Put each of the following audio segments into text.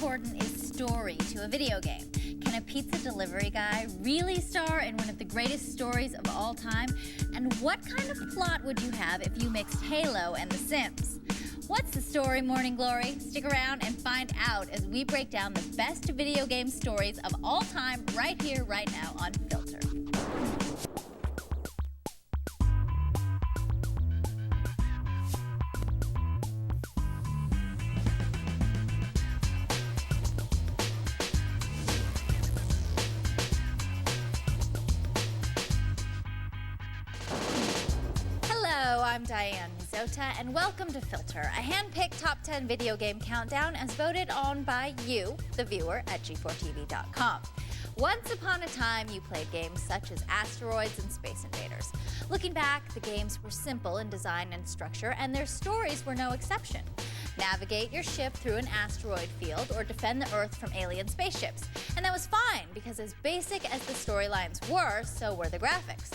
important is story to a video game? Can a pizza delivery guy really star in one of the greatest stories of all time? And what kind of plot would you have if you mixed Halo and The Sims? What's the story, Morning Glory? Stick around and find out as we break down the best video game stories of all time right here, right now on Filter. I'm Diane Mizota, and welcome to Filter, a hand-picked top 10 video game countdown as voted on by you, the viewer, at g4tv.com. Once upon a time, you played games such as Asteroids and Space Invaders. Looking back, the games were simple in design and structure, and their stories were no exception. Navigate your ship through an asteroid field or defend the Earth from alien spaceships. And that was fine, because as basic as the storylines were, so were the graphics.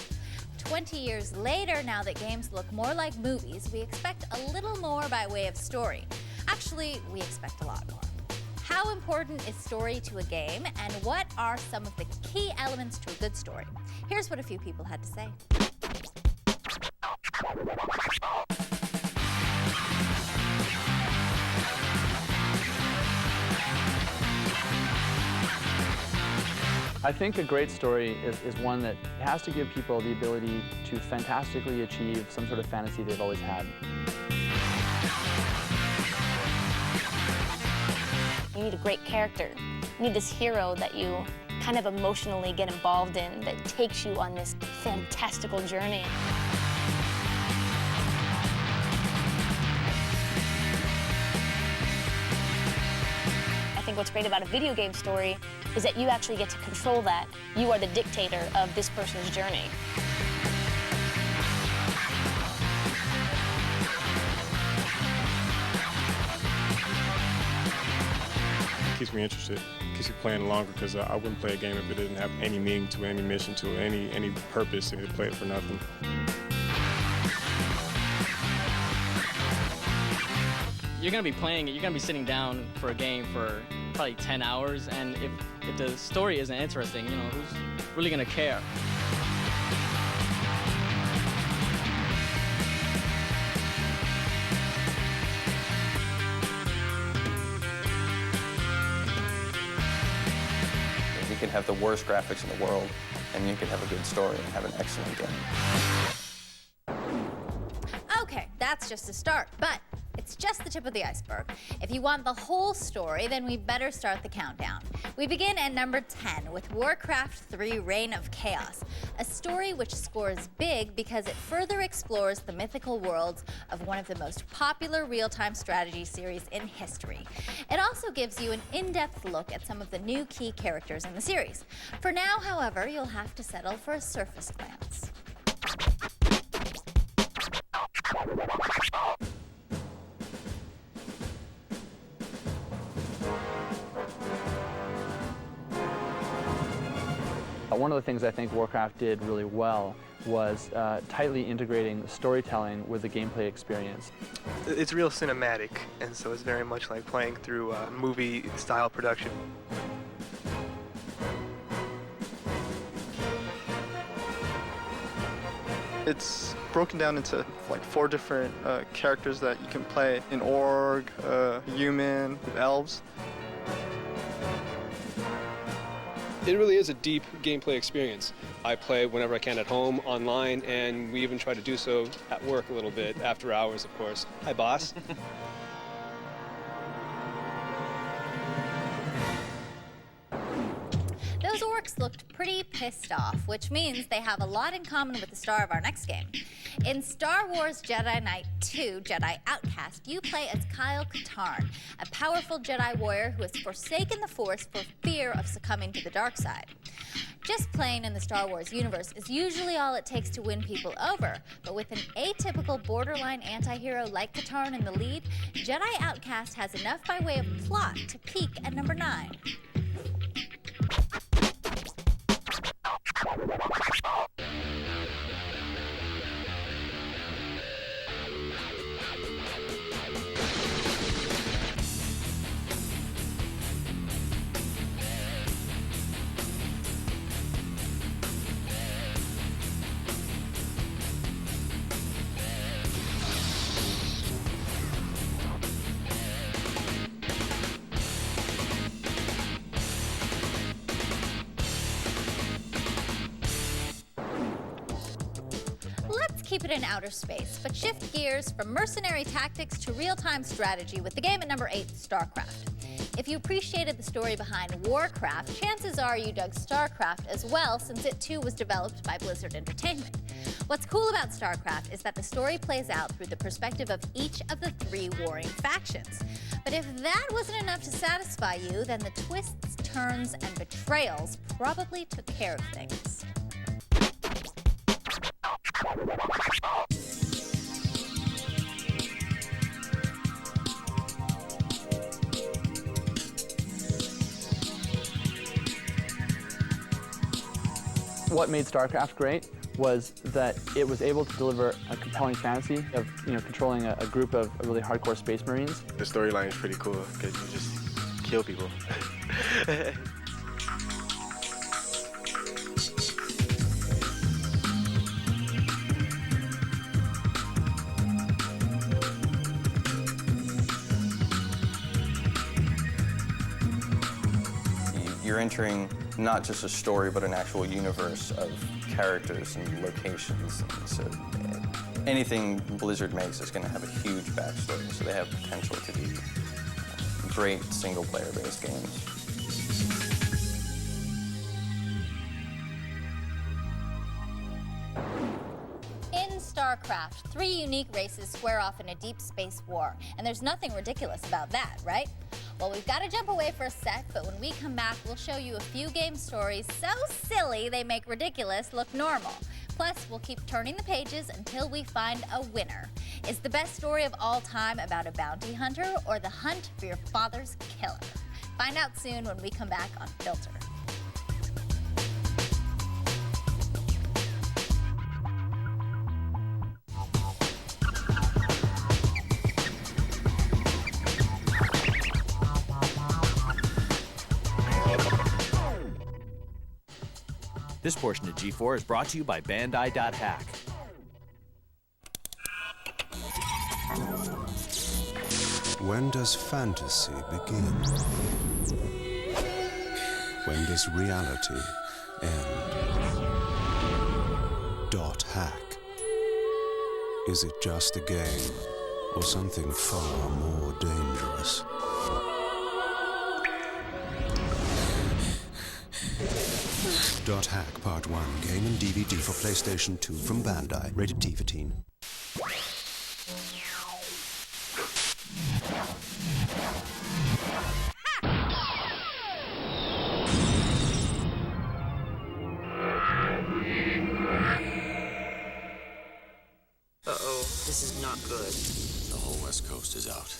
20 years later, now that games look more like movies, we expect a little more by way of story. Actually, we expect a lot more. How important is story to a game, and what are some of the key elements to a good story? Here's what a few people had to say. I think a great story is one that has to give people the ability to fantastically achieve some sort of fantasy they've always had. You need a great character. You need this hero that you kind of emotionally get involved in, that takes you on this fantastical journey. I think what's great about a video game story is that you actually get to control that. You are the dictator of this person's journey. It keeps me interested, keeps me playing longer, because I wouldn't play a game if it didn't have any meaning to it, any mission to it, any purpose, and to play it for nothing. You're gonna be playing it, you're gonna be sitting down for a game for probably 10 hours, and if the story isn't interesting, you know, who's really gonna care? You can have the worst graphics in the world, and you can have a good story and have an excellent game. Okay, that's just a start, but it's just the tip of the iceberg. If you want the whole story, then we better start the countdown. We begin at number 10 with Warcraft 3: Reign of Chaos, a story which scores big because it further explores the mythical worlds of one of the most popular real-time strategy series in history. It also gives you an in-depth look at some of the new key characters in the series. For now, however, you'll have to settle for a surface glance. One of the things I think Warcraft did really well was tightly integrating the storytelling with the gameplay experience. It's real cinematic, and so it's very much like playing through a movie-style production. It's broken down into like 4 different characters that you can play: an orc, human, elves. It really is a deep gameplay experience. I play whenever I can at home, online, and we even try to do so at work a little bit, after hours, of course. Hi, boss. Those orcs looked pretty pissed off, which means they have a lot in common with the star of our next game. In Star Wars Jedi Knight 2, Jedi Outcast, you play as Kyle Katarn, a powerful Jedi warrior who has forsaken the Force for fear of succumbing to the dark side. Just playing in the Star Wars universe is usually all it takes to win people over, but with an atypical borderline anti-hero like Katarn in the lead, Jedi Outcast has enough by way of plot to peak at number 9. keep it in outer space, but shift gears from mercenary tactics to real-time strategy with the game at number 8, StarCraft. If you appreciated the story behind Warcraft, chances are you dug StarCraft as well, since it too was developed by Blizzard Entertainment. What's cool about StarCraft is that the story plays out through the perspective of each of the 3 warring factions. But if that wasn't enough to satisfy you, then the twists, turns, and betrayals probably took care of things. What made StarCraft great was that it was able to deliver a compelling fantasy of, controlling a group of really hardcore space marines. The storyline is pretty cool because you just kill people. You're entering not just a story, but an actual universe of characters and locations. And so anything Blizzard makes is going to have a huge backstory, so they have potential to be great single-player-based games. In StarCraft, 3 unique races square off in a deep space war, and there's nothing ridiculous about that, right? Well, we've got to jump away for a sec, but when we come back, we'll show you a few game stories so silly they make ridiculous look normal. Plus, we'll keep turning the pages until we find a winner. Is the best story of all time about a bounty hunter or the hunt for your father's killer? Find out soon when we come back on Filter. This portion of G4 is brought to you by Bandai.hack. When does fantasy begin? When does reality end? .hack. Is it just a game or something far more dangerous? .hack Part 1, game and DVD for PlayStation 2 from Bandai, rated T for teen. Uh-oh, this is not good. The whole West Coast is out.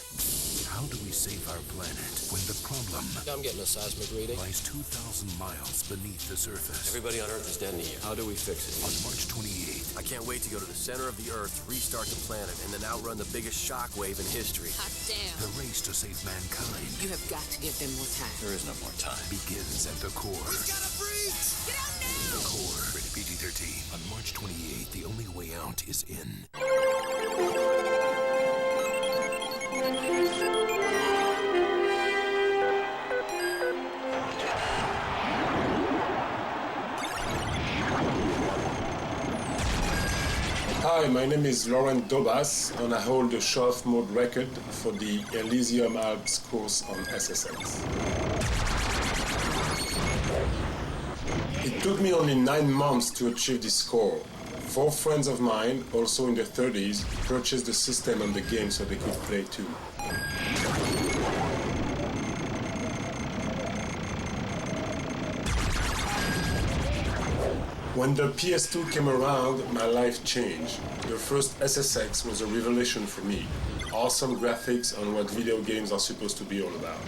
How do we save our planet when the problem... I'm getting a seismic reading. ...lies 2,000 miles beneath the surface? Everybody on Earth is dead in a year. How do we fix it? On March 28th... I can't wait to go to the center of the Earth, restart the planet, and then outrun the biggest shockwave in history. Hot damn. The race to save mankind... You have got to give them more time. There is no more time. ...begins at the core. We've got to breach! Get out now! The core, rated PG-13. On March 28th, the only way out is in. Hi, my name is Laurent Dobas, and I hold the show-off mode record for the Elysium Alps course on SSX. It took me only 9 months to achieve this score. 4 friends of mine, also in their 30s, purchased the system and the game so they could play too. When the PS2 came around, my life changed. The first SSX was a revelation for me. Awesome graphics and what video games are supposed to be all about.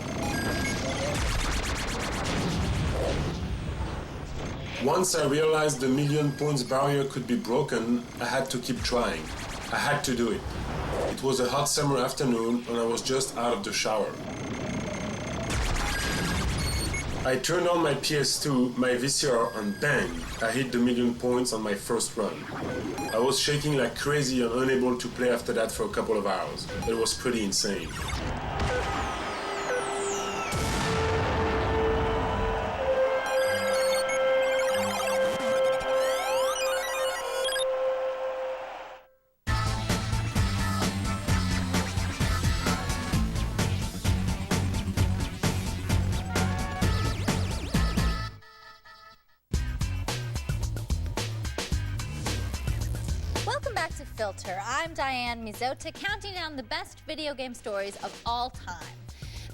Once I realized the million points barrier could be broken, I had to keep trying. I had to do it. It was a hot summer afternoon and I was just out of the shower. I turned on my PS2, my VCR, and bang! I hit the million points on my first run. I was shaking like crazy and unable to play after that for a couple of hours. It was pretty insane. Filter. I'm Diane Mizota, counting down the best video game stories of all time.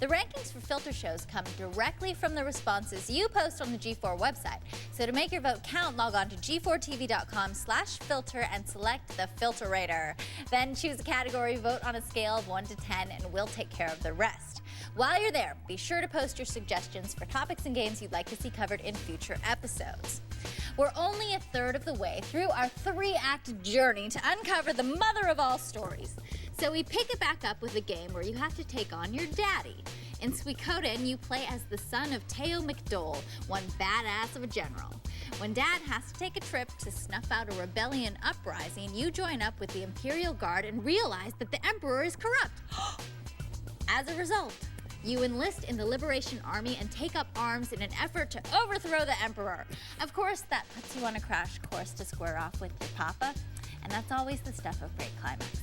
The rankings for filter shows come directly from the responses you post on the G4 website. So to make your vote count, log on to g4tv.com/filter and select the filterator. Then choose a category, vote on a scale of 1 to 10, and we'll take care of the rest. While you're there, be sure to post your suggestions for topics and games you'd like to see covered in future episodes. We're only a third of the way through our 3-act journey to uncover the mother of all stories. So we pick it back up with a game where you have to take on your daddy. In Suikoden, you play as the son of Teo McDole, one badass of a general. When Dad has to take a trip to snuff out a rebellion uprising, you join up with the Imperial Guard and realize that the Emperor is corrupt. As a result, you enlist in the Liberation Army and take up arms in an effort to overthrow the Emperor. Of course, that puts you on a crash course to square off with your papa, and that's always the stuff of great climaxes.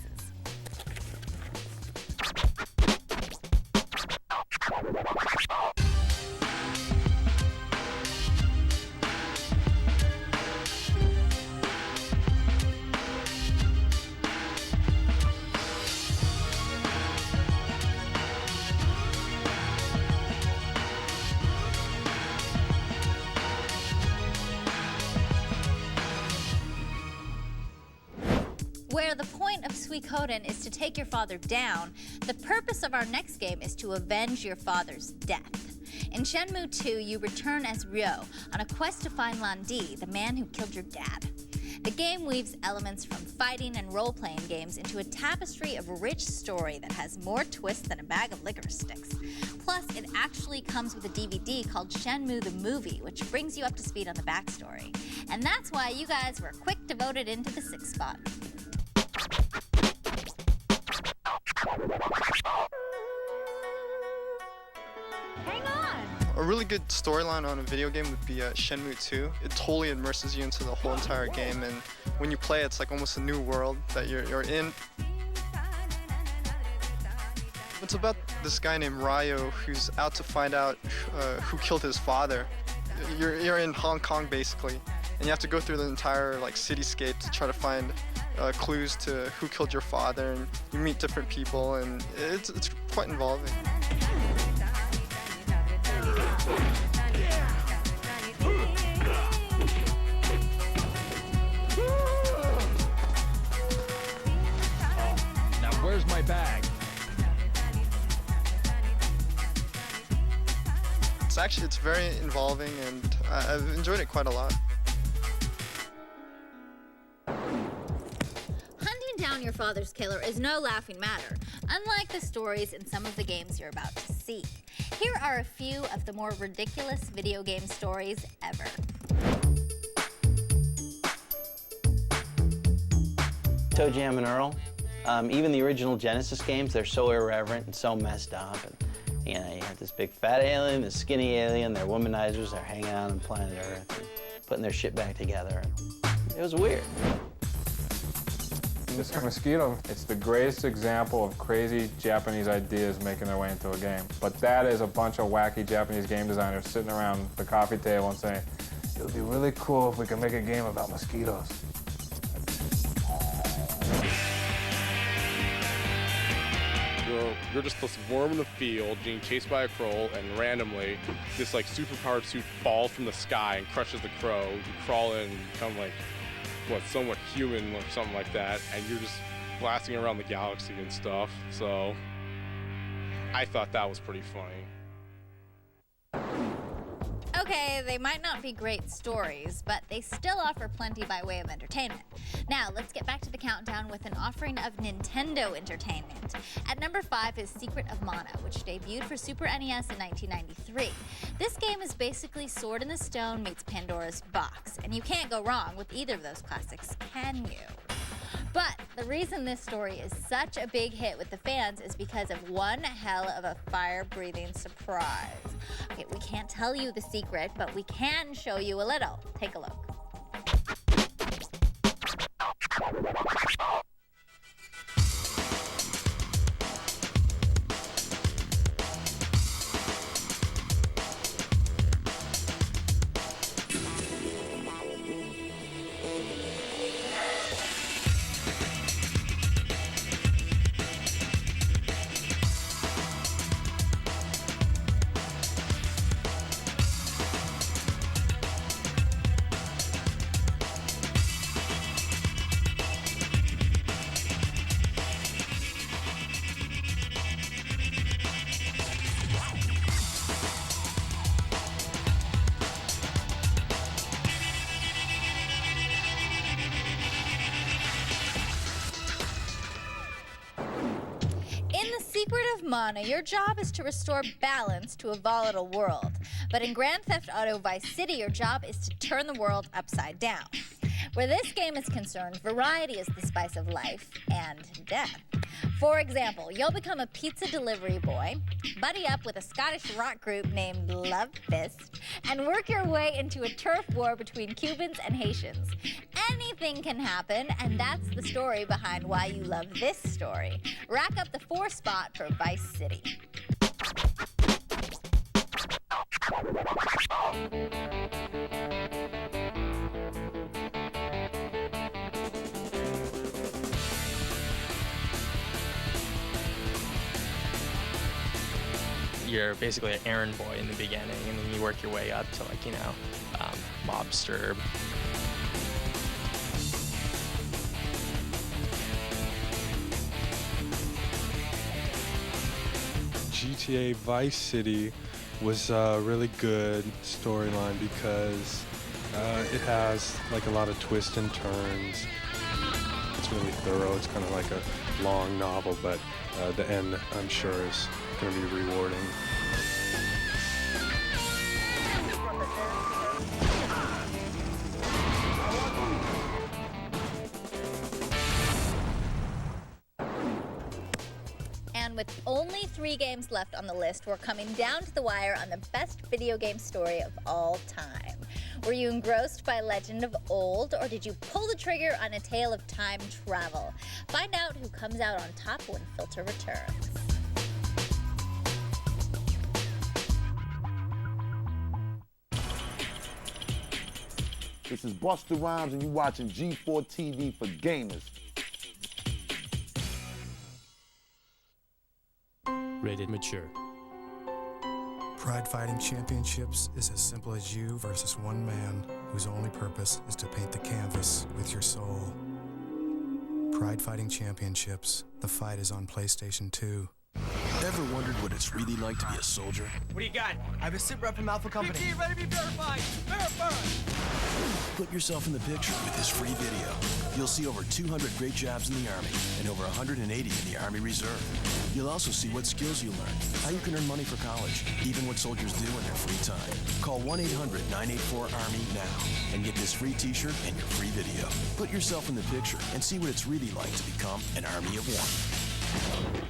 Where the point of Suikoden is to take your father down, the purpose of our next game is to avenge your father's death. In Shenmue 2, you return as Ryo on a quest to find Landi, the man who killed your dad. The game weaves elements from fighting and role-playing games into a tapestry of rich story that has more twists than a bag of licorice sticks. Plus, it actually comes with a DVD called Shenmue the Movie, which brings you up to speed on the backstory. And that's why you guys were quick to vote it into the 6th spot. Hang on! A really good storyline on a video game would be Shenmue 2. It totally immerses you into the whole entire game, and when you play, it's like almost a new world that you're in. It's about this guy named Ryo who's out to find out who killed his father. You're in Hong Kong basically, and you have to go through the entire cityscape to try to find clues to who killed your father, and you meet different people, and it's quite involving. Now where's my bag? It's very involving, and I've enjoyed it quite a lot. Hunting down your father's killer is no laughing matter, unlike the stories in some of the games you're about to see. Here are a few of the more ridiculous video game stories ever. Toe Jam and Earl. Even the original Genesis games, they're so irreverent and so messed up. And, you have this big fat alien, this skinny alien, they're womanizers, they're hanging out on planet Earth and putting their shit back together. It was weird. This Mosquito, it's the greatest example of crazy Japanese ideas making their way into a game. But that is a bunch of wacky Japanese game designers sitting around the coffee table and saying, it would be really cool if we could make a game about mosquitoes. You're just this worm in the field being chased by a crow, and randomly this superpowered suit falls from the sky and crushes the crow. You crawl in and become somewhat human or something like that, and you're just blasting around the galaxy and stuff. So I thought that was pretty funny. Okay, they might not be great stories, but they still offer plenty by way of entertainment. Now, let's get back to the countdown with an offering of Nintendo entertainment. At number 5 is Secret of Mana, which debuted for Super NES in 1993. This game is basically Sword in the Stone meets Pandora's Box, and you can't go wrong with either of those classics, can you? But the reason this story is such a big hit with the fans is because of one hell of a fire-breathing surprise. Okay, we can't tell you the secret, but we can show you a little. Take a look. mana, your job is to restore balance to a volatile world. But in Grand Theft Auto Vice City, your job is to turn the world upside down. Where this game is concerned, variety is the spice of life and death. For example, you'll become a pizza delivery boy, buddy up with a Scottish rock group named Love Fist, and work your way into a turf war between Cubans and Haitians. Anything can happen, and that's the story behind why you love this story. Rack up the 4 spot for Vice City. You're basically an errand boy in the beginning, and then you work your way up to, like, you know, mobster. GTA Vice City was a really good storyline because it has like a lot of twists and turns. It's really thorough. It's kind of like a long novel, but the end, I'm sure, is going to be rewarding. And with only 3 games left on the list, we're coming down to the wire on the best video game story of all time. Were you engrossed by Legend of Old, or did you pull the trigger on a tale of time travel? Find out who comes out on top when Filter returns. This is Busta Rhymes, and you're watching G4 TV for gamers. Rated mature. Pride Fighting Championships is as simple as you versus one man whose only purpose is to paint the canvas with your soul. Pride Fighting Championships. The fight is on PlayStation 2. Ever wondered what it's really like to be a soldier? What do you got? I have a sit rep from Alpha Company. BT, ready to be verified. Verified! Put yourself in the picture with this free video. You'll see over 200 great jobs in the Army and over 180 in the Army Reserve. You'll also see what skills you learn, how you can earn money for college, even what soldiers do in their free time. Call 1-800-984-ARMY now and get this free t-shirt and your free video. Put yourself in the picture and see what it's really like to become an Army of One.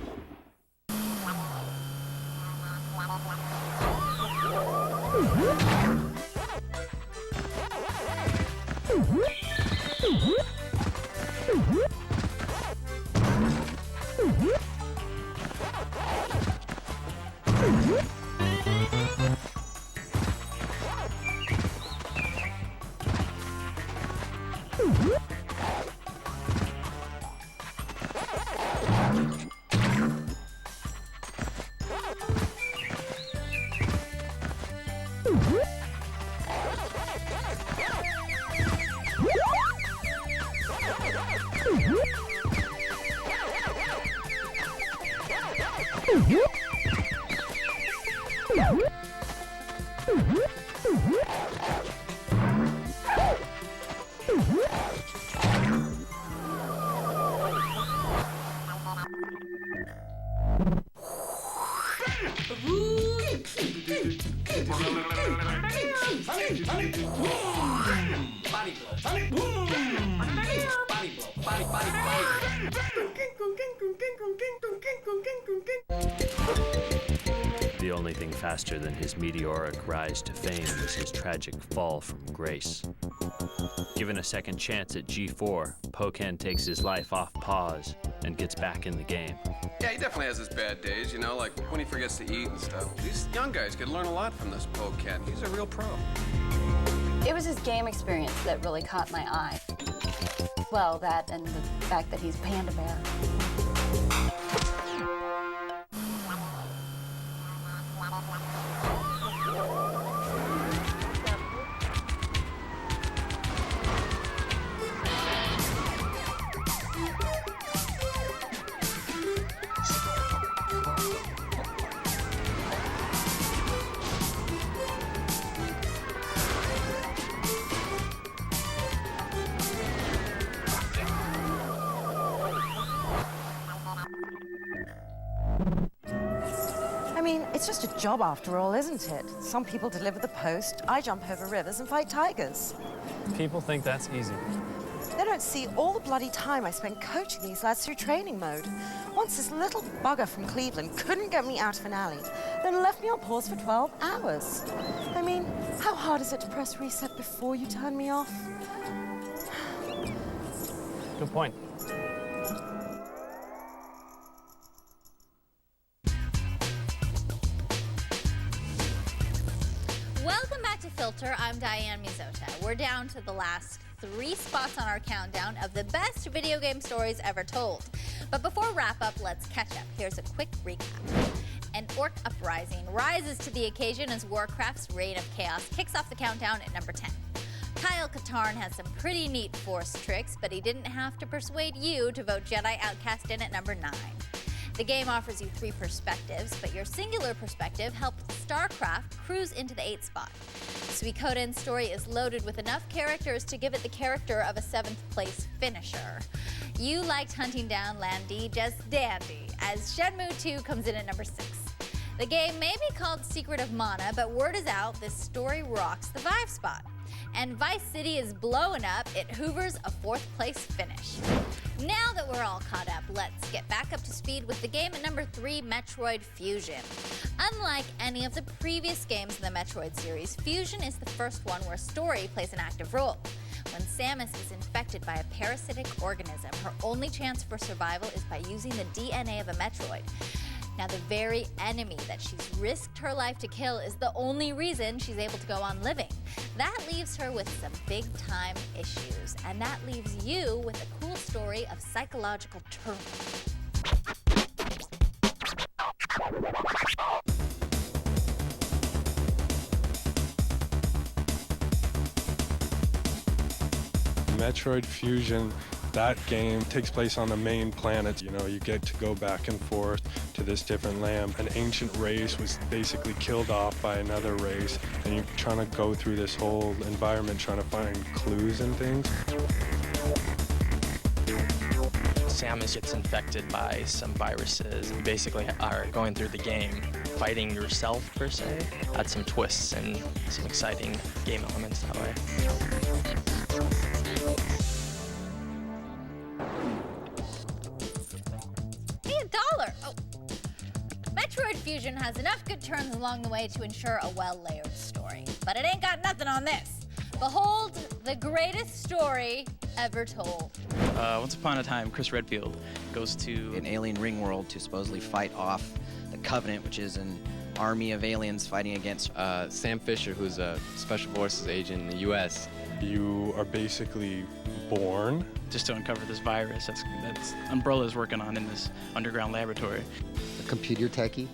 The only thing faster than his meteoric rise to fame was his tragic fall from grace. Given a second chance at G4, Pokken takes his life off pause and gets back in the game. Yeah, he definitely has his bad days, you know, like when he forgets to eat and stuff. These young guys could learn a lot from this Pokken. He's a real pro. It was his game experience that really caught my eye. Well, that and the fact that he's Panda Bear. It's just a job after all, isn't it? Some people deliver the post, I jump over rivers and fight tigers. People think that's easy. They don't see all the bloody time I spent coaching these lads through training mode. Once this little bugger from Cleveland couldn't get me out of an alley, then left me on pause for 12 hours. I mean, how hard is it to press reset before you turn me off? Good point. Welcome back to Filter. I'm Diane Mizota. We're down to the last 3 spots on our countdown of the best video game stories ever told. But before wrap up, let's catch up. Here's a quick recap. An orc uprising rises to the occasion as Warcraft's Reign of Chaos kicks off the countdown at number 10. Kyle Katarn has some pretty neat force tricks, but he didn't have to persuade you to vote Jedi Outcast in at number 9. The game offers you 3 perspectives, but your singular perspective helped StarCraft cruise into the 8th spot. Suikoden's story is loaded with enough characters to give it the character of a 7th place finisher. You liked hunting down Landi just dandy, as Shenmue 2 comes in at number 6. The game may be called Secret of Mana, but word is out this story rocks the Vive spot. And Vice City is blowing up, it hoovers a 4th place finish. Now that we're all caught up, let's get back up to speed with the game at number 3, Metroid Fusion. Unlike any of the previous games in the Metroid series, Fusion is the first one where story plays an active role. When Samus is infected by a parasitic organism, her only chance for survival is by using the DNA of a Metroid. Now, the very enemy that she's risked her life to kill is the only reason she's able to go on living. That leaves her with some big-time issues, and that leaves you with a cool story of psychological turmoil. Metroid Fusion, that game takes place on the main planet. You know, you get to go back and forth to this different land. An ancient race was basically killed off by another race, and you're trying to go through this whole environment trying to find clues and things. Samus gets infected by some viruses. You basically are going through the game, fighting yourself, per se. Had some twists and some exciting game elements that way. Oh. Metroid Fusion has enough good turns along the way to ensure a well-layered story. But it ain't got nothing on this. Behold the greatest story ever told. Once upon a time, Chris Redfield goes to an alien ring world to supposedly fight off the Covenant, which is an army of aliens fighting against Sam Fisher, who's a special forces agent in the U.S. You are basically born just to uncover this virus that's Umbrella's working on in this underground laboratory. A computer techie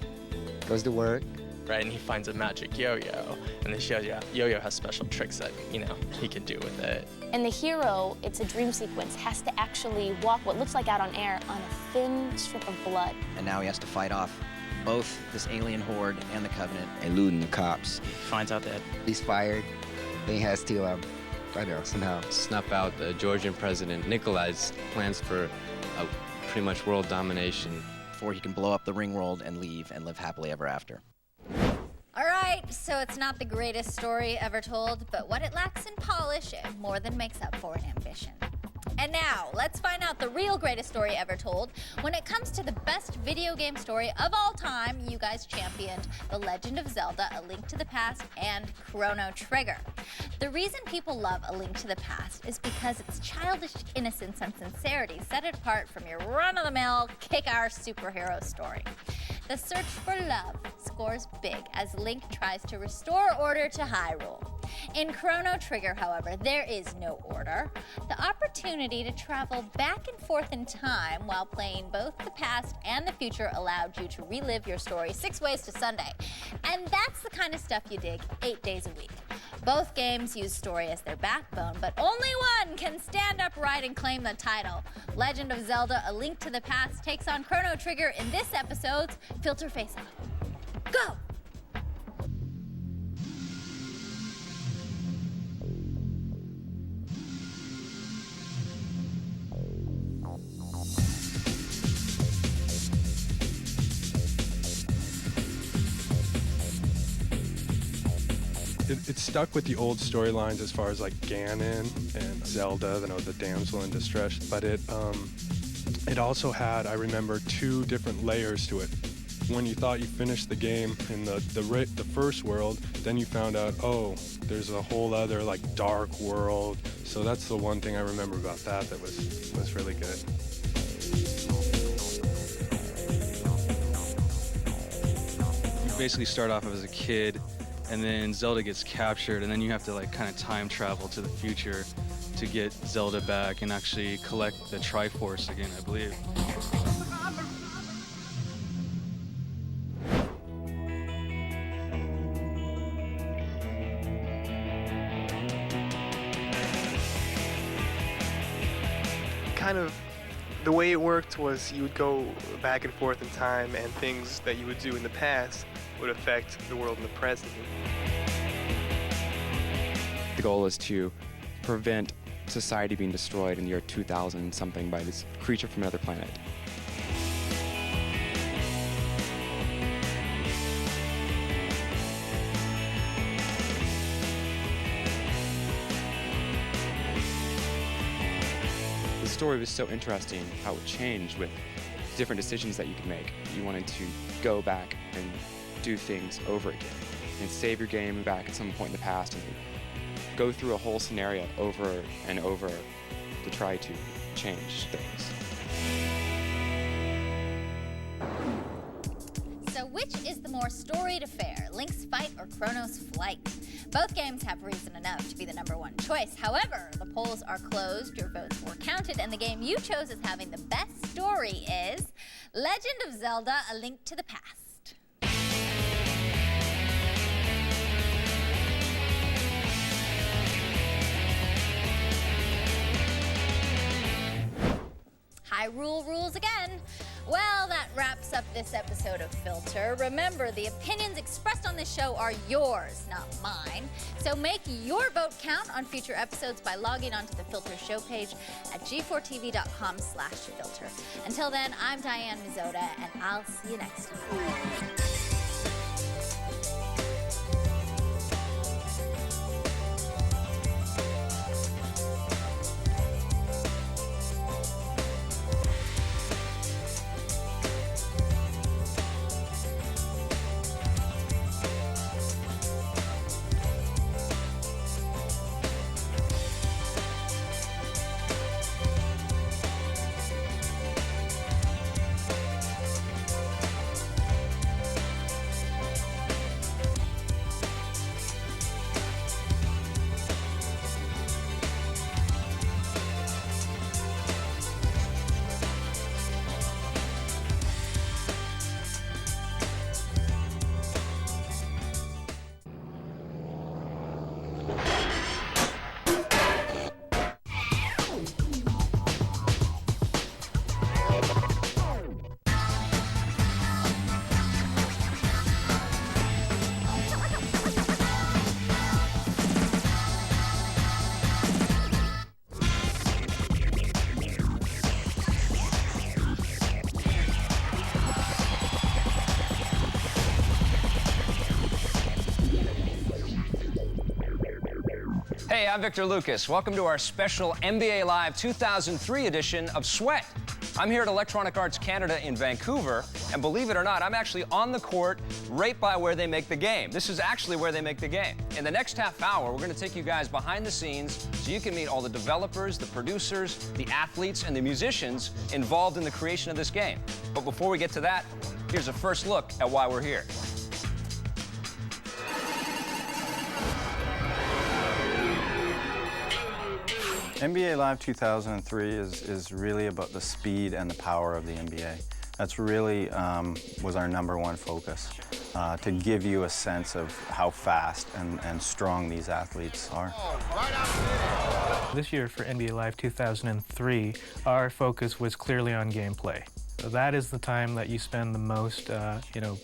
goes to work. Right, and he finds a magic yo-yo, and they show you yo-yo has special tricks that, you know, he can do with it. And the hero, it's a dream sequence, has to actually walk what looks like out on air on a thin strip of blood. And now he has to fight off both this alien horde and the Covenant. Eluding the cops. He finds out that he's fired. Then he has to, I don't know, somehow snuff out the Georgian president Nikolai's plans for pretty much world domination. Before he can blow up the ring world and leave and live happily ever after. All right, so it's not the greatest story ever told, but what it lacks in polish, it more than makes up for in ambition. And now, let's find out the real greatest story ever told. When it comes to the best video game story of all time, you guys championed The Legend of Zelda, A Link to the Past, and Chrono Trigger. The reason people love A Link to the Past is because its childish innocence and sincerity set it apart from your run-of-the-mill, kick-ass superhero story. The search for love scores big as Link tries to restore order to Hyrule. In Chrono Trigger, however, there is no order. The opportunity to travel back and forth in time while playing both the past and the future allowed you to relive your story 6 ways to Sunday. And that's the kind of stuff you dig 8 days a week. Both games use story as their backbone, but only one can stand upright and claim the title. Legend of Zelda: A Link to the Past takes on Chrono Trigger in this episode's Filter Face-Off. Go! it stuck with the old storylines as far as like Ganon and Zelda, the damsel in distress, but it also had, I remember, 2 different layers to it. When you thought you finished the game in the first world, then you found out, oh, there's a whole other like dark world. So that's the one thing I remember about that was really good. You basically start off as a kid, and then Zelda gets captured, and then you have to like kind of time travel to the future to get Zelda back and actually collect the Triforce again, I believe. Kind of the way it worked was you would go back and forth in time, and things that you would do in the past would affect the world in the present. The goal is to prevent society being destroyed in the year 2000 something by this creature from another planet. The story was so interesting how it changed with different decisions that you could make. You wanted to go back and do things over again and save your game back at some point in the past and go through a whole scenario over and over to try to change things. So which is the more storied affair, Link's fight or Chrono's flight? Both games have reason enough to be the #1 choice. However, the polls are closed, your votes were counted, and the game you chose as having the best story is Legend of Zelda: A Link to the Past. Hyrule rules again. Well, that wraps up this episode of Filter. Remember, the opinions expressed on this show are yours, not mine. So make your vote count on future episodes by logging onto the Filter show page at g4tv.com/filter. Until then, I'm Diane Mizzota, and I'll see you next time. Hey, I'm Victor Lucas. Welcome to our special NBA Live 2003 edition of Sweat. I'm here at Electronic Arts Canada in Vancouver, and believe it or not, I'm actually on the court right by where they make the game. This is actually where they make the game. In the next half hour, we're going to take you guys behind the scenes so you can meet all the developers, the producers, the athletes, and the musicians involved in the creation of this game. But before we get to that, here's a first look at why we're here. NBA Live 2003 is really about the speed and the power of the NBA. That's really was our #1 focus, to give you a sense of how fast and strong these athletes are. This year for NBA Live 2003, our focus was clearly on gameplay. That is the time that you spend the most,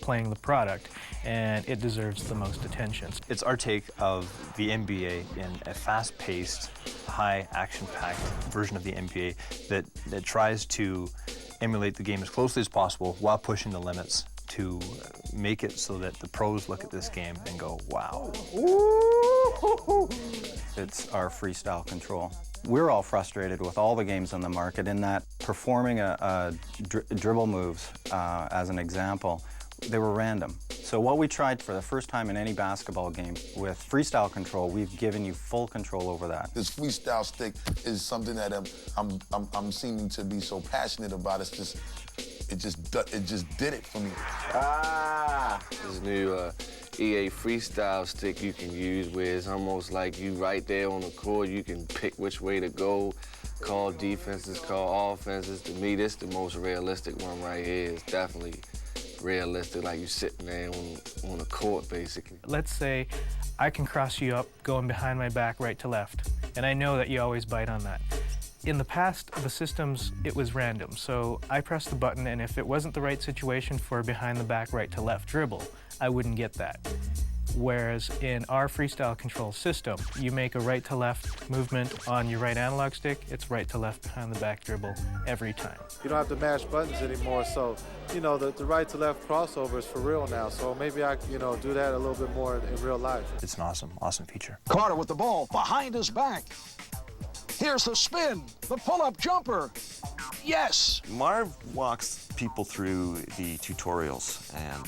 playing the product, and it deserves the most attention. It's our take of the NBA in a fast-paced, high action-packed version of the NBA that tries to emulate the game as closely as possible while pushing the limits to make it so that the pros look at this game and go, wow. It's our freestyle control. We're all frustrated with all the games on the market in that performing dribble moves, as an example, they were random. So what we tried for the first time in any basketball game with freestyle control, we've given you full control over that. This freestyle stick is something that I'm seeming to be so passionate about. It just did it for me. This new EA freestyle stick you can use where it's almost like you right there on the court. You can pick which way to go, call defenses, call offenses. To me, this is the most realistic one right here. It's definitely realistic, like you sitting there on the court, basically. Let's say I can cross you up going behind my back right to left, and I know that you always bite on that. In the past, the systems, it was random, so I pressed the button, and if it wasn't the right situation for behind the back right to left dribble, I wouldn't get that. Whereas in our freestyle control system, you make a right to left movement on your right analog stick, it's right to left behind the back dribble every time. You don't have to mash buttons anymore, so, you know, the right to left crossover is for real now, so maybe I, you know, do that a little bit more in real life. It's an awesome feature. Carter with the ball behind his back. Here's the spin, the pull-up jumper. Yes. Marv walks people through the tutorials, and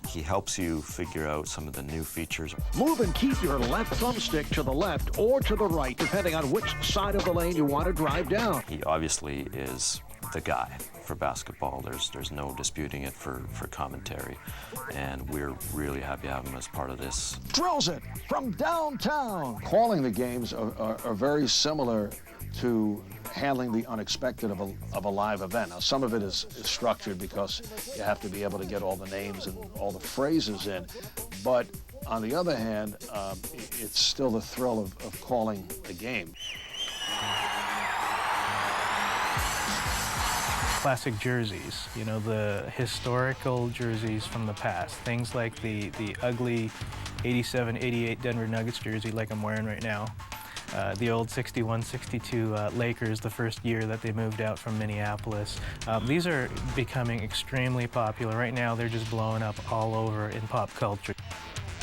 he helps you figure out some of the new features. Move and keep your left thumbstick to the left or to the right, depending on which side of the lane you want to drive down. He obviously is the guy for basketball. There's no disputing it for commentary, and we're really happy to have him as part of this. Drills it from downtown. Calling the games are very similar to handling the unexpected of a live event. Now, some of it is structured because you have to be able to get all the names and all the phrases in, but on the other hand, it's still the thrill of calling a game. Classic jerseys, you know, the historical jerseys from the past. Things like the ugly 87-88 Denver Nuggets jersey like I'm wearing right now. The old 61-62 Lakers, the first year that they moved out from Minneapolis. These are becoming extremely popular. Right now, they're just blowing up all over in pop culture.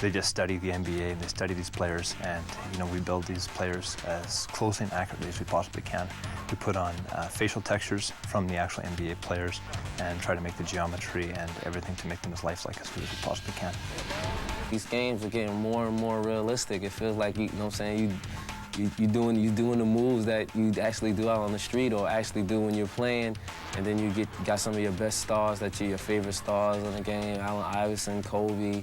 They just study the NBA and they study these players, and you know, we build these players as closely and accurately as we possibly can. We put on facial textures from the actual NBA players and try to make the geometry and everything to make them as lifelike as we possibly can. These games are getting more and more realistic. It feels like, you know what I'm saying, you doing the moves that you actually do out on the street or actually do when you're playing, and then you got some of your best stars that you're your favorite stars in the game, Allen Iverson, Kobe, you know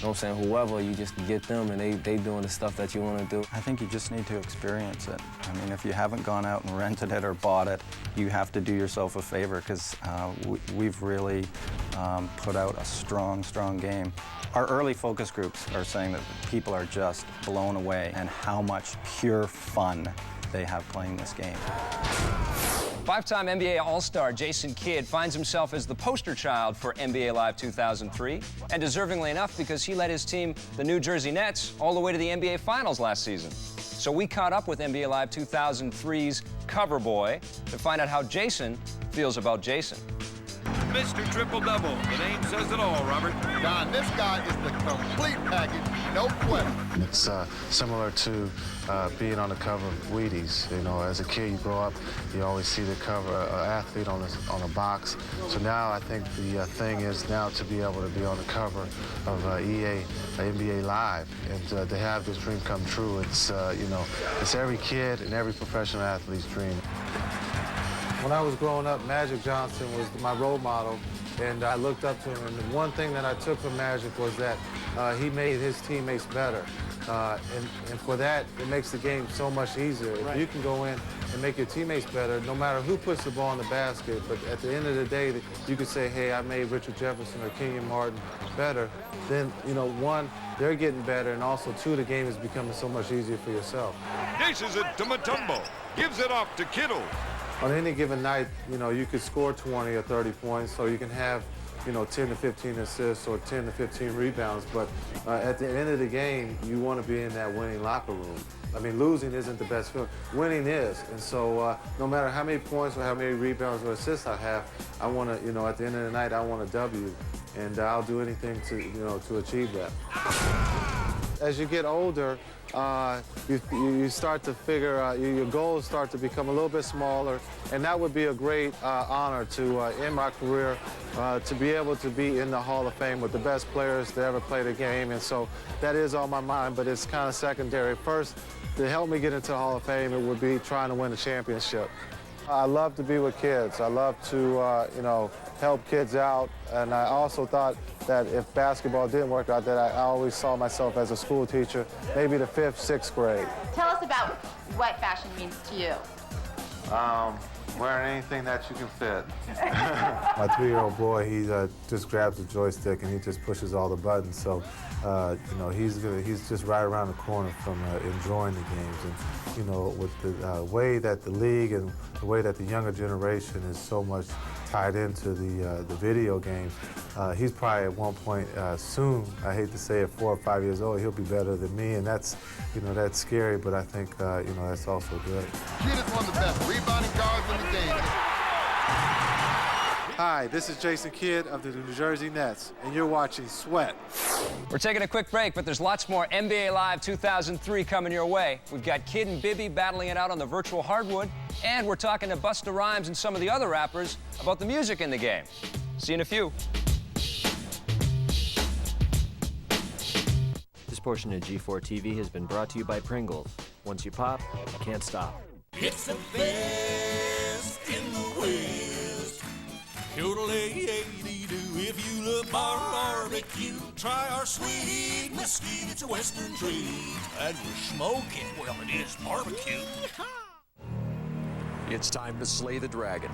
what I'm saying, whoever, you just get them and they doing the stuff that you want to do. I think you just need to experience it. I mean, if you haven't gone out and rented it or bought it, you have to do yourself a favor, because we've really put out a strong game. Our early focus groups are saying that people are just blown away and how much pure fun they have playing this game. Five-time NBA All-Star Jason Kidd finds himself as the poster child for NBA Live 2003, and deservingly enough, because he led his team, the New Jersey Nets, all the way to the NBA Finals last season. So we caught up with NBA Live 2003's cover boy to find out how Jason feels about Jason. Mr. Triple-Double. The name says it all, Robert. Don, this guy is the complete package, no question. It's similar to being on the cover of Wheaties. You know, as a kid, you grow up, you always see the cover, athlete on a box. So now I think the thing is now to be able to be on the cover of EA, NBA Live, and to have this dream come true. It's, you know, it's every kid and every professional athlete's dream. When I was growing up, Magic Johnson was my role model, and I looked up to him. And the one thing that I took from Magic was that he made his teammates better. And for that, it makes the game so much easier. If you can go in and make your teammates better, no matter who puts the ball in the basket, but at the end of the day, you could say, hey, I made Richard Jefferson or Kenyon Martin better, then, you know, one, they're getting better, and also, two, the game is becoming so much easier for yourself. Dishes it to Mutombo. Gives it off to Kittle. On any given night, you know, you could score 20 or 30 points, so you can have, you know, 10 to 15 assists or 10 to 15 rebounds, but at the end of the game, you want to be in that winning locker room. I mean, losing isn't the best feeling. Winning is, and so no matter how many points or how many rebounds or assists I have, I want to, you know, at the end of the night, I want a W. and I'll do anything to achieve that. As you get older, you start to figure out your goals start to become a little bit smaller, and that would be a great honor to end my career, to be able to be in the Hall of Fame with the best players to ever play the game. And so that is on my mind, but it's kind of secondary. First, to help me get into the Hall of Fame, it would be trying to win a championship. I love to be with kids. I love to, help kids out. And I also thought that if basketball didn't work out, that I always saw myself as a school teacher, maybe the 5th, 6th grade. Tell us about what fashion means to you. Wearing anything that you can fit. My 3-year-old boy, he just grabs the joystick and he just pushes all the buttons. So, he's just right around the corner from enjoying the games. And, with the way that the league and the way that the younger generation is so much tied into the video games, he's probably at one point soon, I hate to say it, 4 or 5 years old, he'll be better than me, and that's scary, but I think, that's also good. Kid is one of the best rebounding guards in the game. Hi, this is Jason Kidd of the New Jersey Nets, and you're watching Sweat. We're taking a quick break, but there's lots more NBA Live 2003 coming your way. We've got Kid and Bibby battling it out on the virtual hardwood, and we're talking to Busta Rhymes and some of the other rappers about the music in the game. See you in a few. This portion of G4 TV has been brought to you by Pringles. Once you pop, you can't stop. It's the best in the West. If you love barbecue, try our sweet mesquite. It's a Western treat. And we're smoking. Well, it is barbecue. It's time to slay the dragon.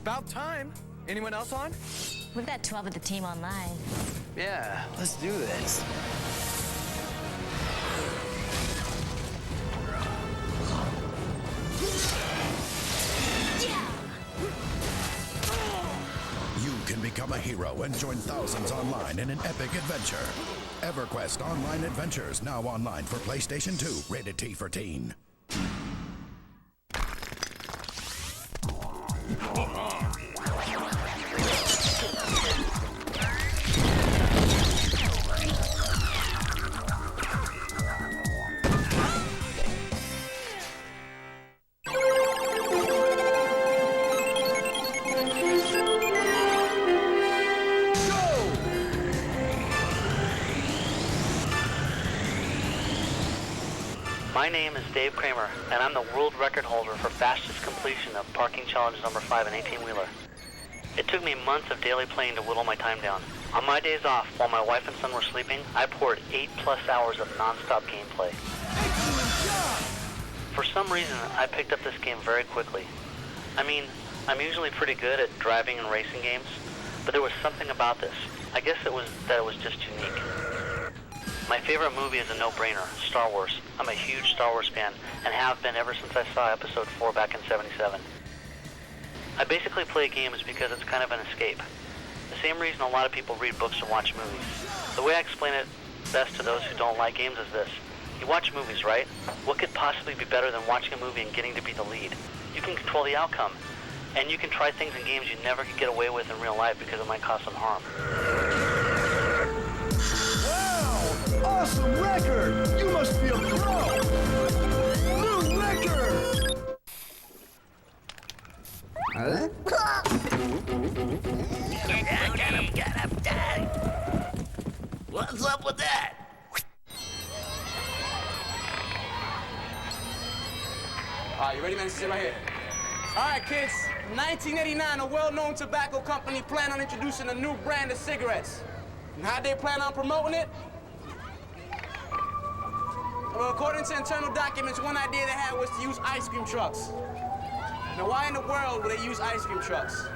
About time. Anyone else on? We've got 12 of the team online. Yeah, let's do this. You can become a hero and join thousands online in an epic adventure. EverQuest Online Adventures, now online for PlayStation 2, rated T for teen. My name is Dave Kramer, and I'm the world record holder for fastest completion of Parking Challenge number 5 in 18-wheeler. It took me months of daily playing to whittle my time down. On my days off, while my wife and son were sleeping, I poured 8+ hours of non-stop gameplay. For some reason, I picked up this game very quickly. I mean, I'm usually pretty good at driving and racing games, but there was something about this. I guess it was that it was just unique. My favorite movie is a no-brainer, Star Wars. I'm a huge Star Wars fan and have been ever since I saw Episode 4 back in '77. I basically play games because it's kind of an escape. The same reason a lot of people read books or watch movies. The way I explain it best to those who don't like games is this. You watch movies, right? What could possibly be better than watching a movie and getting to be the lead? You can control the outcome. And you can try things in games you never could get away with in real life because it might cause some harm. Awesome record! You must be a pro! New record! Get him! What's up with that? All right, you ready, man? Sit right here. All right, kids. In 1989, a well-known tobacco company planned on introducing a new brand of cigarettes. And how'd they plan on promoting it? Well, according to internal documents, one idea they had was to use ice cream trucks. Now, why in the world would they use ice cream trucks?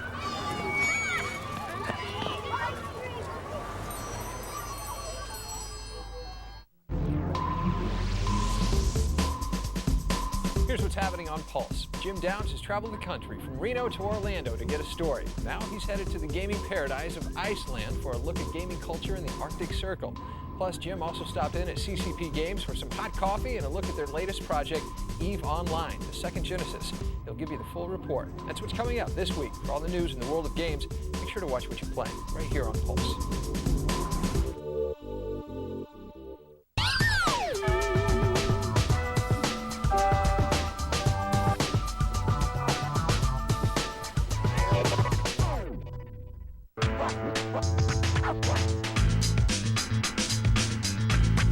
Here's what's happening on Pulse. Jim Downs has traveled the country from Reno to Orlando to get a story. Now he's headed to the gaming paradise of Iceland for a look at gaming culture in the Arctic Circle. Plus, Jim also stopped in at CCP Games for some hot coffee and a look at their latest project, EVE Online, the second Genesis. He'll give you the full report. That's what's coming up this week. For all the news in the world of games, make sure sure to watch what you play right here on Pulse.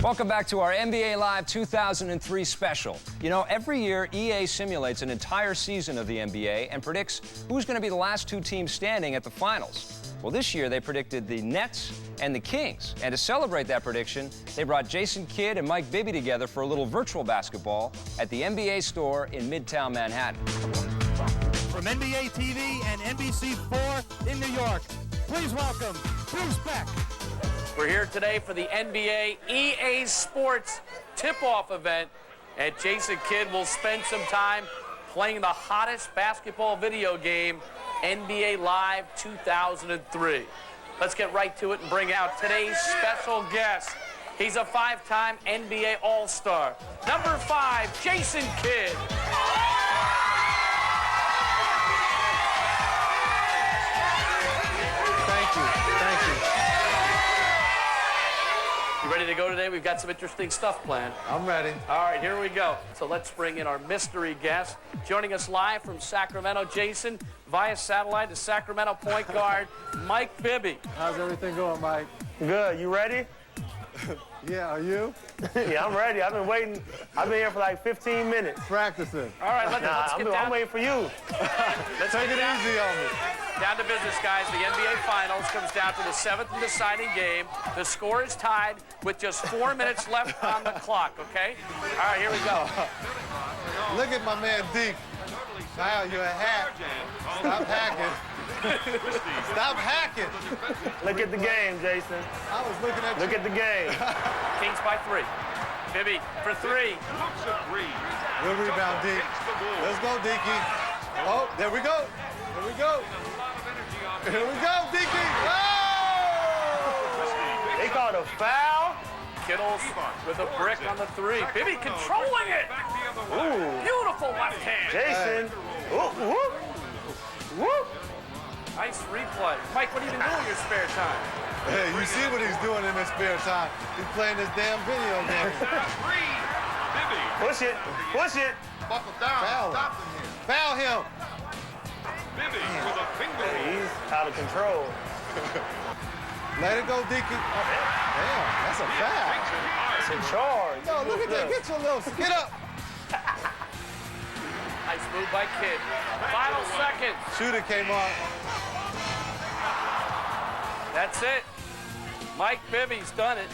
Welcome back to our NBA Live 2003 special. You know, every year EA simulates an entire season of the NBA and predicts who's going to be the last two teams standing at the finals. Well, this year they predicted the Nets and the Kings. And to celebrate that prediction, they brought Jason Kidd and Mike Bibby together for a little virtual basketball at the NBA store in Midtown Manhattan. From NBA TV and NBC4 in New York, please welcome Bruce Beck. We're here today for the NBA EA Sports tip-off event, and Jason Kidd will spend some time playing the hottest basketball video game, NBA Live 2003. Let's get right to it and bring out today's special guest. He's a five-time NBA All-Star. Number 5, Jason Kidd. Thank you. Thank you. You ready to go today? We've got some interesting stuff planned. I'm ready. All right, here we go. So let's bring in our mystery guest. Joining us live from Sacramento, Jason, via satellite, the Sacramento point guard, Mike Bibby. How's everything going, Mike? Good. You ready? Yeah, are you? Yeah, I'm ready. I've been waiting. I've been here for like 15 minutes. Practicing. All right, let's get down. I'm waiting for you. Let's take it easy on me. Down to business, guys. The NBA Finals comes down to the 7th and deciding game. The score is tied with just 4 minutes left on the clock, okay? All right, here we go. Look at my man, Deke. Kyle, you're a hack. Stop hacking. Stop hacking. Look at the game, Jason. I was looking at you. Look at the game. Kings by 3. Bibby for 3. Good rebound, Deke. Let's go, Dekey. Oh, there we go. Here we go. Here we go, Dekey. Oh! They called a foul. Kittles with a brick on the 3. Bibby controlling it. Ooh. Beautiful left hand. Jason. Whoop, whoop. Whoop. Nice replay. Mike, what are you doing in your spare time? Hey, you see what he's doing in his spare time. He's playing this damn video game. Push it. Push it. Buckle down. Foul him. Foul him. Bibby with a finger. He's out of control. Let it go, Dekey. Oh, damn, that's a foul. That's a charge. No, look at that. Get your little, get up. Nice move by Kidd. Final second. Shooter came on. That's it. Mike Bibby's done it.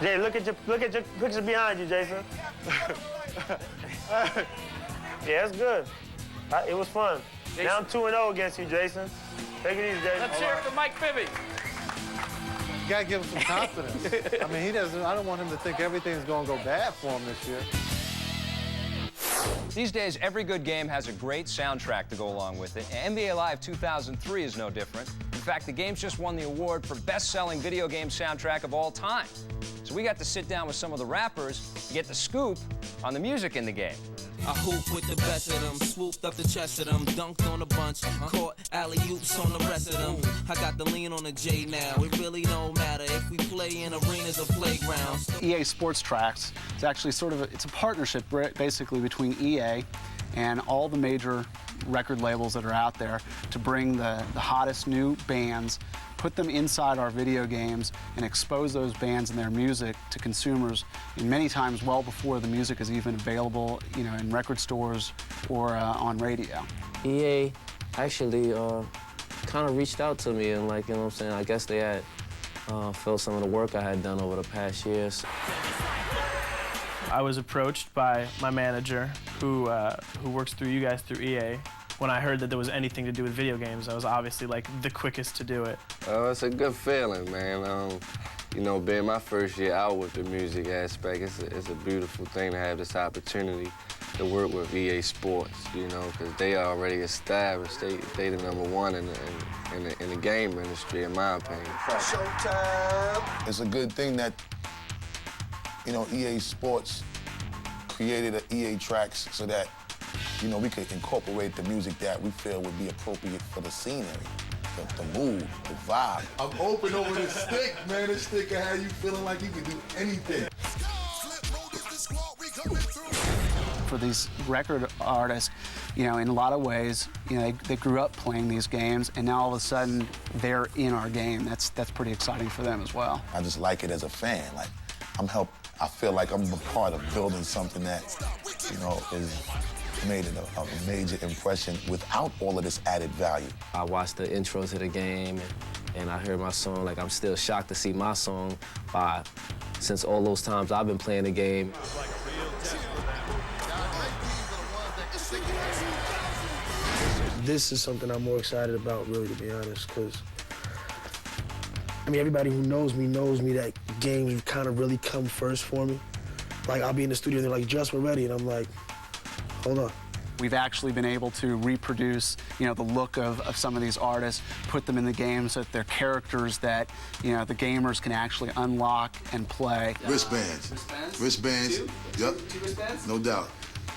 Jay, look at your picture behind you, Jason. Yeah, it's good. It was fun. Jason. Now I'm 2-0 against you, Jason. Take it easy, Jason. Let's hear it for Mike Bibby. You gotta give him some confidence. I mean, I don't want him to think everything's gonna go bad for him this year. These days, every good game has a great soundtrack to go along with it, and NBA Live 2003 is no different. In fact, the game's just won the award for best-selling video game soundtrack of all time. So we got to sit down with some of the rappers to get the scoop on the music in the game. I hoop with the best of them, swooped up the chest of them, dunked on a bunch, caught alley-oops on the rest of them. I got the lean on the J now, it really don't matter if we play in arenas or playgrounds. EA Sports Tracks is actually it's a partnership basically between EA and all the major record labels that are out there to bring the hottest new bands, put them inside our video games, and expose those bands and their music to consumers, and many times well before the music is even available, in record stores or on radio. EA actually kind of reached out to me, and I guess they had felt some of the work I had done over the past years. I was approached by my manager, who works through you guys through EA. When I heard that there was anything to do with video games, I was obviously the quickest to do it. It's a good feeling, man. Being my first year out with the music aspect, it's a beautiful thing to have this opportunity to work with EA Sports, because they are already established. They the #1 in the game industry, in my opinion. Showtime. It's a good thing that EA Sports created an EA Tracks so that we could incorporate the music that we feel would be appropriate for the scenery. the mood, the vibe. I'm open over this stick, man. This stick can have you feeling like you can do anything. For these record artists, you know, in a lot of ways, you know, they grew up playing these games, and now all of a sudden they're in our game. That's pretty exciting for them as well. I just like it as a fan. Like, I feel like I'm a part of building something that, you know, is made a major impression without all of this added value. I watched the intro to the game, and I heard my song. Like, I'm still shocked to see my song since all those times I've been playing the game. This is something I'm more excited about, really, to be honest, because, I mean, everybody who knows me that games kind of really come first for me. Like, I'll be in the studio and they're like, "Just, we're ready," and I'm like, hold on. We've actually been able to reproduce, you know, the look of some of these artists, put them in the game so that they're characters that, you know, the gamers can actually unlock and play. Wristbands. Wristbands. Yep. Two wristbands? No doubt.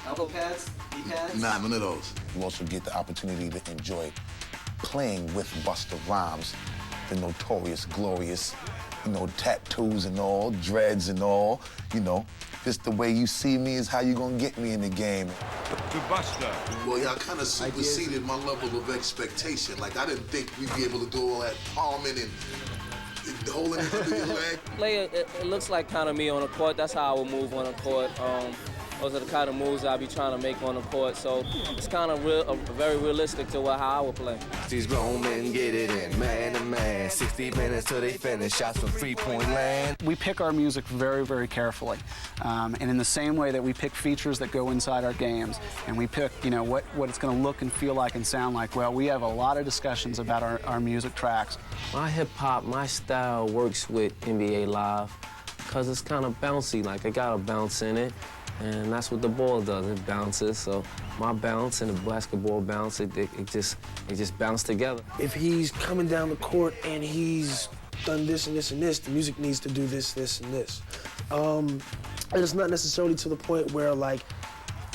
Elbow pads? Knee pads? Nah, none of those. You also get the opportunity to enjoy playing with Busta Rhymes, the notorious, glorious, you know, tattoos and all, dreads and all, you know. Just the way you see me is how you gonna get me in the game. To Busta. Well, y'all kind of superseded my level of expectation. Like, I didn't think we'd be able to do all that palming and holding it under your leg. It looks like kind of me on the court. That's how I would move on the court. Those are the kind of moves I be trying to make on the court. So it's kind of very realistic to how I would play. These grown men get it in, man to man. 60 minutes till they finish, shots from three-point land. We pick our music very, very carefully. And in the same way that we pick features that go inside our games, and we pick, you know, what it's going to look and feel like and sound like, well, we have a lot of discussions about our music tracks. My hip-hop, my style works with NBA Live because it's kind of bouncy, like it got a bounce in it. And that's what the ball does, it bounces. So my bounce and the basketball bounce, it just bounce together. If he's coming down the court and he's done this and this and this, the music needs to do this, this, and this. And it's not necessarily to the point where, like,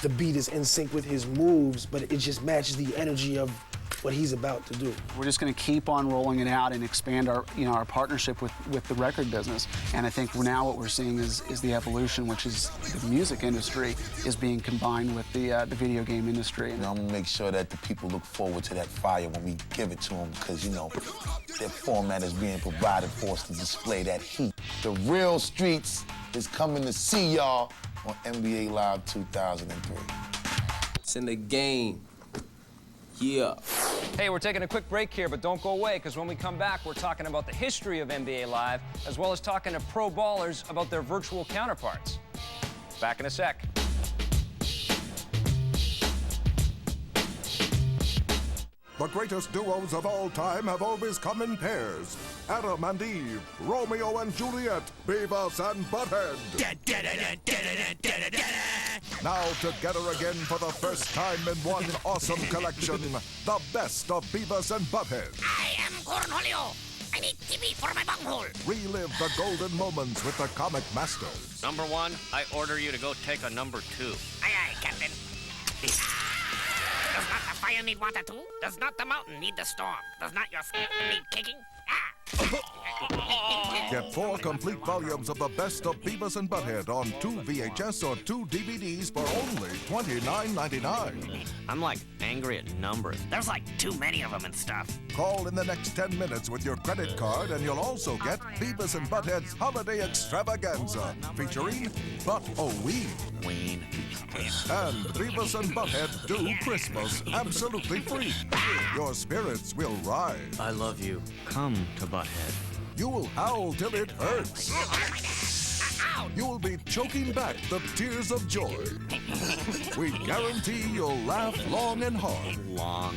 the beat is in sync with his moves, but it just matches the energy of what he's about to do. We're just going to keep on rolling it out and expand our, you know, our partnership with the record business. And I think now what we're seeing is the evolution, which is the music industry is being combined with the video game industry. And I'm gonna make sure that the people look forward to that fire when we give it to them, because, you know, that format is being provided for us to display that heat. The real streets is coming to see y'all on NBA Live 2003. It's in the game. Yeah. Hey, we're taking a quick break here, but don't go away, because when we come back, we're talking about the history of NBA Live, as well as talking to pro ballers about their virtual counterparts. Back in a sec. The greatest duos of all time have always come in pairs. Adam and Eve, Romeo and Juliet, Beavis and Butthead. Now together again for the first time in one awesome collection, the best of Beavis and Butthead. I am Cornholio. I need TV for my bunghole. Relive the golden moments with the comic masters. Number 1, I order you to go take a number 2. Aye, aye, Captain. Does not the fire need water too? Does not the mountain need the storm? Does not your skin need kicking? Get 4 complete volumes of the best of Beavis and Butthead on 2 VHS or 2 DVDs for only $29.99. I'm like angry at numbers. There's like too many of them and stuff. Call in the next 10 minutes with your credit card and you'll also get Beavis and Butthead's Holiday Extravaganza featuring Butt-O-Ween. Ween. And Beavis and Butthead do Christmas absolutely free. Your spirits will rise. I love you. Come to Butthead. You'll howl till it hurts. You'll be choking back the tears of joy. We guarantee you'll laugh long and hard. Long.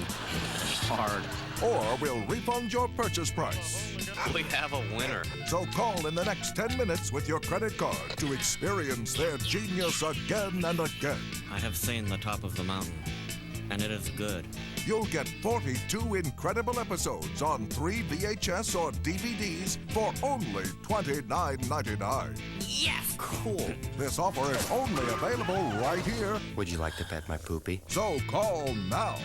Hard. Or we'll refund your purchase price. We have a winner. So call in the next 10 minutes with your credit card to experience their genius again and again. I have seen the top of the mountain, and it is good. You'll get 42 incredible episodes on 3 VHS or DVDs for only $29.99. Yes! Cool. This offer is only available right here. Would you like to pet my poopy? So call now.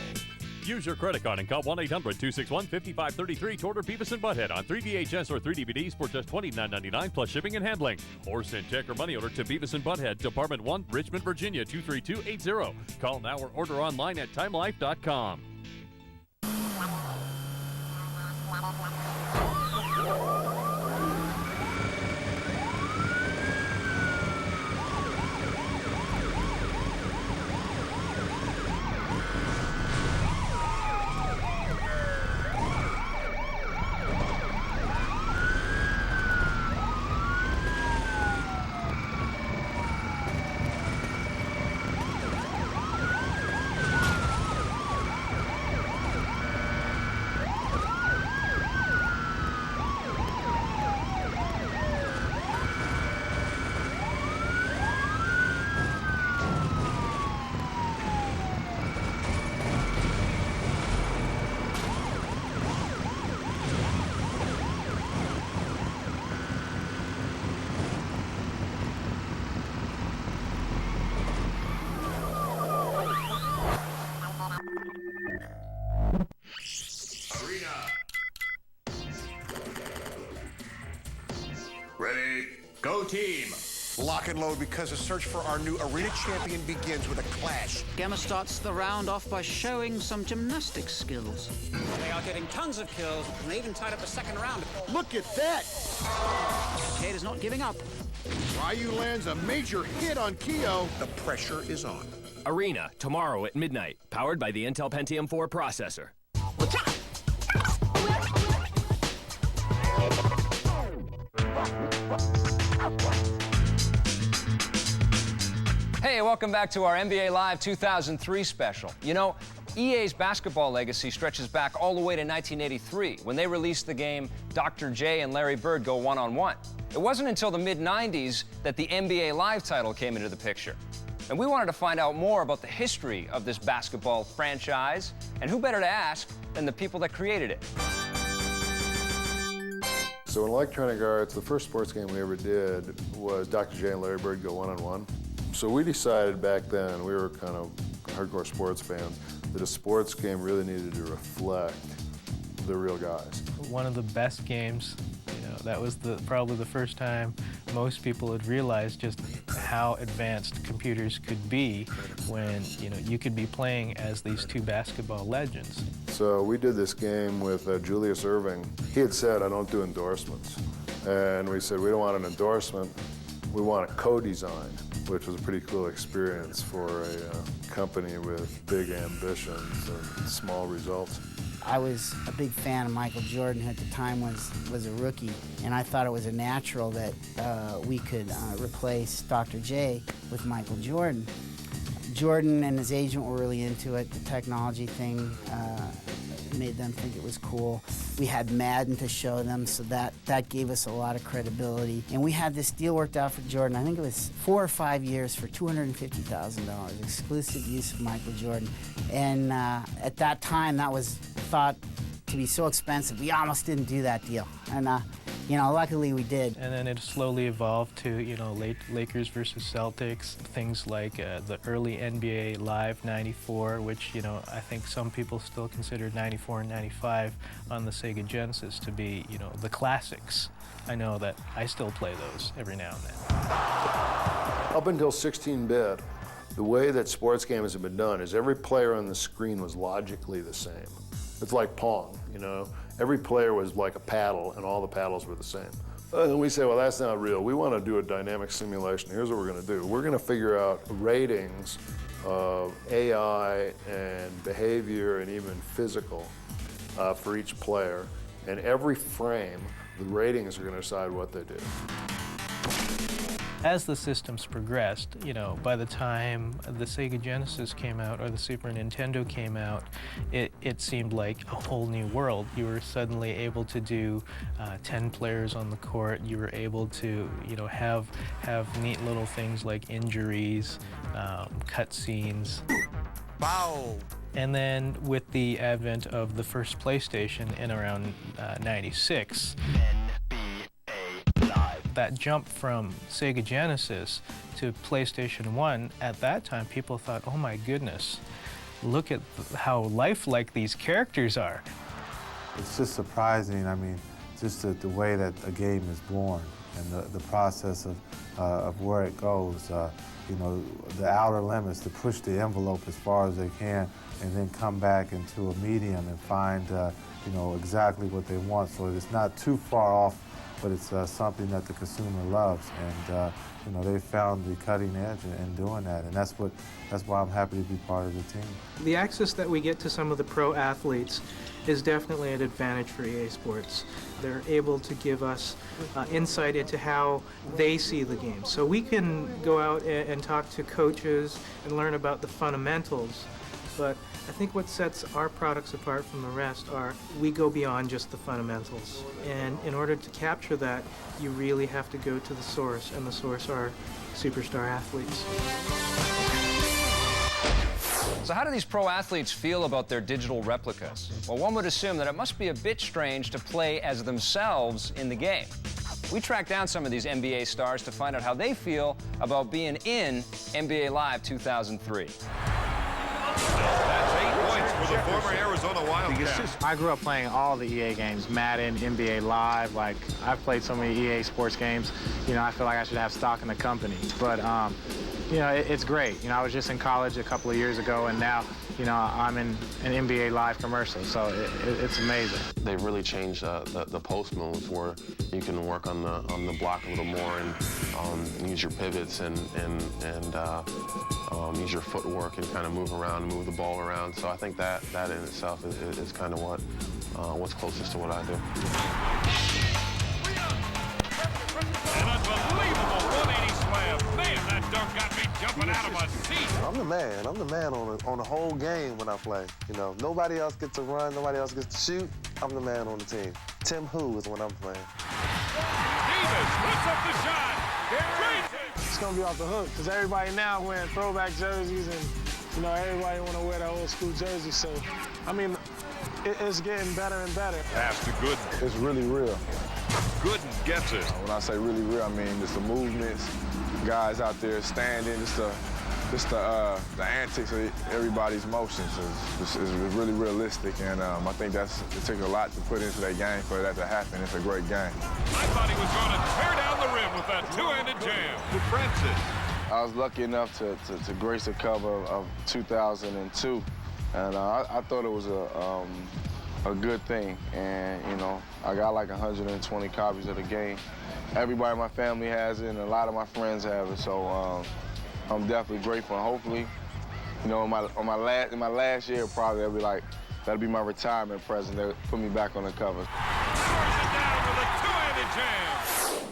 Use your credit card and call 1-800-261-5533 to order Beavis and Butthead on 3 VHS or 3 DVDs for just $29.99 plus shipping and handling. Or send check or money order to Beavis and Butthead, Department 1, Richmond, Virginia 23280. Call now or order online at timelife.com. Ready, go team! Lock and load because the search for our new arena champion begins with a clash. Gamma starts the round off by showing some gymnastics skills. They are getting tons of kills, and they even tied up a second round. Look at that! Cade is not giving up. Ryu lands a major hit on Kyo. The pressure is on. Arena, tomorrow at midnight. Powered by the Intel Pentium 4 processor. Hey, welcome back to our NBA Live 2003 special. You know, EA's basketball legacy stretches back all the way to 1983, when they released the game Dr. J and Larry Bird Go One-on-One. It wasn't until the mid-90s that the NBA Live title came into the picture. And we wanted to find out more about the history of this basketball franchise, and who better to ask than the people that created it. So in Electronic Arts, the first sports game we ever did was Dr. J and Larry Bird Go One-on-One. So we decided back then, we were kind of hardcore sports fans, that a sports game really needed to reflect the real guys. One of the best games, you know, that was probably the first time most people had realized just how advanced computers could be when, you know, you could be playing as these two basketball legends. So we did this game with Julius Erving. He had said, I don't do endorsements. And we said, we don't want an endorsement, we want a co-design, which was a pretty cool experience for a company with big ambitions and small results. I was a big fan of Michael Jordan, who at the time was a rookie, and I thought it was a natural that we could replace Dr. J with Michael Jordan. Jordan and his agent were really into it. The technology thing made them think it was cool. We had Madden to show them, so that gave us a lot of credibility. And we had this deal worked out for Jordan. I think it was 4 or 5 years for $250,000, exclusive use of Michael Jordan. And at that time, that was thought to be so expensive, we almost didn't do that deal. And you know, luckily we did. And then it slowly evolved to, you know, Lakers versus Celtics, things like the early NBA Live 94, which, you know, I think some people still consider 94 and 95 on the Sega Genesis to be, you know, the classics. I know that I still play those every now and then. Up until 16-bit, the way that sports games have been done is every player on the screen was logically the same. It's like Pong, you know? Every player was like a paddle, and all the paddles were the same. And we say, well, that's not real. We want to do a dynamic simulation. Here's what we're going to do. We're going to figure out ratings of AI and behavior and even physical for each player. And every frame, the ratings are going to decide what they do. As the systems progressed, you know, by the time the Sega Genesis came out or the Super Nintendo came out, it seemed like a whole new world. You were suddenly able to do 10 players on the court. You were able to, you know, have neat little things like injuries, cut scenes. Wow. And then with the advent of the first PlayStation in around 96, that jump from Sega Genesis to PlayStation 1, at that time people thought, oh my goodness, look at how lifelike these characters are. It's just surprising, I mean, just the way that a game is born and the process of where it goes. You know, the outer limits, to push the envelope as far as they can and then come back into a medium and find, you know, exactly what they want. So it's not too far off, but it's something that the consumer loves. And, you know, they found the cutting edge in doing that. And that's why I'm happy to be part of the team. The access that we get to some of the pro athletes is definitely an advantage for EA Sports. They're able to give us insight into how they see the game. So we can go out and talk to coaches and learn about the fundamentals, but I think what sets our products apart from the rest are we go beyond just the fundamentals. And in order to capture that, you really have to go to the source, and the source are superstar athletes. So how do these pro athletes feel about their digital replicas? Well, one would assume that it must be a bit strange to play as themselves in the game. We tracked down some of these NBA stars to find out how they feel about being in NBA Live 2003. That's 8 points for the former Arizona Wildcats. I grew up playing all the EA games, Madden, NBA Live. Like, I've played so many EA Sports games, you know, I feel like I should have stock in the company. But, you know, it's great. You know, I was just in college a couple of years ago, and now, you know, I'm in an NBA Live commercial, so it's amazing. They've really changed the post moves where you can work on the block a little more and use your pivots and use your footwork and kind of move around and move the ball around. So I think that in itself is kind of what's closest to what I do. An unbelievable 180 slam. Man, that dunk got me jumping out of my seat. I'm the man. I'm the man on the whole game when I play. You know, nobody else gets to run, nobody else gets to shoot. I'm the man on the team. Tim Who is when I'm playing. Davis puts up the shot. It's gonna be off the hook because everybody now wearing throwback jerseys, and you know everybody want to wear that old school jersey. So, I mean, it's getting better and better. Pass to Gooden. It's really real. Gooden gets it. When I say really real, I mean just the movements, guys out there standing, just the antics of everybody's motions is really realistic, and I think it took a lot to put into that game for that to happen. It's a great game. I thought he was going to tear down the rim with that two-handed jam. To Francis. I was lucky enough to grace the cover of 2002, and I thought it was a good thing. And you know, I got like 120 copies of the game. Everybody in my family has it, and a lot of my friends have it. So I'm definitely grateful. And hopefully, you know, in my last year, probably that'll be my retirement present. They'll put me back on the cover.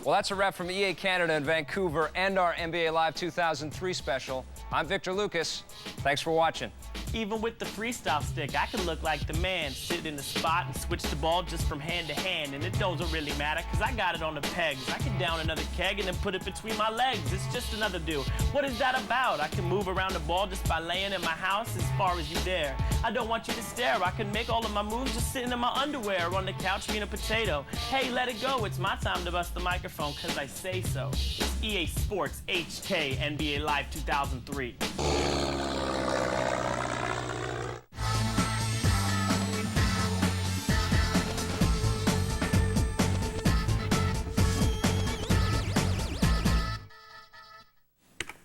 Well, that's a wrap from EA Canada in Vancouver and our NBA Live 2003 special. I'm Victor Lucas. Thanks for watching. Even with the freestyle stick, I can look like the man, sit in the spot and switch the ball just from hand to hand. And it doesn't really matter, because I got it on the pegs. I can down another keg and then put it between my legs. It's just another do. What is that about? I can move around the ball just by laying in my house as far as you dare. I don't want you to stare. I can make all of my moves just sitting in my underwear or on the couch being a potato. Hey, let it go. It's my time to bust the microphone, because I say so. It's EA Sports HK NBA Live 2003.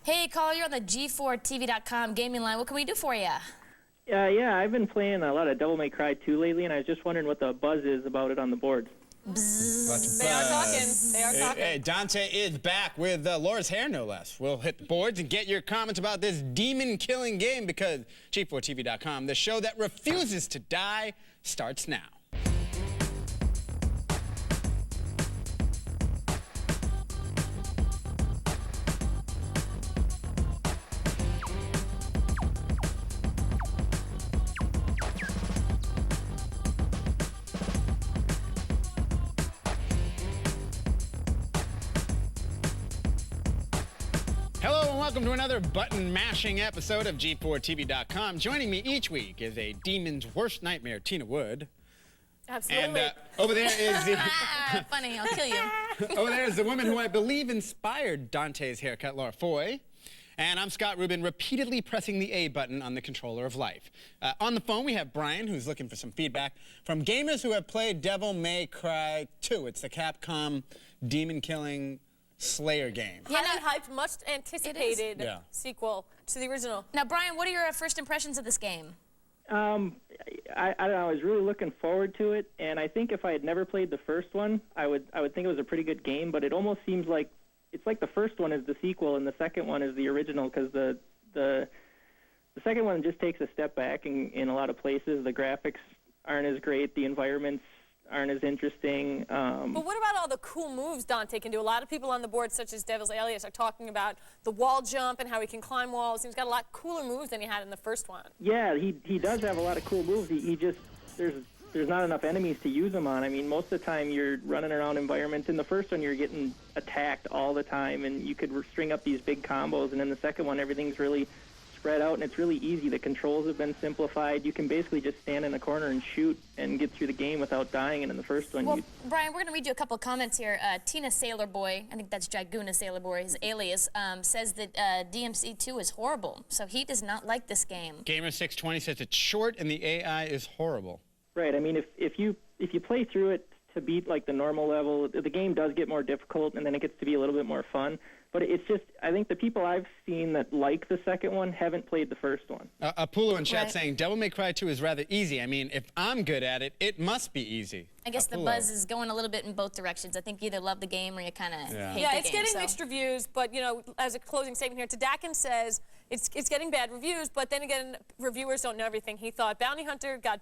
Hey, caller, you're on the G4TV.com gaming line. What can we do for you? Yeah, I've been playing a lot of Devil May Cry 2 lately, and I was just wondering what the buzz is about it on the board. They are talking. They are talking. Hey, Dante is back with Laura's hair, no less. We'll hit the boards and get your comments about this demon-killing game, because G4TV.com, the show that refuses to die, starts now. Hello and welcome to another button-mashing episode of G4TV.com. Joining me each week is a demon's worst nightmare, Tina Wood. Absolutely. And over there is the... Funny, I'll kill you. Over there is the woman who I believe inspired Dante's haircut, Laura Foy. And I'm Scott Rubin, repeatedly pressing the A button on the controller of life. On the phone, we have Brian, who's looking for some feedback from gamers who have played Devil May Cry 2. It's the Capcom demon-killing Slayer game. Highly hyped, much anticipated sequel to the original. Now, Brian, what are your first impressions of this game? I don't know. I was really looking forward to it, and I think if I had never played the first one, I would think it was a pretty good game. But it almost seems like it's like the first one is the sequel, and the second one is the original, because the second one just takes a step back in a lot of places. The graphics aren't as great. The environments aren't as interesting. But what about all the cool moves Dante can do? A lot of people on the board, such as Devil's Alias, are talking about the wall jump and how he can climb walls. He's got a lot cooler moves than he had in the first one. Yeah, he does have a lot of cool moves. He just there's not enough enemies to use them on. I mean, most of the time you're running around environments. In the first one, you're getting attacked all the time, and you could string up these big combos. And in the second one, everything's really spread out, and it's really easy. The controls have been simplified. You can basically just stand in a corner and shoot and get through the game without dying. And in the first one, well, Brian, we're going to read you a couple of comments here. Tina Sailor Boy, I think that's Jaguna Sailor Boy, his alias, says that DMC2 is horrible, so he does not like this game. Gamer620 says it's short and the AI is horrible. Right. I mean, if you play through it to beat like the normal level, the game does get more difficult, and then it gets to be a little bit more fun. But it's just, I think the people I've seen that like the second one haven't played the first one. Apollo in chat saying, Devil May Cry 2 is rather easy. I mean, if I'm good at it, it must be easy. I guess the buzz is going a little bit in both directions. I think you either love the game or you kind of hate the game. Yeah, it's getting mixed reviews, but, you know, as a closing statement here, Tadakin says it's getting bad reviews, but then again, reviewers don't know everything. He thought Bounty Hunter got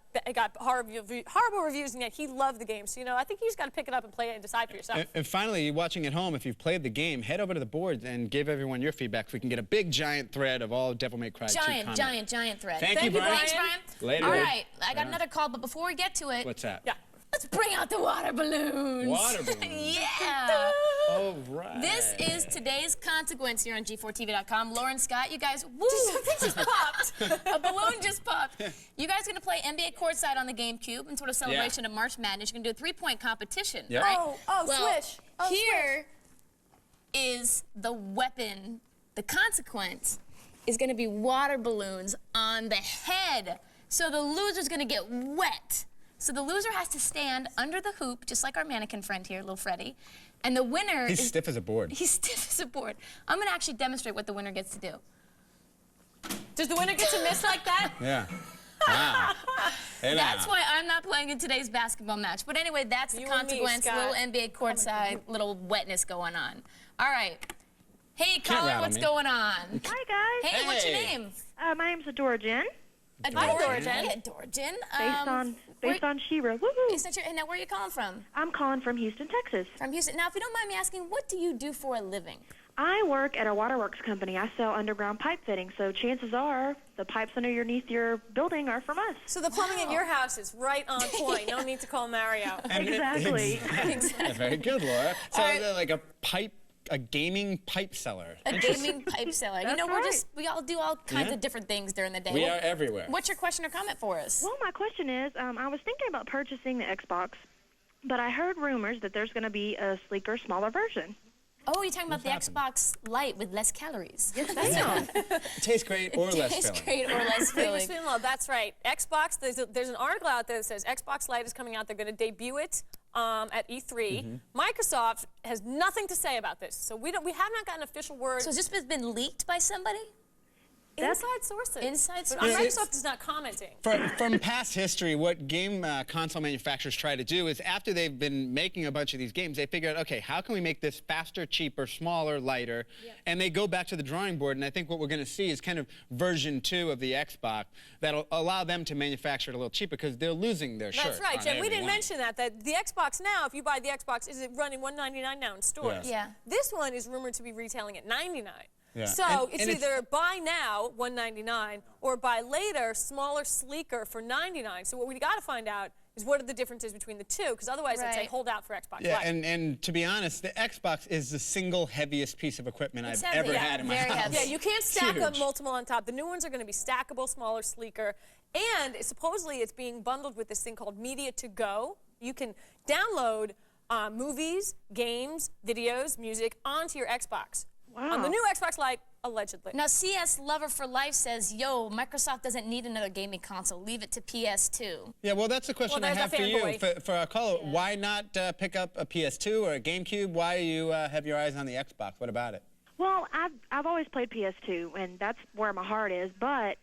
horrible reviews, and yet he loved the game. So, you know, I think you just got to pick it up and play it and decide for yourself. And finally, watching at home, if you've played the game, head over to the boards and give everyone your feedback so we can get a big, giant thread of all Devil May Cry 2 comments. Giant thread. Thank you, Brian. Thanks, Brian. Later. All right, I got another call, but before we get to it... What's that? Yeah. Let's bring out the water balloons. Water balloons. Yeah. All right. This is today's consequence here on G4TV.com. Lauren, Scott, you guys, woo! Something just popped. A balloon just popped. You guys are going to play NBA Courtside on the GameCube in sort of celebration of March Madness. You're going to do a 3-point competition, right? Swish. Here is the weapon. The consequence is going to be water balloons on the head. So the loser's going to get wet. So the loser has to stand under the hoop, just like our mannequin friend here, little Freddie. And the winner He's stiff as a board. He's stiff as a board. I'm going to actually demonstrate what the winner gets to do. Does the winner get to miss like that? Yeah. Wow. That's why I'm not playing in today's basketball match. But anyway, that's the consequence. Little NBA Courtside, little wetness going on. All right. Hey, Colin, what's going on? Hi, guys. Hey, what's your name? My name's Adora Jen. Adora Jen. Hey, Adora Jen. Based on She-Ra. And now, where are you calling from? I'm calling from Houston, Texas. From Houston. Now, if you don't mind me asking, what do you do for a living? I work at a waterworks company. I sell underground pipe fittings, so chances are the pipes underneath your building are from us. So the plumbing in your house is right on point. No need to call Mario. Exactly. Very good, Laura. So like a gaming pipe seller. A gaming pipe seller. You know, we all do all kinds of different things during the day. We are everywhere. What's your question or comment for us? Well, my question is, I was thinking about purchasing the Xbox, but I heard rumors that there's going to be a sleeker, smaller version. Oh, you're talking about the Xbox Lite with less calories. Yes, I am. It tastes great or less filling. Tastes great or less filling. That's right. Xbox, there's an article out there that says Xbox Lite is coming out. They're going to debut it at E3. Microsoft has nothing to say about this, so we have not gotten official word. So has this been leaked by somebody? Inside sources. Inside sources. But Microsoft is not commenting. From past history, what game console manufacturers try to do is after they've been making a bunch of these games, they figure out, okay, how can we make this faster, cheaper, smaller, lighter? Yeah. And they go back to the drawing board, and I think what we're going to see is kind of version 2 of the Xbox that'll allow them to manufacture it a little cheaper because they're losing their shirt. That's right, Jen. We didn't mention that the Xbox now, if you buy the Xbox, is it running $199 now in stores? Yes. Yeah. This one is rumored to be retailing at $99. Yeah. So it's either buy now, $199, or buy later, smaller, sleeker for $99. So what we got to find out is what are the differences between the two, because otherwise it's a holdout for Xbox Live. And to be honest, the Xbox is the single heaviest piece of equipment I've ever had in my house. Yeah, you can't stack up multiple on top. The new ones are going to be stackable, smaller, sleeker, and supposedly it's being bundled with this thing called Media to Go. You can download movies, games, videos, music onto your Xbox. Wow. On the new Xbox Lite, allegedly. Now, CS Lover for Life says, yo, Microsoft doesn't need another gaming console. Leave it to PS2. Yeah, well, that's the question I have for you. fanboy. For our caller, why not pick up a PS2 or a GameCube? Why do you have your eyes on the Xbox? What about it? Well, I've always played PS2, and that's where my heart is, but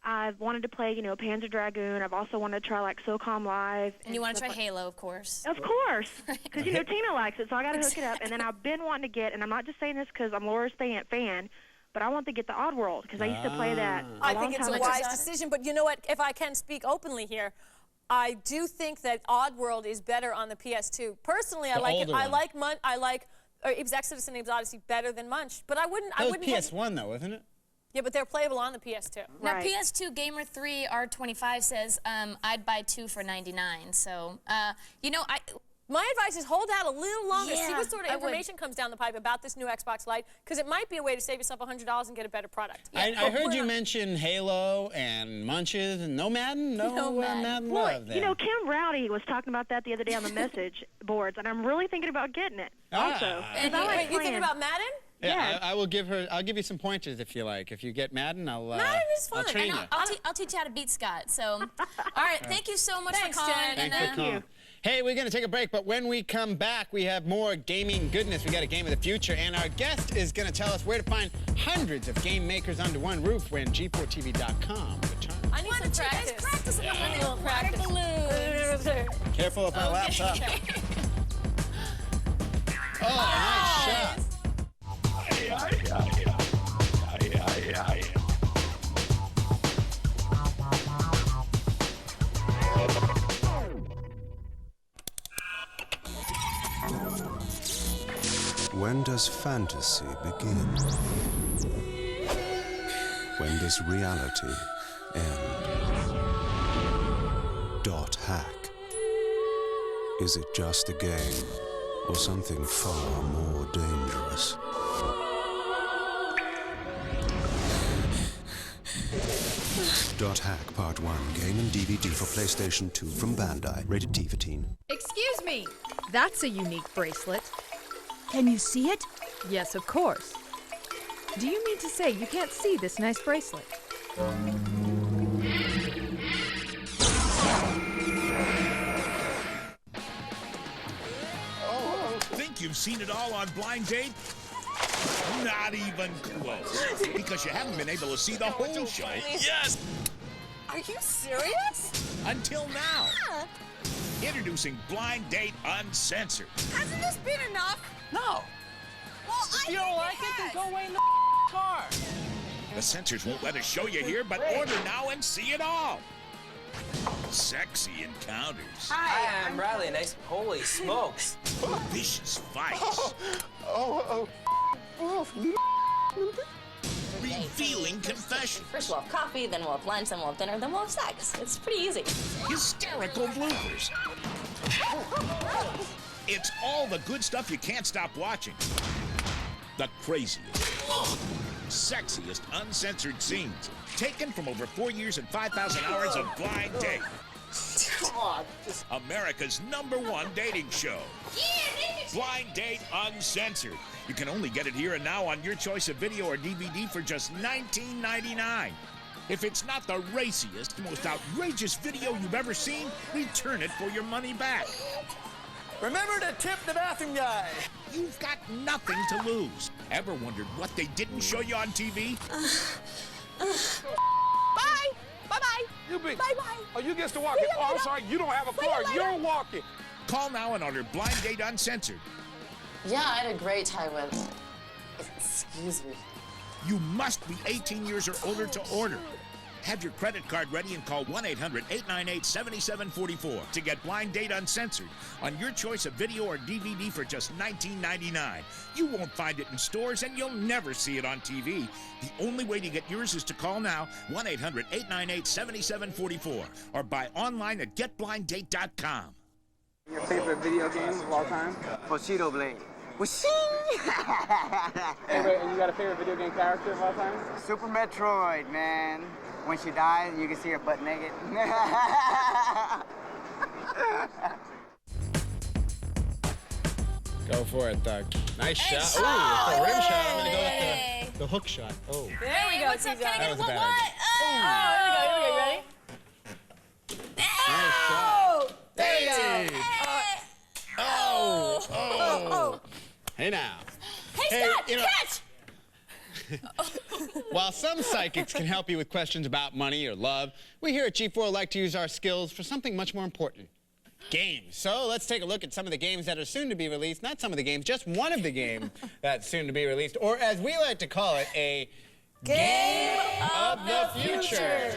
I've wanted to play, Panzer Dragoon. I've also wanted to try, like, SOCOM Live. And you want to try Halo, of course. Of course, because, Tina likes it, so I got to hook it up. And then I've been wanting to get, and I'm not just saying this because I'm Laura's fan, but I want to get the Oddworld because I used to play that a I long think it's a time ago. wise decision, but you know what? If I can speak openly here, I do think that Oddworld is better on the PS2. Personally, I like it. I like Abe's Exodus and Abe's Odyssey better than Munch, but I wouldn't. That was PS1 though, wasn't it? Yeah, but they're playable on the PS2. Now, PS2 Gamer 3 R25 says I'd buy 2 for $99. So, my advice is hold out a little longer. See Yeah, what sort of I would. information comes down the pipe about this new Xbox Lite, because it might be a way to save yourself $100 and get a better product. I heard you mention Halo and Munches and no Madden? No Madden Well, love then. Kim Rowdy was talking about that the other day on the message boards, and I'm really thinking about getting it also. And you thinking about Madden? Yeah, I'll give you some pointers if you like. If you get Madden, Madden is fun. I'll train you. I'll teach you how to beat Scott. So, all right, thank you so much Thanks, for calling. Jen. Thanks for calling. Hey, we're going to take a break, but when we come back, we have more gaming goodness. We got a game of the future, and our guest is going to tell us where to find hundreds of game makers under one roof when G4TV.com returns. I need some practice. I need a little practice. Careful up my laptop. Oh, nice shot. When does fantasy begin? When does reality end? .hack. Is it just a game or something far more dangerous? .hack Part 1, game and DVD for PlayStation 2 from Bandai, rated T for teen. Excuse me, that's a unique bracelet. Can you see it? Yes, of course. Do you mean to say you can't see this nice bracelet? Think you've seen it all on Blind Date? Not even close. Because you haven't been able to see the whole show. Yes! Are you serious? Until now. Introducing Blind Date Uncensored. Hasn't this been enough? No. Well, If you don't like it, then go away in the car. The censors won't let us show you here, but order now and see it all. Sexy encounters. Hi, I'm Riley. Nice. Holy smokes. Vicious fights. Revealing confessions. First we'll have coffee, then we'll have lunch, then we'll have dinner, then we'll have sex. It's pretty easy. Hysterical bloopers. It's all the good stuff you can't stop watching. The craziest, sexiest uncensored scenes taken from over 4 years and 5,000 hours of Blind Date. Come on. America's #1 dating show. Blind Date Uncensored. You can only get it here and now on your choice of video or DVD for just $19.99. If it's not the raciest, most outrageous video you've ever seen, return it for your money back. Remember to tip the bathroom guy. You've got nothing to lose. Ever wondered what they didn't show you on TV? Bye. Bye-bye. You be. Bye-bye. Oh, you get to walk it. Oh, I'm sorry. You don't have a car. You're walking. Call now and order Blind Date Uncensored. Yeah, I had a great time with. Excuse me. You must be 18 years or older to order. Have your credit card ready and call 1-800-898-7744 to get Blind Date Uncensored on your choice of video or DVD for just $19.99. You won't find it in stores and you'll never see it on TV. The only way to get yours is to call now, 1-800-898-7744, or buy online at getblinddate.com. Your favorite video game of all time? Bushido Blade. Whooshing! Hey, wait, and you got a favorite video game character of all time? Super Metroid, man. When she dies, you can see her butt naked. Go for it, Doug. Nice shot. shot. Ooh, the rim shot. I'm going to go with The hook shot. Oh. There we go. What's up? Can I That get was a a what? bad idea. Oh, here we go. Ready? Nice shot. There you Hey. go. Oh. Hey now. Hey, Scott, you know, catch! While some psychics can help you with questions about money or love, we here at G4 like to use our skills for something much more important. Games. So let's take a look at some of the games that are soon to be released. Not some of the games, just one of the games that's soon to be released. Or as we like to call it, a Game of the Future.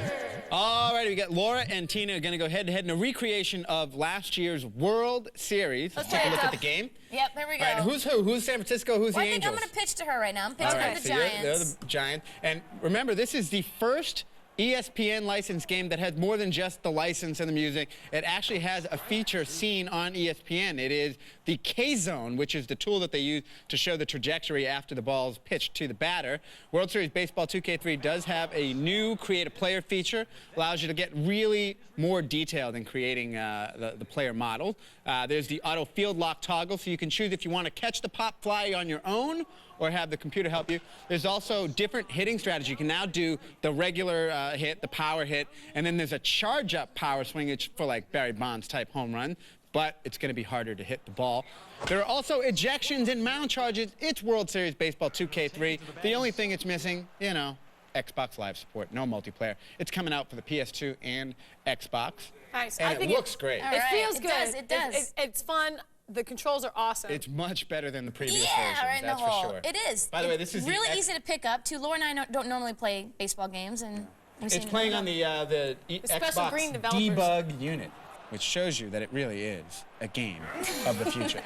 All right, we got Laura and Tina going to go head-to-head in a recreation of last year's World Series. Let's take a look at the game. Yep, here we go. All right, who's who? Who's San Francisco? Who's Well, the I think Angels? I'm going to pitch to her right now. I'm pitching All right, to the so Giants. they're the Giants. And remember, this is the first ESPN licensed game that has more than just the license and the music. It actually has a feature seen on ESPN. It is the K-Zone, which is the tool that they use to show the trajectory after the ball is pitched to the batter. World Series Baseball 2K3 does have a new create a player feature. Allows you to get really more detailed in creating the player model. There's the auto field lock toggle, so you can choose if you want to catch the pop fly on your own or have the computer help you. There's also different hitting strategy. You can now do the regular hit, the power hit, and then there's a charge-up power swing. It's for like Barry Bonds type home run, but it's going to be harder to hit the ball. There are also ejections and mound charges. It's World Series Baseball 2K3. The only thing it's missing, you know, Xbox Live support, no multiplayer. It's coming out for the PS2 and Xbox. Nice. And I it think looks great. It feels It good. does, it does. It's fun. The controls are awesome. It's much better than the previous Yeah, version, right in the that's hole. for sure. It is. By the way, this is the really easy to pick up, too. Laura and I don't normally play baseball games, and It's playing on the special Xbox green developers. debug unit, which shows you that it really is a game of the future.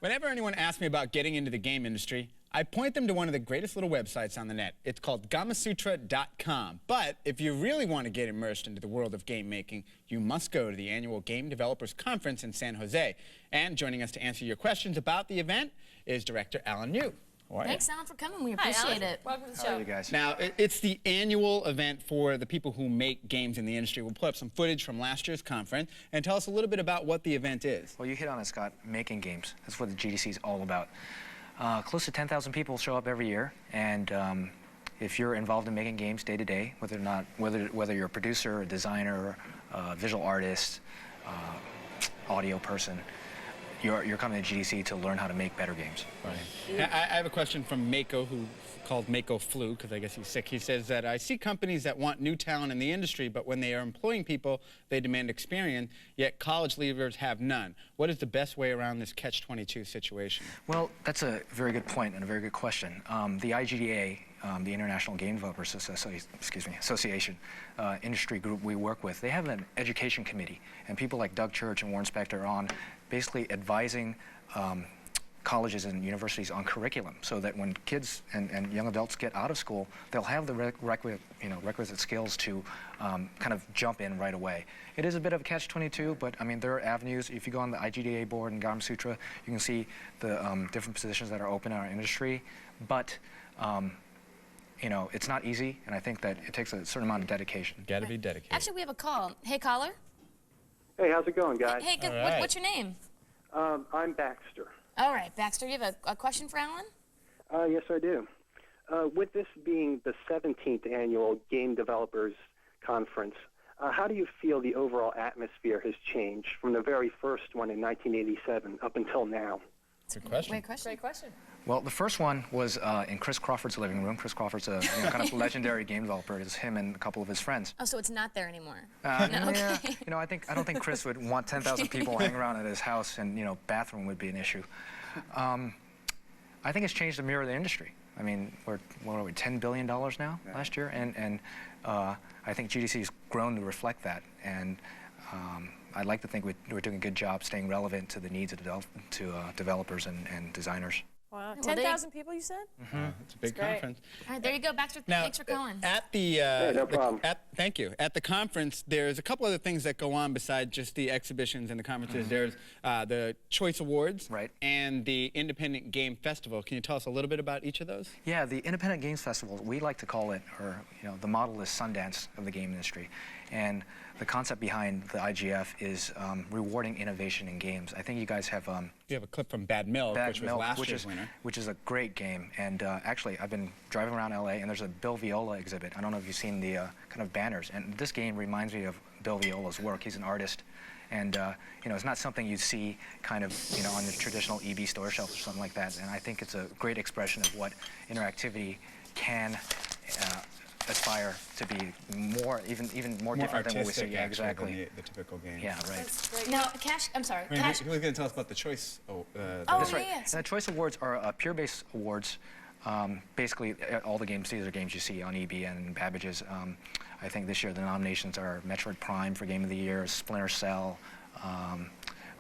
Whenever anyone asks me about getting into the game industry, I point them to one of the greatest little websites on the net. It's called gamasutra.com. But if you really want to get immersed into the world of game making, you must go to the annual Game Developers Conference in San Jose. And joining us to answer your questions about the event is Director Alan New. How are you? Thanks, Alan, for coming. We Hi, appreciate Alan. it. Welcome to the How show. are you guys? Now, it's the annual event for the people who make games in the industry. We'll put up some footage from last year's conference and tell us a little bit about what the event is. Well, you hit on it, Scott. Making games. That's what the GDC is all about. Close to 10,000 people show up every year, and if you're involved in making games day to day, whether you're a producer, a designer, a visual artist, audio person, you're coming to GDC to learn how to make better games. Right. I have a question from Mako, who called Mako Flu, because I guess he's sick. He says that I see companies that want new talent in the industry, but when they are employing people, they demand experience, yet college leavers have none. What is the best way around this catch-22 situation? Well, that's a very good point and a very good question. The IGDA, the International Game Developers Association, industry group we work with, they have an education committee, and people like Doug Church and Warren Spector are on basically advising colleges and universities on curriculum, so that when kids and young adults get out of school, they'll have the requisite skills to kind of jump in right away. It is a bit of a catch-22, but I mean there are avenues. If you go on the IGDA board in Gam Sutra, you can see the different positions that are open in our industry. But you know, it's not easy, and I think that it takes a certain amount of dedication. Got to be dedicated. Actually, we have a call. Hey, caller. Hey, how's it going, guys? Hey, good. Right. What's your name? I'm Baxter. All right, Baxter, you have a question for Alan? Yes, I do. With this being the 17th annual Game Developers Conference, how do you feel the overall atmosphere has changed from the very first one in 1987 up until now? Good question. Great question. Great question. Well, the first one was in Chris Crawford's living room. Chris Crawford's a kind of legendary game developer. It's him and a couple of his friends. Oh, so it's not there anymore? No, Yeah, okay. you know, I don't think Chris would want 10,000 people hanging around at his house, and you know, bathroom would be an issue. I think it's changed to mirror the industry. I mean, what are we, $10 billion now last year, and I think GDC has grown to reflect that, and I'd like to think we're doing a good job staying relevant to the needs of developers and designers. Wow, Well, 10,000 people, you said? It's a big great. conference. All right, there you go, Baxter. Now, Thanks for calling. At the no problem. Thank you. At the conference, there's a couple other things that go on besides just the exhibitions and the conferences. There's the Choice Awards, right, and the Independent Game Festival. Can you tell us a little bit about each of those? Yeah, the Independent Games Festival, we like to call it, or you know, the model is Sundance of the game industry. And the concept behind the IGF is rewarding innovation in games. I think you guys have... you have a clip from Bad Milk, which was last year's winner. Which is a great game. And actually, I've been driving around LA, and there's a Bill Viola exhibit. I don't know if you've seen the kind of banners. And this game reminds me of Bill Viola's work. He's an artist. And, you know, it's not something you see kind of, you know, on the traditional EB store shelf or something like that. And I think it's a great expression of what interactivity can aspire to be more, even more different than what we see. Yeah, exactly. Than the typical game. Yeah, right. That's great. Now, Cash, I'm sorry. I mean, Cash. who's going to tell us about the Choice? That's right. And the Choice Awards are peer-based awards. Basically, all the games, these are games you see on EB and Babbage's. I think this year the nominations are Metroid Prime for Game of the Year, Splinter Cell,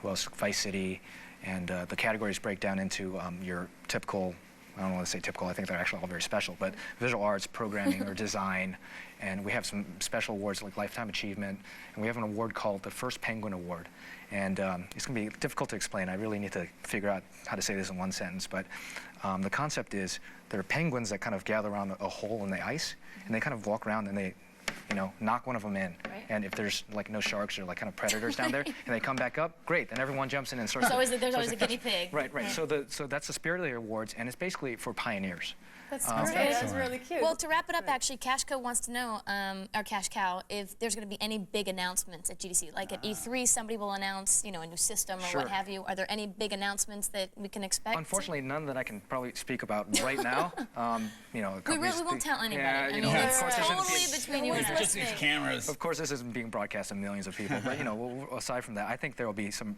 who else? Vice City, and the categories break down into your typical, I don't want to say typical, I think they're actually all very special, but visual arts, programming, or design. And we have some special awards like Lifetime Achievement, and we have an award called the First Penguin Award. And it's going to be difficult to explain. I really need to figure out how to say this in one sentence, but the concept is there are penguins that kind of gather around a hole in the ice, and they kind of walk around and they, you know, knock one of them in. Right. And if there's like no sharks or like kind of predators down there, and they come back up, great. Then everyone jumps in and starts. There's always a guinea pig. Right, right. So that's the spirit of the awards, and it's basically for pioneers. That's great. That's really cute. Well, to wrap it up, actually, Cashco wants to know, or Cash Cow, if there's going to be any big announcements at GDC. Like at E3, somebody will announce, you know, a new system or what have you. Are there any big announcements that we can expect? Unfortunately, none that I can probably speak about right now. You know, we won't tell anybody. Yeah, I mean, it's totally between you and us. Just these cameras. Of course, this isn't being broadcast to millions of people, but you know, aside from that, I think there will be some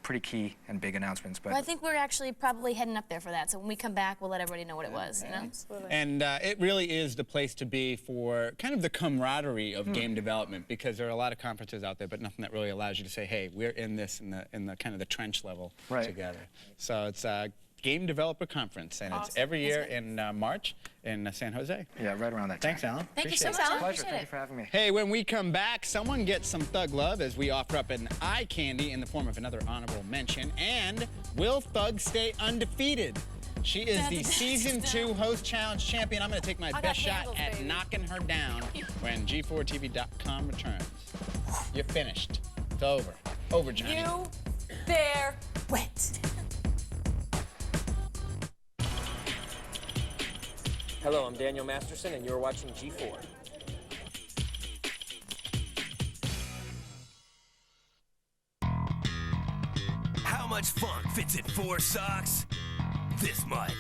pretty key and big announcements. But well, I think we're actually probably heading up there for that. So when we come back, we'll let everybody know what it was. You know? Absolutely. And it really is the place to be for kind of the camaraderie of game development, because there are a lot of conferences out there, but nothing that really allows you to say, hey, we're in this in the kind of the trench level together. So it's Game Developer Conference, and it's every year in March in San Jose. Yeah, right around that time. Thanks, Alan. Thank you so much, Alan. Appreciate Thank you for having me. Hey, when we come back, someone gets some thug love as we offer up an eye candy in the form of another honorable mention. And will Thug stay undefeated? She is the Season 2 Host Challenge champion. I'm going to take my best shot at knocking her down when G4TV.com returns. You're finished. It's over. Over, Johnny. You bear wet. Hello, I'm Daniel Masterson, and you're watching G4. How much funk fits in 4 socks? This much.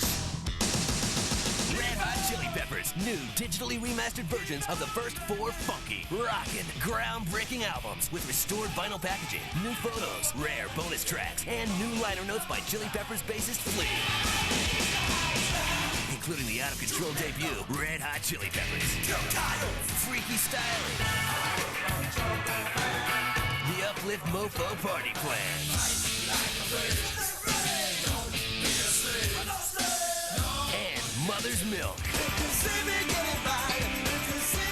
Red Hot Chili Peppers, new digitally remastered versions of the first 4 funky, rockin', groundbreaking albums with restored vinyl packaging, new photos, rare bonus tracks, and new liner notes by Chili Peppers bassist Flea. Including the out-of-control debut, Red Hot Chili Peppers. Freaky styling. The Uplift Mofo Party Plan. And Mother's Milk.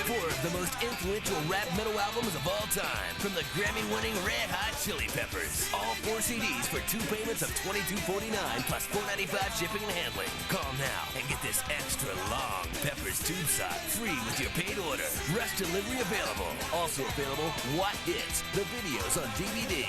4 of the most influential rap metal albums of all time from the Grammy-winning Red Hot Chili Peppers. All 4 CDs for 2 payments of $22.49 plus $4.95 shipping and handling. Call now and get this extra long Peppers tube sock free with your paid order. Rush delivery available. Also available, What Hits, the videos on DVD.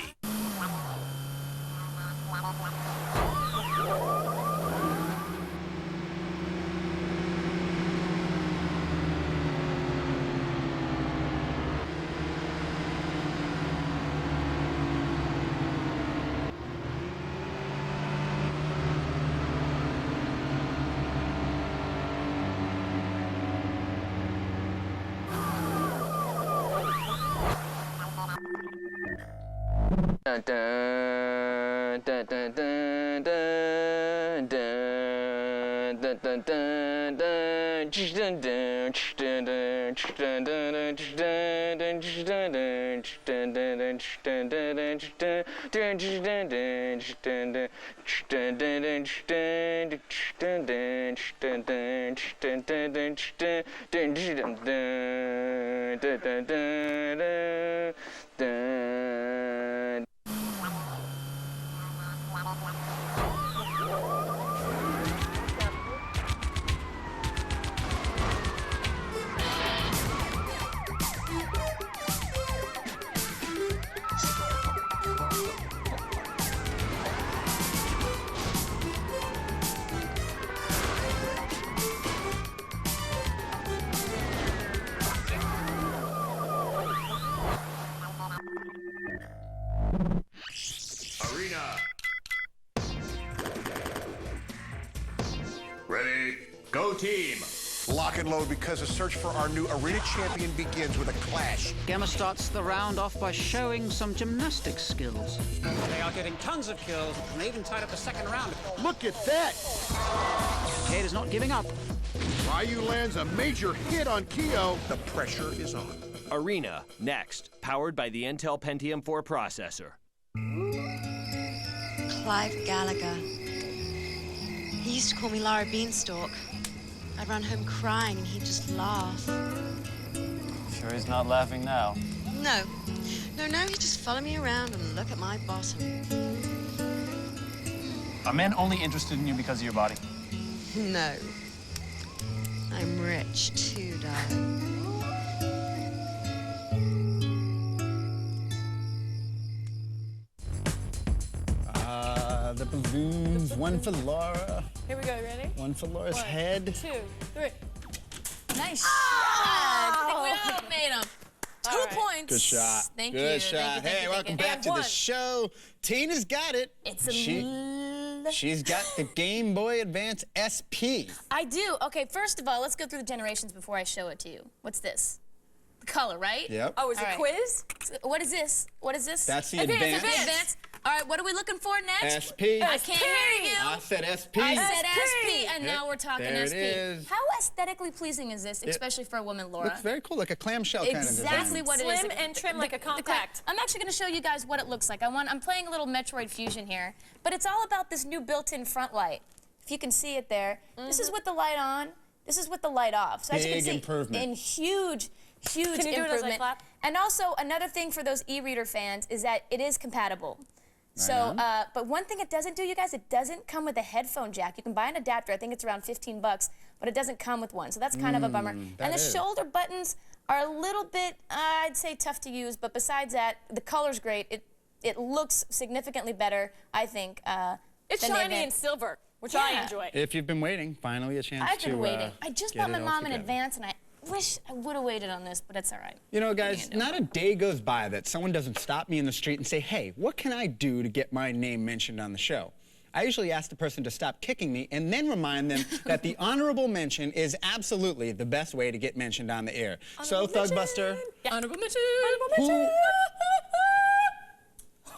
Dun, dun, dun, dun, dun, dun, dun, dun, dun, dun, dun, dun, dun. Ready, go team. Lock and load because the search for our new arena champion begins with a clash. Gamma starts the round off by showing some gymnastics skills. They are getting tons of kills, and they even tied up the second round. Look at that! Cade is not giving up. Ryu lands a major hit on Kyo. The pressure is on. Arena, next, powered by the Intel Pentium 4 processor. Clive Gallagher. He used to call me Lara Beanstalk. I'd run home crying and he'd just laugh. Sure he's not laughing now? No. No, he'd just follow me around and look at my bottom. Are men only interested in you because of your body? No. I'm rich too, darling. The balloons, one for Laura. Here we go, ready? One for Laura's 1, head. 2, 3. Nice shot. I think we all made them. 2 right. points. Good shot. Thank you. Good shot. Thank you, Hey, welcome back to the show. Tina's got it. It's a She's got the Game Boy Advance SP. I do. Okay, first of all, let's go through the generations before I show it to you. What's this? The color, right? Yep. Oh, is it All right. quiz? What is this? What is this? That's the Advance. Advance. Advance. All right, what are we looking for next? SP. I can't hear you. I said SP. I said SP, and Yep, now we're talking there it SP. is. How aesthetically pleasing is this, especially for a woman, Laura? Looks very cool, like a clamshell kind of design. Exactly what it is. Slim and trim like a compact. I'm actually going to show you guys what it looks like. I'm playing a little Metroid Fusion here, but it's all about this new built-in front light. If you can see it there, this is with the light on. This is with the light off. So as you can Big see, improvement. and huge Can you do it as I improvement. clap? And also another thing for those e-reader fans is that it is compatible. So, but one thing it doesn't do, you guys, it doesn't come with a headphone jack. You can buy an adapter. I think it's around 15 bucks, but it doesn't come with one. So that's kind of a bummer. And the shoulder buttons are a little bit, I'd say, tough to use. But besides that, the color's great. It looks significantly better, I think. It's than the shiny Advance. and silver, which I enjoy. If you've been waiting, finally a chance I've to been waiting. I just get bought my it all mom an together. Advance, and I wish I would have waited on this, but it's all right. You know, guys, not a day goes by that someone doesn't stop me in the street and say, hey, what can I do to get my name mentioned on the show? I usually ask the person to stop kicking me and then remind them that the honorable mention is absolutely the best way to get mentioned on the air. So, Thugbuster. Honorable mention. Who...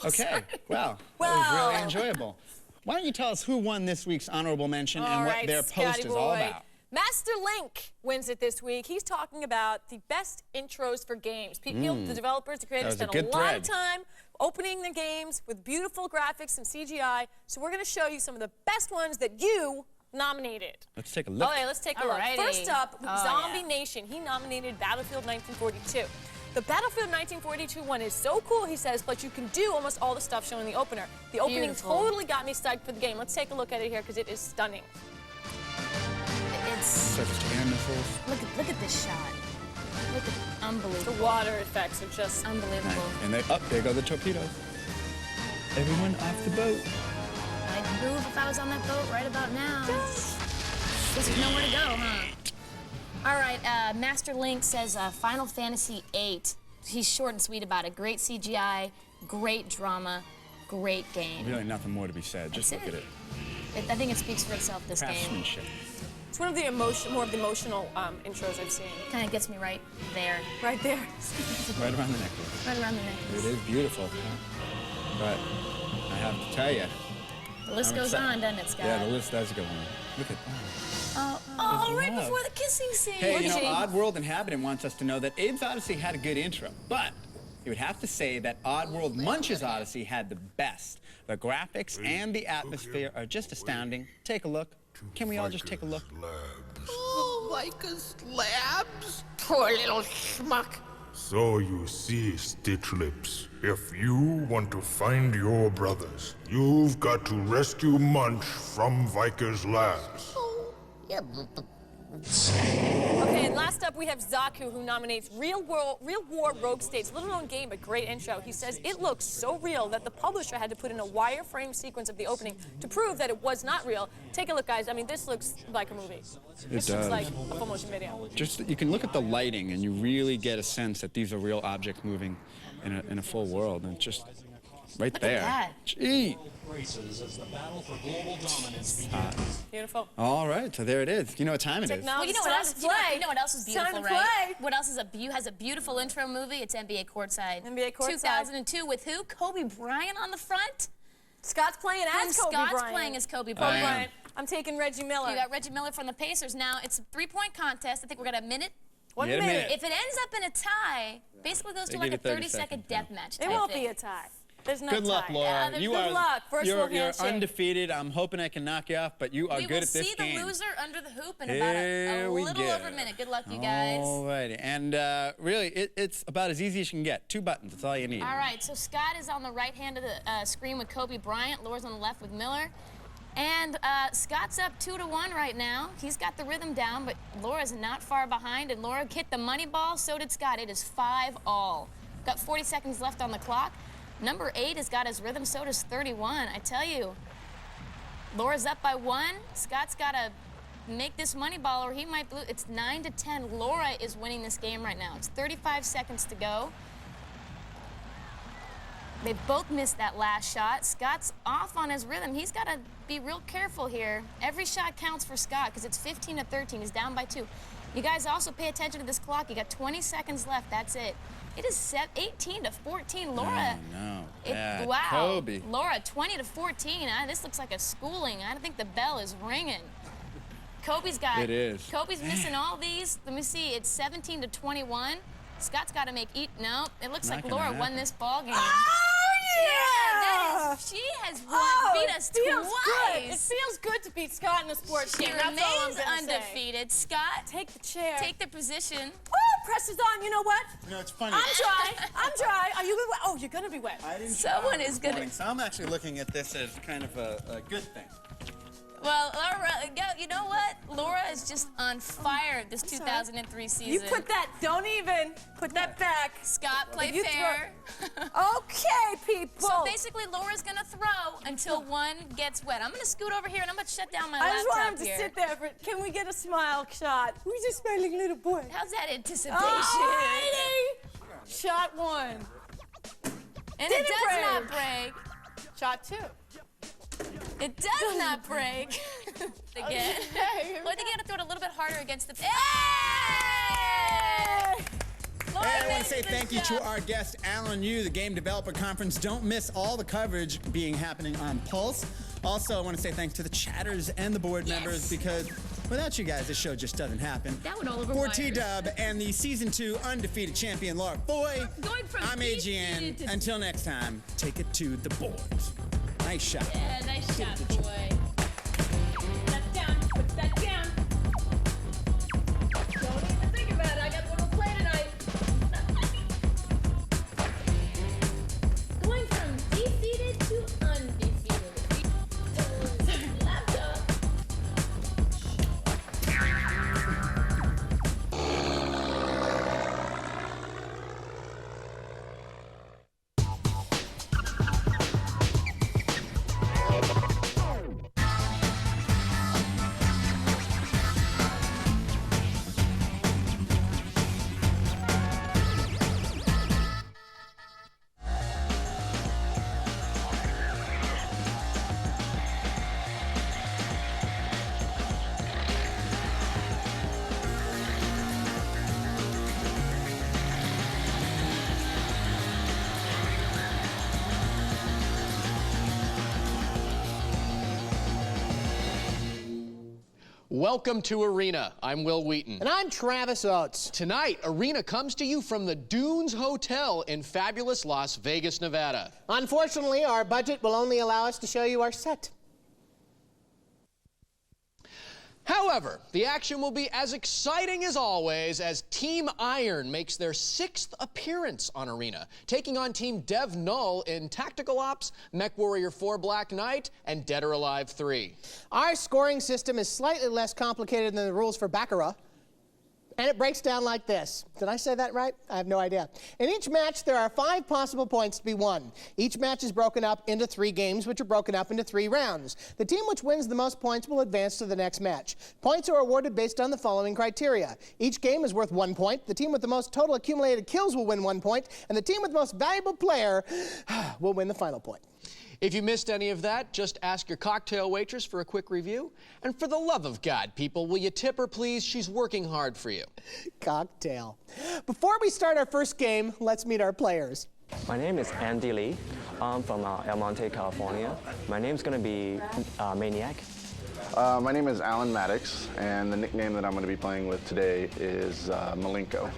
Okay, wow. That was really enjoyable. Why don't you tell us who won this week's honorable mention and what their post is all about? Master Link wins it this week. He's talking about the best intros for games. People, the developers, the creators spent a lot of time opening the games with beautiful graphics and CGI. So we're going to show you some of the best ones that you nominated. Let's take a look. Okay, let's take a look. Alrighty. First up, Oh, Zombie yeah. Nation. He nominated Battlefield 1942. The Battlefield 1942 one is so cool, he says, but you can do almost all the stuff shown in the opener. The opening Beautiful. totally got me psyched for the game. Let's take a look at it here because it is stunning. It's Surface to air missiles. look at this shot. Look at unbelievable. The water effects are just unbelievable. And there go the torpedoes. Everyone off the boat. I'd move if I was on that boat right about now. Guess there's nowhere to go, huh? All right, Master Link says Final Fantasy VIII. He's short and sweet about it. Great CGI, great drama, great game. Really nothing more to be said. Just That's look at it. it. I think it speaks for itself, this game. Craftsmanship. It's one of the more of the emotional intros I've seen. Kind of gets me right there. Right there. Right around the necklace. Right around the necklace. It is beautiful. But I have to tell you. The list goes on, doesn't it, Scott? Yeah, the list does go on. Look at Oh, right love. before the kissing scene. Hey, you know, Oddworld Inhabitant wants us to know that Abe's Odyssey had a good intro, but you would have to say that Oddworld Munch's Odyssey had the best. The graphics and the atmosphere are just astounding. Take a look. Can we all just take a look? Oh, Vickers Labs? Poor little schmuck. So you see, Stitch Lips, if you want to find your brothers, you've got to rescue Munch from Vickers Labs. Yeah, Okay, and last up we have Zaku, who nominates Real War Rogue States. Little known game, but great intro. He says it looks so real that the publisher had to put in a wireframe sequence of the opening to prove that it was not real. Take a look, guys. I mean, this looks like a movie. This looks like a full motion video. Just you can look at the lighting and you really get a sense that these are real objects moving in a full world, and it's just right Look there. at that. Gee. Races as the battle for global dominance begins. Beautiful. All right, so there it is. You know what time it is. Well, you know what else? You know what else is beautiful, Time to right? play. What else has a beautiful intro movie? It's NBA Courtside. NBA Courtside. 2002 with who? Kobe Bryant on the front. Scott's playing as Kobe Bryant. Scott's playing as Kobe Kobe Bryant. Bryant. I'm taking Reggie Miller. You got Reggie Miller from the Pacers. Now it's a 3-point contest. I think we're gonna a minute. 1 minute. If it ends up in a tie, basically goes to like a 30-second death match. It won't be a tie. There's no Good tie. luck, Laura. Good luck. First You're handshake. undefeated. I'm hoping I can knock you off, but you are good at this game. We will see the loser under the hoop in about a we little go. over a minute. Good luck, you guys. All righty. And really, it's about as easy as you can get. 2 buttons. That's all you need. All right, so Scott is on the right hand of the screen with Kobe Bryant. Laura's on the left with Miller. And Scott's up 2-1 right now. He's got the rhythm down, but Laura's not far behind. And Laura hit the money ball, so did Scott. It is 5-all. Got 40 seconds left on the clock. Number 8 has got his rhythm, so does 31. I tell you, Laura's up by 1. Scott's got to make this money ball or he might lose. It's 9-10. Laura is winning this game right now. It's 35 seconds to go. They both missed that last shot. Scott's off on his rhythm. He's got to be real careful here. Every shot counts for Scott because it's 15-13. He's down by 2. You guys also pay attention to this clock. You got 20 seconds left. That's it. It is 18-14. Laura. No. Bad. Wow. Kobe. Laura, 20-14. This looks like a schooling. I don't think the bell is ringing. Kobe's got. It is. Kobe's missing all these. Let me see. It's 17-21. Scott's got to make No, it looks Not like gonna Laura happen. won this ball game. Yeah! She has beat us feels twice. Good. It feels good to beat Scott in a sports She game. That's all I'm remains gonna say. undefeated. Scott, take the chair. Take the position. Woo! Pressure's on. You know what? You know, it's funny. I'm dry. I'm dry. Are you gonna wet? Oh, you're gonna be wet. I didn't Someone try is this gonna- morning, so I'm actually looking at this as kind of a good thing. Well, Laura, you know what? Laura is just on fire this 2003 season. You put that. Don't even put that back. Scott, play You fair. Okay, people. So basically, Laura's gonna throw until one gets wet. I'm gonna scoot over here and I'm gonna shut down my I laptop just want him to here. sit there. Can we get a smile shot? Who's a smiling little boy? How's that anticipation? Alrighty. Shot 1. And Did it does not break. Shot 2. It does not break. Again. Okay. Well, I think you gotta throw it a little bit harder against the. Hey! Hey, I want to say thank you to our guest, Alan Yu, the Game Developer Conference. Don't miss all the coverage happening on Pulse. Also, I want to say thanks to the chatters and the board members because without you guys, this show just doesn't happen. That went all over For wires. T-Dub and the Season 2 undefeated champion, Laura Boy, Going from I'm defeated AGN. to- Until next time, take it to the boards. Nice shot. Yeah, nice shot, boy. Put that down. Put that down. Don't even think about it. I got one more play tonight. Going from defeated to undefeated. Laptop. Welcome to Arena. I'm Will Wheaton. And I'm Travis Oates. Tonight, Arena comes to you from the Dunes Hotel in fabulous Las Vegas, Nevada. Unfortunately, our budget will only allow us to show you our set. However, the action will be as exciting as always as Team Iron makes their 6th appearance on Arena, taking on Team Dev Null in Tactical Ops, Mech Warrior 4 Black Knight, and Dead or Alive 3. Our scoring system is slightly less complicated than the rules for Baccarat. And it breaks down like this. Did I say that right? I have no idea. In each match, there are 5 possible points to be won. Each match is broken up into 3 games, which are broken up into 3 rounds. The team which wins the most points will advance to the next match. Points are awarded based on the following criteria. Each game is worth 1 point. The team with the most total accumulated kills will win 1 point. And the team with the most valuable player will win the final point. If you missed any of that, just ask your cocktail waitress for a quick review. And for the love of God, people, will you tip her, please? She's working hard for you. Cocktail. Before we start our first game, let's meet our players. My name is Andy Lee. I'm from El Monte, California. My name's going to be Maniac. My name is Alan Maddox, and the nickname that I'm going to be playing with today is Malenko.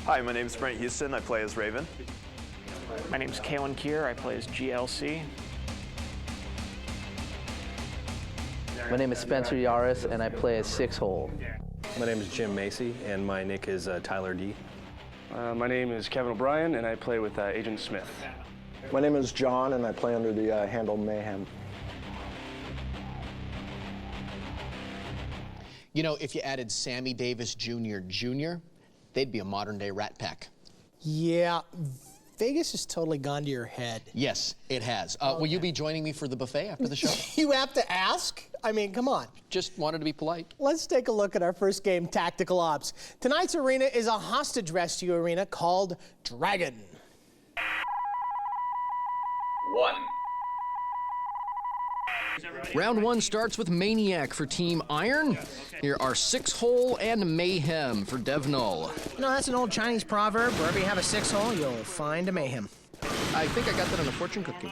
Hi, my name is Brent Houston. I play as Raven. My name's Kalen Kier. I play as GLC. My name is Spencer Yaris, and I play as 6-hole. My name is Jim Macy, and my nick is Tyler D. My name is Kevin O'Brien, and I play with Agent Smith. My name is John, and I play under the handle Mayhem. You know, if you added Sammy Davis Jr., they'd be a modern-day Rat Pack. Yeah, Vegas has totally gone to your head. Yes, it has. Will you be joining me for the buffet after the show? You have to ask? I mean, come on. Just wanted to be polite. Let's take a look at our first game, Tactical Ops. Tonight's arena is a hostage rescue arena called Dragon. 1. Round 1 starts with Maniac for Team Iron. Here are 6-hole and Mayhem for Dev Null. You know, that's an old Chinese proverb. Wherever you have a 6-hole, you'll find a Mayhem. I think I got that on a fortune cookie.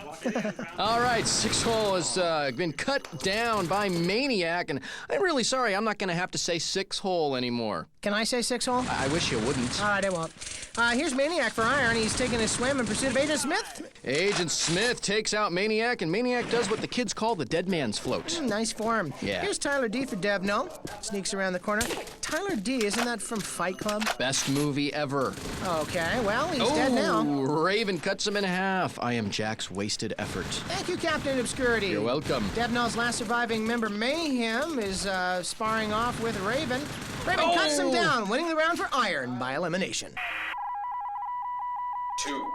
All right, 6-hole has been cut down by Maniac, and I'm really sorry, I'm not going to have to say 6-hole anymore. Can I say 6-hole? I wish you wouldn't. All right, I won't. Here's Maniac for Iron. He's taking a swim in pursuit of Agent Smith. Agent Smith takes out Maniac, and Maniac does what the kids call the dead man's float. Nice form. Yeah. Here's Tyler D for Dev Null. Sneaks around the corner. Tyler D, isn't that from Fight Club? Best movie ever. Okay, well, he's dead now. Raven cuts him in half. I am Jack's wasted effort. Thank you, Captain Obscurity. You're welcome. Dev Null's last surviving member, Mayhem, is sparring off with Raven. Raven cuts him down, winning the round for Iron by elimination. 2.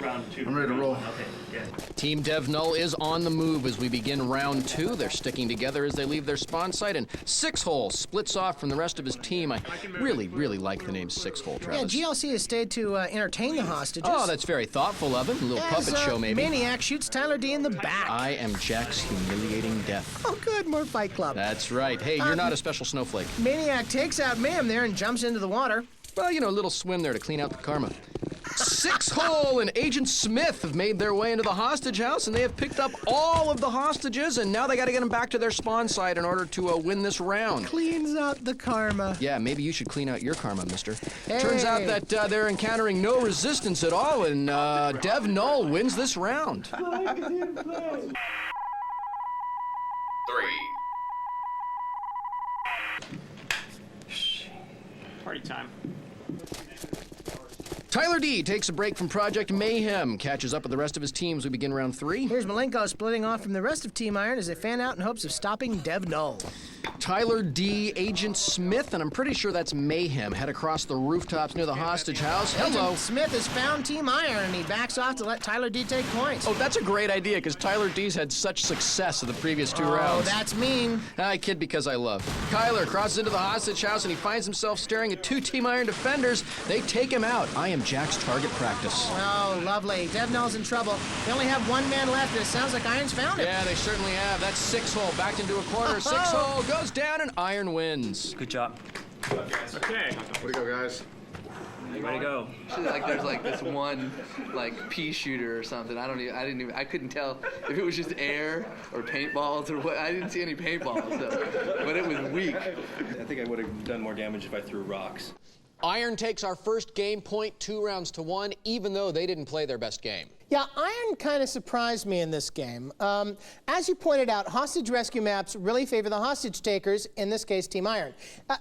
Round 2. I'm ready to roll. Okay, yeah. Team Dev Null is on the move as we begin round 2. They're sticking together as they leave their spawn site, and 6-hole splits off from the rest of his team. I really, really like the name 6-hole, Travis. Yeah, GLC has stayed to entertain the hostages. Oh, that's very thoughtful of him. A little puppet show, maybe. Maniac shoots Tyler D in the back. I am Jack's humiliating death. Oh, good, more Fight Club. That's right. Hey, you're not a special snowflake. Maniac takes out Mayhem there and jumps into the water. Well, you know, a little swim there to clean out the karma. 6-hole and Agent Smith have made their way into the hostage house, and they have picked up all of the hostages, and now they got to get them back to their spawn site in order to win this round. Cleans out the karma. Yeah, maybe you should clean out your karma, mister. Hey. Turns out that they're encountering no resistance at all, and Dev Null wins this round. 3. Party time. Tyler D takes a break from Project Mayhem, catches up with the rest of his team as we begin round 3. Here's Malenko splitting off from the rest of Team Iron as they fan out in hopes of stopping Dev Null. Tyler D, Agent Smith, and I'm pretty sure that's Mayhem, head across the rooftops near the hostage house. Hello. Agent Smith has found Team Iron, and he backs off to let Tyler D take points. Oh, that's a great idea, because Tyler D's had such success in the previous 2 rounds. Oh, that's mean. I kid because I love. Kyler crosses into the hostage house, and he finds himself staring at 2 Team Iron defenders. They take him out. I am Jack's target practice. Oh, lovely. Dev Null's in trouble. They only have 1 man left, and it sounds like Iron's found him. Yeah, they certainly have. That's 6-hole, backed into a corner. 6-hole goes down, and Iron wins. Good job. Okay. Way to go, guys. Way to go. Like there's like this one like pea shooter or something. I couldn't tell if it was just air or paintballs or what. I didn't see any paintballs, but it was weak. I think I would have done more damage if I threw rocks. Iron takes our first game point, 2 rounds to 1, even though they didn't play their best game. Yeah, Iron kind of surprised me in this game. As you pointed out, hostage rescue maps really favor the hostage takers, in this case, Team Iron.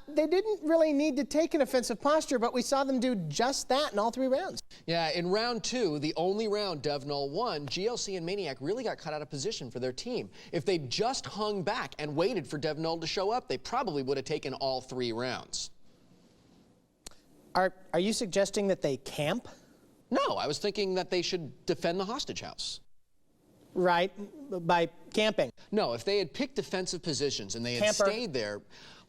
They didn't really need to take an offensive posture, but we saw them do just that in all 3 rounds. Yeah, in round 2, the only round Dev Null won, GLC and Maniac really got cut out of position for their team. If they'd just hung back and waited for Dev Null to show up, they probably would have taken all 3 rounds. Are you suggesting that they camp? No, I was thinking that they should defend the hostage house. Right, by camping. No, if they had picked defensive positions and they had Camper. stayed there,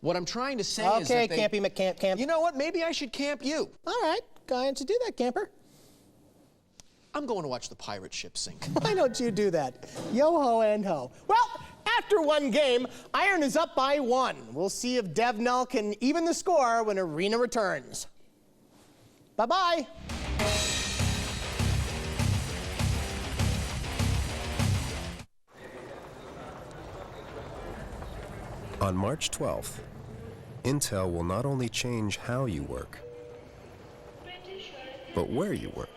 what I'm trying to say is Okay, that they... Campy McCamp. You know what? Maybe I should camp you. All right, go ahead and do that, camper. I'm going to watch the pirate ship sink. Why don't you do that? Yo-ho and ho. Well, after 1 game, Iron is up by 1. We'll see if Dev Null can even the score when Arena returns. Bye-bye. On March 12th, Intel will not only change how you work, but where you work.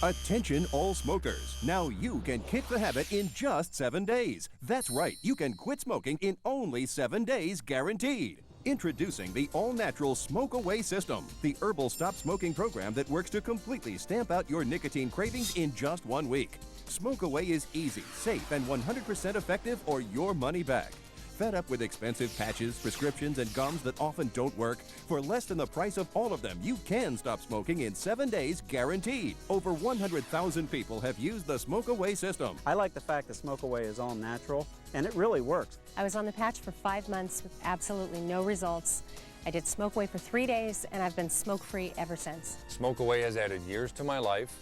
Attention all smokers. Now you can kick the habit in just 7 days. That's right, you can quit smoking in only 7 days guaranteed. Introducing the all-natural Smoke Away system, the herbal stop smoking program that works to completely stamp out your nicotine cravings in just 1 week. Smoke Away is easy, safe, and 100% effective or your money back. Fed up with expensive patches, prescriptions, and gums that often don't work? For less than the price of all of them, you can stop smoking in 7 days guaranteed. Over 100,000 people have used the Smoke Away system. I like the fact that Smoke Away is all natural, and it really works. I was on the patch for 5 months with absolutely no results. I did Smoke Away for 3 days, and I've been smoke-free ever since. Smoke Away has added years to my life.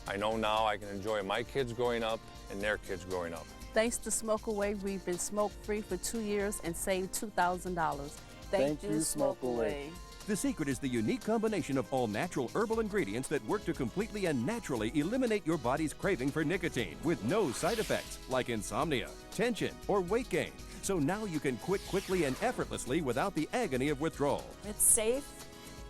I know now I can enjoy my kids growing up and their kids growing up. Thanks to Smoke Away, we've been smoke-free for 2 years and saved $2,000. Thank you, Smoke Away. The secret is the unique combination of all natural herbal ingredients that work to completely and naturally eliminate your body's craving for nicotine with no side effects like insomnia, tension, or weight gain. So now you can quit quickly and effortlessly without the agony of withdrawal. It's safe.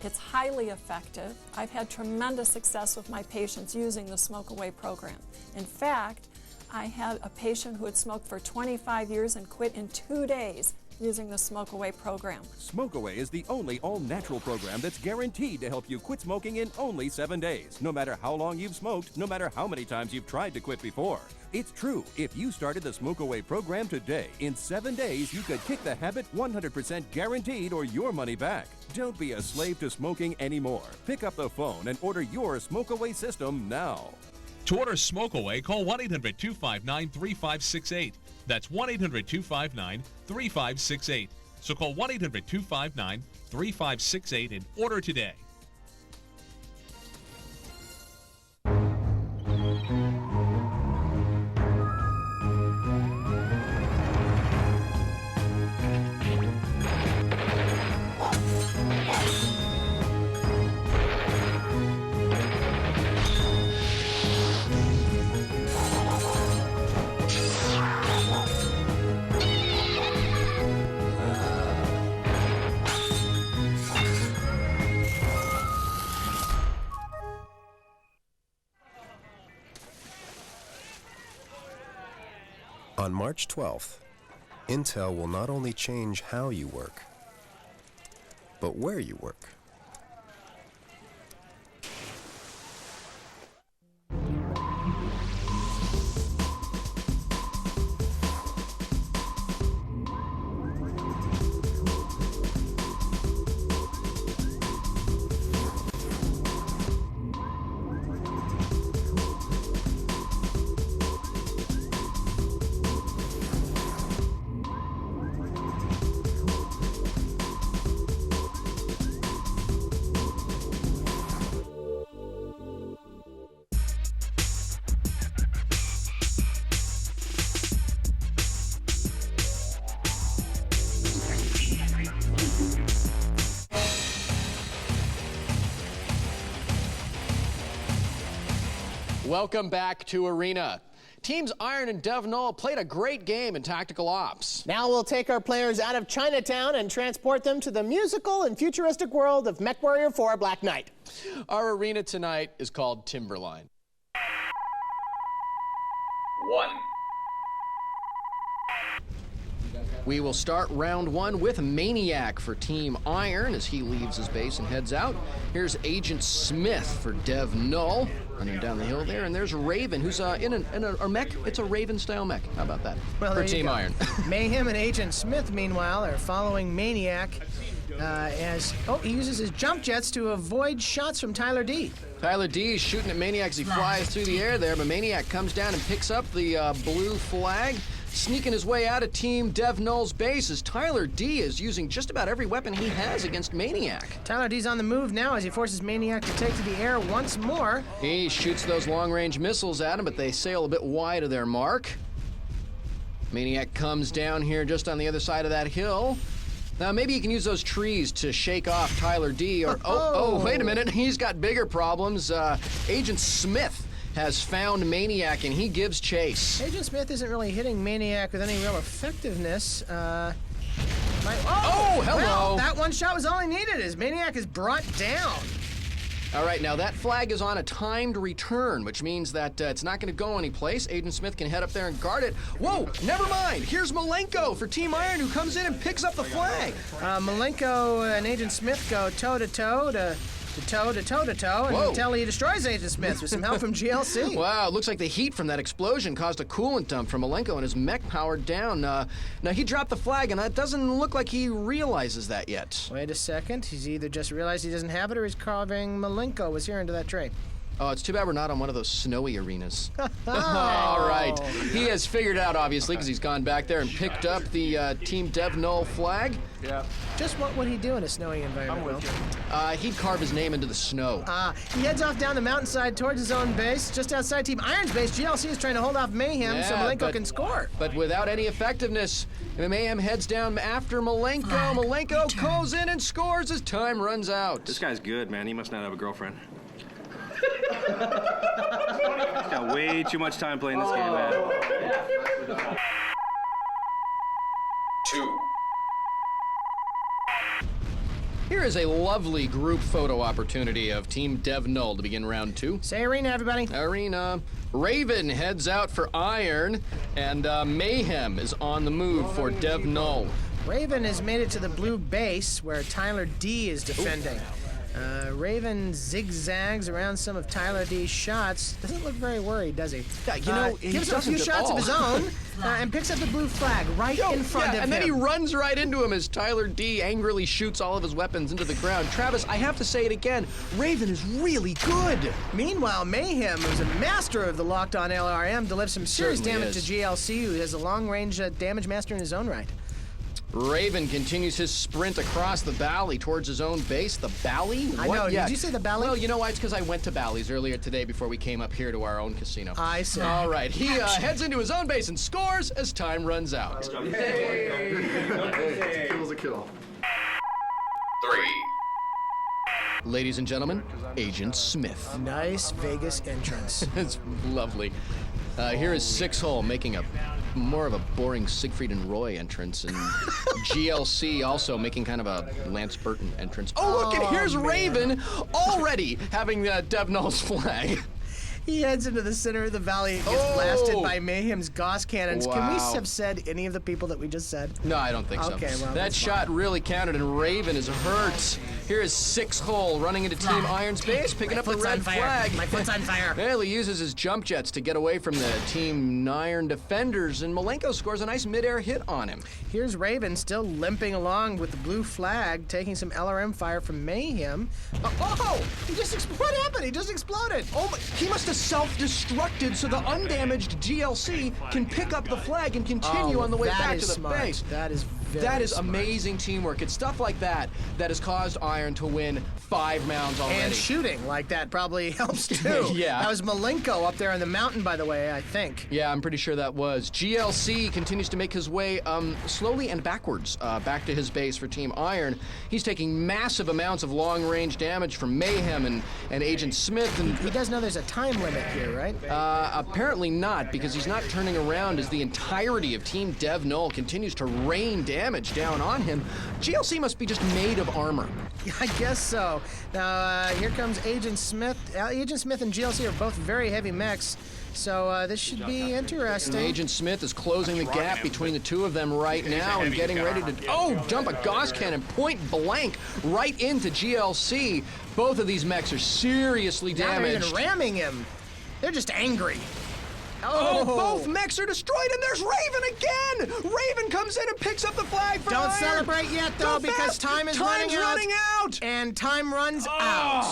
It's highly effective. I've had tremendous success with my patients using the Smoke Away program. In fact, I had a patient who had smoked for 25 years and quit in 2 days using the Smoke Away program. Smoke Away is the only all-natural program that's guaranteed to help you quit smoking in only 7 days, no matter how long you've smoked, no matter how many times you've tried to quit before. It's true. If you started the Smoke Away program today, in 7 days, you could kick the habit 100% guaranteed or your money back. Don't be a slave to smoking anymore. Pick up the phone and order your Smoke Away system now. To order Smoke Away, call 1-800-259-3568. That's 1-800-259-3568. So call 1-800-259-3568 and order today. On March 12th, Intel will not only change how you work, but where you work. Welcome back to Arena. Teams Iron and Dev Null played a great game in Tactical Ops. Now we'll take our players out of Chinatown and transport them to the musical and futuristic world of MechWarrior 4 Black Knight. Our arena tonight is called Timberline. 1. We will start round 1 with Maniac for Team Iron as he leaves his base and heads out. Here's Agent Smith for Dev Null, running down the hill there. And there's Raven, who's in a mech. It's a Raven-style mech. How about that? Well, for Team Iron. Mayhem and Agent Smith, meanwhile, are following Maniac he uses his jump jets to avoid shots from Tyler D. Tyler D is shooting at Maniac as he flies through the air there, but Maniac comes down and picks up the blue flag, sneaking his way out of Team Dev Null's base as Tyler D is using just about every weapon he has against Maniac. Tyler D's on the move now as he forces Maniac to take to the air once more. He shoots those long-range missiles at him, but they sail a bit wide of their mark. Maniac comes down here just on the other side of that hill. Now, maybe he can use those trees to shake off Tyler D. Or oh, wait a minute. He's got bigger problems. Agent Smith has found Maniac, and he gives chase. Agent Smith isn't really hitting Maniac with any real effectiveness. Hello! Well, that one shot was all he needed as Maniac is brought down. All right, now that flag is on a timed return, which means that it's not going to go anyplace. Agent Smith can head up there and guard it. Whoa, never mind. Here's Malenko for Team Iron, who comes in and picks up the flag. Malenko and Agent Smith go toe-to-toe until he destroys Agent Smith with some help from GLC. Wow, it looks like the heat from that explosion caused a coolant dump from Malenko and his mech powered down. Now, he dropped the flag, and it doesn't look like he realizes that yet. Wait a second. He's either just realized he doesn't have it or he's carving Malenko was here into that tray. Oh, it's too bad we're not on one of those snowy arenas. All right. He has figured out, obviously, because he's gone back there and picked up the Team Dev Null flag. Yeah. Just what would he do in a snowy environment, Will? He'd carve his name into the snow. He heads off down the mountainside towards his own base. Just outside Team Iron's base, GLC is trying to hold off Mayhem so Malenko can score. But without any effectiveness, Mayhem heads down after Malenko. Malenko goes in and scores as time runs out. This guy's good, man. He must not have a girlfriend. He's got way too much time playing this game, man. 2. Here is a lovely group photo opportunity of Team Dev Null to begin round 2. Say arena, everybody. Arena. Raven heads out for Iron, and Mayhem is on the move for Dev Null. Raven has made it to the blue base where Tyler D is defending. Raven zigzags around some of Tyler D's shots. Doesn't look very worried, does he? Yeah, he gives him a few shots of his own and picks up the blue flag right in front of him. And then he runs right into him as Tyler D angrily shoots all of his weapons into the ground. Travis, I have to say it again. Raven is really good. Meanwhile, Mayhem, who's a master of the locked-on LRM, delivers some serious damage to GLC, who has a long-range damage master in his own right. Raven continues his sprint across the valley towards his own base. The valley? I know. Did you say the valley? Well, you know why? It's because I went to Bally's earlier today before we came up here to our own casino. I see. All right. He heads into his own base and scores as time runs out. Hey. Kill's a kill. 3. Ladies and gentlemen, Agent Smith. Nice Vegas entrance. It's lovely. Here is Six Hole making more of a boring Siegfried and Roy entrance, and GLC also making kind of a Lance Burton entrance. Oh, look, and here's Raven already having Dev Null's flag. He heads into the center of the valley and gets blasted by Mayhem's Gauss cannons. Wow. Can we have said any of the people that we just said? No, I don't think so. Okay, well, that shot really counted, and Raven is hurt. Here is Six Hole running into Team Iron's base, picking up the red flag. My foot's on fire. Well, he uses his jump jets to get away from the Team Iron defenders, and Malenko scores a nice midair hit on him. Here's Raven still limping along with the blue flag, taking some LRM fire from Mayhem. What happened? He just exploded. Oh, he must have self-destructed so the undamaged GLC can pick up the flag and continue on the way back to the base. That is very That is smart. amazing teamwork. It's stuff like that that has caused Iron to win 5 mounds already. And shooting like that probably helps too. Yeah. That was Malenko up there on the mountain, by the way, I think. Yeah, I'm pretty sure that was. GLC continues to make his way slowly and backwards back to his base for Team Iron. He's taking massive amounts of long-range damage from Mayhem and Agent Smith. And he does know there's a time limit here, right? Apparently not, because he's not turning around as the entirety of Team Dev Null continues to rain damage down on him. GLC must be just made of armor. I guess so. Now, here comes Agent Smith. Agent Smith and GLC are both very heavy mechs, so this should be interesting. And Agent Smith is closing the gap between the two of them right now and getting ready to, dump a Gauss cannon point blank right into GLC. Both of these mechs are seriously damaged. Now they're even ramming him. They're just angry. Oh, both mechs are destroyed, and there's Raven again! Raven comes in and picks up the flag for Don't Iron. celebrate yet, though, because time is running out. And time runs out.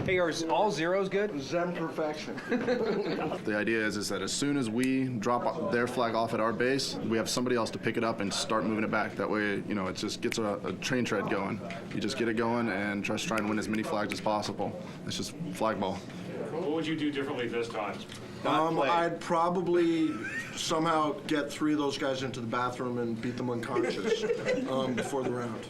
Hey, are all zeros good? Zen perfection. The idea is that as soon as we drop their flag off at our base, we have somebody else to pick it up and start moving it back. That way, it just gets a train tread going. You just get it going and just try and win as many flags as possible. It's just flag ball. What would you do differently this time? I'd probably somehow get 3 of those guys into the bathroom and beat them unconscious before the round.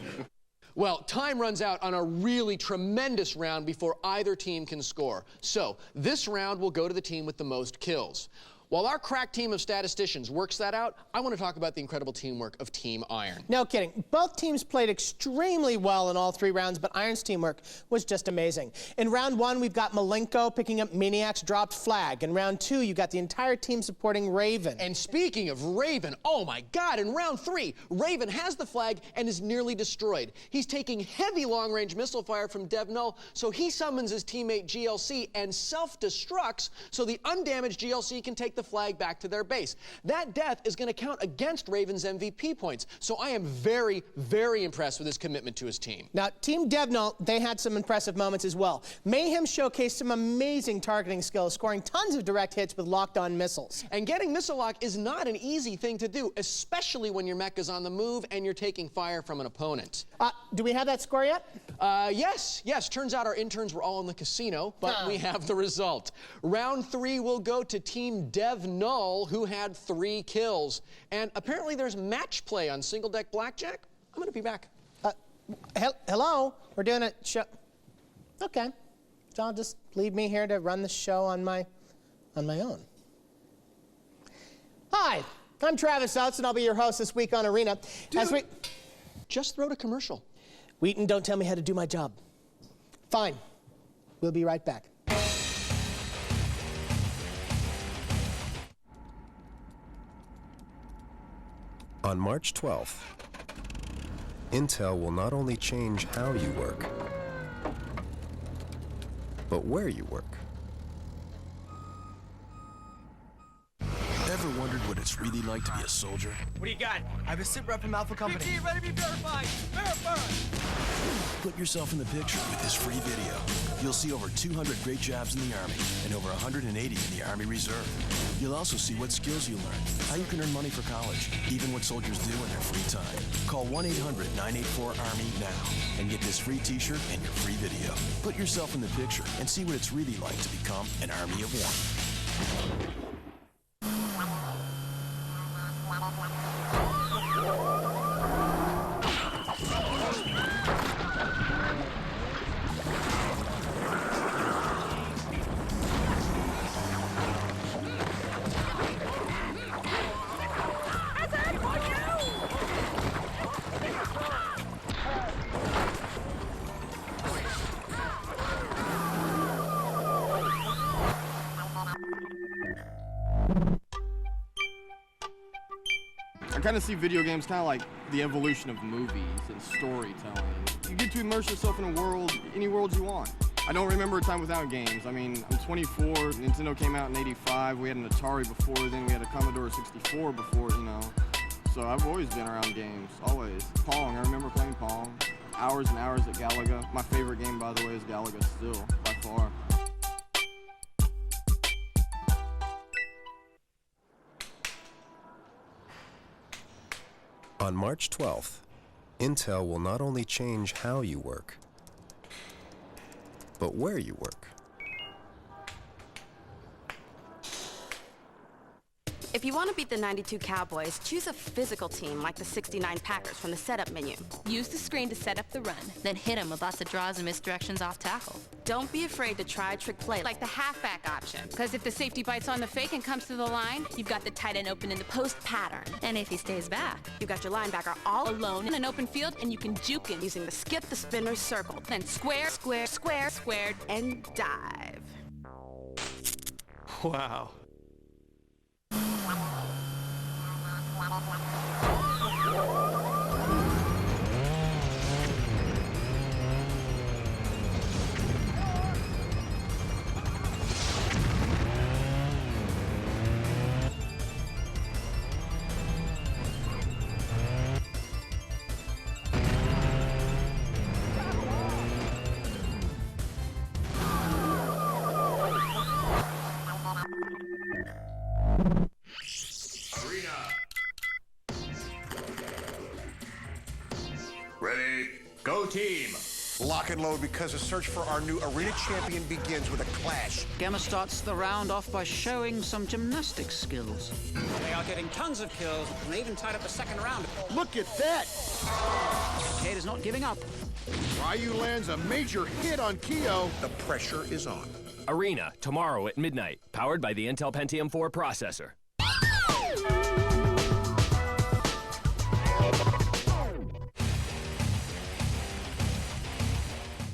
Well, time runs out on a really tremendous round before either team can score. So, this round will go to the team with the most kills. While our crack team of statisticians works that out, I want to talk about the incredible teamwork of Team Iron. No kidding. Both teams played extremely well in all 3 rounds, but Iron's teamwork was just amazing. In round 1, we've got Malenko picking up Maniac's dropped flag. In round 2, you got the entire team supporting Raven. And speaking of Raven, oh my God, in round 3, Raven has the flag and is nearly destroyed. He's taking heavy long-range missile fire from Dev Null, so he summons his teammate GLC and self-destructs so the undamaged GLC can take the flag back to their base. That death is going to count against Raven's MVP points, so I am very, very impressed with his commitment to his team. Now, Team Dev Null, they had some impressive moments as well. Mayhem showcased some amazing targeting skills, scoring tons of direct hits with locked-on missiles. And getting missile lock is not an easy thing to do, especially when your mech is on the move and you're taking fire from an opponent. Do we have that score yet? Yes. Turns out our interns were all in the casino, but we have the result. Round 3 will go to Team Dev Null, who had 3 kills. And apparently there's match play on single deck blackjack. I'm going to be back. Hello? We're doing a show. Okay. So I'll just leave me here to run the show on my own. Hi, I'm Travis Outs, and I'll be your host this week on Arena. Dude, just throw to commercial. Wheaton, don't tell me how to do my job. Fine. We'll be right back. On March 12th, Intel will not only change how you work, but where you work. Ever wondered what it's really like to be a soldier? What do you got? I have a sit rep from Alpha Company. BT, ready to be verified. Verified. Put yourself in the picture with this free video. You'll see over 200 great jobs in the Army and over 180 in the Army Reserve. You'll also see what skills you learn, how you can earn money for college, even what soldiers do in their free time. Call 1-800-984-ARMY now and get this free t-shirt and your free video. Put yourself in the picture and see what it's really like to become an Army of One. I kind of see video games kind of like the evolution of movies and storytelling. You get to immerse yourself in a world, any world you want. I don't remember a time without games. I mean, I'm 24, Nintendo came out in '85, we had an Atari before then, we had a Commodore 64 before, So I've always been around games, always. Pong, I remember playing Pong. Hours and hours at Galaga. My favorite game, by the way, is Galaga still, by far. On March 12th, Intel will not only change how you work, but where you work. If you want to beat the 92 Cowboys, choose a physical team like the 69 Packers from the setup menu. Use the screen to set up the run, then hit them with lots of draws and misdirections off tackle. Don't be afraid to try a trick play like the halfback option. Because if the safety bites on the fake and comes to the line, you've got the tight end open in the post pattern. And if he stays back, you've got your linebacker all alone in an open field, and you can juke him using the skip, the spinner, circle. Then square, square, square, squared, and dive. Wow. Ready, go team! Lock and load because the search for our new arena champion begins with a clash. Gamma starts the round off by showing some gymnastics skills. They are getting tons of kills, and they even tied up a second round. Look at that! Starcade is not giving up. Ryu lands a major hit on Kyo. The pressure is on. Arena, tomorrow at midnight, powered by the Intel Pentium 4 processor.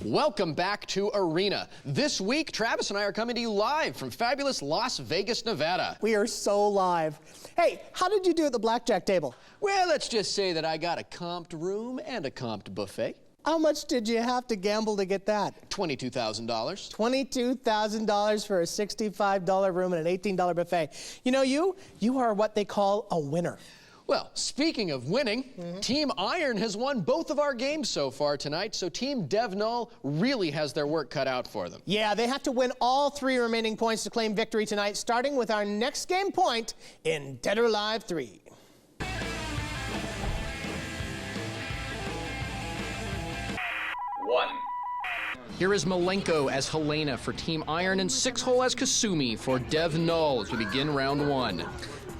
Welcome back to Arena. This week, Travis and I are coming to you live from fabulous Las Vegas, Nevada. We are so live. Hey, how did you do at the blackjack table? Well, let's just say that I got a comped room and a comped buffet. How much did you have to gamble to get that? $22,000. $22,000 for a $65 room and an $18 buffet. You know, you are what they call a winner. Well, speaking of winning, Team Iron has won both of our games so far tonight, so Team Null really has their work cut out for them. Yeah, they have to win all 3 remaining points to claim victory tonight, starting with our next game point in Dead or Alive 3. One. Here is Malenko as Helena for Team Iron and 6-hole as Kasumi for Null as we begin round 1.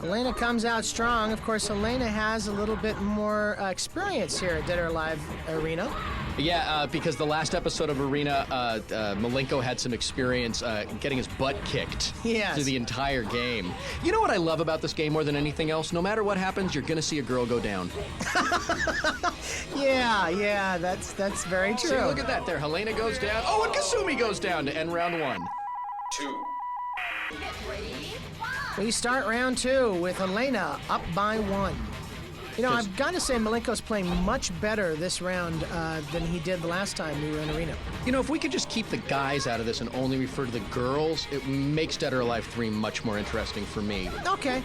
Helena comes out strong. Of course, Helena has a little bit more experience here at Dead or Alive Arena. Yeah, because the last episode of Arena, Malenko had some experience getting his butt kicked through the entire game. You know what I love about this game more than anything else? No matter what happens, you're going to see a girl go down. Yeah, that's very true. See, look at that there. Helena goes down. Oh, and Kasumi goes down to end round 1. 2. We start round 2 with Helena up by 1. You know, I've got to say Malenko's playing much better this round than he did the last time we were in Arena. You know, if we could just keep the guys out of this and only refer to the girls, it makes Dead or Alive 3 much more interesting for me. Okay.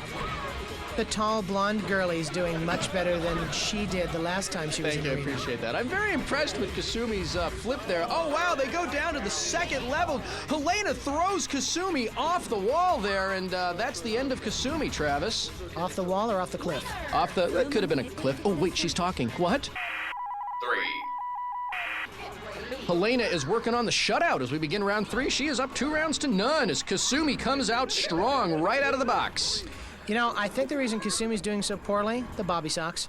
The tall, blonde girlie's doing much better than she did the last time she was in Arena. Thank you, I appreciate that. I'm very impressed with Kasumi's flip there. Oh, wow, they go down to the second level. Helena throws Kasumi off the wall there, and that's the end of Kasumi, Travis. Off the wall or off the cliff? Off the... That could have been a cliff. Oh, wait, she's talking. What? 3. Helena is working on the shutout as we begin round 3. She is up 2 rounds to none as Kasumi comes out strong right out of the box. You know, I think the reason Kasumi's doing so poorly, the bobby socks.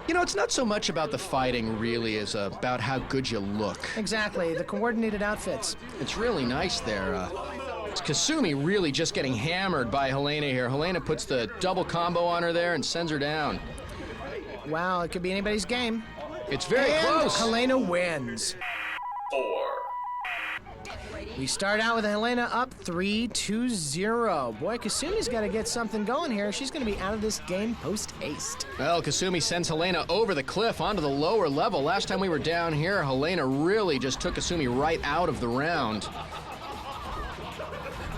You know, it's not so much about the fighting, really, as about how good you look. Exactly, the coordinated outfits. It's really nice there. It's Kasumi really just getting hammered by Helena here. Helena puts the double combo on her there and sends her down. Wow, it could be anybody's game. It's very close. Helena wins. 4. We start out with Helena up 3-0. Boy, Kasumi's got to get something going here. She's going to be out of this game post-haste. Well, Kasumi sends Helena over the cliff onto the lower level. Last time we were down here, Helena really just took Kasumi right out of the round.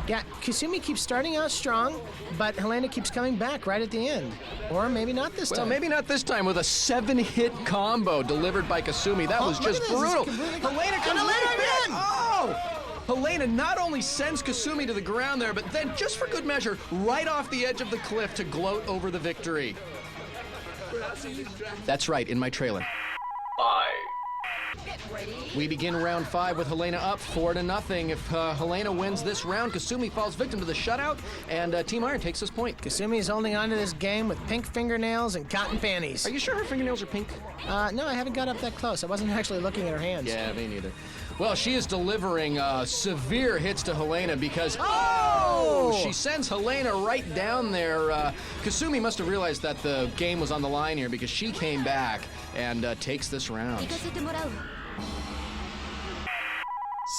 Yeah, Kasumi keeps starting out strong, but Helena keeps coming back right at the end. Or maybe not this time. Well, maybe not this time with a 7-hit combo delivered by Kasumi. That was just brutal. Helena comes right in! Oh! Helena not only sends Kasumi to the ground there, but then, just for good measure, right off the edge of the cliff to gloat over the victory. That's right, in my trailer. 5. We begin round 5 with Helena up 4-0. If Helena wins this round, Kasumi falls victim to the shutout, and Team Iron takes this point. Kasumi is holding on to this game with pink fingernails and cotton panties. Are you sure her fingernails are pink? No, I haven't got up that close. I wasn't actually looking at her hands. Yeah, me neither. Well, she is delivering severe hits to Helena because, she sends Helena right down there. Kasumi must have realized that the game was on the line here because she came back and takes this round.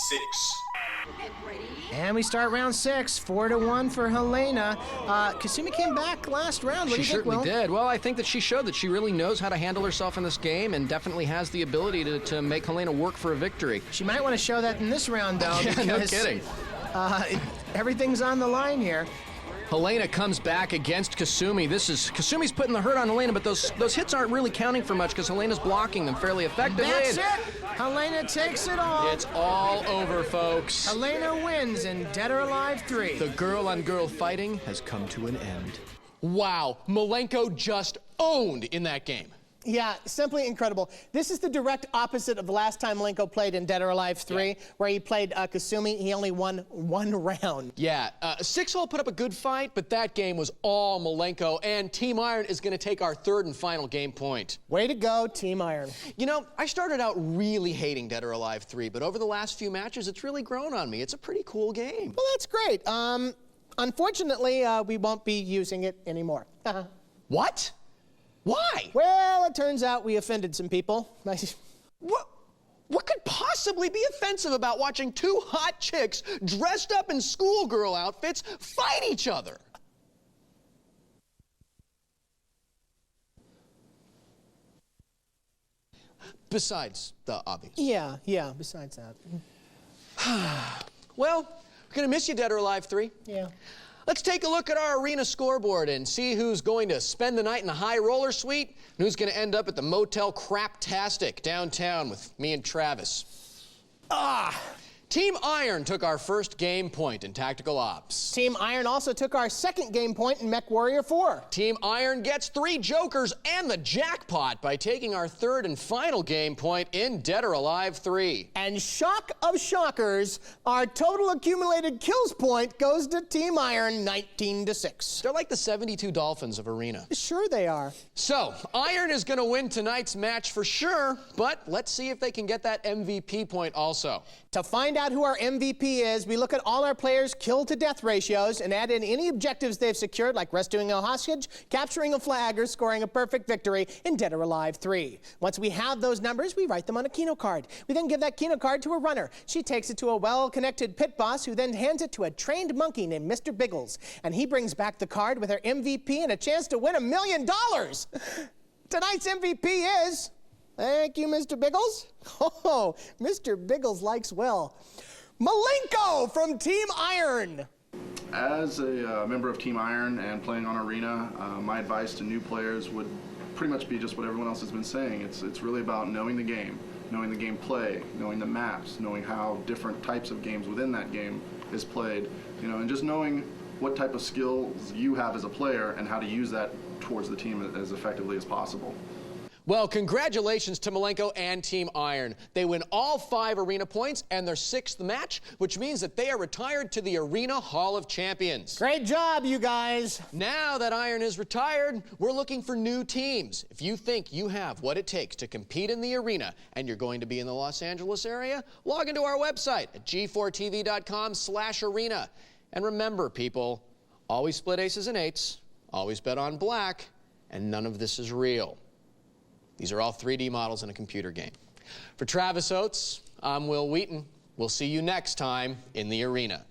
6. And we start round 6, 4-1 for Helena. Kasumi came back last round. What do you She think, certainly Will? did. Well, I think that she showed that she really knows how to handle herself in this game and definitely has the ability to make Helena work for a victory. She might want to show that in this round, though. Yeah, no because, kidding. Everything's on the line here. Helena comes back against Kasumi. Kasumi's putting the hurt on Helena, but those hits aren't really counting for much because Helena's blocking them fairly effectively. That's it! Helena takes it all. It's all over, folks. Helena wins in Dead or Alive 3. The girl-on-girl fighting has come to an end. Wow, Malenko just owned in that game. Yeah, simply incredible. This is the direct opposite of the last time Malenko played in Dead or Alive 3, where he played Kasumi. He only won 1 round. Yeah, 6-Hole put up a good fight, but that game was all Malenko, and Team Iron is going to take our 3rd and final game point. Way to go, Team Iron. You know, I started out really hating Dead or Alive 3, but over the last few matches, it's really grown on me. It's a pretty cool game. Well, that's great. Unfortunately, we won't be using it anymore. What? Why? Well, it turns out we offended some people. What could possibly be offensive about watching 2 hot chicks dressed up in schoolgirl outfits fight each other? Besides the obvious. Yeah, besides that. Well, we're gonna miss you, Dead or Alive 3. Yeah. Let's take a look at our arena scoreboard and see who's going to spend the night in the high roller suite and who's going to end up at the Motel Craptastic downtown with me and Travis. Team Iron took our first game point in Tactical Ops. Team Iron also took our second game point in Mech Warrior 4. Team Iron gets 3 jokers and the jackpot by taking our 3rd and final game point in Dead or Alive 3. And shock of shockers, our total accumulated kills point goes to Team Iron 19-6. They're like the 72 Dolphins of Arena. Sure they are. So, Iron is going to win tonight's match for sure, but let's see if they can get that MVP point also. To find out who our MVP is, we look at all our players' kill-to-death ratios and add in any objectives they've secured, like rescuing a hostage, capturing a flag, or scoring a perfect victory in Dead or Alive 3. Once we have those numbers, we write them on a Keno card. We then give that Keno card to a runner. She takes it to a well-connected pit boss, who then hands it to a trained monkey named Mr. Biggles. And he brings back the card with her MVP and a chance to win $1 million. Tonight's MVP is... Thank you, Mr. Biggles. Oh, Mr. Biggles likes well. Malenko from Team Iron. As a member of Team Iron and playing on Arena, my advice to new players would pretty much be just what everyone else has been saying. It's really about knowing the game play, knowing the maps, knowing how different types of games within that game is played, and just knowing what type of skills you have as a player and how to use that towards the team as effectively as possible. Well, congratulations to Malenko and Team Iron. They win all 5 arena points and their 6th match, which means that they are retired to the Arena Hall of Champions. Great job, you guys. Now that Iron is retired, we're looking for new teams. If you think you have what it takes to compete in the arena and you're going to be in the Los Angeles area, log into our website at g4tv.com/arena. And remember, people, always split aces and eights, always bet on black, and none of this is real. These are all 3D models in a computer game. For Travis Oates, I'm Will Wheaton. We'll see you next time in the arena.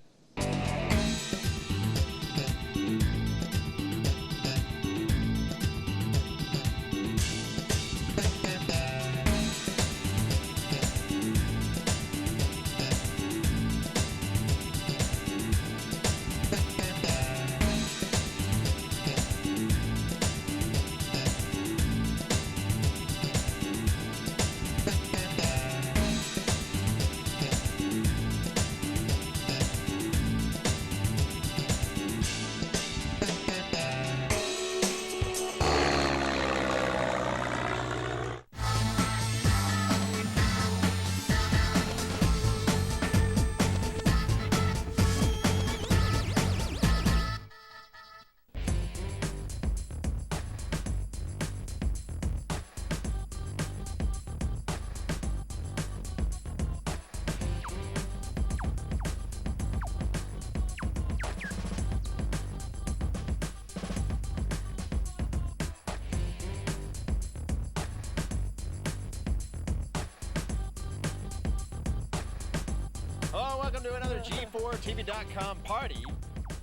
another G4TV.com party.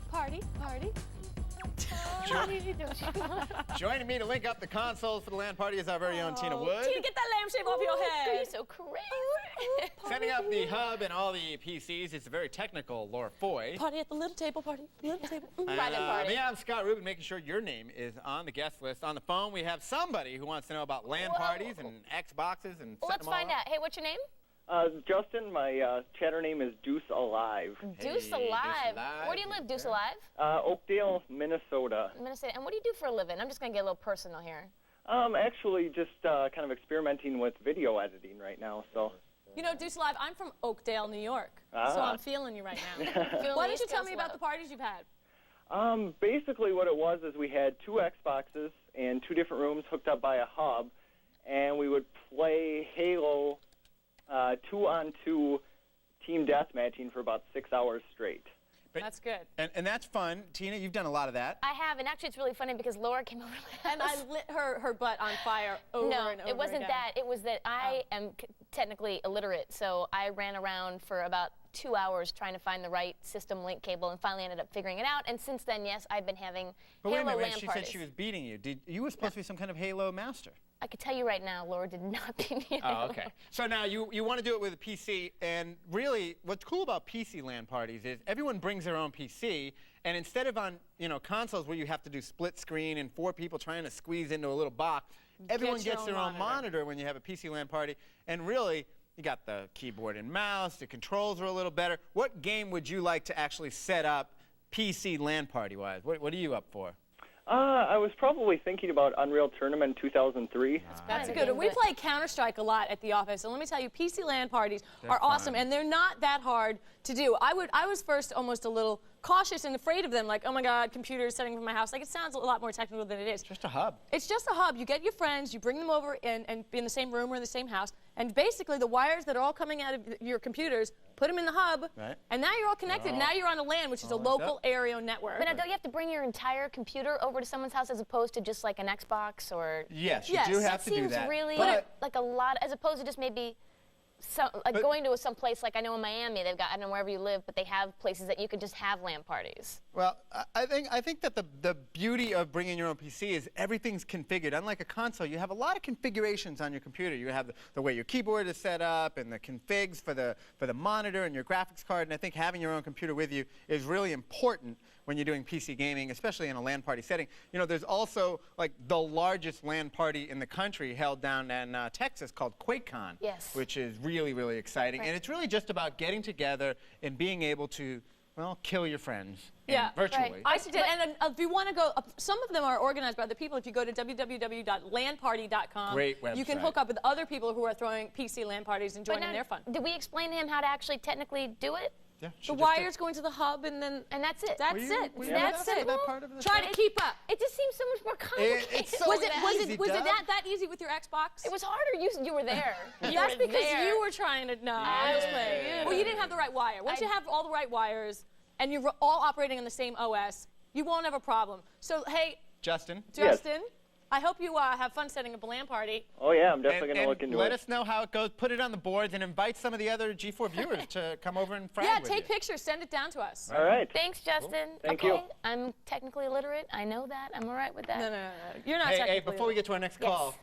Party. Joining me to link up the consoles for the LAN party is our very own Tina Wood. Tina, get that lampshade off your head. You're so crazy. Setting up the hub and all the PCs is the very technical Laura Foy. Party at the little table, party. Little table. Private party. Me, I'm Scott Rubin, making sure your name is on the guest list. On the phone, we have somebody who wants to know about LAN parties and Xboxes and Well, let's find out. Hey, what's your name? Justin, my chatter name is Deuce Alive. Deuce Alive. Where do you live, Deuce Alive? Oakdale, Minnesota. Minnesota. And what do you do for a living? I'm just going to get a little personal here. Actually, just kind of experimenting with video editing right now, so. You know, Deuce Alive, I'm from Oakdale, New York, so I'm feeling you right now. Why don't you tell me about the parties you've had? Basically what it was is we had 2 Xboxes and 2 different rooms hooked up by a hub, and we would play Halo 2-on-2 team deathmatching for about 6 hours straight. That's good. And that's fun. Tina, you've done a lot of that. I have, and actually it's really funny because Laura came over and I lit her butt on fire over and over No, it wasn't again. that. It was that I am technically illiterate, so I ran around for about 2 hours trying to find the right system link cable and finally ended up figuring it out. And since then, yes, I've been having But wait a Halo minute, LAN she parties. said she was beating you. You were supposed to be some kind of Halo master. I could tell you right now, Laura did not beat me. Oh, okay. So now you want to do it with a PC, and really what's cool about PC LAN parties is everyone brings their own PC, and instead of on consoles where you have to do split screen and 4 people trying to squeeze into a little box, everyone gets their own monitor when you have a PC LAN party, and really you got the keyboard and mouse, the controls are a little better. What game would you like to actually set up PC LAN party-wise? What are you up for? I was probably thinking about Unreal Tournament 2003. That's good. We play Counter-Strike a lot at the office, and let me tell you, PC LAN parties are awesome, and they're not that hard to do. I was first almost a little cautious and afraid of them, like, oh my God, computers setting up in my house. Like, it sounds a lot more technical than it is. Just a hub. It's just a hub. You get your friends, you bring them over and be in the same room or in the same house, and basically the wires that are all coming out of your computers, put them in the hub, and now you're all connected. Now you're on a LAN, which is a local area network. But now, don't you have to bring your entire computer over to someone's house as opposed to just like an Xbox or? Yes, you do have to do that. That seems really but like a lot, as opposed to just maybe going to some place like I know in Miami, they've got, I don't know wherever you live, but they have places that you could just have LAN parties. Well, I think that the beauty of bringing your own PC is everything's configured. Unlike a console, you have a lot of configurations on your computer. You have the way your keyboard is set up and the configs for the monitor and your graphics card. And I think having your own computer with you is really important when you're doing PC gaming, especially in a LAN party setting. You know, there's also like the largest LAN party in the country held down in Texas called QuakeCon, which is really, really exciting. And it's really just about getting together and being able to, well, kill your friends virtually. I suggest, and if you want to go, some of them are organized by other people. If you go to www.lanparty.com, great website, you can hook up with other people who are throwing PC LAN parties and join in their fun. Did we explain to him how to actually technically do it? Yeah, the wires going to the hub, and that's it. That's it. That's it. Try to keep up. It just seems so much more complicated. It's so was it that easy with your Xbox? It was harder. You were there. That's because you were trying to. No, I was playing. Well, you didn't have the right wire. Once you have all the right wires, and you're all operating on the same OS, you won't have a problem. So, hey, Justin. I hope you have fun setting up a LAN party. Oh yeah, I'm definitely going to look into it. Let us know how it goes. Put it on the boards and invite some of the other G4 viewers to come over and frag with take pictures. Send it down to us. All right. Thanks, Justin. Thank you. I'm technically illiterate. I know that. I'm all right with that. No. You're not technically illiterate. Before we get to our next call,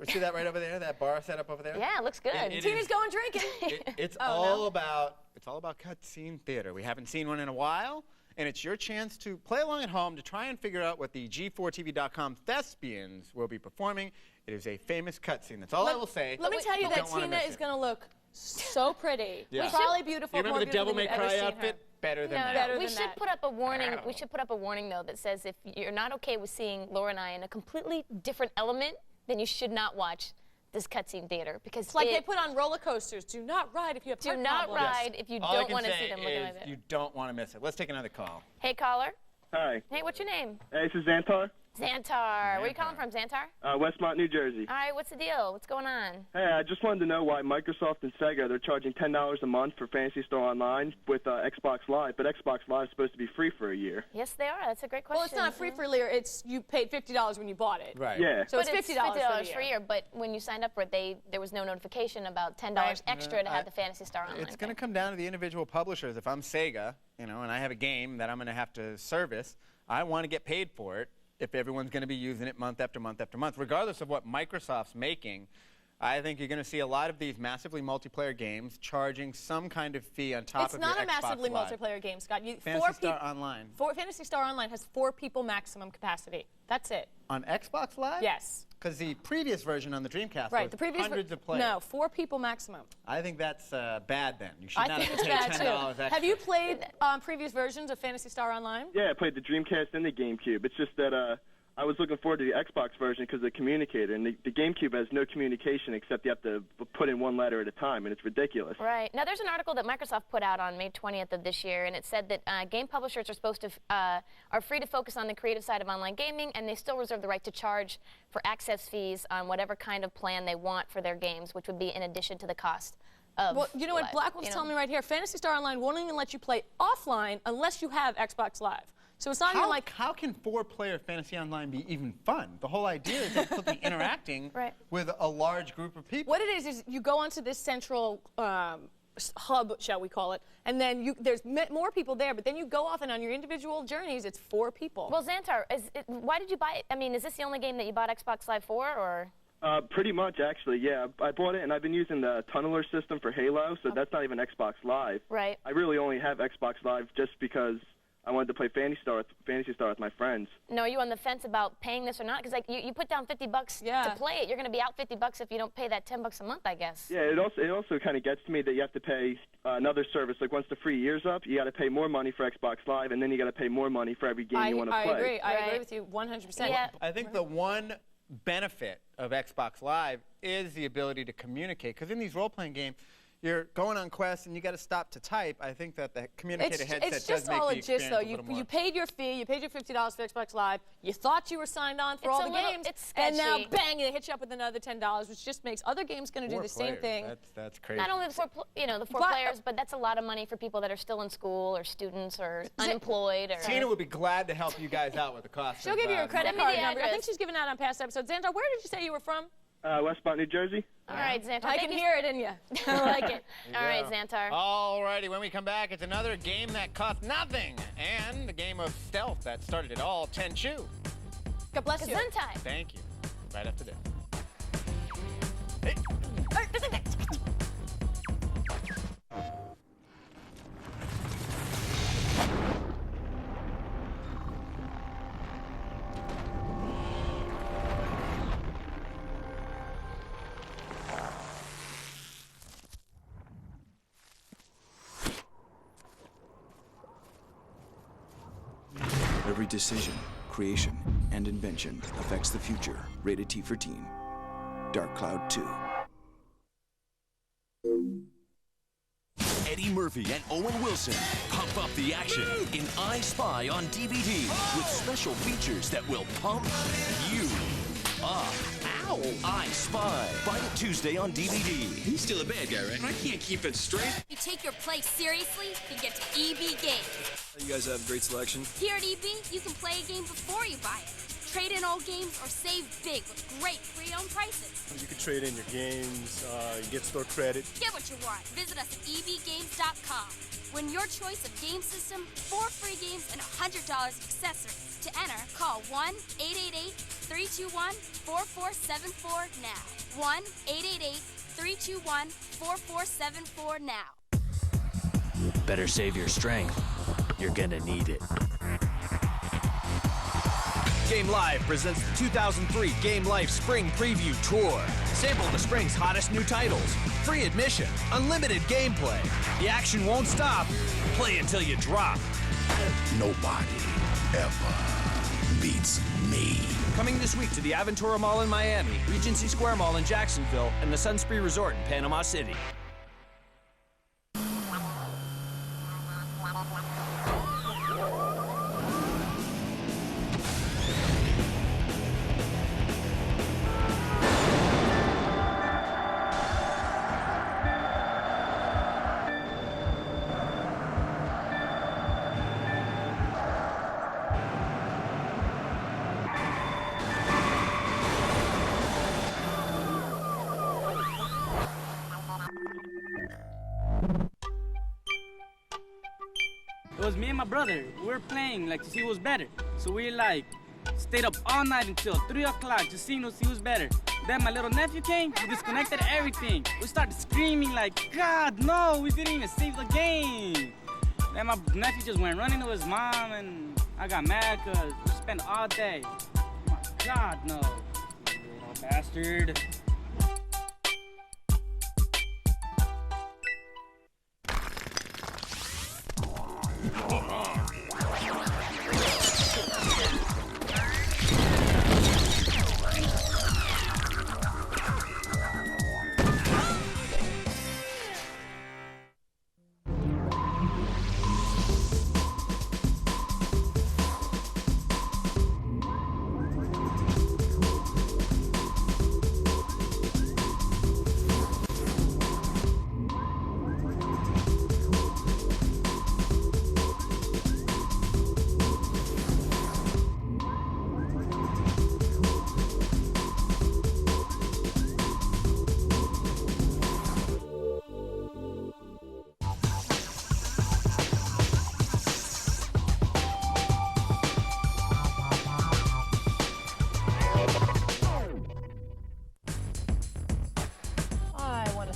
see that right over there? That bar set up over there? Yeah, it looks good. Tina's going drinking. It's all about cutscene theater. We haven't seen one in a while. And it's your chance to play along at home to try and figure out what the G4TV.com thespians will be performing. It is a famous cutscene. That's all I will say. Let me tell you that Tina is going to look so pretty. Probably beautiful. You remember the Devil May Cry outfit? Better than that. We should put up a warning. We should put up a warning though that says if you're not okay with seeing Laura and I in a completely different element, then you should not watch this cutscene theater because it's like they put on roller coasters. Do not ride if you have heart problems. Do not ride if you don't want to see them looking like that. You don't want to miss it. Let's take another call. Hey, caller. Hi. Hey, what's your name? Hey, this is Xantar. Xantar. Where are you calling from, Xantar? Westmont, New Jersey. All right, what's the deal? What's going on? Hey, I just wanted to know why Microsoft and Sega, they're charging $10 a month for Phantasy Star Online with Xbox Live, but Xbox Live is supposed to be free for a year. Yes, they are. That's a great question. Well, it's not free for a year. It's you paid $50 when you bought it. Right. Yeah. So it's $50 for a year. But when you signed up for it, there was no notification about $10 extra to have the Phantasy Star Online. It's going to come down to the individual publishers. If I'm Sega, and I have a game that I'm going to have to service, I want to get paid for it. If everyone's going to be using it month after month after month, regardless of what Microsoft's making, I think you're going to see a lot of these massively multiplayer games charging some kind of fee on top of your Xbox Live. It's not a massively multiplayer game, Scott. Phantasy Star Online. Phantasy Star Online has 4 people maximum capacity. That's it. On Xbox Live? Yes. Because the previous version on the Dreamcast right, was the previous hundreds of players. No, 4 people maximum. I think that's bad then. You should I not think have it's to pay bad $10 too. extra. Have you played previous versions of Phantasy Star Online? Yeah, I played the Dreamcast and the GameCube. It's just that I was looking forward to the Xbox version because of the communicator, and the GameCube has no communication except you have to put in one letter at a time, and it's ridiculous. Right. Now, there's an article that Microsoft put out on May 20th of this year, and it said that game publishers are supposed to are free to focus on the creative side of online gaming, and they still reserve the right to charge for access fees on whatever kind of plan they want for their games, which would be in addition to the cost of Well, you know what Blackwell's telling me right here? Phantasy Star Online won't even let you play offline unless you have Xbox Live. So it's not even like... How can 4-player Fantasy Online be even fun? The whole idea is that you'll be interacting with a large group of people. What it is you go onto this central hub, shall we call it, and then there's more people there, but then you go off and on your individual journeys, it's 4 people. Well, Xantar, why did you buy it? I mean, is this the only game that you bought Xbox Live for, or...? Pretty much, actually, yeah. I bought it, and I've been using the tunneler system for Halo, so that's not even Xbox Live. Right. I really only have Xbox Live just because I wanted to play Phantasy Star with my friends. No, are you on the fence about paying this or not? Because you put down $50 to play it. You're going to be out $50 if you don't pay that $10 a month, I guess. Yeah, it also kind of gets to me that you have to pay another service. Like once the free year's up, you got to pay more money for Xbox Live, and then you got to pay more money for every game you want to play. I agree. I agree with you 100%. Yeah. I think the one benefit of Xbox Live is the ability to communicate. Because in these role-playing games, you're going on quests and you got to stop to type. I think that the communicator headset does make the experience a little more. You paid your fee, you paid your $50 for Xbox Live, you thought you were signed on for all the games, and now bang, they hit you up with another $10, which just makes other games going to do the same thing. That's crazy. Not only the four players, but that's a lot of money for people that are still in school or students or unemployed. Or Tina would be glad to help you guys out with the cost. She'll give you her credit card number. I think she's given out on past episodes. Xantar, where did you say you were from? Westmont, New Jersey. All right, Xantar. I can hear it in you. I like it. All right, Xantar. All righty, when we come back, it's another game that cost nothing, and a game of stealth that started it all, Tenchu. God bless you. Gesundheit. Thank you. Right after this. Every decision, creation, and invention affects the future. Rated T for Teen. Dark Cloud 2. Eddie Murphy and Owen Wilson pump up the action in I Spy on DVD with special features that will pump you up. Ow! I Spy. Buy it Tuesday on DVD. He's still a bad guy, right? I can't keep it straight. You take your play seriously, then get to EB Games. You guys have great selection. Here at EB, you can play a game before you buy it. Trade in old games or save big with great pre-owned prices. You can trade in your games, get store credit. Get what you want. Visit us at ebgames.com. Win your choice of game system, 4 free games, and $100 of accessories. To enter, call 1-888-321-4474 now. 1-888-321-4474 now. Better save your strength. You're gonna need it. Game Live presents the 2003 Game Life Spring Preview Tour. Sample the spring's hottest new titles. Free admission. Unlimited gameplay. The action won't stop. Play until you drop. Nobody ever beats me. Coming this week to the Aventura Mall in Miami, Regency Square Mall in Jacksonville, and the Sunspree Resort in Panama City. was me and my brother. We were playing like to see who was better. So we like stayed up all night until 3 o'clock to see who's better. Then my little nephew came, he disconnected everything. We started screaming like, God, no, we didn't even save the game. Then my nephew just went running to his mom, and I got mad because we spent all day. Oh my God, no, you little bastard.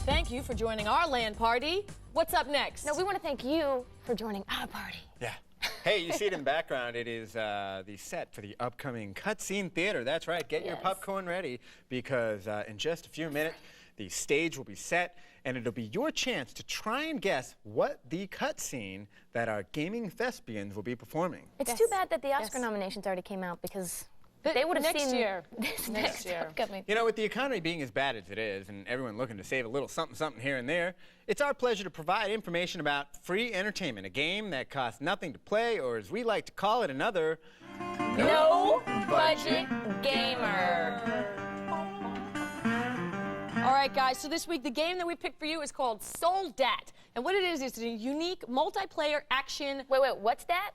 Thank you for joining our LAN party. What's up next? No, we want to thank you for joining our party. Yeah. Hey, you see it in the background. It is the set for the upcoming Cutscene Theater. That's right. Get your popcorn ready because in just a few minutes, the stage will be set, and it'll be your chance to try and guess what the cutscene that our gaming thespians will be performing. It's too bad that the Oscar nominations already came out because they would have seen this next year. Upcoming. You know, with the economy being as bad as it is and everyone looking to save a little something here and there, it's our pleasure to provide information about free entertainment, a game that costs nothing to play, or as we like to call it, another No Budget Gamer. All right, guys, so this week the game that we picked for you is called Soldat. And what it is a unique multiplayer action. Wait, what's that?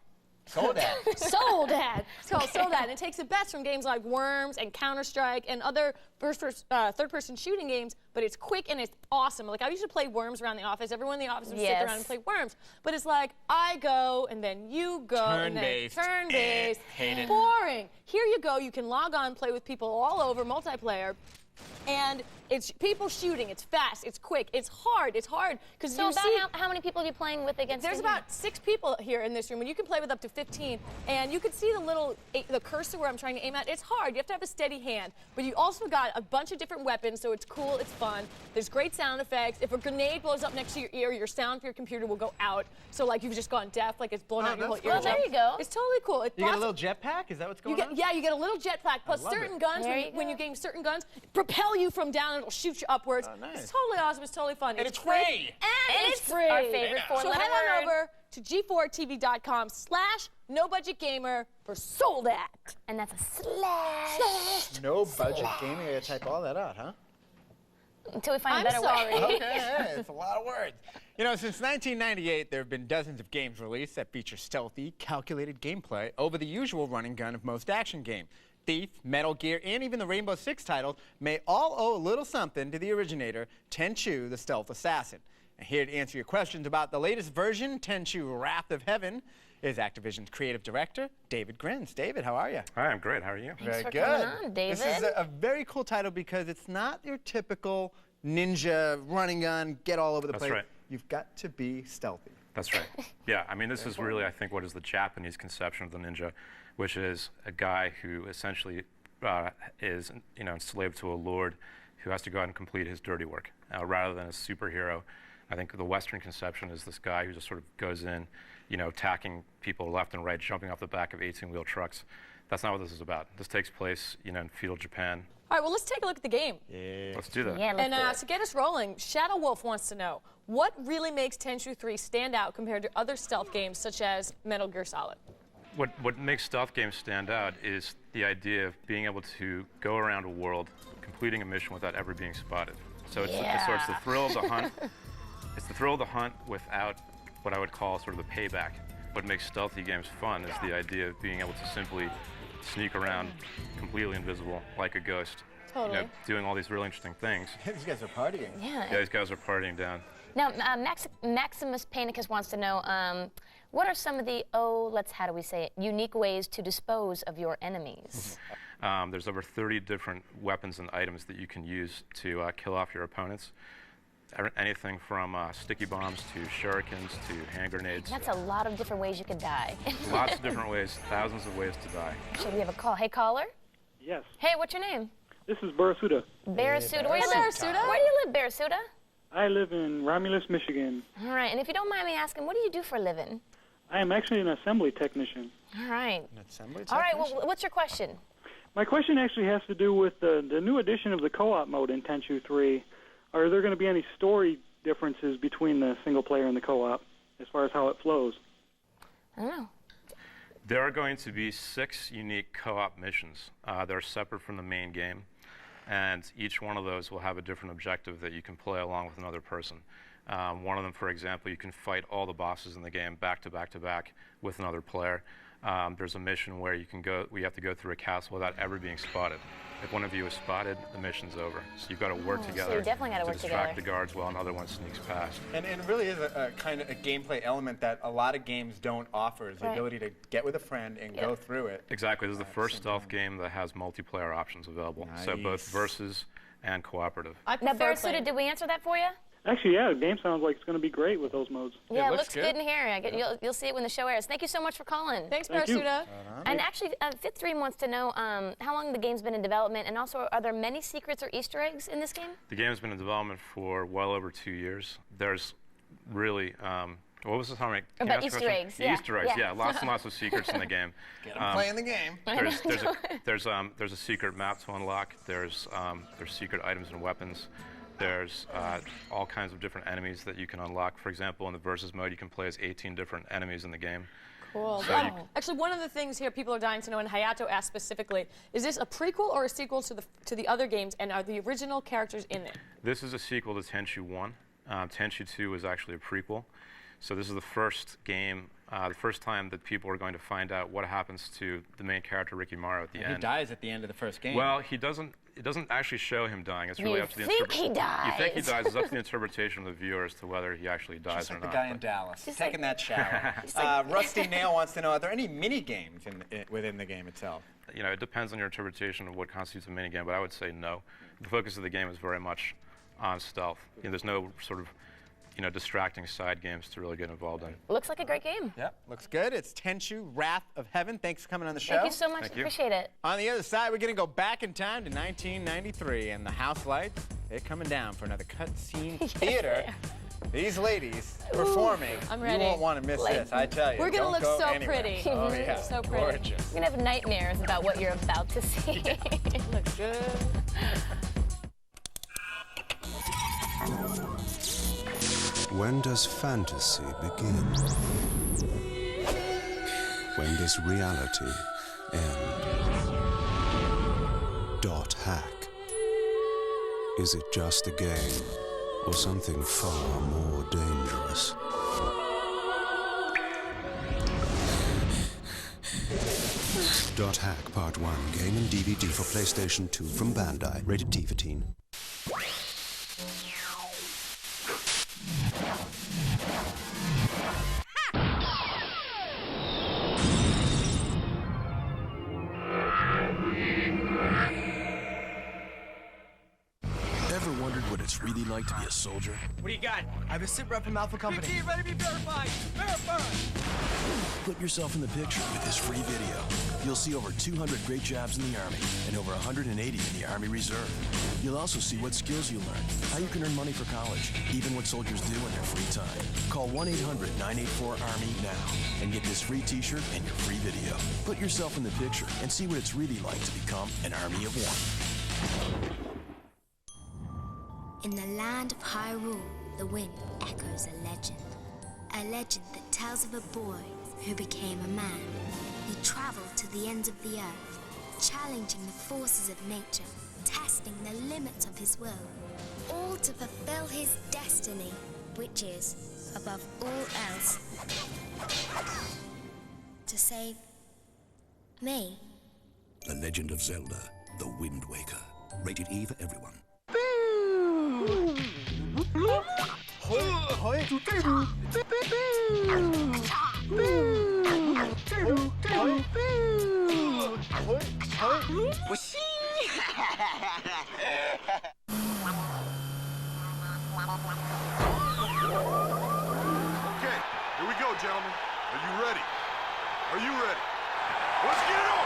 Soldat. Soldat. It's called Soldat. And it takes the best from games like Worms and Counter-Strike and other third-person shooting games, but it's quick and it's awesome. Like, I used to play Worms around the office. Everyone in the office would sit around and play Worms. But it's like, I go, and then you go, and then turn-based. Hate it. Boring. Here you go. You can log on, play with people all over, multiplayer. And it's people shooting. It's fast. It's quick. It's hard. It's hard because so you about see how many people are you playing with against? There's about 6 people here in this room, and you can play with up to 15. And you can see the cursor where I'm trying to aim at. It's hard. You have to have a steady hand. But you also got a bunch of different weapons, so it's cool. It's fun. There's great sound effects. If a grenade blows up next to your ear, your sound for your computer will go out. So like you've just gone deaf, like it's blown out your whole ear. Well, there you go. It's totally cool. You get a little jetpack? Is that what's going on? Yeah, you get a little jetpack. Plus certain guns, when you game certain guns, propel you from down. It'll shoot you upwards. Oh, nice. It's totally awesome. It's totally fun. And it's quick, free. And it's free. Our favorite So head on over to g4tv.com/nobudgetgamer for Soldat. And that's a slash. No budget gaming. I gotta type all that out, huh? Until we find a better sorry. way. Okay, it's a lot of words. You know, since 1998, there have been dozens of games released that feature stealthy, calculated gameplay over the usual running gun of most action games. Thief, Metal Gear, and even the Rainbow Six titles may all owe a little something to the originator, Tenchu, the stealth assassin. And here to answer your questions about the latest version, Tenchu Wrath of Heaven, is Activision's creative director, David Grijns. David, how are you? Hi, I'm great. How are you? Thanks for good. coming on, David. This is a very cool title because it's not your typical ninja running gun, get all over the place. That's right. You've got to be stealthy. That's right. Yeah, I mean, this is really, I think, what is the Japanese conception of the ninja, which is a guy who essentially is, enslaved to a lord who has to go out and complete his dirty work, rather than a superhero. I think the Western conception is this guy who just sort of goes in, attacking people left and right, jumping off the back of 18-wheel trucks. That's not what this is about. This takes place, in feudal Japan. All right, well, let's take a look at the game. Yeah. Let's do that. Yeah, let's do it. To get us rolling, Shadow Wolf wants to know, what really makes Tenchu 3 stand out compared to other stealth games such as Metal Gear Solid? What makes stealth games stand out is the idea of being able to go around a world, completing a mission without ever being spotted. So it's the thrill of the hunt. It's the thrill of the hunt without what I would call sort of the payback. What makes stealthy games fun is the idea of being able to simply sneak around completely invisible, like a ghost. Totally. Doing all these really interesting things. These guys are partying. Yeah. Yeah, these guys are partying down. Now, Maximus Panicus wants to know, What are some of the, how do we say it, unique ways to dispose of your enemies? There's over 30 different weapons and items that you can use to kill off your opponents. Anything from sticky bombs to shurikens to hand grenades. That's a lot of different ways you can die. Lots of different ways, thousands of ways to die. Actually, we have a call. Hey, caller? Yes. Hey, what's your name? This is Barasuda. Barasuda. Where do you live? Where do you live, Barasuda? I live in Romulus, Michigan. All right, and if you don't mind me asking, what do you do for a living? I am actually an assembly technician. All right. An assembly All right, well, what's your question? My question actually has to do with the new addition of the co-op mode in Tenchu 3. Are there going to be any story differences between the single player and the co-op as far as how it flows? I don't know. There are going to be 6 unique co-op missions. They're separate from the main game, and each one of those will have a different objective that you can play along with another person. One of them, for example, you can fight all the bosses in the game back to back to back with another player. There's a mission where you have to go through a castle without ever being spotted. If one of you is spotted, the mission's over. So you've got to work together so you definitely got to work distract together. the guards while another one sneaks past. And it really is a kind of a gameplay element that a lot of games don't offer, is the ability to get with a friend and go through it. Exactly. This is the first stealth game that has multiplayer options available. Nice. So both versus and cooperative. Now, Barasuda, did we answer that for you? Actually, yeah, the game sounds like it's going to be great with those modes. Yeah, it looks good in here. You'll see it when the show airs. Thank you so much for calling. Thanks, Thank you. Barasuda. And actually, Fifth Dream wants to know how long the game's been in development, and also, are there many secrets or Easter eggs in this game? The game's been in development for well over 2 years. There's really, what was the comment? About Easter eggs. The Easter eggs, yeah. Lots and lots of secrets in the game. Get them playing the game. There's a secret map to unlock. There's secret items and weapons. There's all kinds of different enemies that you can unlock. For example, in the versus mode, you can play as 18 different enemies in the game. Cool. So Actually, one of the things here people are dying to know, and Hayato asked specifically, is this a prequel or a sequel to the other games, and are the original characters in it? This is a sequel to Tenchu 1. Tenchu 2 is actually a prequel. So this is the first game, the first time that people are going to find out what happens to the main character, Rikimaru, at the end. He dies at the end of the first game. Well, he doesn't. It doesn't actually show him dying. It's really up to the interpretation. You think he dies? It's up to the interpretation of the viewer as to whether he actually dies Just like or not. the guy in Dallas, taking that shower. Rusty Nail wants to know, are there any mini-games within the game itself? You know, it depends on your interpretation of what constitutes a minigame, but I would say no. The focus of the game is very much on stealth. There's no sort of distracting side games to really get involved in. Looks like a great game. Yep, looks good. It's Tenchu, Wrath of Heaven. Thanks for coming on the show. Thank you so much. Appreciate it. On the other side, we're going to go back in time to 1993, and the house lights, they're coming down for another cutscene theater. These ladies performing. I'm ready. You won't want to miss this, I tell you. We're going to look Don't go so anywhere. pretty. Oh, yeah. So pretty. Gorgeous. You're going to have nightmares about what you're about to see. Looks good. When does fantasy begin? When does reality end? .hack. Is it just a game, or something far more dangerous? .hack Part 1, game and DVD for PlayStation 2 from Bandai, rated T for teen. Ever wondered what it's really like to be a soldier? What do you got? I have a sit rep from Alpha Company. PT ready to be verified. Verified. Put yourself in the picture with this free video. You'll see over 200 great jobs in the Army and over 180 in the Army Reserve. You'll also see what skills you learn, how you can earn money for college, even what soldiers do in their free time. Call 1-800-984-ARMY now and get this free t-shirt and your free video. Put yourself in the picture and see what it's really like to become an Army of One. In the land of Hyrule, the wind echoes a legend. A legend that tells of a boy who became a man. He traveled to the ends of the earth, challenging the forces of nature, testing the limits of his will, all to fulfill his destiny, which is, above all else, to save me. The Legend of Zelda, The Wind Waker. Rated E for everyone. Okay, here we go, gentlemen. Are you ready? Are you ready? Let's get it on!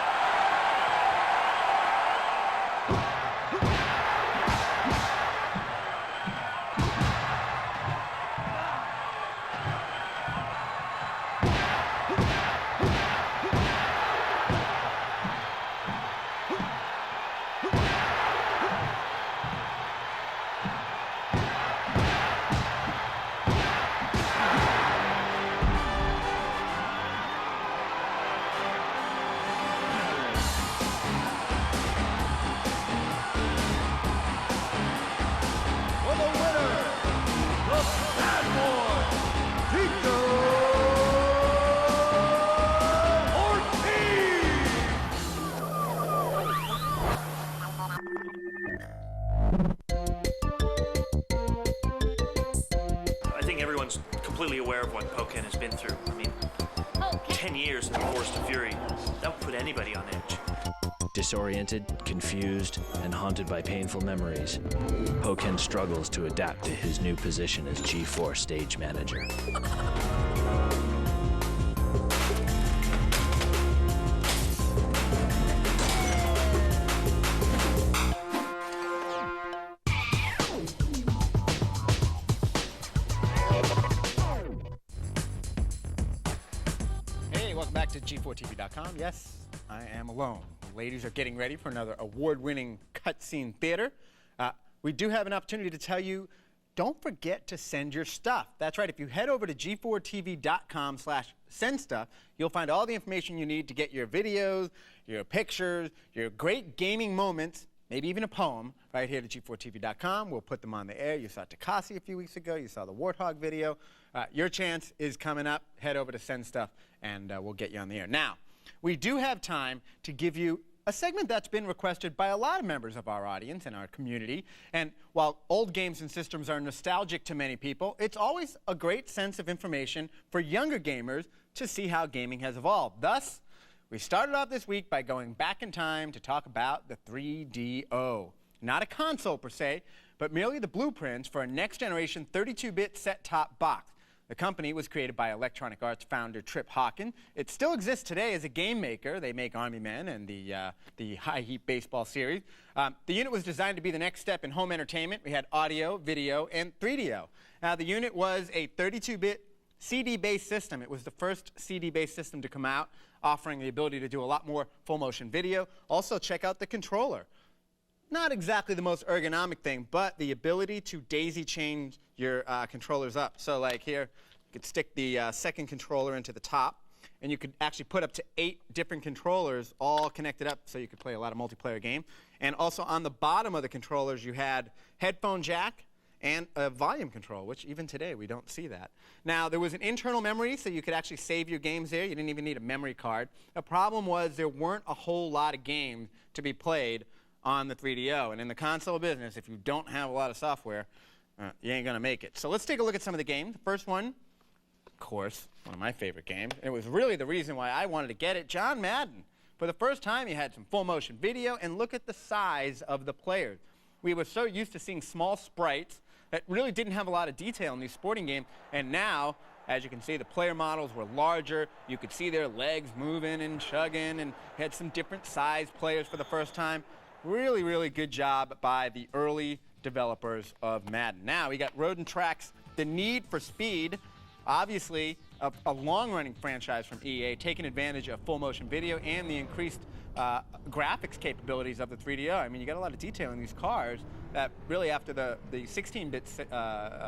I think everyone's completely aware of what Pokken has been through. I mean, 10 years in the Forest of Fury, that would put anybody on edge. Disoriented, confused, and haunted by painful memories, Pokken struggles to adapt to his new position as G4 stage manager. Hey, welcome back to G4TV.com. Yes, I am alone. The ladies are getting ready for another award-winning cutscene theater. We do have an opportunity to tell you, don't forget to send your stuff. That's right, if you head over to G4TV.com/sendstuff, you'll find all the information you need to get your videos, your pictures, your great gaming moments, maybe even a poem, right here to G4TV.com. We'll put them on the air. You saw Takasi a few weeks ago. You saw the Warthog video. Your chance is coming up. Head over to Send Stuff, and we'll get you on the air. Now, we do have time to give you a segment that's been requested by a lot of members of our audience and our community. And while old games and systems are nostalgic to many people, it's always a great sense of information for younger gamers to see how gaming has evolved. Thus, we started off this week by going back in time to talk about the 3DO. Not a console per se, but merely the blueprints for a next-generation 32-bit set-top box. The company was created by Electronic Arts founder Trip Hawken. It still exists today as a game maker. They make Army Men and the High Heat Baseball series. The unit was designed to be the next step in home entertainment. We had audio, video, and 3DO. Now, the unit was a 32-bit CD-based system. It was the first CD-based system to come out, offering the ability to do a lot more full-motion video. Also, check out the controller. Not exactly the most ergonomic thing, but the ability to daisy chain your controllers up. So like here, you could stick the second controller into the top, and you could actually put up to 8 different controllers all connected up so you could play a lot of multiplayer game. And also on the bottom of the controllers, you had headphone jack and a volume control, which even today we don't see that. Now, there was an internal memory, so you could actually save your games there. You didn't even need a memory card. The problem was there weren't a whole lot of games to be played on the 3DO. And in the console business, if you don't have a lot of software, you ain't going to make it. So let's take a look at some of the games. The first one, of course, one of my favorite games. And it was really the reason why I wanted to get it, John Madden. For the first time, you had some full-motion video, and look at the size of the players. We were so used to seeing small sprites that really didn't have a lot of detail in these sporting games. And now, as you can see, the player models were larger. You could see their legs moving and chugging, and had some different size players for the first time. Really, really good job by the early developers of Madden. Now, we got Road and Track's The Need for Speed, obviously a long-running franchise from EA, taking advantage of full-motion video and the increased graphics capabilities of the 3DO. I mean, you got a lot of detail in these cars that really after the 16-bit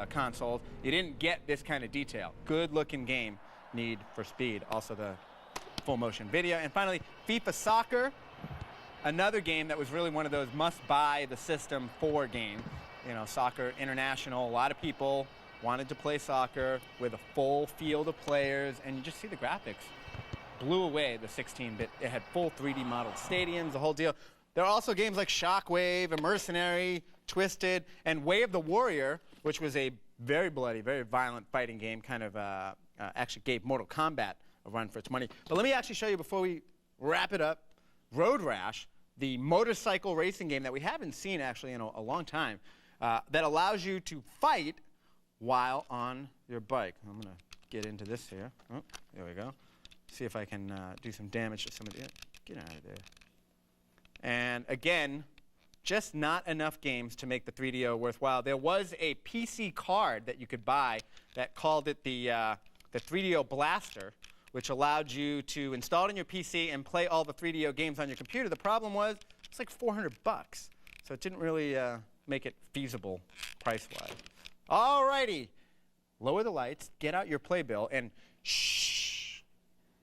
consoles, you didn't get this kind of detail. Good-looking game, Need for Speed. Also the full-motion video. And finally, FIFA Soccer. Another game that was really one of those must-buy the system for games. You know, Soccer International, a lot of people wanted to play soccer with a full field of players, and you just see the graphics. Blew away the 16-bit. It had full 3D modeled stadiums, the whole deal. There are also games like Shockwave, Mercenary, Twisted, and Way of the Warrior, which was a very bloody, very violent fighting game, kind of actually gave Mortal Kombat a run for its money. But let me actually show you before we wrap it up, Road Rash, the motorcycle racing game that we haven't seen actually in a long time, that allows you to fight while on your bike. I'm going to get into this here. Oh, there we go. See if I can do some damage to some of the... Get out of there. And again, just not enough games to make the 3DO worthwhile. There was a PC card that you could buy that called it the 3DO Blaster, which allowed you to install it on your PC and play all the 3DO games on your computer. The problem was it's like $400, so it didn't really make it feasible price-wise. All righty, lower the lights, get out your playbill, and shh.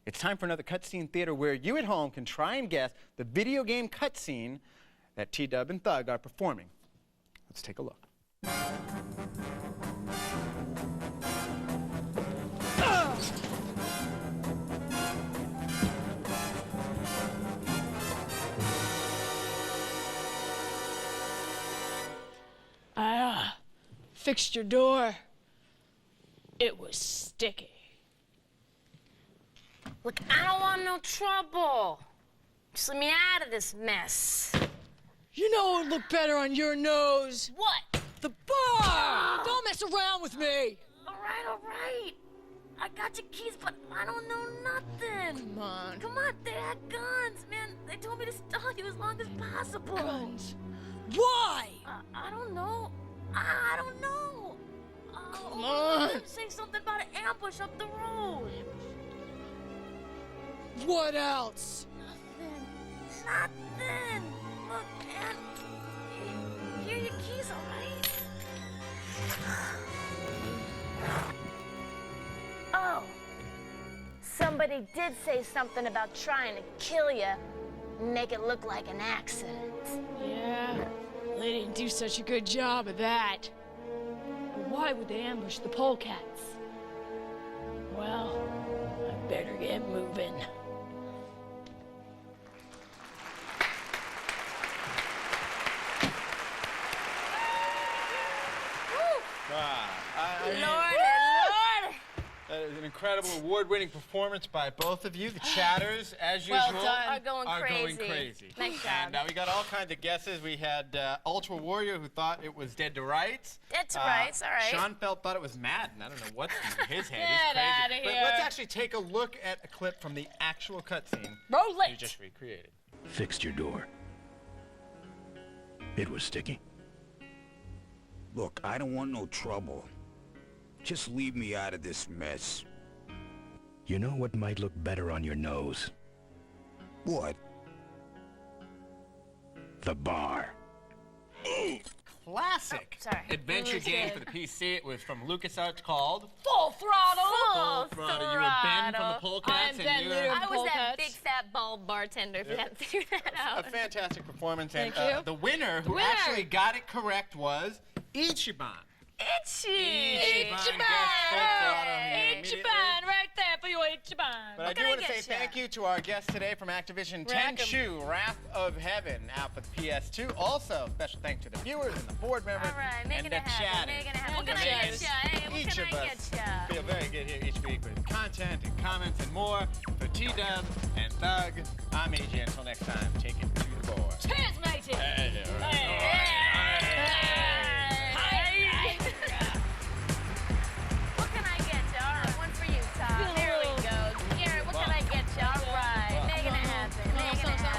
It's time for another Cutscene Theater where you at home can try and guess the video game cutscene that T-Dub and Thug are performing. Let's take a look. I fixed your door. It was sticky. Look, I don't want no trouble. Just let me out of this mess. You know what would look better on your nose? What? The bar! Don't mess around with me! All right. I got your keys, but I don't know nothing. Come on. Come on, they had guns, man. They told me to stall you as long as possible. Guns? Why? I don't know. I don't know. Come on. Say something about an ambush up the road. What else? Nothing. Look, man. Here are your keys, all right? Oh. Somebody did say something about trying to kill you and make it look like an accident. Yeah, they didn't do such a good job of that. But why would they ambush the polecats? Well, I better get moving. Lord. That is an incredible award-winning performance by both of you. The chatters, as usual, Well done. Are going crazy. Nice job. And we got all kinds of guesses. We had Ultra Warrior, who thought it was Dead to Rights. Dead to Rights, all right. Sean Felt thought it was Madden. I don't know what's in his head. Get He's outta crazy. But here. let's actually take a look at a clip from the actual cutscene Roll you it! just recreated. Fixed your door. It was sticky. Look, I don't want no trouble. Just leave me out of this mess. You know what might look better on your nose? What? The bar. Classic sorry. adventure game for the PC. It was from LucasArts called Full throttle! Full Throttle. You were Ben from the Polecats, I'm Ben and you Leader were of I was that Polecats. big fat bald bartender if you hadn't figured that a out. fantastic performance. Thank and you. the winner, who winner. actually got it correct, was Ichiban. Itchy! Ichiban guessed Full Throttle here immediately. Ichiban, right there for you, Ichiban. But I do want to say thank you to our guest today from Activision, Tenchu, Wrath of Heaven, out for the PS2. Also, special thanks to the viewers and the board members All right, and making the it happen. chatting. Making it happen. What And can the I get chatters. ya? Hey, what Each can of I us get ya? feel very good here each week with content and comments and more. For T-Dub and Thug, I'm AJ. Until next time, take it to the board. Cheers, matey! What can I get ya? All right, one for you, Todd. There we go. Garrett, what can I get ya? All right, making it happen. Making it happen.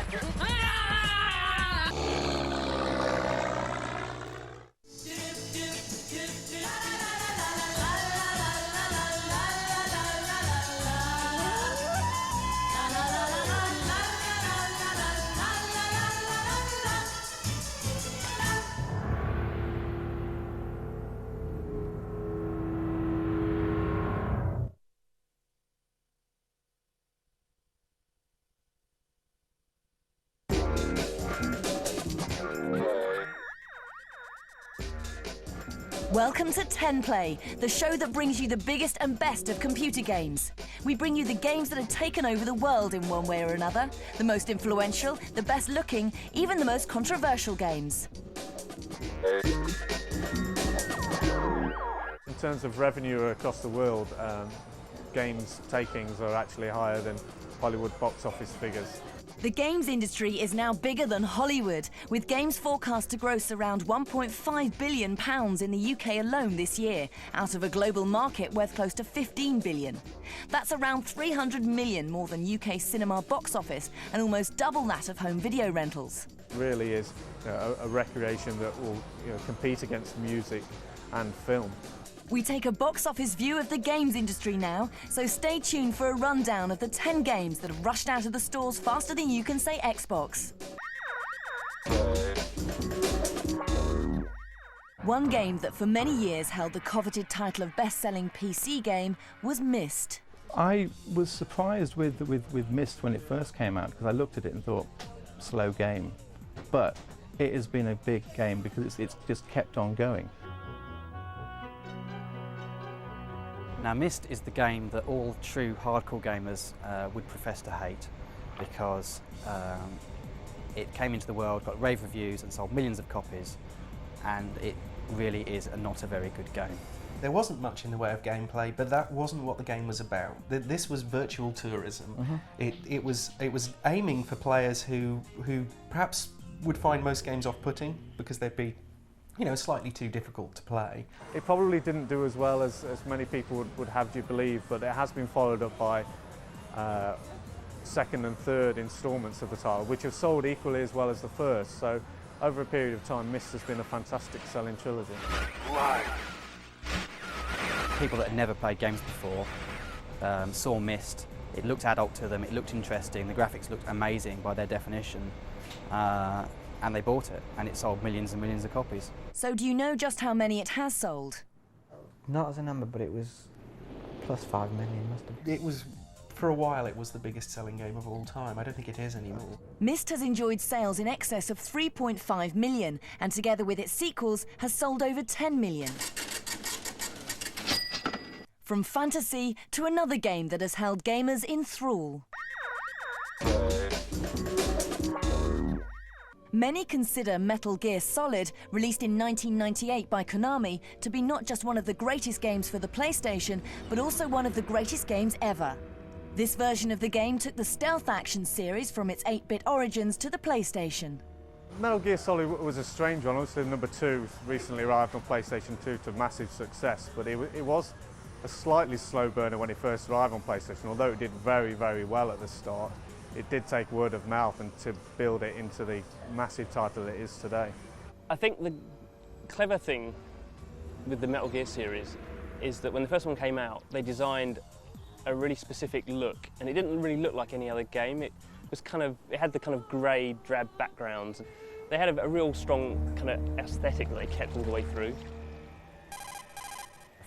Welcome to 10Play, the show that brings you the biggest and best of computer games. We bring you the games that have taken over the world in one way or another, the most influential, the best looking, even the most controversial games. In terms of revenue across the world, games takings are actually higher than Hollywood box office figures. The games industry is now bigger than Hollywood, with games forecast to gross around £1.5 billion in the UK alone this year, out of a global market worth close to £15 billion. That's around 300 million more than UK cinema box office and almost double that of home video rentals. It really is a recreation that will compete against music and film. We take a box office view of the games industry now, so stay tuned for a rundown of the 10 games that have rushed out of the stores faster than you can say Xbox. One game that for many years held the coveted title of best-selling PC game was Myst. I was surprised with Myst when it first came out, because I looked at it and thought, slow game. But it has been a big game because it's just kept on going. Now, Myst is the game that all true hardcore gamers would profess to hate, because it came into the world, got rave reviews and sold millions of copies, and it really is not a very good game. There wasn't much in the way of gameplay, but that wasn't what the game was about. This was virtual tourism. It was aiming for players who perhaps would find most games off-putting because they'd be slightly too difficult to play. It probably didn't do as well as many people would have you believe, but it has been followed up by second and third instalments of the title, which have sold equally as well as the first. So over a period of time, Myst has been a fantastic selling trilogy. People that had never played games before saw Myst. It looked adult to them, it looked interesting, the graphics looked amazing by their definition. And they bought it, and it sold millions and millions of copies. So do you know just how many it has sold? Not as a number, but it was plus 5 million, must have been. It was, for a while, it was the biggest selling game of all time. I don't think it is anymore. Myst has enjoyed sales in excess of 3.5 million, and together with its sequels, has sold over 10 million. From fantasy to another game that has held gamers in thrall. Many consider Metal Gear Solid, released in 1998 by Konami, to be not just one of the greatest games for the PlayStation, but also one of the greatest games ever. This version of the game took the stealth action series from its 8-bit origins to the PlayStation. Metal Gear Solid was a strange one. Obviously, number 2 recently arrived on PlayStation 2 to massive success, but it was a slightly slow burner when it first arrived on PlayStation, although it did very, very well at the start. It did take word of mouth and to build it into the massive title it is today. I think the clever thing with the Metal Gear series is that when the first one came out, they designed a really specific look, and it didn't really look like any other game. It had the kind of grey, drab backgrounds. They had a real strong kind of aesthetic that they kept all the way through.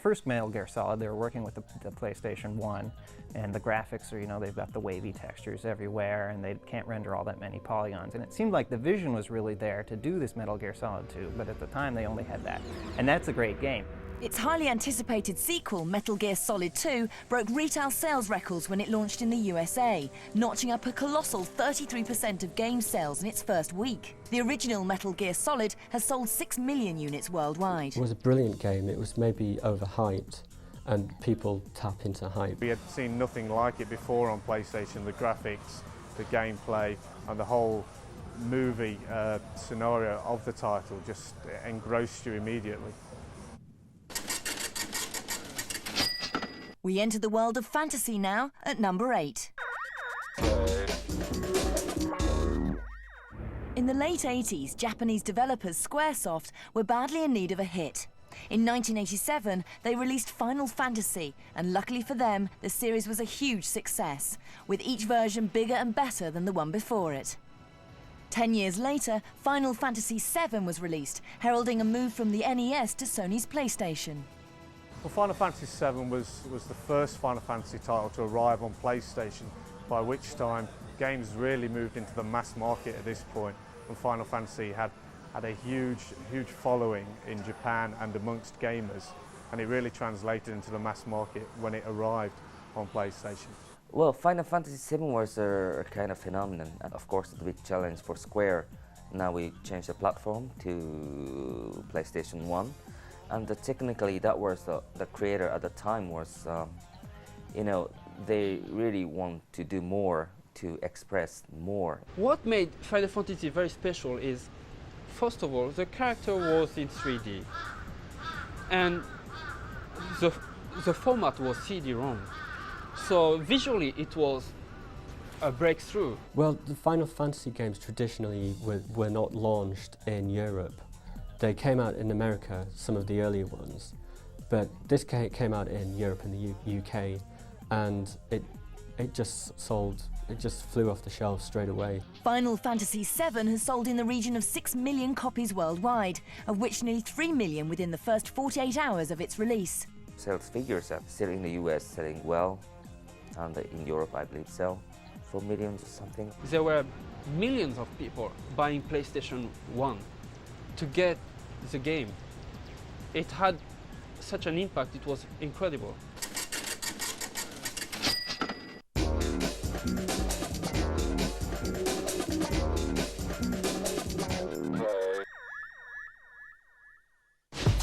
First Metal Gear Solid, they were working with the PlayStation 1, and the graphics are, they've got the wavy textures everywhere, and they can't render all that many polygons. And it seemed like the vision was really there to do this Metal Gear Solid 2, but at the time they only had that. And that's a great game. Its highly anticipated sequel, Metal Gear Solid 2, broke retail sales records when it launched in the USA, notching up a colossal 33% of game sales in its first week. The original Metal Gear Solid has sold 6 million units worldwide. It was a brilliant game. It was maybe overhyped, and people tap into hype. We had seen nothing like it before on PlayStation. The graphics, the gameplay, and the whole movie scenario of the title just engrossed you immediately. We enter the world of fantasy now at number 8. In the late 80s, Japanese developers Squaresoft were badly in need of a hit. In 1987, they released Final Fantasy, and luckily for them, the series was a huge success, with each version bigger and better than the one before it. 10 years later, Final Fantasy VII was released, heralding a move from the NES to Sony's PlayStation. Well, Final Fantasy VII was the first Final Fantasy title to arrive on PlayStation, by which time games really moved into the mass market at this point, and Final Fantasy had a huge following in Japan and amongst gamers, and it really translated into the mass market when it arrived on PlayStation. Well, Final Fantasy VII was a kind of phenomenon, and of course the big challenge for Square. Now we changed the platform to PlayStation 1. And technically, that was the creator at the time was you know, they really want to do more, to express more. What made Final Fantasy very special is, first of all, the character was in 3D, and the format was CD-ROM. So visually it was a breakthrough. Well, the Final Fantasy games traditionally were not launched in Europe. They came out in America, some of the earlier ones, but this came out in Europe and the UK, and it just flew off the shelves straight away. Final Fantasy VII has sold in the region of 6 million copies worldwide, of which nearly 3 million within the first 48 hours of its release. Sales figures are still in the US selling well, and in Europe I believe so, 4 million or something. There were millions of people buying PlayStation 1 to get the game. It had such an impact, it was incredible.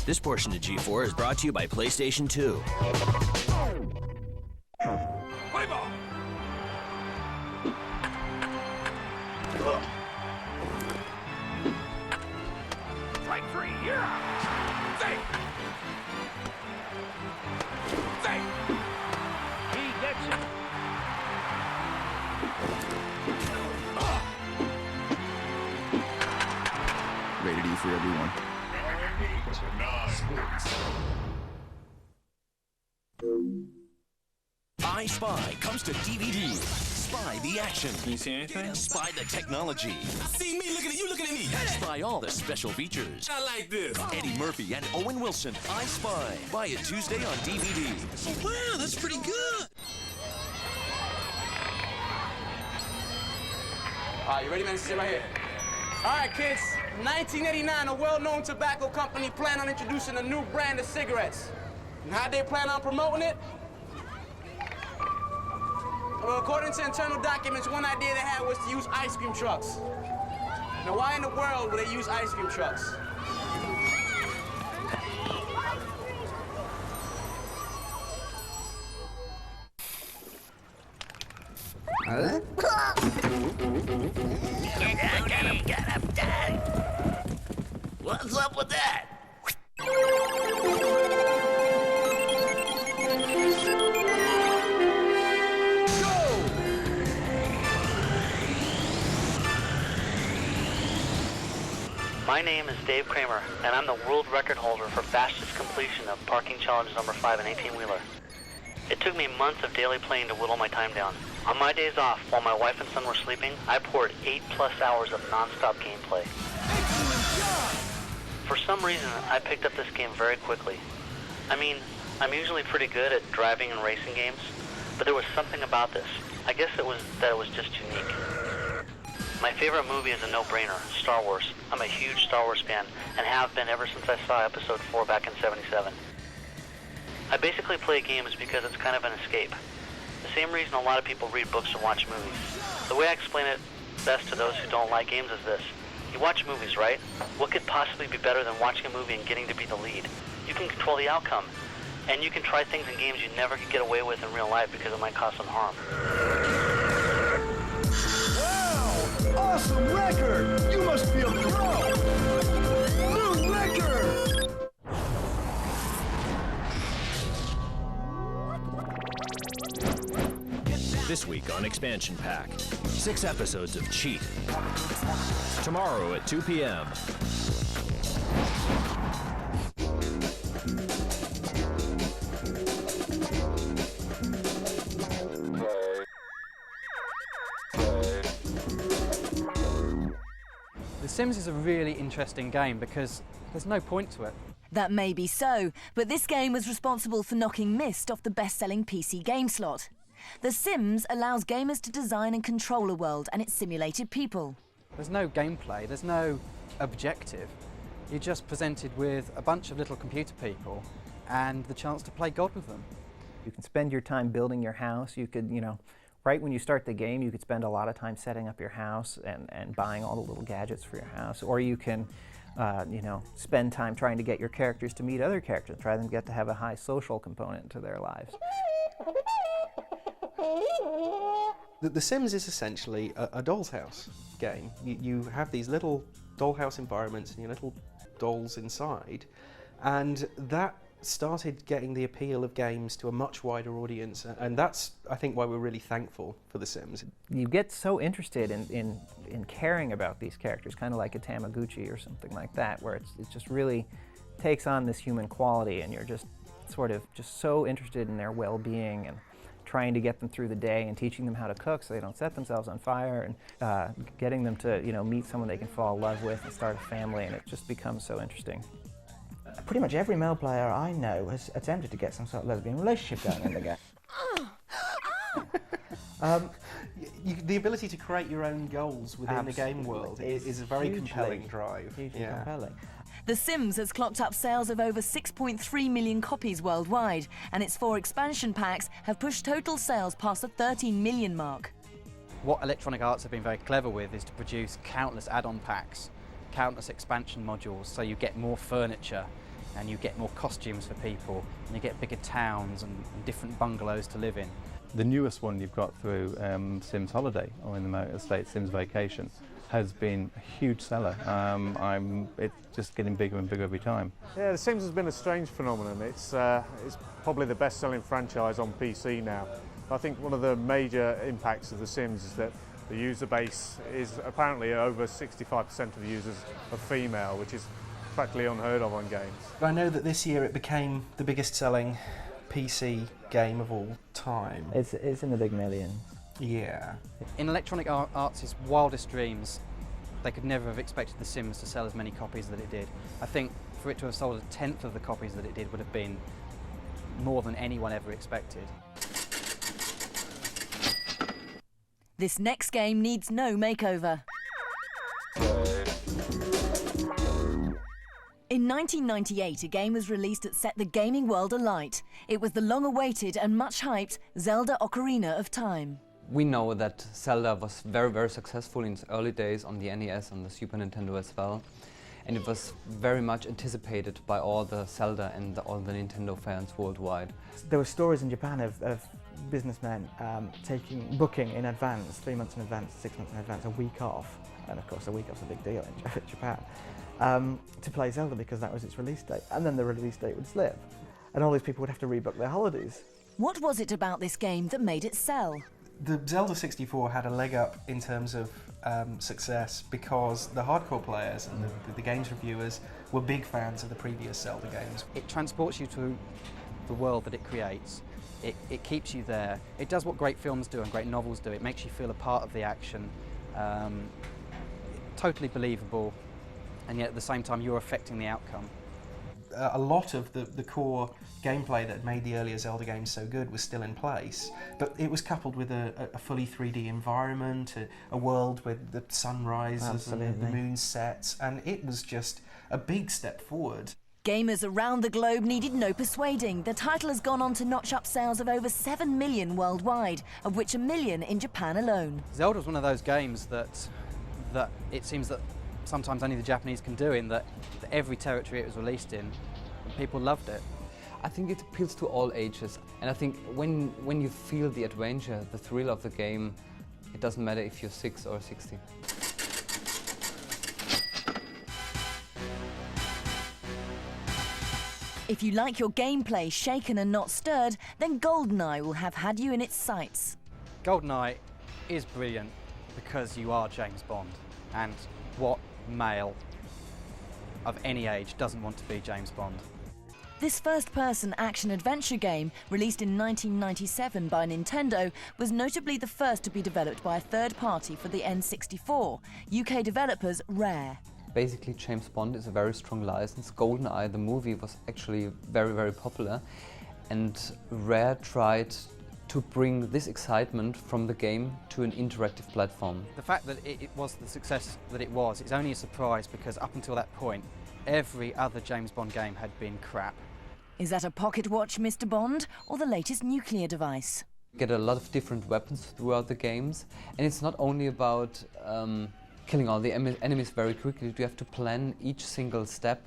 This portion of G4 is brought to you by PlayStation 2. Play ball! Strike three, you're out! Think! Think! He gets it! Rated E for everyone. I Spy comes to DVD. Spy the action. Can you see anything? Spy the technology. See me looking at you, looking at me. Spy all the special features. I like this. Eddie Murphy and Owen Wilson. I Spy. Buy it Tuesday on DVD. Oh, wow, that's pretty good. All right, you ready, man? Sit right here. All right, kids. 1989, a well-known tobacco company planned on introducing a new brand of cigarettes. And how they plan on promoting it? Well, according to internal documents, one idea they had was to use ice cream trucks. Now, why in the world would they use ice cream trucks? What's up with that? My name is Dave Kramer, and I'm the world record holder for fastest completion of Parking Challenge number 5 in 18-wheeler. It took me months of daily playing to whittle my time down. On my days off, while my wife and son were sleeping, I poured 8+ hours of non-stop gameplay. For some reason, I picked up this game very quickly. I mean, I'm usually pretty good at driving and racing games, but there was something about this. I guess it was that it was just unique. My favorite movie is a no-brainer, Star Wars. I'm a huge Star Wars fan and have been ever since I saw Episode 4 back in '77. I basically play games because it's kind of an escape. The same reason a lot of people read books or watch movies. The way I explain it best to those who don't like games is this. You watch movies, right? What could possibly be better than watching a movie and getting to be the lead? You can control the outcome. And you can try things in games you never could get away with in real life because it might cause some harm. Wow! Awesome record! You must be a pro! New record! This week on Expansion Pack, 6 episodes of Cheat. Tomorrow at 2 p.m. The Sims is a really interesting game because there's no point to it. That may be so, but this game was responsible for knocking Myst off the best-selling PC game slot. The Sims allows gamers to design and control a world and its simulated people. There's no gameplay, there's no objective. You're just presented with a bunch of little computer people and the chance to play God with them. You can spend your time building your house. You could, right when you start the game, you could spend a lot of time setting up your house and buying all the little gadgets for your house. Or you can, spend time trying to get your characters to meet other characters, try them to get to have a high social component to their lives. The Sims is essentially a doll's house game. You have these little dollhouse environments and your little dolls inside, and that started getting the appeal of games to a much wider audience, and that's, I think, why we're really thankful for The Sims. You get so interested in caring about these characters, kind of like a Tamagotchi or something like that, where it just really takes on this human quality, and you're just sort of so interested in their well-being and trying to get them through the day and teaching them how to cook so they don't set themselves on fire, and getting them to meet someone they can fall in love with and start a family, and it just becomes so interesting. Pretty much every male player I know has attempted to get some sort of lesbian relationship going in the game. The ability to create your own goals within the game world is a very compelling drive. Hugely compelling. The Sims has clocked up sales of over 6.3 million copies worldwide, and its 4 expansion packs have pushed total sales past the 13 million mark. What Electronic Arts have been very clever with is to produce countless add-on packs, countless expansion modules, so you get more furniture and you get more costumes for people, and you get bigger towns and different bungalows to live in. The newest one you've got through Sims Holiday, or in the United States, Sims Vacation, has been a huge seller. It's just getting bigger and bigger every time. Yeah, The Sims has been a strange phenomenon. It's probably the best-selling franchise on PC now. I think one of the major impacts of The Sims is that the user base is apparently over 65% of the users are female, which is practically unheard of on games. I know that this year it became the biggest selling PC game of all time. It's in the big millions. Yeah. In Electronic Arts' wildest dreams, they could never have expected The Sims to sell as many copies that it did. I think for it to have sold a tenth of the copies that it did would have been more than anyone ever expected. This next game needs no makeover. In 1998, a game was released that set the gaming world alight. It was the long-awaited and much-hyped Zelda Ocarina of Time. We know that Zelda was very, very successful in its early days on the NES and the Super Nintendo as well. And it was very much anticipated by all the Zelda and all the Nintendo fans worldwide. There were stories in Japan of businessmen booking in advance, 3 months in advance, 6 months in advance, a week off. And of course, a week off's a big deal in Japan. To play Zelda because that was its release date, and then the release date would slip, and all these people would have to rebook their holidays. What was it about this game that made it sell? The Zelda 64 had a leg up in terms of success because the hardcore players and the games reviewers were big fans of the previous Zelda games. It transports you to the world that it creates. It keeps you there. It does what great films do and great novels do. It makes you feel a part of the action. Totally believable, and yet at the same time you're affecting the outcome. A lot of the core gameplay that made the earlier Zelda games so good was still in place, but it was coupled with a fully 3D environment, a world where the sun rises and the moon sets, and it was just a big step forward. Gamers around the globe needed no persuading. The title has gone on to notch up sales of over 7 million worldwide, of which 1 million in Japan alone. Zelda was one of those games that it seems that sometimes only the Japanese can do, in that every territory it was released in, people loved it. I think it appeals to all ages, and I think when you feel the adventure, the thrill of the game, it doesn't matter if you're 6 or 60. If you like your gameplay shaken and not stirred, then GoldenEye will have had you in its sights. GoldenEye is brilliant because you are James Bond, and what male of any age doesn't want to be James Bond? This first-person action-adventure game, released in 1997 by Nintendo, was notably the first to be developed by a third party for the N64, UK developers Rare. Basically, James Bond is a very strong license. GoldenEye, the movie, was actually very, very popular, and Rare tried to bring this excitement from the game to an interactive platform. The fact that it was the success that it was, it's only a surprise because up until that point, every other James Bond game had been crap. Is that a pocket watch, Mr. Bond, or the latest nuclear device? You get a lot of different weapons throughout the games, and it's not only about killing all the enemies very quickly. You have to plan each single step.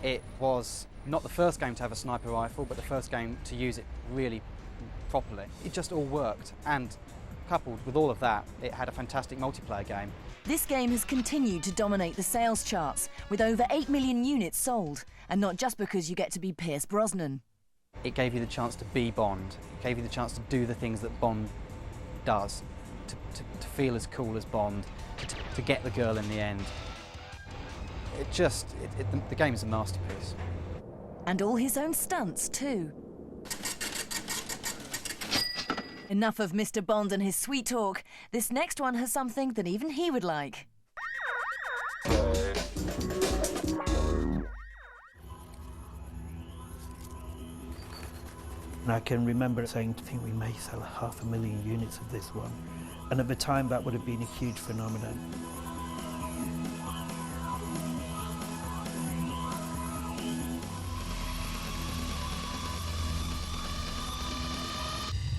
It was not the first game to have a sniper rifle, but the first game to use it really properly. It just all worked, and coupled with all of that, it had a fantastic multiplayer game. This game has continued to dominate the sales charts, with over 8 million units sold, and not just because you get to be Pierce Brosnan. It gave you the chance to be Bond. It gave you the chance to do the things that Bond does, to feel as cool as Bond, to get the girl in the end. The game is a masterpiece. And all his own stunts, too. Enough of Mr. Bond and his sweet talk. This next one has something that even he would like. And I can remember saying, I think we may sell 500,000 units of this one. And at the time, that would have been a huge phenomenon.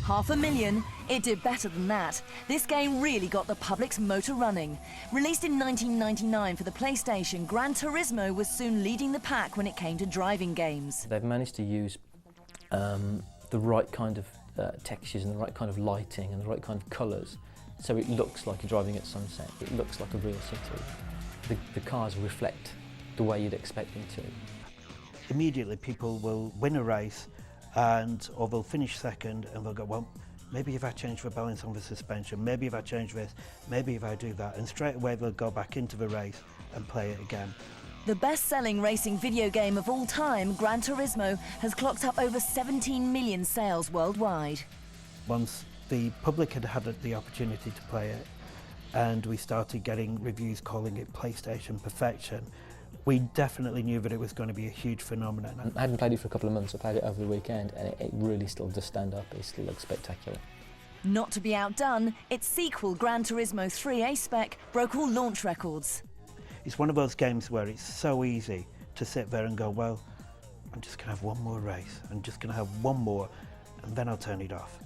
$500,000? It did better than that. This game really got the public's motor running. Released in 1999 for the PlayStation, Gran Turismo was soon leading the pack when it came to driving games. They've managed to use the right kind of textures and the right kind of lighting and the right kind of colours, so it looks like you're driving at sunset. It looks like a real city. The cars reflect the way you'd expect them to. Immediately, people will win a race, or they'll finish second, and they'll go, well, maybe if I change the balance on the suspension, maybe if I change this, maybe if I do that, and straight away they'll go back into the race and play it again. The best-selling racing video game of all time, Gran Turismo, has clocked up over 17 million sales worldwide. Once the public had had the opportunity to play it, and we started getting reviews calling it PlayStation perfection, we definitely knew that it was going to be a huge phenomenon. I hadn't played it for a couple of months. I played it over the weekend, and it really still does stand up. It still looks spectacular. Not to be outdone, its sequel, Gran Turismo 3 A-Spec, broke all launch records. It's one of those games where it's so easy to sit there and go, well, I'm just going to have one more race, I'm just going to have one more, and then I'll turn it off.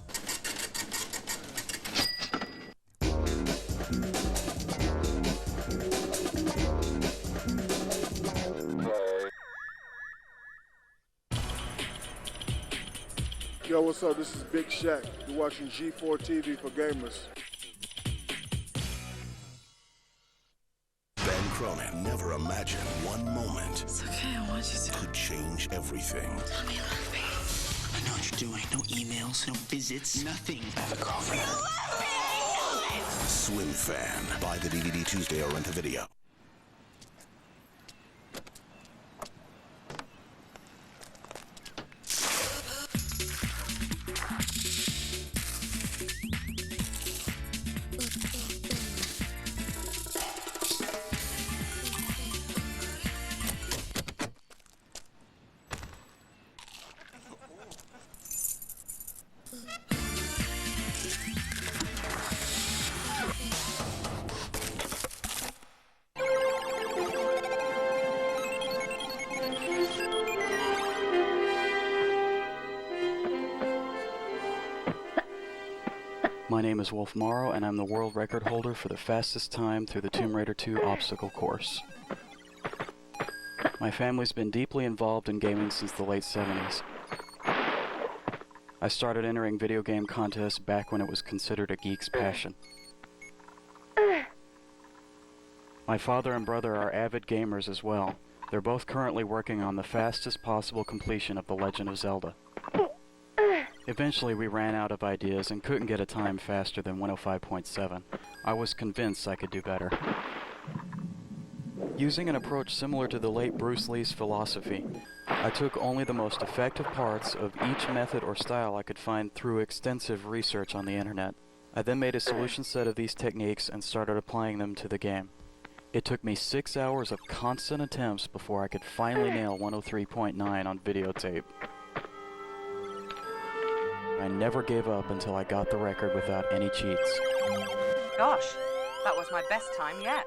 Yo, what's up? This is Big Shaq. You're watching G4 TV for Gamers. Ben Cronin never imagined one moment It's okay, I want you to. could change everything. Tell me you love me. I know what you're doing. No emails, no visits, nothing. I have a girlfriend. You love me! I know it! Swim Fan. Buy the DVD Tuesday or rent a video. My name is Wolf Morrow, and I'm the world record holder for the fastest time through the Tomb Raider 2 obstacle course. My family's been deeply involved in gaming since the late 70s. I started entering video game contests back when it was considered a geek's passion. My father and brother are avid gamers as well. They're both currently working on the fastest possible completion of The Legend of Zelda. Eventually we ran out of ideas and couldn't get a time faster than 105.7. I was convinced I could do better. Using an approach similar to the late Bruce Lee's philosophy, I took only the most effective parts of each method or style I could find through extensive research on the internet. I then made a solution set of these techniques and started applying them to the game. It took me 6 hours of constant attempts before I could finally nail 103.9 on videotape. I never gave up until I got the record without any cheats. Gosh, that was my best time yet.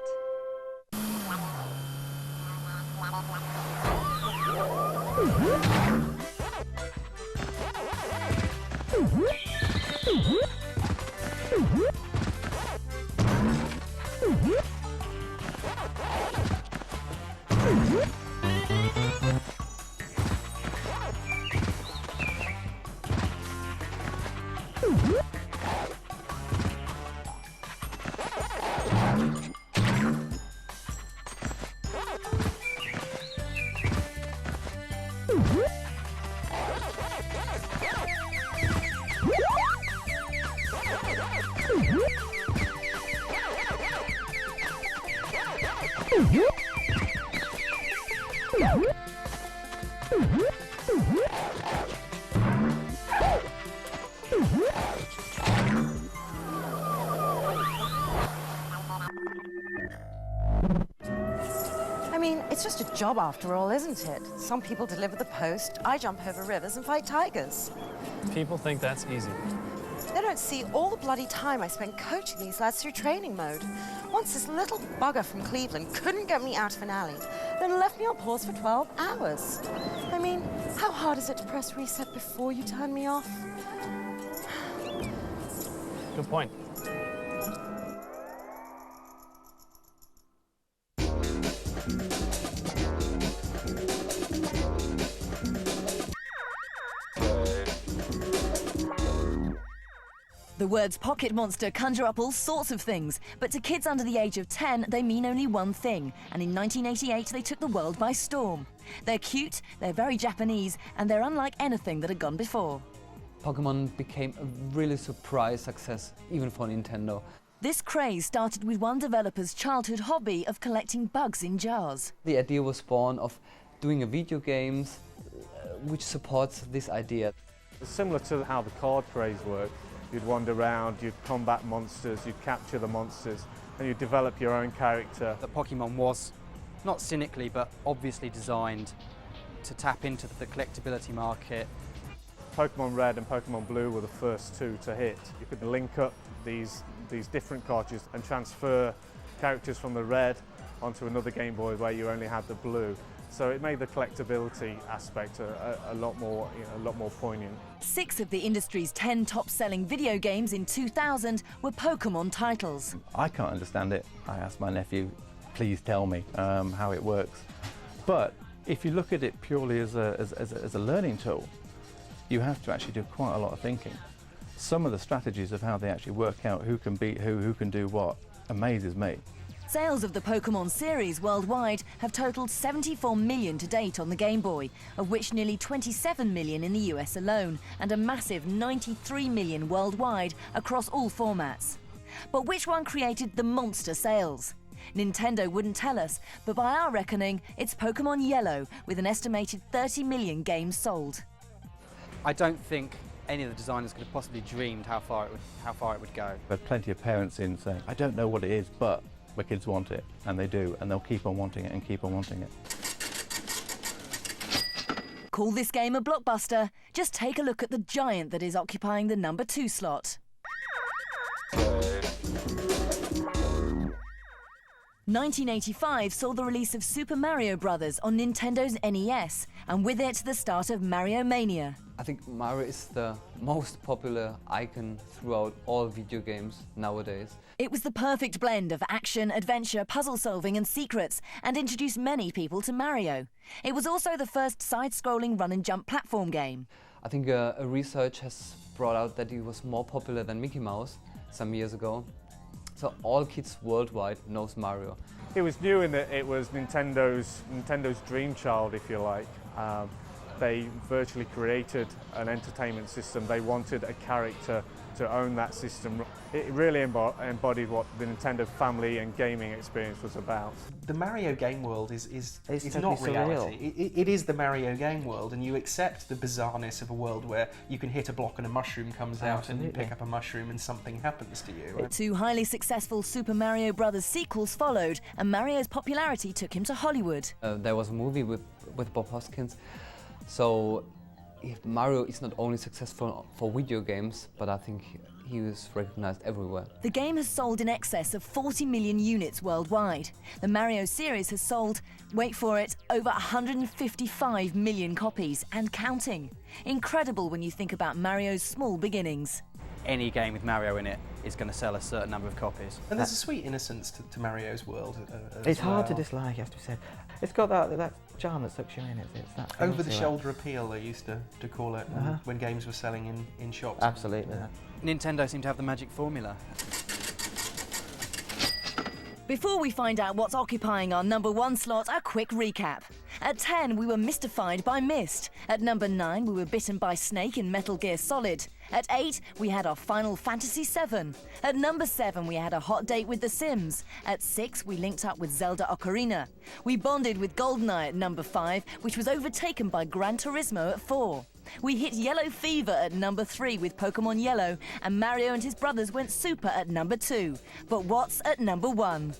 I mean, it's just a job after all, isn't it? Some people deliver the post, I jump over rivers and fight tigers. People think that's easy. They don't see all the bloody time I spent coaching these lads through training mode. Once this little bugger from Cleveland couldn't get me out of an alley, then left me on pause for 12 hours. I mean, how hard is it to press reset before you turn me off? Good point. The words pocket monster conjure up all sorts of things, but to kids under the age of 10, they mean only one thing, and in 1988 they took the world by storm. They're cute, they're very Japanese, and they're unlike anything that had gone before. Pokemon became a really surprise success, even for Nintendo. This craze started with one developer's childhood hobby of collecting bugs in jars. The idea was born of doing a video games which supports this idea. It's similar to how the card craze worked. You'd wander around, you'd combat monsters, you'd capture the monsters, and you'd develop your own character. That Pokemon was, not cynically, but obviously designed to tap into the collectability market. Pokemon Red and Pokemon Blue were the first two to hit. You could link up these different cartridges and transfer characters from the Red onto another Game Boy where you only had the Blue. So it made the collectability aspect a lot more, a lot more poignant. 6 of the industry's 10 top-selling video games in 2000 were Pokemon titles. I can't understand it. I asked my nephew, please tell me how it works. But if you look at it purely as a learning tool, you have to actually do quite a lot of thinking. Some of the strategies of how they actually work out who can beat who can do what, amazes me. Sales of the Pokemon series worldwide have totaled 74 million to date on the Game Boy, of which nearly 27 million in the US alone, and a massive 93 million worldwide across all formats. But which one created the monster sales? Nintendo wouldn't tell us, but by our reckoning, it's Pokemon Yellow, with an estimated 30 million games sold. I don't think any of the designers could have possibly dreamed how far it would go. There are plenty of parents in saying, I don't know what it is, but my kids want it, and they do, and they'll keep on wanting it and keep on wanting it. Call this game a blockbuster? Just take a look at the giant that is occupying the number 2 slot. 1985 saw the release of Super Mario Bros. On Nintendo's NES, and with it the start of Mario Mania. I think Mario is the most popular icon throughout all video games nowadays. It was the perfect blend of action, adventure, puzzle solving and secrets, and introduced many people to Mario. It was also the first side-scrolling run-and-jump platform game. I think a research has brought out that it was more popular than Mickey Mouse some years ago. So all kids worldwide knows Mario. It was new in that it was Nintendo's dream child, if you like. They virtually created an entertainment system. They wanted a character to own that system. It really embodied what the Nintendo family and gaming experience was about. The Mario game world is totally not surreal. reality. It is the Mario game world, and you accept the bizarreness of a world where you can hit a block and a mushroom comes out, and you pick up a mushroom and something happens to you. Right? 2 highly successful Super Mario Bros. Sequels followed, and Mario's popularity took him to Hollywood. There was a movie with Bob Hoskins. So Mario is not only successful for video games, but I think he was recognized everywhere. The game has sold in excess of 40 million units worldwide. The Mario series has sold, wait for it, over 155 million copies and counting. Incredible when you think about Mario's small beginnings. Any game with Mario in it is going to sell a certain number of copies. And there's a sweet innocence to Mario's world. It's hard to dislike, it has to be said. It's got that charm that sucks you in. It's that over-the-shoulder appeal, they used to call it when games were selling in shops. Absolutely. Nintendo seem to have the magic formula. Before we find out what's occupying our number 1 slot, a quick recap. At 10, we were mystified by Myst. At number 9, we were bitten by Snake in Metal Gear Solid. At 8, we had our Final Fantasy VII. At number 7, we had a hot date with The Sims. At 6, we linked up with Zelda Ocarina. We bonded with GoldenEye at number 5, which was overtaken by Gran Turismo at 4. We hit Yellow Fever at number 3 with Pokemon Yellow, and Mario and his brothers went super at number 2. But what's at number 1?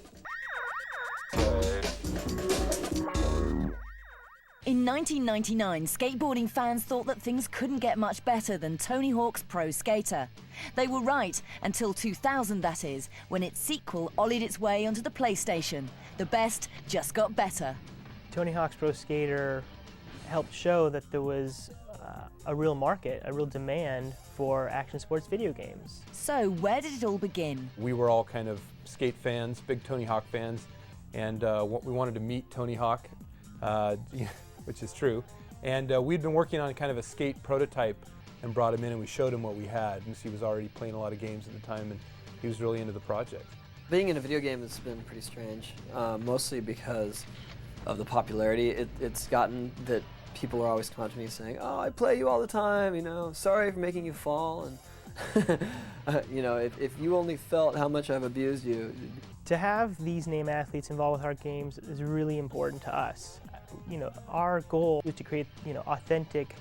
In 1999, skateboarding fans thought that things couldn't get much better than Tony Hawk's Pro Skater. They were right, until 2000 that is, when its sequel ollied its way onto the PlayStation. The best just got better. Tony Hawk's Pro Skater helped show that there was a real market, a real demand for action sports video games. So where did it all begin? We were all kind of skate fans, big Tony Hawk fans, and we wanted to meet Tony Hawk, which is true. And we'd been working on kind of a skate prototype and brought him in and we showed him what we had. And he was already playing a lot of games at the time and he was really into the project. Being in a video game has been pretty strange, mostly because of the popularity. It's gotten that people are always coming to me saying, "Oh, I play you all the time, you know, sorry for making you fall." And you know, if you only felt how much I've abused you. To have these name athletes involved with our games is really important to us. You know, our goal is to create, you know, authentic,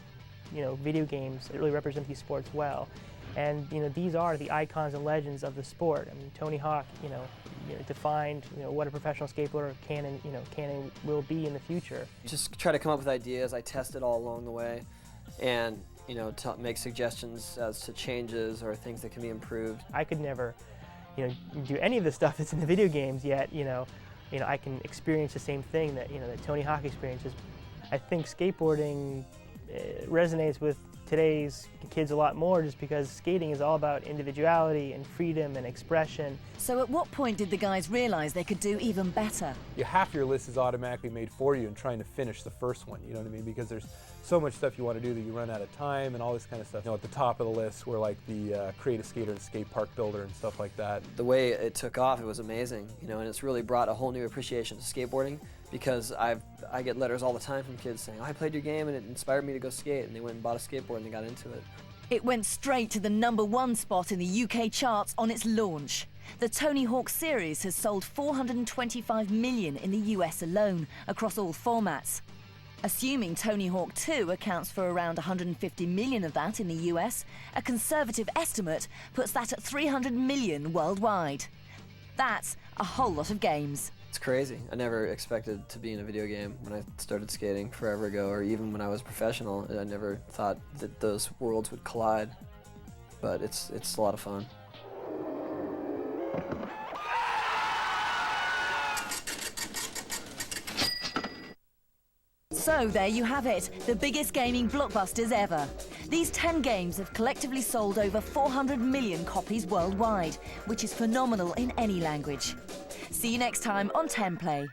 you know, video games that really represent these sports well. And, you know, these are the icons and legends of the sport. I mean, Tony Hawk, you know, defined, you know, what a professional skateboarder can and will be in the future. Just try to come up with ideas. I test it all along the way, and, you know, make suggestions as to changes or things that can be improved. I could never, you know, do any of the stuff that's in the video games yet. You know, I can experience the same thing that, you know, that Tony Hawk experiences. I think skateboarding resonates with today's kids a lot more, just because skating is all about individuality and freedom and expression. So at what point did the guys realize they could do even better? Half your list is automatically made for you and trying to finish the first one, you know what I mean? Because there's so much stuff you want to do that you run out of time and all this kind of stuff. You know, at the top of the list were like the create a skater and skate park builder and stuff like that. The way it took off, it was amazing, you know, and it's really brought a whole new appreciation to skateboarding, because I get letters all the time from kids saying, "Oh, I played your game and it inspired me to go skate," and they went and bought a skateboard and they got into it. It went straight to the #1 spot in the UK charts on its launch. The Tony Hawk series has sold 425 million in the US alone, across all formats. Assuming Tony Hawk 2 accounts for around 150 million of that in the US, a conservative estimate puts that at 300 million worldwide. That's a whole lot of games. It's crazy. I never expected to be in a video game when I started skating forever ago, or even when I was professional. I never thought that those worlds would collide, but it's a lot of fun. So there you have it, the biggest gaming blockbusters ever. These 10 games have collectively sold over 400 million copies worldwide, which is phenomenal in any language. See you next time on 10 Play.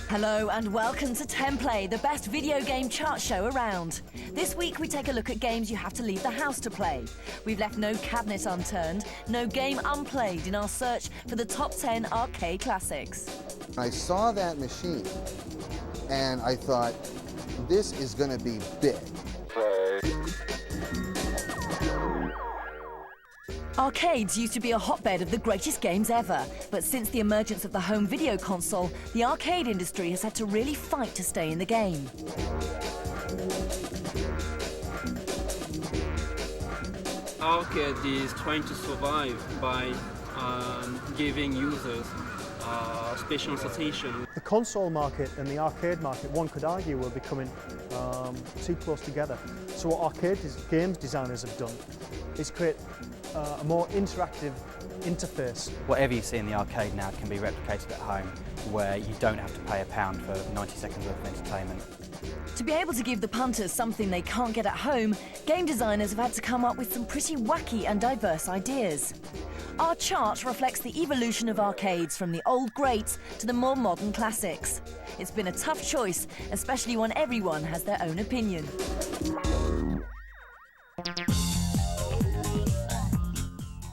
Hello and welcome to 10 Play, the best video game chart show around. This week we take a look at games you have to leave the house to play. We've left no cabinet unturned, no game unplayed in our search for the top 10 arcade classics. I saw that machine and I thought, this is going to be big. Arcades used to be a hotbed of the greatest games ever, but since the emergence of the home video console, the arcade industry has had to really fight to stay in the game. arcade is trying to survive by giving users special sensation. The console market and the arcade market, one could argue, were becoming too close together. So what arcade games designers have done is create a more interactive interface. Whatever you see in the arcade now can be replicated at home, where you don't have to pay £1 for 90 seconds worth of entertainment. To be able to give the punters something they can't get at home, game designers have had to come up with some pretty wacky and diverse ideas. Our chart reflects the evolution of arcades from the old greats to the more modern classics. It's been a tough choice, especially when everyone has their own opinion.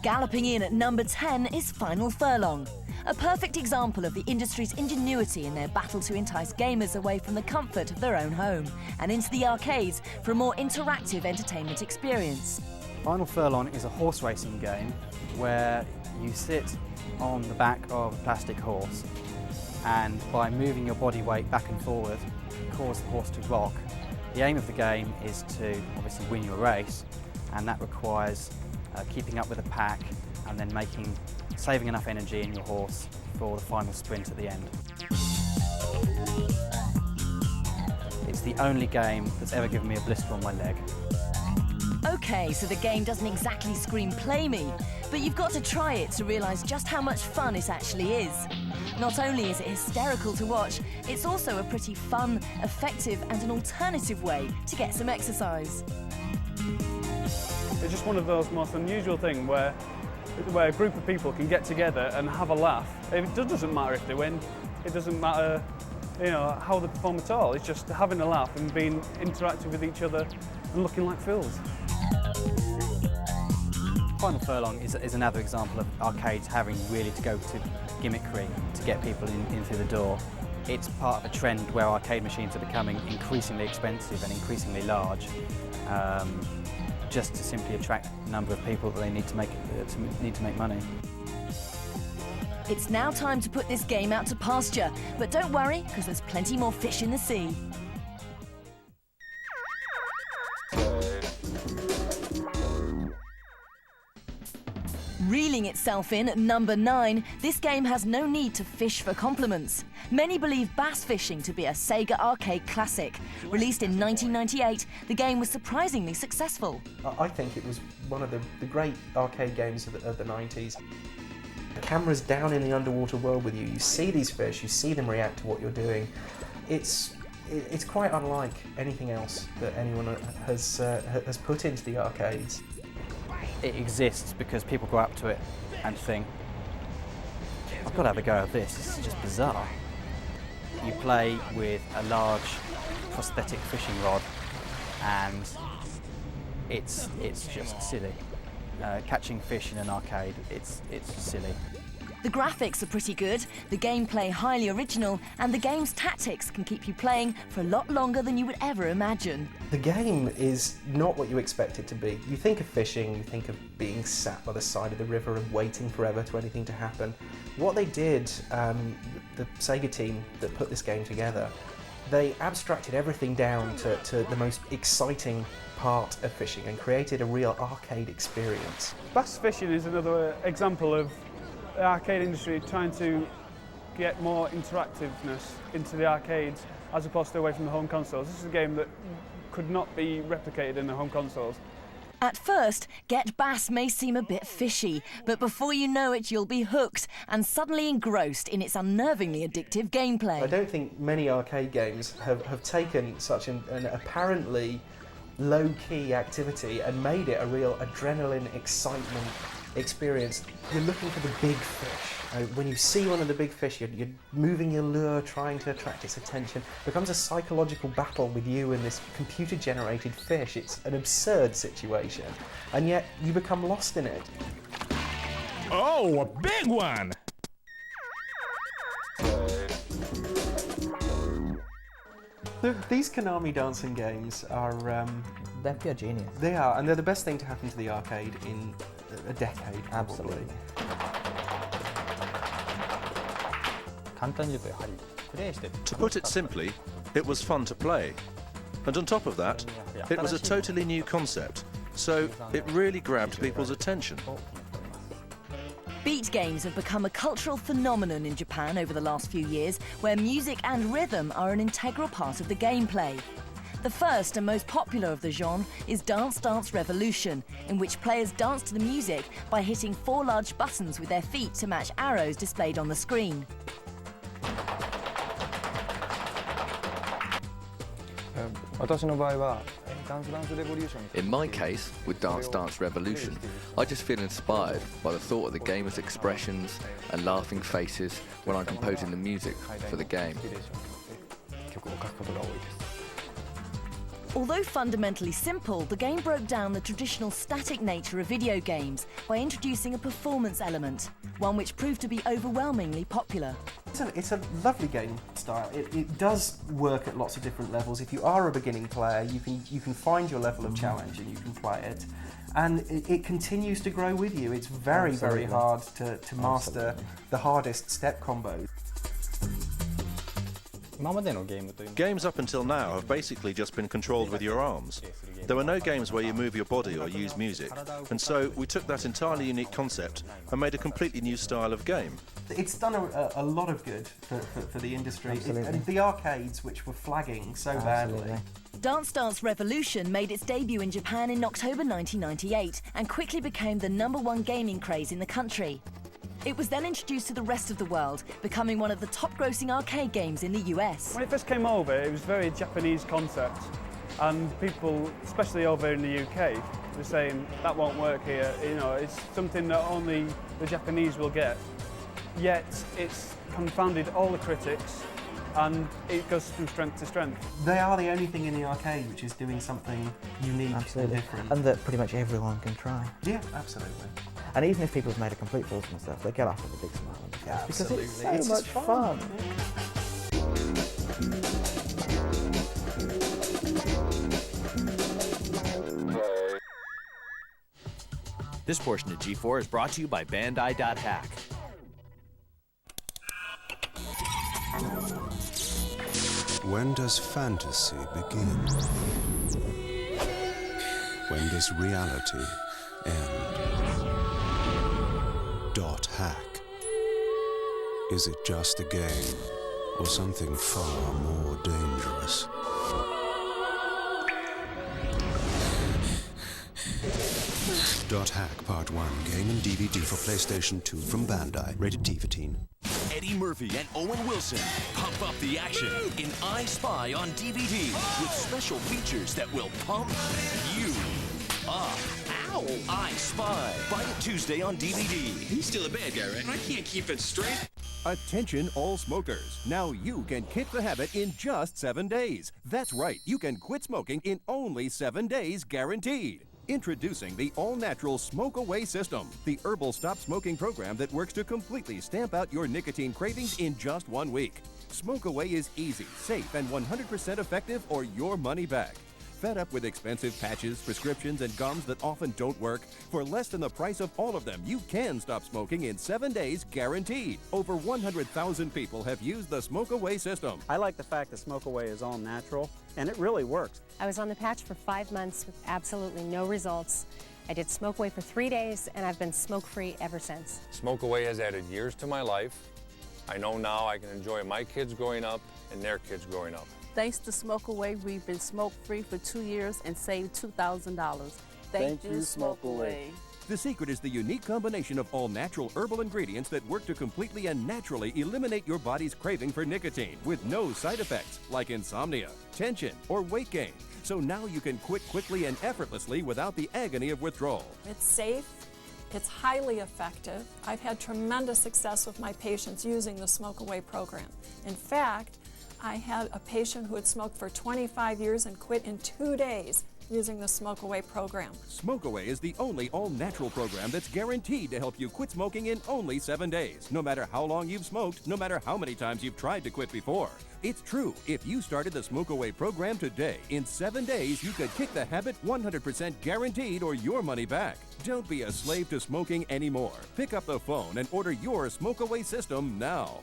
Galloping in at number 10 is Final Furlong, a perfect example of the industry's ingenuity in their battle to entice gamers away from the comfort of their own home and into the arcades for a more interactive entertainment experience. Final Furlong is a horse racing game where you sit on the back of a plastic horse, and by moving your body weight back and forward, cause the horse to rock. The aim of the game is to obviously win your race, and that requires keeping up with the pack and then saving enough energy in your horse for the final sprint at the end. It's the only game that's ever given me a blister on my leg. OK, so the game doesn't exactly scream "play me," but you've got to try it to realise just how much fun it actually is. Not only is it hysterical to watch, it's also a pretty fun, effective and an alternative way to get some exercise. It's just one of those most unusual things where a group of people can get together and have a laugh. It doesn't matter if they win, it doesn't matter how they perform at all. It's just having a laugh and being interactive with each other and looking like fools. Final Furlong is another example of arcades having really to go to gimmickry to get people in through the door. It's part of a trend where arcade machines are becoming increasingly expensive and increasingly large, just to simply attract the number of people that they need to make money. It's now time to put this game out to pasture, but don't worry, because there's plenty more fish in the sea. Reeling itself in at number 9, this game has no need to fish for compliments. Many believe bass fishing to be a Sega arcade classic. Released in 1998, the game was surprisingly successful. I think it was one of the great arcade games of the 90s. The camera's down in the underwater world with you. You see these fish, you see them react to what you're doing. It's quite unlike anything else that anyone has put into the arcades. It exists because people go up to it and think, I've got to have a go at this, this is just bizarre. You play with a large prosthetic fishing rod and it's just silly. Catching fish in an arcade, it's silly. The graphics are pretty good, the gameplay highly original, and the game's tactics can keep you playing for a lot longer than you would ever imagine. The game is not what you expect it to be. You think of fishing, you think of being sat by the side of the river and waiting forever for anything to happen. What they did, the Sega team that put this game together, they abstracted everything down to the most exciting part of fishing and created a real arcade experience. Bass fishing is another example of the arcade industry trying to get more interactiveness into the arcades as opposed to away from the home consoles. This is a game that could not be replicated in the home consoles. At first, Get Bass may seem a bit fishy, but before you know it, you'll be hooked and suddenly engrossed in its unnervingly addictive gameplay. I don't think many arcade games have taken such an apparently low-key activity and made it a real adrenaline, excitement experience. You're looking for the big fish. When you see one of the big fish, you're moving your lure, trying to attract its attention. It becomes a psychological battle with you and this computer-generated fish. It's an absurd situation, and yet you become lost in it. Oh, a big one! These Konami dancing games are... they're pure genius. They are, and they're the best thing to happen to the arcade in a decade, probably. Absolutely. To put it simply, it was fun to play. And on top of that, it was a totally new concept, So it really grabbed people's attention. Beat games have become a cultural phenomenon in Japan over the last few years, where music and rhythm are an integral part of the gameplay. The first and most popular of the genre is Dance Dance Revolution, in which players dance to the music by hitting 4 large buttons with their feet to match arrows displayed on the screen. In my case, with Dance Dance Revolution, I just feel inspired by the thought of the gamer's expressions and laughing faces when I'm composing the music for the game. Although fundamentally simple, the game broke down the traditional static nature of video games by introducing a performance element, one which proved to be overwhelmingly popular. It's a lovely game style. It does work at lots of different levels. If you are a beginning player, you can find your level of challenge and you can play it. And it continues to grow with you. It's very, very hard to master the hardest step combos. Games up until now have basically just been controlled with your arms. There were no games where you move your body or use music, and so we took that entirely unique concept and made a completely new style of game. It's done a lot of good for the industry, and the arcades which were flagging so badly. Dance Dance Revolution made its debut in Japan in October 1998 and quickly became the #1 gaming craze in the country. It was then introduced to the rest of the world, becoming one of the top-grossing arcade games in the US. When it first came over, it was a very Japanese concept, and people, especially over in the UK, were saying that won't work here. You know, it's something that only the Japanese will get. Yet it's confounded all the critics, and it goes from strength to strength. They are the only thing in the arcade which is doing something unique and different. And that pretty much everyone can try. Yeah, absolutely. And even if people have made a complete fool of themselves, they get off with a big smile on their face because it's so much fun. This portion of G4 is brought to you by Bandai.hack. When does fantasy begin? When does reality end? .hack. Is it just a game, or something far more dangerous? .hack Part 1, game and DVD for PlayStation 2 from Bandai, rated T for teen. Eddie Murphy and Owen Wilson pump up the action in I Spy on DVD with special features that will pump you up. Ow! I Spy. Buy it Tuesday on DVD. He's still a bad guy, right? I can't keep it straight. Attention all smokers. Now you can kick the habit in just 7 days. That's right, you can quit smoking in only 7 days guaranteed. Introducing the all-natural Smoke Away system, the herbal stop smoking program that works to completely stamp out your nicotine cravings in just 1 week. Smoke Away is easy, safe, and 100% effective or your money back. Fed up with expensive patches, prescriptions, and gums that often don't work? For less than the price of all of them, you can stop smoking in 7 days guaranteed. Over 100,000 people have used the Smoke Away system. I like the fact that Smoke Away is all natural, and it really works. I was on the patch for 5 months with absolutely no results. I did Smoke Away for 3 days, and I've been smoke-free ever since. Smoke Away has added years to my life. I know now I can enjoy my kids growing up and their kids growing up. Thanks to Smoke Away, we've been smoke-free for 2 years and saved $2,000. Thank you, Smoke Away. The secret is the unique combination of all natural herbal ingredients that work to completely and naturally eliminate your body's craving for nicotine with no side effects like insomnia, tension, or weight gain. So now you can quit quickly and effortlessly without the agony of withdrawal. It's safe. It's highly effective. I've had tremendous success with my patients using the Smoke Away program. In fact, I had a patient who had smoked for 25 years and quit in 2 days using the Smoke Away program. Smoke Away is the only all-natural program that's guaranteed to help you quit smoking in only 7 days, no matter how long you've smoked, no matter how many times you've tried to quit before. It's true. If you started the Smoke Away program today, in 7 days, you could kick the habit 100% guaranteed or your money back. Don't be a slave to smoking anymore. Pick up the phone and order your Smoke Away system now.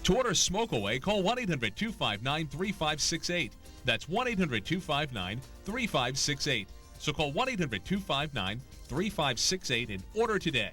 To order Smoke Away, call 1-800-259-3568. That's 1-800-259-3568. So call 1-800-259-3568 and order today.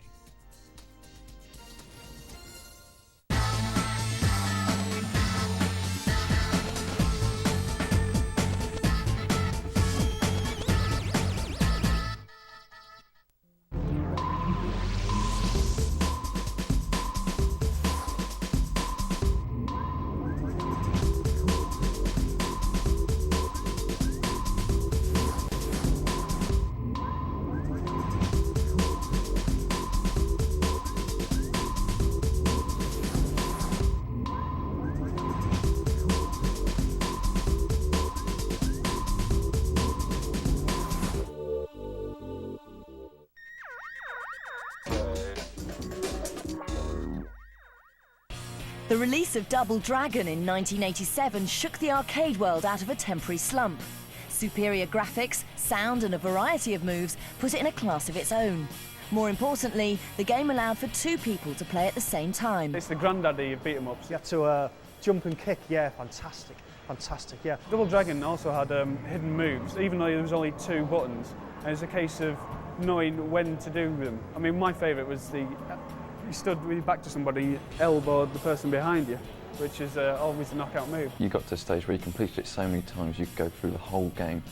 The release of Double Dragon in 1987 shook the arcade world out of a temporary slump. Superior graphics, sound and a variety of moves put it in a class of its own. More importantly, the game allowed for two people to play at the same time. It's the granddaddy of beat-em-ups. You had to jump and kick, yeah, fantastic, fantastic, yeah. Double Dragon also had hidden moves, even though there was only 2 buttons. And it's a case of knowing when to do them. I mean, my favourite was you stood with your back to somebody, you elbowed the person behind you, which is always a knockout move. You got to a stage where you completed it so many times you could go through the whole game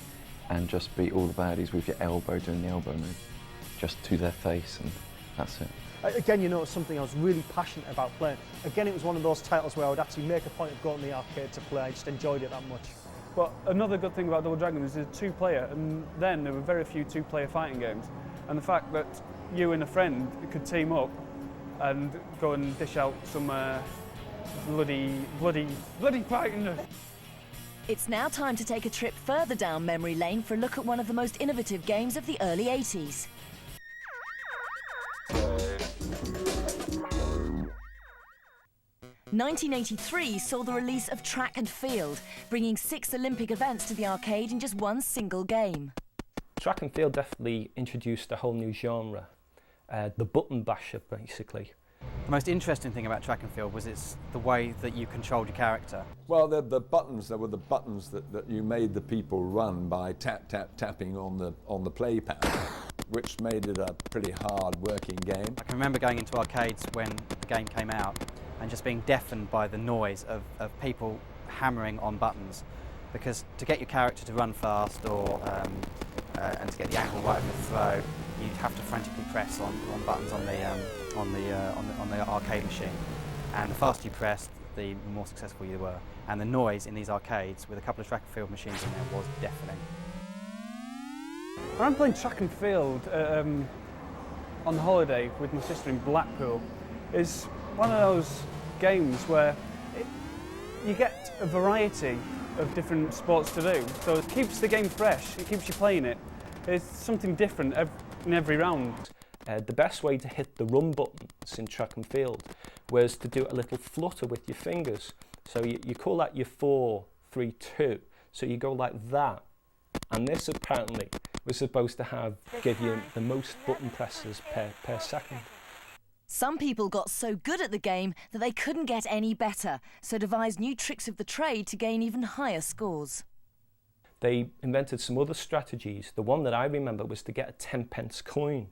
and just beat all the baddies with your elbow doing the elbow move, just to their face, and that's it. Again, you know, it's something I was really passionate about playing. Again, it was one of those titles where I would actually make a point of going to the arcade to play. I just enjoyed it that much. But another good thing about Double Dragon is it's 2-player, and then there were very few 2-player fighting games. And the fact that you and a friend could team up and go and dish out some bloody fighting. It's now time to take a trip further down memory lane for a look at one of the most innovative games of the early 80s. '83 saw the release of Track and Field, bringing 6 Olympic events to the arcade in just one single game. Track and Field definitely introduced a whole new genre. The button basher, basically. The most interesting thing about Track and Field was it's the way that you controlled your character. Well, the buttons, there were the buttons that you made the people run by tapping on the play pad, which made it a pretty hard working game. I can remember going into arcades when the game came out and just being deafened by the noise of people hammering on buttons, because to get your character to run fast or and to get the angle right of the throw, you'd have to frantically press on buttons on the arcade machine. And the faster you pressed, the more successful you were. And the noise in these arcades, with a couple of Track and Field machines in there, was deafening. I'm playing Track and Field on holiday with my sister in Blackpool. It's one of those games where you get a variety of different sports to do. So it keeps the game fresh, it keeps you playing it. It's something different in every round. The best way to hit the run buttons in Track and Field was to do a little flutter with your fingers. So you call that your 4-3-2. So you go like that. And this apparently was supposed to give you the most button presses per second. Some people got so good at the game that they couldn't get any better, so devised new tricks of the trade to gain even higher scores. They invented some other strategies. The one that I remember was to get a 10p coin.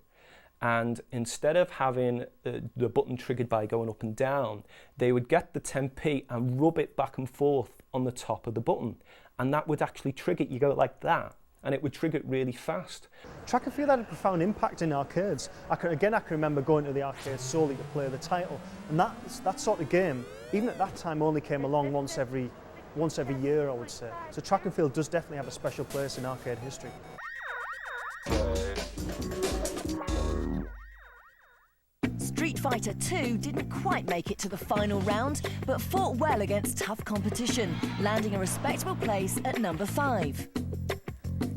And instead of having the button triggered by going up and down, they would get the 10p and rub it back and forth on the top of the button. And that would actually trigger it. You go like that, and it would trigger it really fast. Track and Field had a profound impact in arcades. I can remember going to the arcade solely to play the title. And that sort of game, even at that time, only came along once every year, I would say. So Track and Field does definitely have a special place in arcade history. Street Fighter 2 didn't quite make it to the final round, but fought well against tough competition, landing a respectable place at number 5.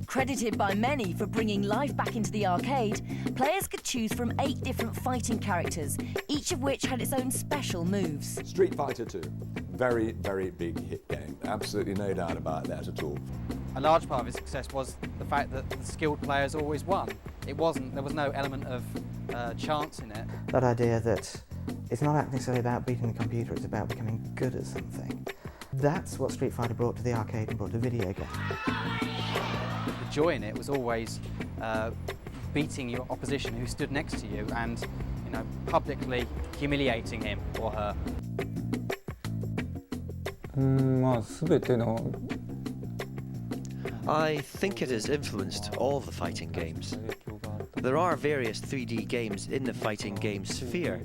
Credited by many for bringing life back into the arcade, players could choose from 8 different fighting characters, each of which had its own special moves. Street Fighter 2, very, very big hit game. Absolutely no doubt about that at all. A large part of its success was the fact that the skilled players always won. There was no element of chance in it. That idea that it's not necessarily about beating the computer, it's about becoming good at something. That's what Street Fighter brought to the arcade and brought to video games. The joy in it was always beating your opposition who stood next to you and, you know, publicly humiliating him or her. まあ全ての I think it has influenced all the fighting games. There are various 3D games in the fighting game sphere,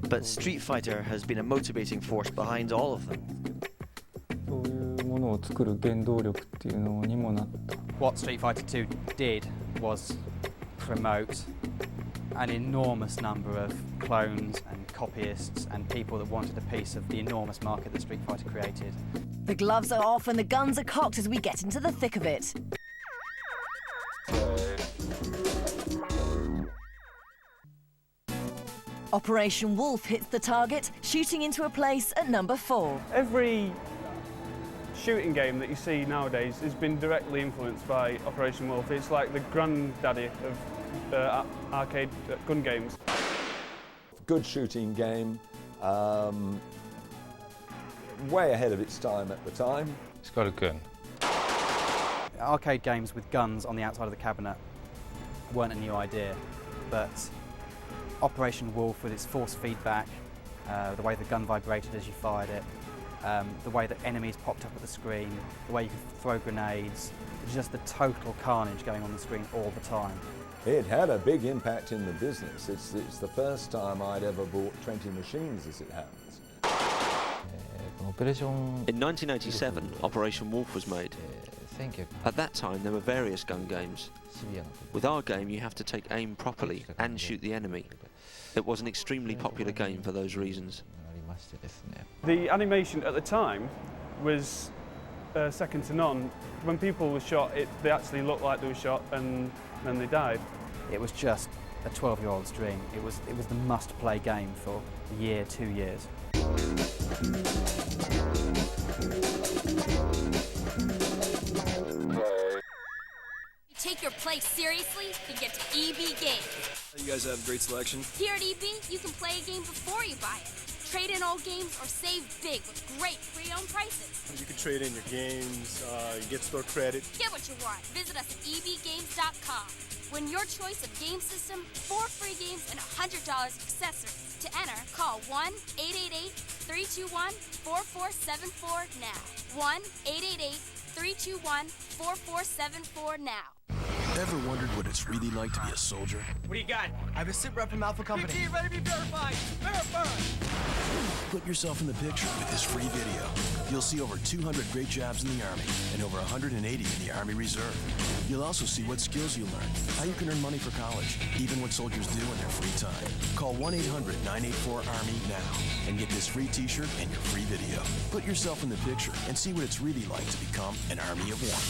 but Street Fighter has been a motivating force behind all of them. そういうものを作る原動力っていうのにもなった。 What Street Fighter 2 did was promote an enormous number of clones and copyists and people that wanted a piece of the enormous market that Street Fighter created. The gloves are off and the guns are cocked as we get into the thick of it. Operation Wolf hits the target, shooting into a place at number 4. Every shooting game that you see nowadays has been directly influenced by Operation Wolf. It's like the granddaddy of arcade gun games. Good shooting game, way ahead of its time at the time. It's got a gun. Arcade games with guns on the outside of the cabinet weren't a new idea, but Operation Wolf with its force feedback, the way the gun vibrated as you fired it, the way that enemies popped up at the screen, the way you could throw grenades, just the total carnage going on the screen all the time. It had a big impact in the business. It's the first time I'd ever bought 20 machines, as it happens. In 1987, Operation Wolf was made. At that time, there were various gun games. With our game, you have to take aim properly and shoot the enemy. It was an extremely popular game for those reasons. The animation at the time was second to none. When people were shot, they actually looked like they were shot and then they died. It was just a 12-year-old's dream. It was the must-play game for a year, 2 years. Take your play seriously, you get to EB Games. You guys have a great selection. Here at EB, you can play a game before you buy it. Trade in old games or save big with great pre-owned prices. You can trade in your games, you get store credit. Get what you want. Visit us at ebgames.com. Win your choice of game system, 4 free games, and $100 accessories. To enter, call 1-888-321-4474 now. 1-888-321-4474 now. Ever wondered what it's really like to be a soldier? What do you got? I have a sit rep from Alpha Company. PT, ready to be verified. Verified! Put yourself in the picture with this free video. You'll see over 200 great jobs in the Army and over 180 in the Army Reserve. You'll also see what skills you learn, how you can earn money for college, even what soldiers do in their free time. Call 1-800-984-ARMY now and get this free t-shirt and your free video. Put yourself in the picture and see what it's really like to become an Army of One.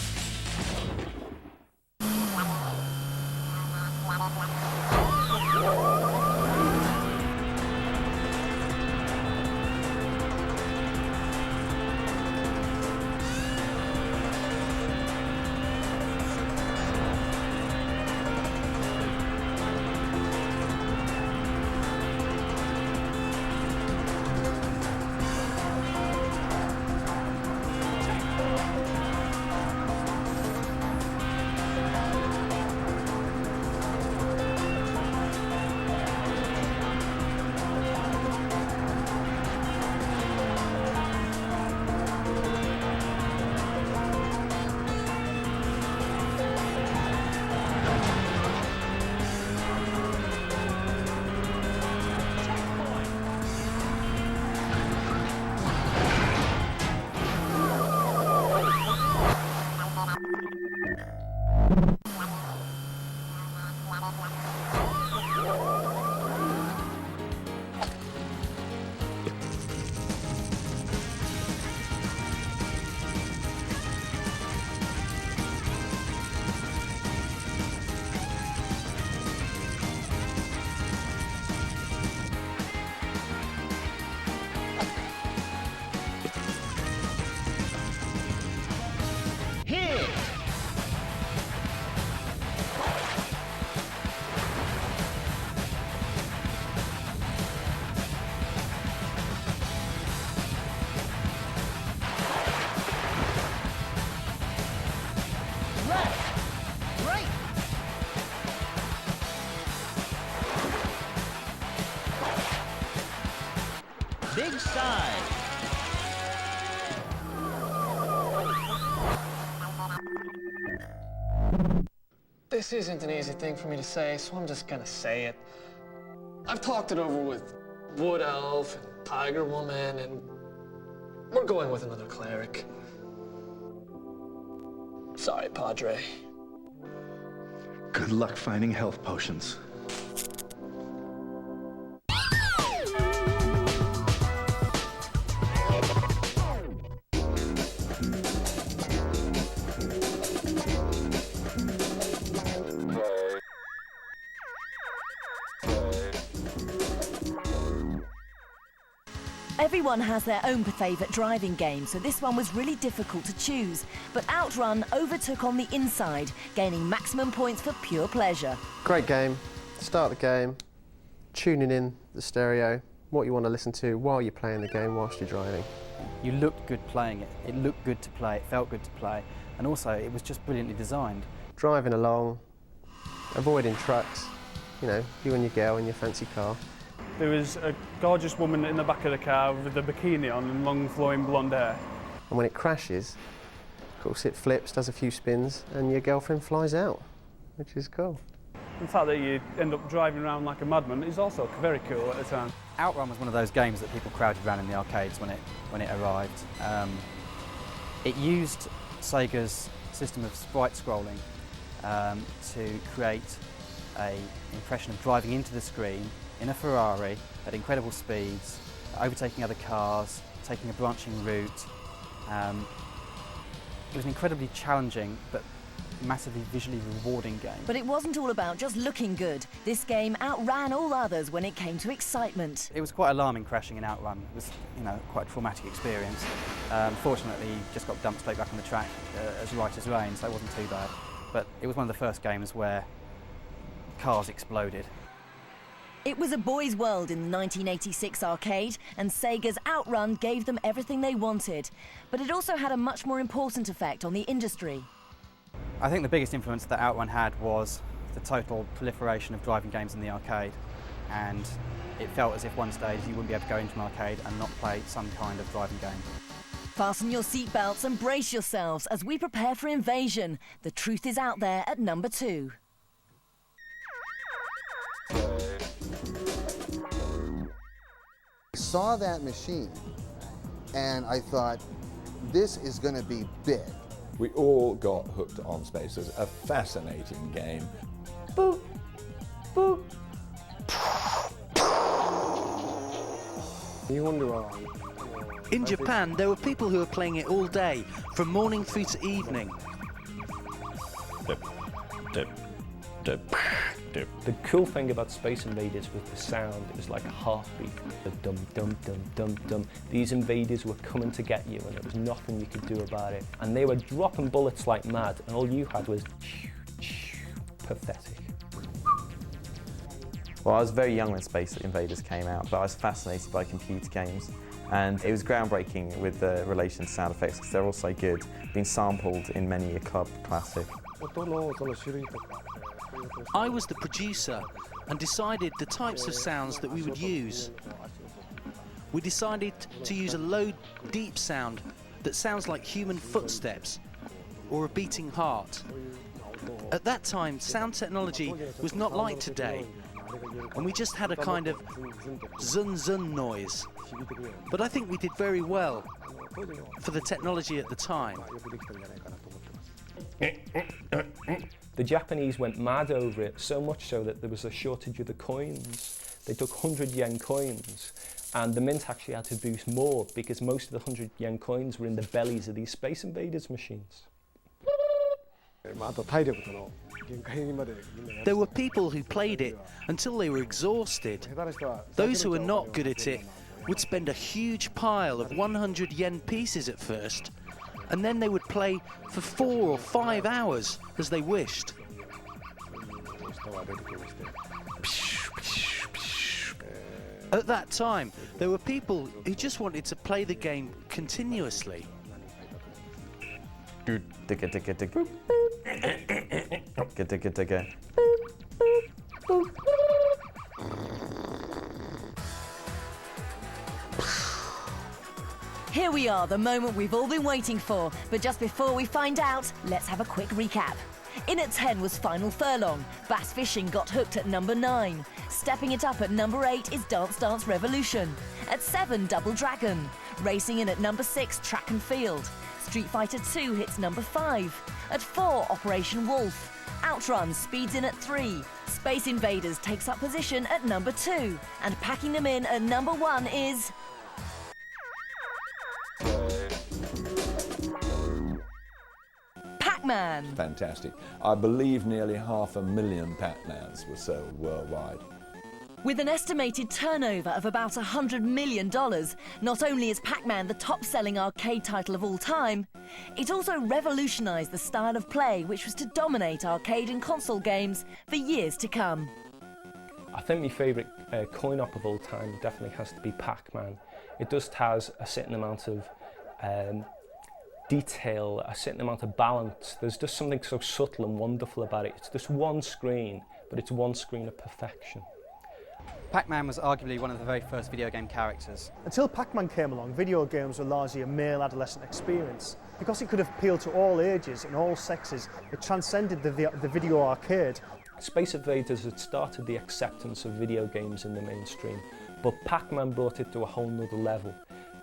big side. This isn't an easy thing for me to say, so I'm just gonna say it. I've talked it over with Wood Elf and Tiger Woman, and we're going with another cleric. Sorry, Padre. Good luck finding health potions. Everyone has their own favourite driving game, so this one was really difficult to choose. But Outrun overtook on the inside, gaining maximum points for pure pleasure. Great game. Start the game, tuning in the stereo, what you want to listen to while you're playing the game, whilst you're driving. You looked good playing it. It looked good to play, it felt good to play, and also it was just brilliantly designed. Driving along, avoiding trucks, you know, you and your girl in your fancy car. There was a gorgeous woman in the back of the car with a bikini on and long flowing blonde hair. And when it crashes, of course it flips, does a few spins, and your girlfriend flies out, which is cool. The fact that you end up driving around like a madman is also very cool at the time. Outrun was one of those games that people crowded around in the arcades when it arrived. It used Sega's system of sprite scrolling to create an impression of driving into the screen in a Ferrari at incredible speeds, overtaking other cars, taking a branching route. It was an incredibly challenging but massively visually rewarding game. But it wasn't all about just looking good. This game outran all others when it came to excitement. It was quite alarming crashing in Outrun. It was, you know, quite a traumatic experience. Fortunately, just got dumped straight back on the track as right as rain, so it wasn't too bad. But it was one of the first games where cars exploded. It was a boys' world in the 1986 arcade, and Sega's Outrun gave them everything they wanted. But it also had a much more important effect on the industry. I think the biggest influence that Outrun had was the total proliferation of driving games in the arcade, and it felt as if one stage you wouldn't be able to go into an arcade and not play some kind of driving game. Fasten your seatbelts and brace yourselves as we prepare for invasion. The truth is out there at number 2. I saw that machine and I thought, this is going to be big. We all got hooked on Space. It's a fascinating game. Boop, boop. In Japan, there were people who were playing it all day, from morning through to evening. The cool thing about Space Invaders was the sound. It was like a heartbeat. The dum dum dum dum dum. These invaders were coming to get you, and there was nothing you could do about it. And they were dropping bullets like mad, and all you had was pathetic. Well, I was very young when Space Invaders came out, but I was fascinated by computer games. And it was groundbreaking with the relation to sound effects because they're all so good, being sampled in many a club classic. I was the producer and decided the types of sounds that we would use. We decided to use a low, deep sound that sounds like human footsteps or a beating heart. At that time, sound technology was not like today, and we just had a kind of zun-zun noise. But I think we did very well for the technology at the time. The Japanese went mad over it, so much so that there was a shortage of the coins. They took 100 yen coins, and the mint actually had to boost more because most of the 100 yen coins were in the bellies of these Space Invaders machines. There were people who played it until they were exhausted. Those who were not good at it would spend a huge pile of 100 yen pieces at first, and then they would play for 4 or 5 hours as they wished. At that time, there were people who just wanted to play the game continuously. Here we are, the moment we've all been waiting for. But just before we find out, let's have a quick recap. In at 10 was Final Furlong. Bass Fishing got hooked at number 9. Stepping it up at number 8 is Dance Dance Revolution. At 7, Double Dragon. Racing in at number 6, Track and Field. Street Fighter 2 hits number 5. At 4, Operation Wolf. Outrun speeds in at 3. Space Invaders takes up position at number 2. And packing them in at number 1 is... Pac-Man. Fantastic. I believe nearly 500,000 Pac-Mans were sold worldwide. With an estimated turnover of about $100 million, not only is Pac-Man the top-selling arcade title of all time, it also revolutionised the style of play which was to dominate arcade and console games for years to come. I think my favourite coin-op of all time definitely has to be Pac-Man. It just has a certain amount of detail, a certain amount of balance. There's just something so subtle and wonderful about it. It's just one screen, but it's one screen of perfection. Pac-Man was arguably one of the very first video game characters. Until Pac-Man came along, video games were largely a male adolescent experience. Because it could appeal to all ages and all sexes, it transcended the video arcade. Space Invaders had started the acceptance of video games in the mainstream, but Pac-Man brought it to a whole nother level.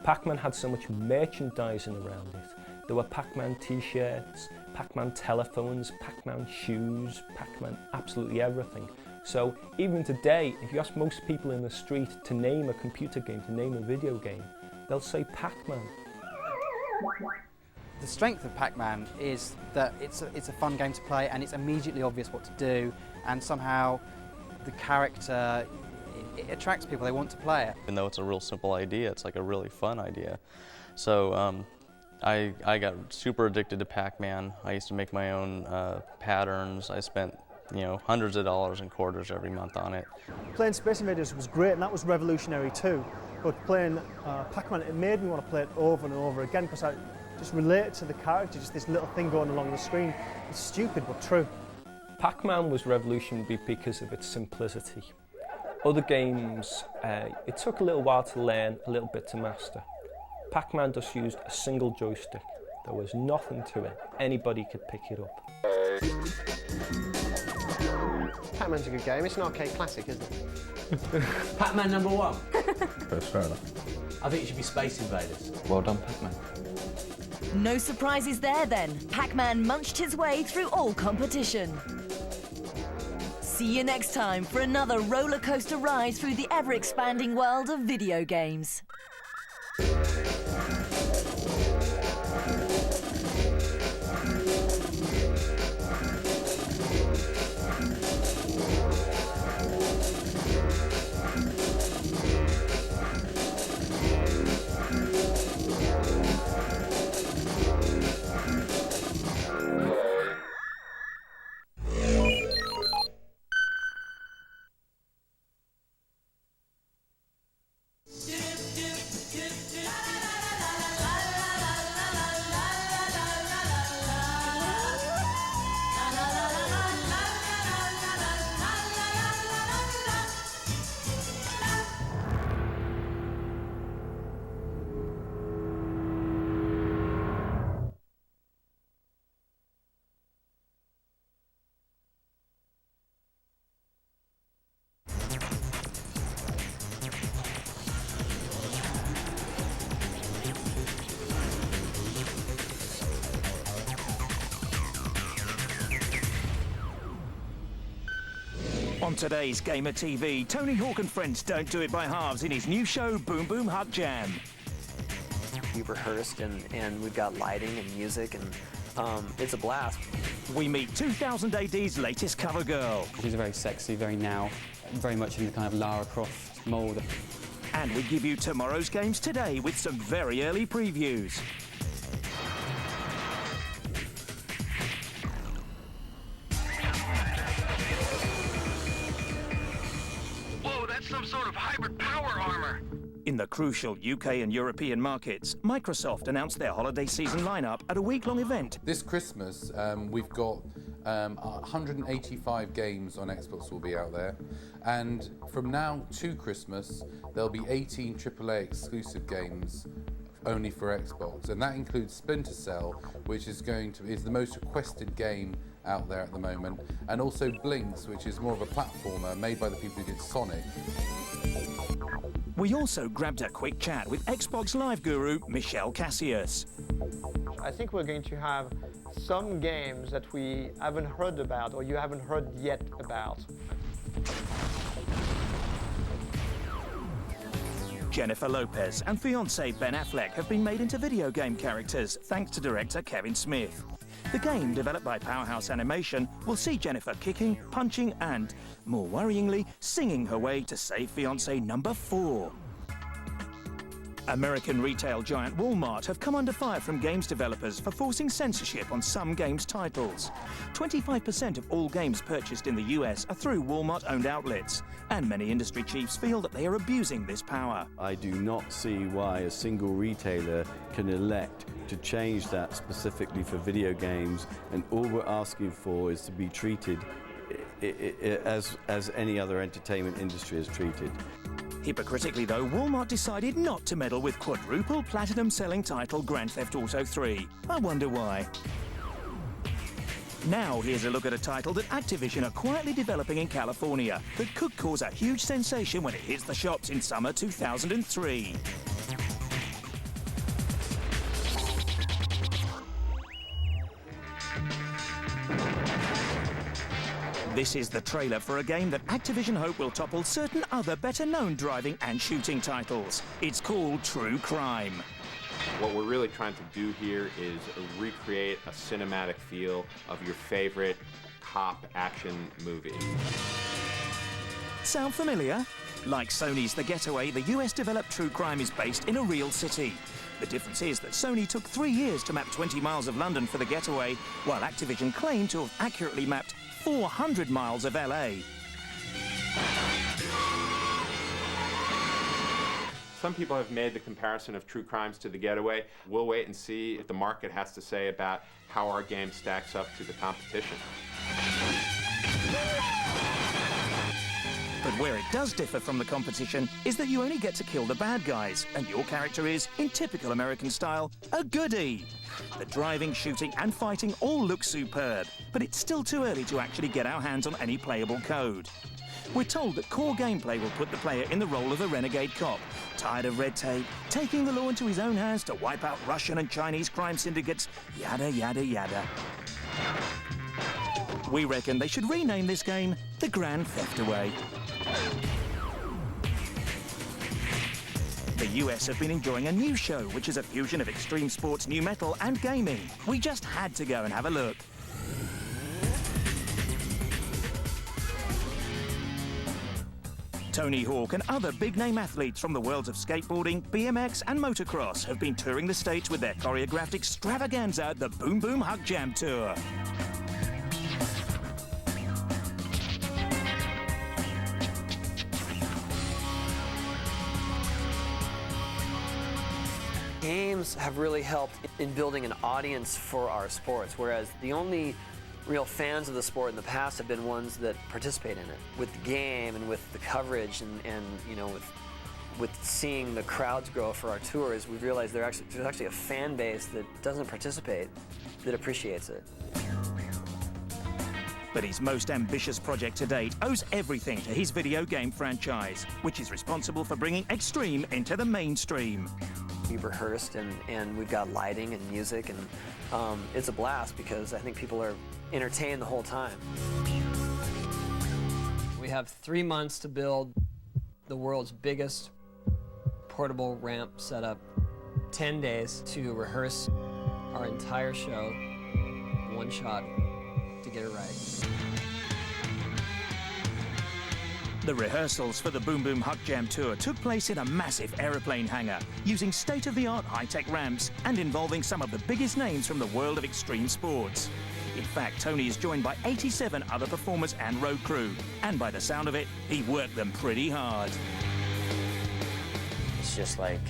Pac-Man had so much merchandising around it. There were Pac-Man t-shirts, Pac-Man telephones, Pac-Man shoes, Pac-Man absolutely everything. So even today, if you ask most people in the street to name a computer game, to name a video game, they'll say Pac-Man. The strength of Pac-Man is that it's a fun game to play and it's immediately obvious what to do, and somehow the character, it attracts people, they want to play it. Even though it's a real simple idea, it's like a really fun idea. So I got super addicted to Pac-Man. I used to make my own patterns. I spent hundreds of dollars and quarters every month on it. Playing Space Invaders was great and that was revolutionary too, but playing Pac-Man, it made me want to play it over and over again because I just related to the character, just this little thing going along the screen. It's stupid but true. Pac-Man was revolutionary because of its simplicity. Other games, it took a little while to learn, a little bit to master. Pac-Man just used a single joystick. There was nothing to it. Anybody could pick it up. Pac-Man's a good game. It's an arcade classic, isn't it? Pac-Man number 1. That's fair enough. I think it should be Space Invaders. Well done, Pac-Man. No surprises there then. Pac-Man munched his way through all competition. See you next time for another roller coaster ride through the ever-expanding world of video games. On today's Gamer TV, Tony Hawk and friends don't do it by halves in his new show, Boom Boom Huck Jam. We rehearsed and we've got lighting and music and it's a blast. We meet 2000 AD's latest cover girl. She's very sexy, very now, very much in the kind of Lara Croft mould. And we give you tomorrow's games today with some very early previews. Some sort of hybrid power armor. In the crucial UK and European markets, Microsoft announced their holiday season lineup at a week-long event. This Christmas, we've got 185 games on Xbox will be out there, and from now to Christmas, there'll be 18 AAA exclusive games only for Xbox, and that includes Splinter Cell, which is the most requested game out there at the moment, and also Blinks, which is more of a platformer made by the people who did Sonic. We also grabbed a quick chat with Xbox Live guru Michel Cassius. I think we're going to have some games that we haven't heard about or you haven't heard yet about. Jennifer Lopez and fiancé Ben Affleck have been made into video game characters thanks to director Kevin Smith. The game, developed by Powerhouse Animation, will see Jennifer kicking, punching and, more worryingly, singing her way to save fiancé number 4. American retail giant Walmart have come under fire from games developers for forcing censorship on some games titles. 25% of all games purchased in the US are through Walmart-owned outlets, and many industry chiefs feel that they are abusing this power. I do not see why a single retailer can elect to change that specifically for video games, and all we're asking for is to be treated as any other entertainment industry is treated. Hypocritically, though, Walmart decided not to meddle with quadruple platinum-selling title Grand Theft Auto 3. I wonder why. Now here's a look at a title that Activision are quietly developing in California that could cause a huge sensation when it hits the shops in summer 2003. This is the trailer for a game that Activision hope will topple certain other better-known driving and shooting titles. It's called True Crime. What we're really trying to do here is recreate a cinematic feel of your favorite cop action movie. Sound familiar? Like Sony's The Getaway, the US-developed True Crime is based in a real city. The difference is that Sony took 3 years to map 20 miles of London for The Getaway, while Activision claimed to have accurately mapped 400 miles of LA. Some people have made the comparison of True Crimes to The Getaway. We'll wait and see what the market has to say about how our game stacks up to the competition. But where it does differ from the competition is that you only get to kill the bad guys, and your character is, in typical American style, a goodie. The driving, shooting and fighting all look superb, but it's still too early to actually get our hands on any playable code. We're told that core gameplay will put the player in the role of a renegade cop, tired of red tape, taking the law into his own hands to wipe out Russian and Chinese crime syndicates, yada yada yada. We reckon they should rename this game the Grand Theft Away. The US have been enjoying a new show, which is a fusion of extreme sports, new metal and gaming. We just had to go and have a look. Tony Hawk and other big-name athletes from the worlds of skateboarding, BMX and motocross have been touring the States with their choreographed extravaganza, the Boom Boom Huck Jam Tour. Games have really helped in building an audience for our sports, whereas the only real fans of the sport in the past have been ones that participate in it. With the game and with the coverage and you know, with seeing the crowds grow for our tours, we've realized there's actually a fan base that doesn't participate that appreciates it. But his most ambitious project to date owes everything to his video game franchise, which is responsible for bringing extreme into the mainstream. We rehearsed and we've got lighting and music, and it's a blast because I think people are entertained the whole time. We have 3 months to build the world's biggest portable ramp setup, 10 days to rehearse our entire show, one shot, to get it right. The rehearsals for the Boom Boom Huck Jam Tour took place in a massive aeroplane hangar, using state-of-the-art high-tech ramps and involving some of the biggest names from the world of extreme sports. In fact, Tony is joined by 87 other performers and road crew, and by the sound of it, he worked them pretty hard. It's just like,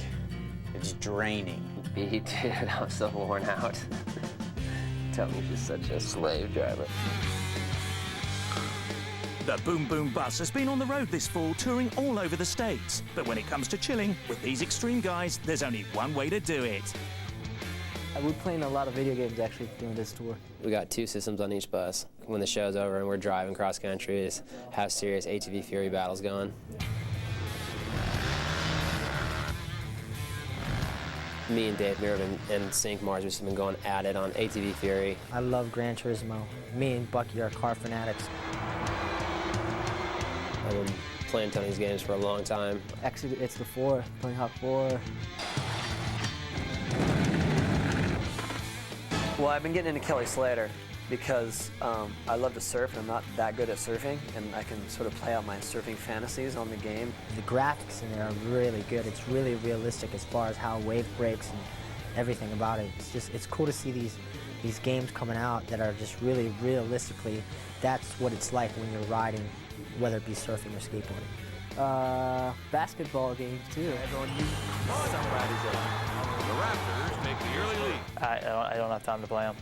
it's draining. Dude, I'm so worn out. Tony's just such a slave driver. The Boom Boom Bus has been on the road this fall, touring all over the States. But when it comes to chilling, with these extreme guys, there's only one way to do it. We're playing a lot of video games actually during this tour. We got 2 systems on each bus. When the show's over and we're driving cross country, is have serious ATV Fury battles going. Me and Dave Mirabin and Sync Mars have been going at it on ATV Fury. I love Gran Turismo. Me and Bucky are car fanatics. I've been playing Tony's games for a long time. Actually, it's the 4, Tony Hawk 4. Well, I've been getting into Kelly Slater because I love to surf and I'm not that good at surfing, and I can sort of play out my surfing fantasies on the game. The graphics in there are really good. It's really realistic as far as how wave breaks and everything about it. It's cool to see these games coming out that are just really realistically, that's what it's like when you're riding, whether it be surfing or skateboarding. Basketball games too. Everyone needs somebody's in. The Raptors make the early lead. I don't have time to play them.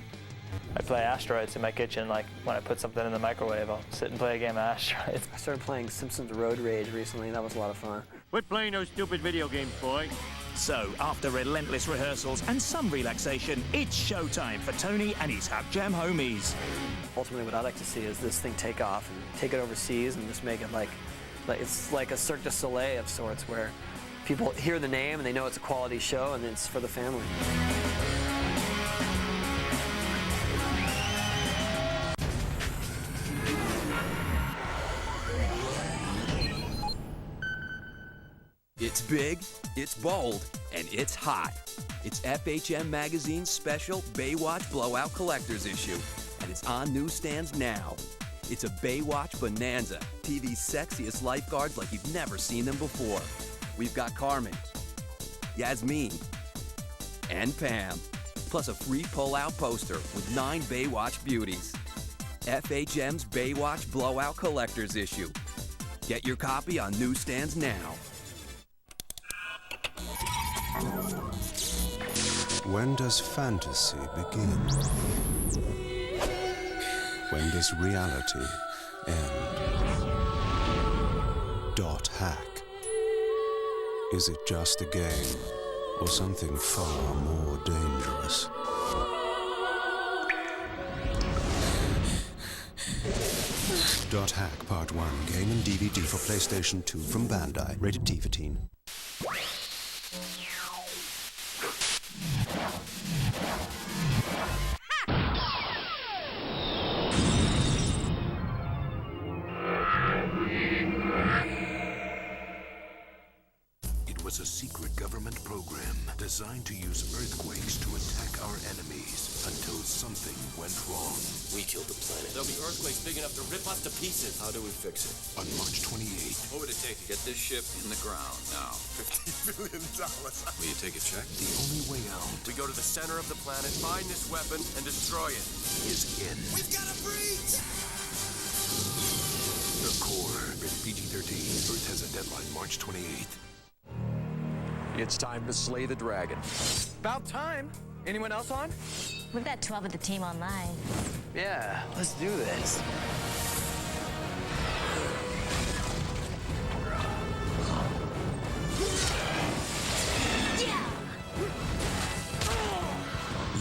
I play Asteroids in my kitchen, like when I put something in the microwave, I'll sit and play a game of Asteroids. I started playing Simpsons Road Rage recently, that was a lot of fun. Quit playing those stupid video games, boy. So, after relentless rehearsals and some relaxation, it's showtime for Tony and his Huck Jam homies. Ultimately, what I'd like to see is this thing take off and take it overseas and just make it like it's like a Cirque du Soleil of sorts, where people hear the name and they know it's a quality show and it's for the family. It's big, it's bold, and it's hot. It's FHM Magazine's special Baywatch Blowout Collector's Issue, and it's on newsstands now. It's a Baywatch bonanza, TV's sexiest lifeguards like you've never seen them before. We've got Carmen, Yasmin, and Pam, plus a free pull-out poster with 9 Baywatch beauties. FHM's Baywatch Blowout Collector's Issue. Get your copy on newsstands now. When does fantasy begin? When does reality end? .hack. Is it just a game, or something far more dangerous? .hack Part 1, game and DVD for PlayStation 2 from Bandai, rated T for teen. Was a secret government program designed to use earthquakes to attack our enemies until something went wrong. We killed the planet. There'll be earthquakes big enough to rip us to pieces. How do we fix it? On March 28th, What would it take to get this ship in the ground now? $50 billion. Will you take a check? the only way out We go to the center of the planet, find this weapon, and destroy it. is in. We've got a breach! The Core, rated PG-13. Earth has a deadline, March 28th. It's time to slay the dragon. About time. Anyone else on? We've got 12 of the team online. Yeah, let's do this.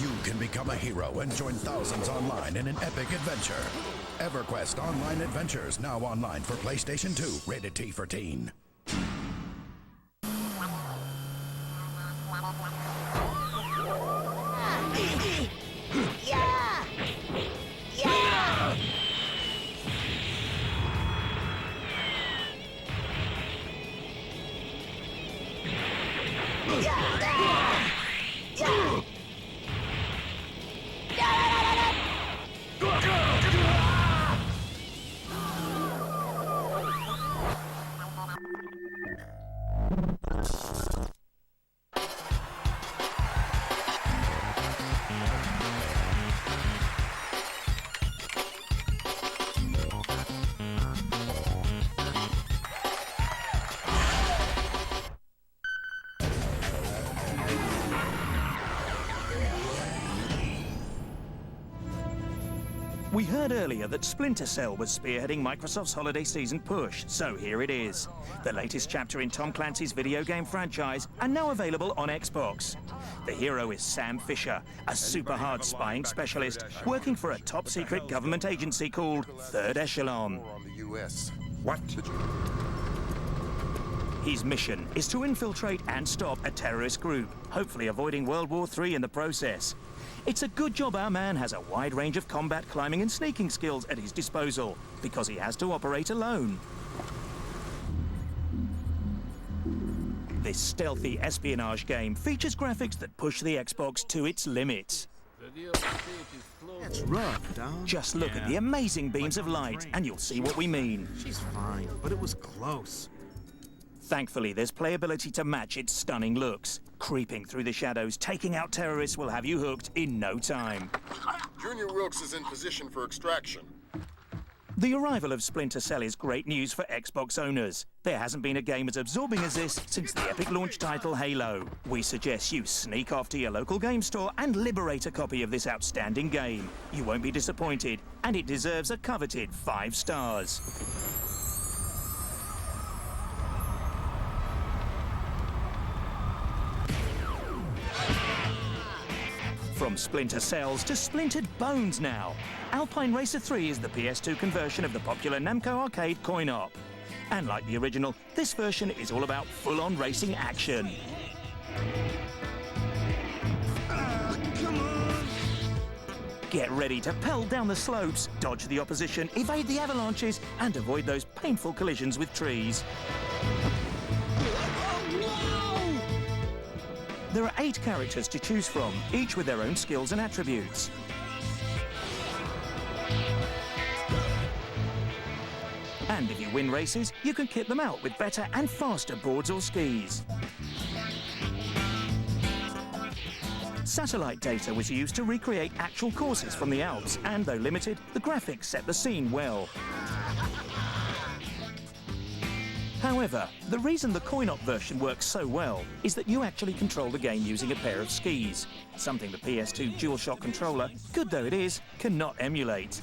You can become a hero and join thousands online in an epic adventure. EverQuest Online Adventures, now online for PlayStation 2, rated T for teen. Yeah! Yeah! We heard earlier that Splinter Cell was spearheading Microsoft's holiday season push, so here it is. The latest chapter in Tom Clancy's video game franchise, and now available on Xbox. The hero is Sam Fisher, a super-hard spying specialist working for a top-secret government agency called Third Echelon. What? His mission is to infiltrate and stop a terrorist group, hopefully avoiding World War III in the process. It's a good job our man has a wide range of combat, climbing and sneaking skills at his disposal, because he has to operate alone. This stealthy espionage game features graphics that push the Xbox to its limits. That's rough, dog. Just look at the amazing beams of light, and you'll see what we mean. She's fine, but it was close. Thankfully, there's playability to match its stunning looks. Creeping through the shadows, taking out terrorists will have you hooked in no time. Junior Wilkes is in position for extraction. The arrival of Splinter Cell is great news for Xbox owners. There hasn't been a game as absorbing as this since the epic launch title Halo. We suggest you sneak off to your local game store and liberate a copy of this outstanding game. You won't be disappointed, and it deserves a coveted 5 stars. From Splinter Cells to Splintered Bones now. Alpine Racer 3 is the PS2 conversion of the popular Namco arcade coin-op. And like the original, this version is all about full-on racing action. Come on! Get ready to pelt down the slopes, dodge the opposition, evade the avalanches, and avoid those painful collisions with trees. There are 8 characters to choose from, each with their own skills and attributes. And if you win races, you can kit them out with better and faster boards or skis. Satellite data was used to recreate actual courses from the Alps, and though limited, the graphics set the scene well. However, the reason the coin-op version works so well is that you actually control the game using a pair of skis, something the PS2 DualShock controller, good though it is, cannot emulate.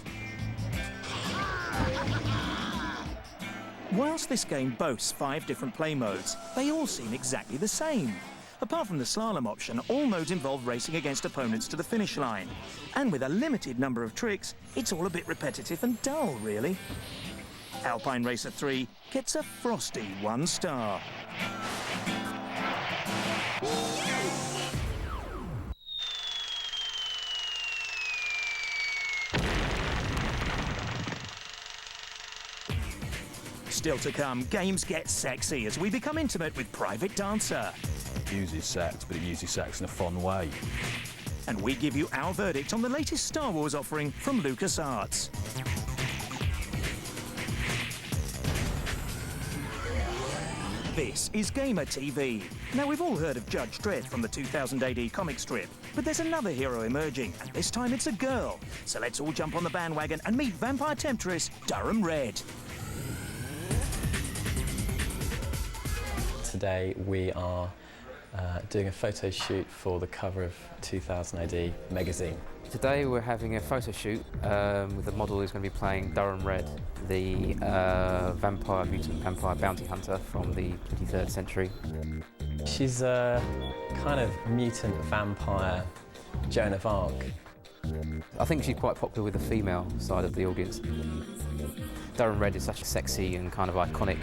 Whilst this game boasts 5 different play modes, they all seem exactly the same. Apart from the slalom option, all modes involve racing against opponents to the finish line. And with a limited number of tricks, it's all a bit repetitive and dull, really. Alpine Racer 3 gets a frosty 1 star. Still to come, games get sexy as we become intimate with Private Dancer. It uses sex, but it uses sex in a fun way. And we give you our verdict on the latest Star Wars offering from LucasArts. This is Gamer TV. Now, we've all heard of Judge Dredd from the 2000 AD comic strip, but there's another hero emerging, and this time it's a girl. So let's all jump on the bandwagon and meet vampire temptress Durham Red. Today we are doing a photo shoot for the cover of 2000 AD magazine. Today we're having a photo shoot with the model who's going to be playing Durham Red, the mutant vampire bounty hunter from the 23rd century. She's a kind of mutant vampire Joan of Arc. I think she's quite popular with the female side of the audience. Durham Red is such a sexy and kind of iconic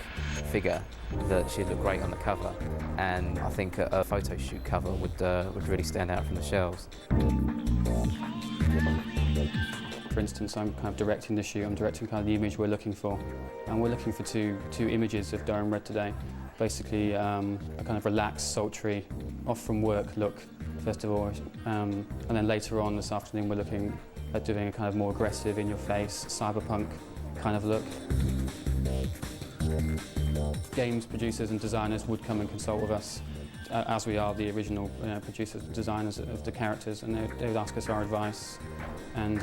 figure that she'd look great on the cover, and I think a photo shoot cover would really stand out from the shelves. For instance, I'm kind of directing the shoot, I'm directing kind of the image we're looking for. And we're looking for two images of Durham Red today. Basically, a kind of relaxed, sultry, off from work look, first of all. And then later on this afternoon, we're looking at doing a kind of more aggressive, in-your-face, cyberpunk kind of look. Games producers and designers would come and consult with us, as we are the original producers and designers of the characters, and they would ask us our advice, and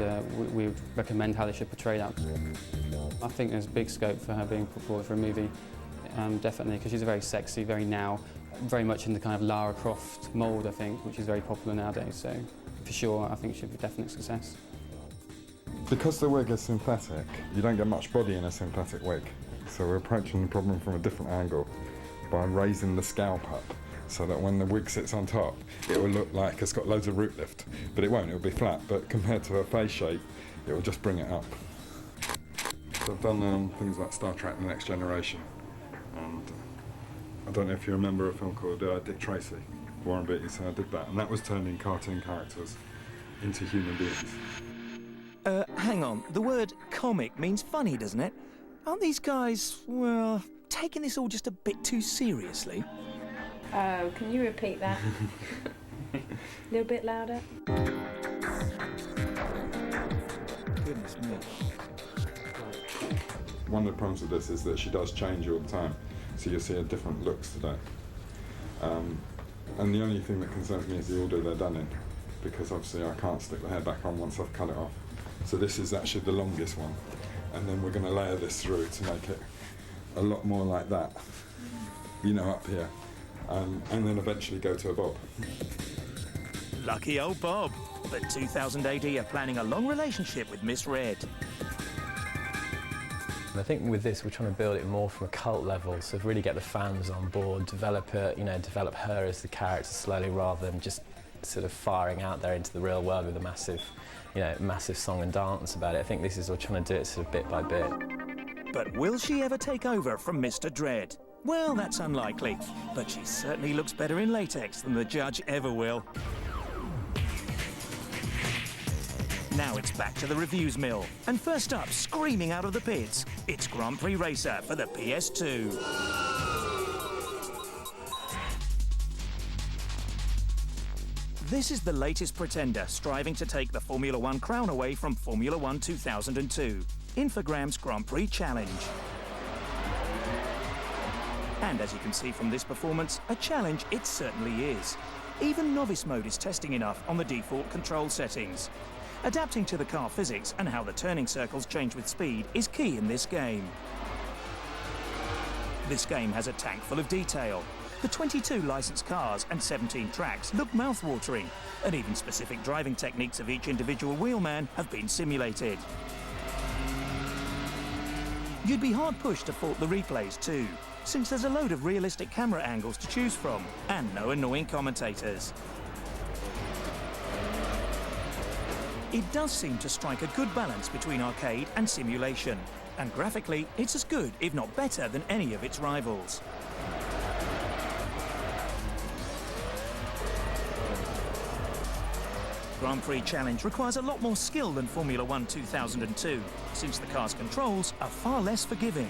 we would recommend how they should portray that. I think there's big scope for her being put forward for a movie, definitely, because she's very sexy, very very much in the kind of Lara Croft mould, I think, which is very popular nowadays, so for sure I think she'll be a definite success. Because the wig is synthetic, you don't get much body in a synthetic wig. So we're approaching the problem from a different angle by raising the scalp up so that when the wig sits on top, it will look like it's got loads of root lift. But it won't, it'll be flat. But compared to a face shape, it will just bring it up. So I've done things like Star Trek The Next Generation. And I don't know if you remember a film called Dick Tracy, Warren Beatty, so I did that. And that was turning cartoon characters into human beings. Hang on. The word comic means funny, doesn't it? Aren't these guys, well, taking this all just a bit too seriously? Oh, can you repeat that? A little bit louder? Goodness me. One of the problems with this is that she does change all the time, so you'll see her different looks today. And the only thing that concerns me is the order they're done in, because obviously I can't stick the hair back on once I've cut it off. So this is actually the longest one, and then we're going to layer this through to make it a lot more like that, you know, up here, and then eventually go to a bob. Lucky old Bob. But 2000 AD are planning a long relationship with Miss Red. I think with this we're trying to build it more from a cult level, so really get the fans on board, develop her, develop her as the character slowly rather than just sort of firing out there into the real world with a massive, massive song and dance about it. I think this is we're trying to do it sort of bit by bit. But will she ever take over from Mr. Dread? Well, that's unlikely, but she certainly looks better in latex than the judge ever will. Now it's back to the reviews mill. And first up, screaming out of the pits, it's Grand Prix Racer for the PS2. This is the latest pretender striving to take the Formula One crown away from Formula One 2002, Infogram's Grand Prix Challenge. And as you can see from this performance, a challenge it certainly is. Even novice mode is testing enough on the default control settings. Adapting to the car physics and how the turning circles change with speed is key in this game. This game has a tank full of detail. The 22 licensed cars and 17 tracks look mouth-watering, and even specific driving techniques of each individual wheelman have been simulated. You'd be hard-pushed to fault the replays too, since there's a load of realistic camera angles to choose from, and no annoying commentators. It does seem to strike a good balance between arcade and simulation, and graphically, it's as good, if not better, than any of its rivals. Grand Prix Challenge requires a lot more skill than Formula One 2002, since the car's controls are far less forgiving.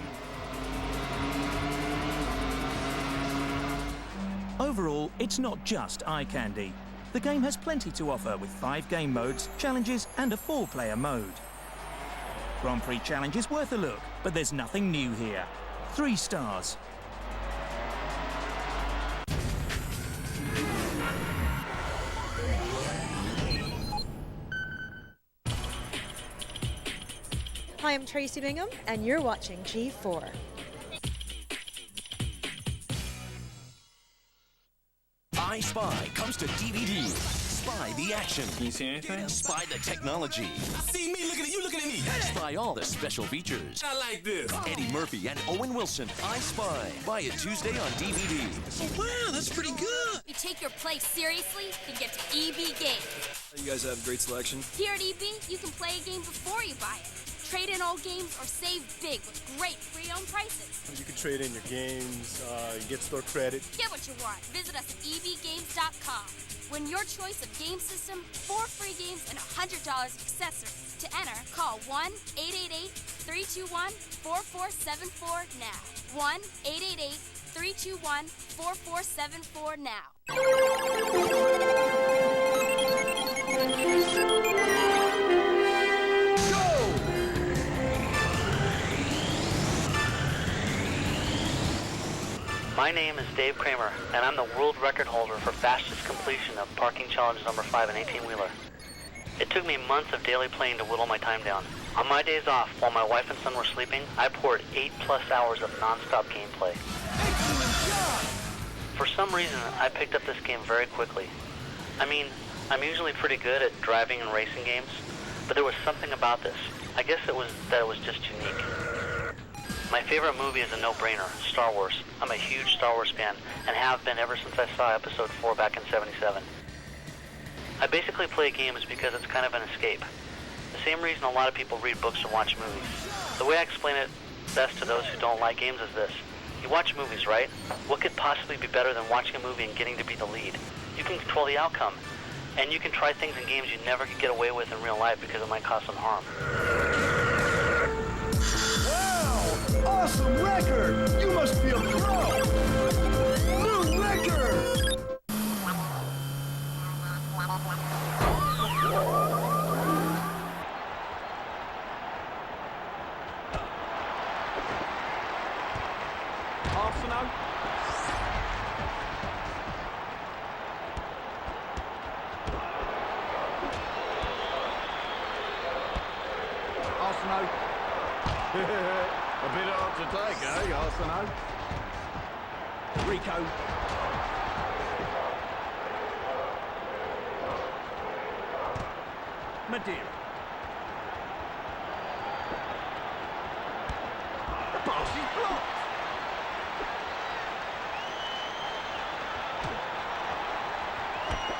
Overall, it's not just eye candy. The game has plenty to offer with 5 game modes, challenges, and a 4-player mode. Grand Prix Challenge is worth a look, but there's nothing new here. 3 stars. Hi, I'm Tracy Bingham, and you're watching G4. I Spy comes to DVD. Spy the action. Can you see anything? Spy the technology. See me looking at you, looking at me. Spy all the special features. I like this. Eddie Murphy and Owen Wilson. I Spy. Buy it Tuesday on DVD. Oh, wow, that's pretty good. You take your play seriously, then get to EB Games. You guys have great selection. Here at EB, you can play a game before you buy it. Trade in old games or save big with great pre-owned prices. You can trade in your games, you get store credit. Get what you want. Visit us at ebgames.com. Win your choice of game system, 4 free games, and $100 of accessories. To enter, call 1-888-321-4474 now. 1-888-321-4474 now. My name is Dave Kramer, and I'm the world record holder for fastest completion of Parking Challenge number 5 in 18-wheeler. It took me months of daily playing to whittle my time down. On my days off, while my wife and son were sleeping, I poured 8+ hours of non-stop gameplay. For some reason, I picked up this game very quickly. I mean, I'm usually pretty good at driving and racing games, but there was something about this. I guess it was that it was just unique. My favorite movie is a no-brainer, Star Wars. I'm a huge Star Wars fan and have been ever since I saw Episode 4 back in '77. I basically play games because it's kind of an escape. The same reason a lot of people read books or watch movies. The way I explain it best to those who don't like games is this. You watch movies, right? What could possibly be better than watching a movie and getting to be the lead? You can control the outcome, and you can try things in games you never could get away with in real life because it might cause some harm. Wow! Awesome record! You must be a pro! New record! Arsenal. Arsenal. A bit hard to take, eh, Arsenal? Rico. Madeira. Pass is blocked.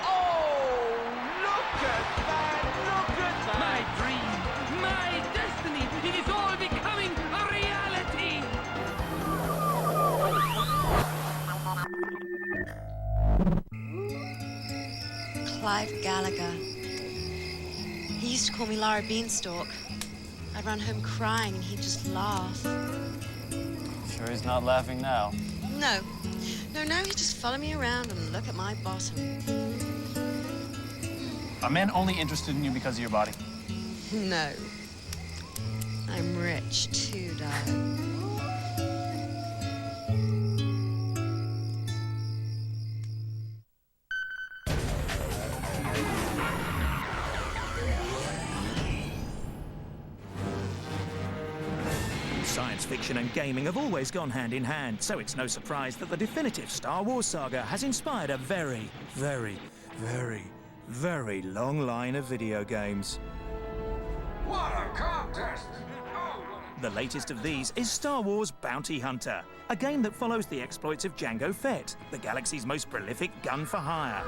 Oh, look at that! Look at that! My dream, my destiny, it is all becoming a reality! Clive Gallagher. He used to call me Lara Beanstalk. I'd run home crying and he'd just laugh. Sure he's not laughing now? No. No, now he'd just follow me around and look at my bottom. Are men only interested in you because of your body? No. I'm rich too, darling. Science fiction and gaming have always gone hand in hand, so it's no surprise that the definitive Star Wars saga has inspired a very, very, very, very long line of video games. What a contest! The latest of these is Star Wars Bounty Hunter, a game that follows the exploits of Jango Fett, the galaxy's most prolific gun for hire.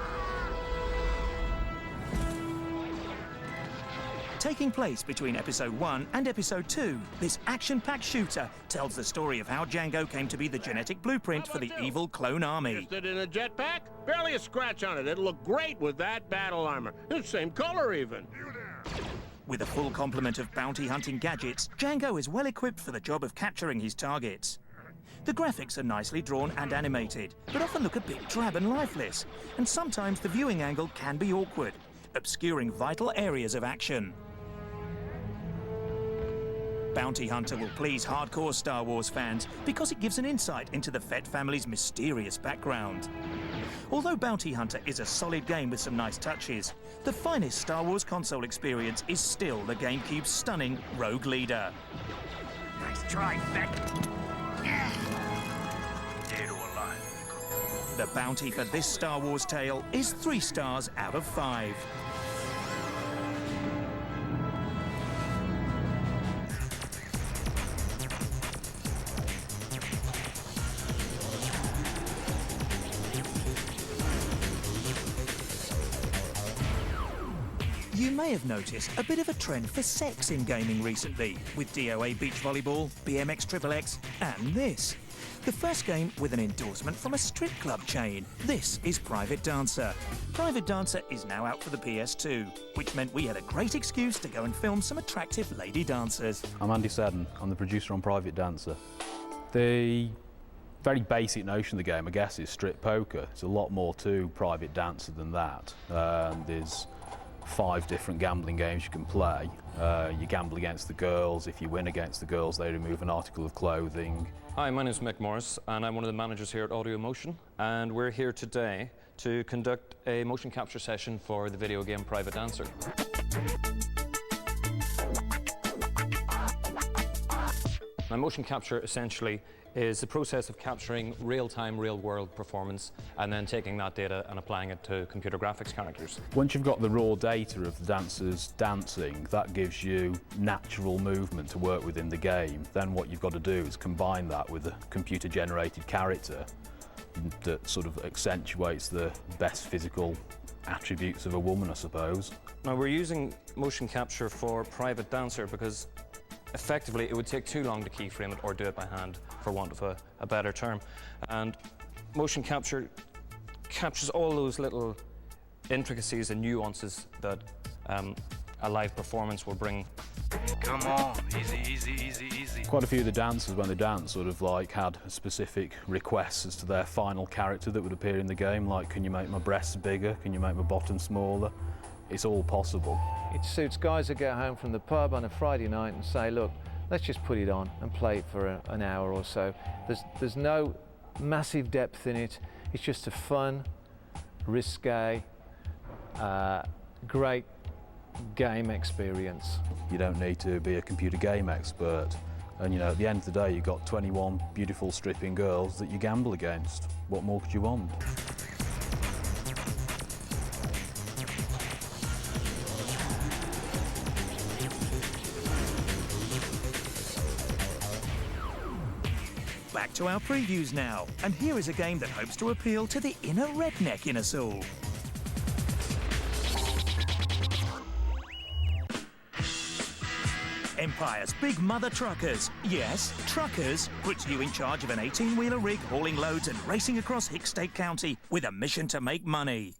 Taking place between Episode 1 and Episode 2, this action-packed shooter tells the story of how Jango came to be the genetic blueprint for the evil clone army. Interested in a jetpack? Barely a scratch on it. It'll look great with that battle armor. The same color, even. With a full complement of bounty hunting gadgets, Jango is well equipped for the job of capturing his targets. The graphics are nicely drawn and animated, but often look a bit drab and lifeless, and sometimes the viewing angle can be awkward, obscuring vital areas of action. Bounty Hunter will please hardcore Star Wars fans because it gives an insight into the Fett family's mysterious background. Although Bounty Hunter is a solid game with some nice touches, the finest Star Wars console experience is still the GameCube's stunning Rogue Leader. Nice try, Fett. Dead or alive. The bounty for this Star Wars tale is 3 stars out of 5. You may have noticed a bit of a trend for sex in gaming recently, with DOA Beach Volleyball, BMX XXX, and this. The first game with an endorsement from a strip club chain. This is Private Dancer. Private Dancer is now out for the PS2, which meant we had a great excuse to go and film some attractive lady dancers. I'm Andy Seddon. I'm the producer on Private Dancer. The very basic notion of the game, I guess, is strip poker. It's a lot more to Private Dancer than that. There's 5 different gambling games you can play. You gamble against the girls. If you win against the girls, they remove an article of clothing. Hi, my name is Mick Morris, and I'm one of the managers here at Audio Motion, and we're here today to conduct a motion capture session for the video game Private Dancer. Now, motion capture essentially is the process of capturing real-time, real-world performance and then taking that data and applying it to computer graphics characters. Once you've got the raw data of the dancers dancing, that gives you natural movement to work with in the game. Then what you've got to do is combine that with a computer-generated character that sort of accentuates the best physical attributes of a woman, I suppose. Now, we're using motion capture for Private Dancer because effectively it would take too long to keyframe it or do it by hand, for want of a better term. And motion capture captures all those little intricacies and nuances that a live performance will bring. Come on, easy, easy, easy, easy. Quite a few of the dancers, when they dance, sort of like had specific requests as to their final character that would appear in the game, like, can you make my breasts bigger? Can you make my bottom smaller? It's all possible. It suits guys that get home from the pub on a Friday night and say, look, let's just put it on and play it for an hour or so. There's no massive depth in it. It's just a fun, risque, great game experience. You don't need to be a computer game expert. And you know, at the end of the day, you've got 21 beautiful stripping girls that you gamble against. What more could you want? Back to our previews now, and here is a game that hopes to appeal to the inner redneck in us all. Empire's Big Mother Truckers. Yes, truckers puts you in charge of an 18-wheeler rig hauling loads and racing across Hickstate County with a mission to make money.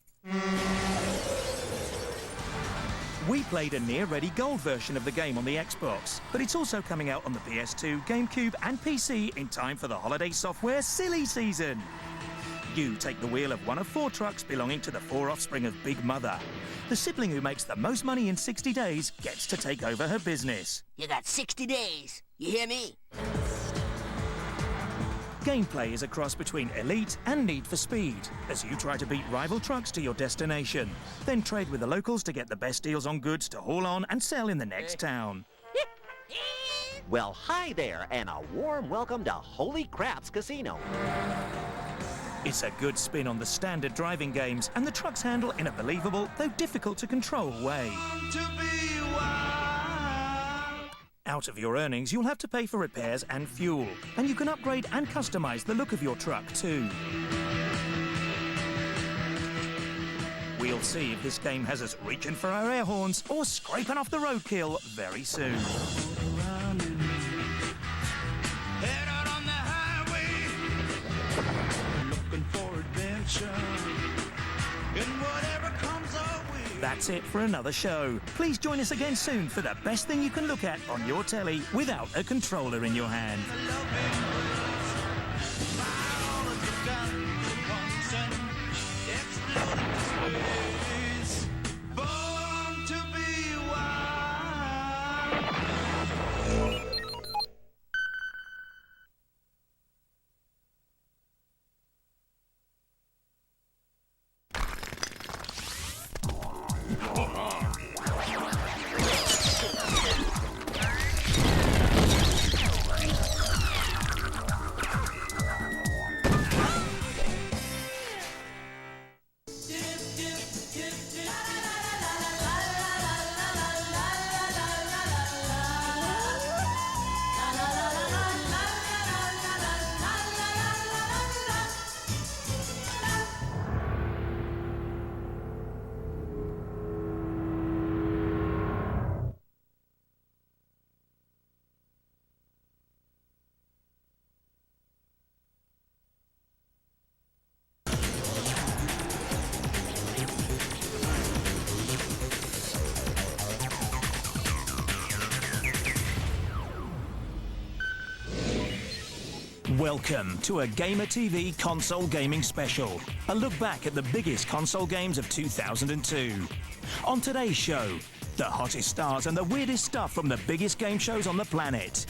We played a near-ready gold version of the game on the Xbox, but it's also coming out on the PS2, GameCube and PC in time for the holiday software silly season. You take the wheel of one of 4 trucks belonging to the 4 offspring of Big Mother. The sibling who makes the most money in 60 days gets to take over her business. You got 60 days, you hear me? Gameplay is a cross between Elite and Need for Speed, as you try to beat rival trucks to your destination. Then trade with the locals to get the best deals on goods to haul on and sell in the next town. Well, hi there, and a warm welcome to Holy Craps Casino. It's a good spin on the standard driving games, and the trucks handle in a believable, though difficult to control way. Out of your earnings, you'll have to pay for repairs and fuel, and you can upgrade and customize the look of your truck too. We'll see if this game has us reaching for our air horns or scraping off the roadkill very soon. Head out on the highway, looking for adventure, and whatever comes our way. That's it for another show. Please join us again soon for the best thing you can look at on your telly without a controller in your hand. Welcome to a Gamer TV console gaming special. A look back at the biggest console games of 2002. On today's show, the hottest stars and the weirdest stuff from the biggest game shows on the planet.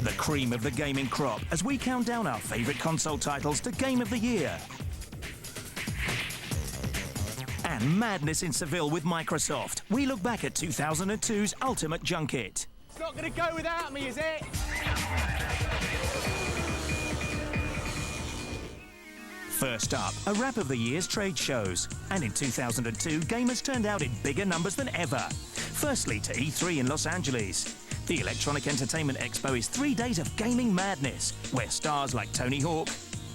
The cream of the gaming crop as we count down our favourite console titles to Game of the Year. And madness in Seville with Microsoft. We look back at 2002's Ultimate Junket. It's not going to go without me, is it? First up, a wrap of the year's trade shows. And in 2002, gamers turned out in bigger numbers than ever. Firstly, to E3 in Los Angeles. The Electronic Entertainment Expo is 3 days of gaming madness, where stars like Tony Hawk,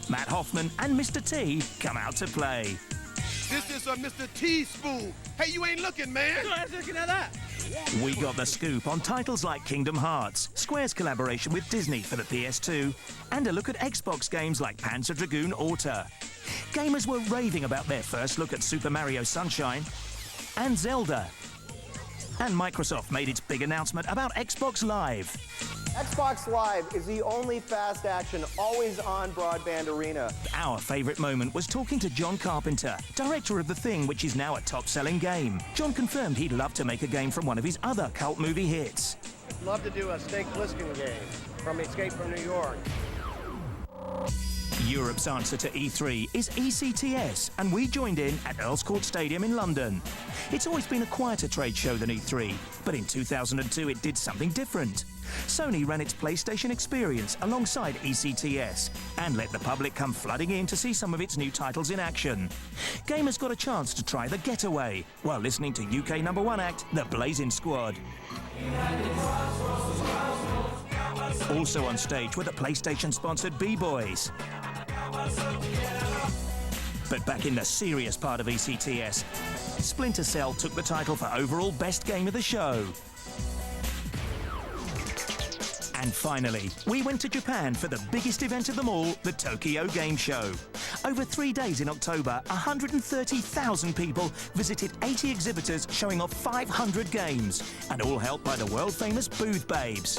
Matt Hoffman and Mr. T come out to play. This is a Mr. Teaspoon. Hey, you ain't looking, man. I was looking at that. We got the scoop on titles like Kingdom Hearts, Square's collaboration with Disney for the PS2, and a look at Xbox games like Panzer Dragoon Auto. Gamers were raving about their first look at Super Mario Sunshine and Zelda. And Microsoft made its big announcement about Xbox Live. Xbox Live is the only fast-action, always-on broadband arena. Our favourite moment was talking to John Carpenter, director of The Thing, which is now a top-selling game. John confirmed he'd love to make a game from one of his other cult movie hits. Love to do a Snake Plissken game from Escape from New York. Europe's answer to E3 is ECTS, and we joined in at Earls Court Stadium in London. It's always been a quieter trade show than E3, but in 2002 it did something different. Sony ran its PlayStation Experience alongside ECTS and let the public come flooding in to see some of its new titles in action. Gamers got a chance to try The Getaway while listening to UK #1 act The Blazing Squad. Also on stage were the PlayStation-sponsored B-Boys. But back in the serious part of ECTS, Splinter Cell took the title for overall best game of the show. And finally, we went to Japan for the biggest event of them all, the Tokyo Game Show. Over 3 days in October, 130,000 people visited 80 exhibitors showing off 500 games, and all helped by the world-famous Booth Babes.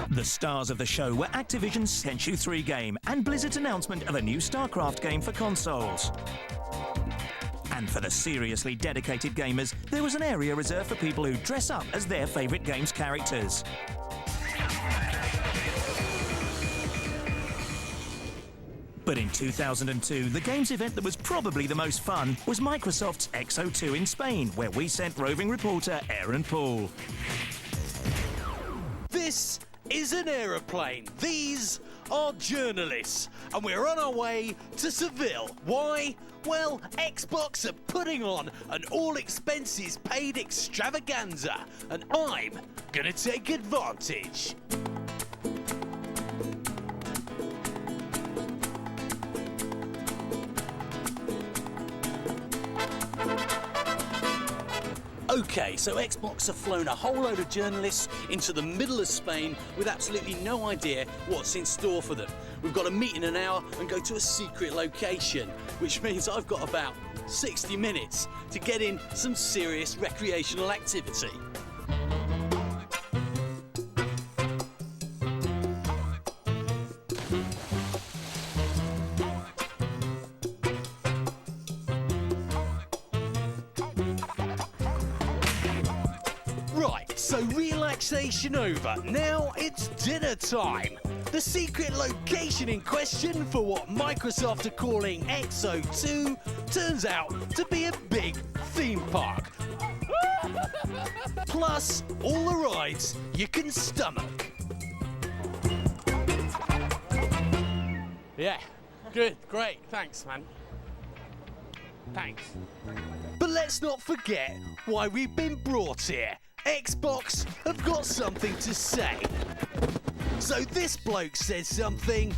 The stars of the show were Activision's Tenchu 3 game and Blizzard's announcement of a new StarCraft game for consoles. And for the seriously dedicated gamers, there was an area reserved for people who dress up as their favourite game's characters. But in 2002, the games event that was probably the most fun was Microsoft's XO2 in Spain, where we sent roving reporter Aaron Paul. This is an aeroplane. These are journalists. And we're on our way to Seville. Why? Well, Xbox are putting on an all-expenses-paid extravaganza. And I'm gonna take advantage. Okay, so Xbox have flown a whole load of journalists into the middle of Spain with absolutely no idea what's in store for them. We've got to meet in an hour and go to a secret location, which means I've got about 60 minutes to get in some serious recreational activity. So relaxation over. Now it's dinner time. The secret location in question for what Microsoft are calling XO2 turns out to be a big theme park. Plus, all the rides you can stomach. Yeah, good, great, thanks, man. Thanks. But let's not forget why we've been brought here. Xbox have got something to say. So this bloke says something,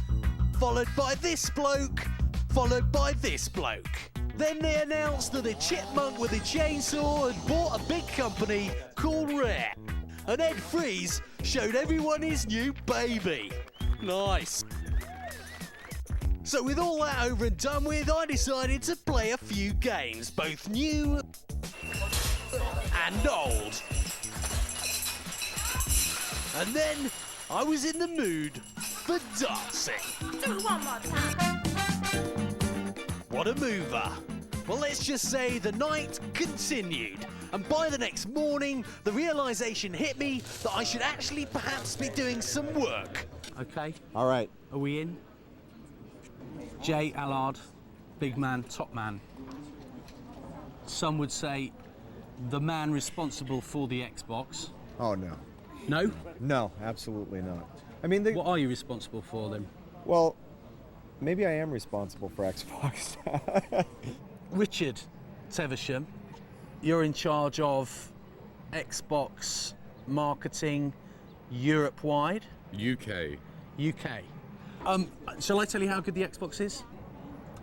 followed by this bloke, followed by this bloke. Then they announced that a chipmunk with a chainsaw had bought a big company called Rare. And Ed Freeze showed everyone his new baby. Nice. So with all that over and done with, I decided to play a few games, both new and old. And then I was in the mood for dancing. Do it one more time. What a mover. Well, let's just say the night continued. And by the next morning, the realisation hit me that I should actually perhaps be doing some work. Okay. All right. Are we in? Jay Allard, big man, top man. Some would say the man responsible for the Xbox. Oh, no. No? No, absolutely not. I mean, what are you responsible for then? Well, maybe I am responsible for Xbox. Richard Teversham, you're in charge of Xbox marketing Europe-wide? UK. UK. Shall I tell you how good the Xbox is?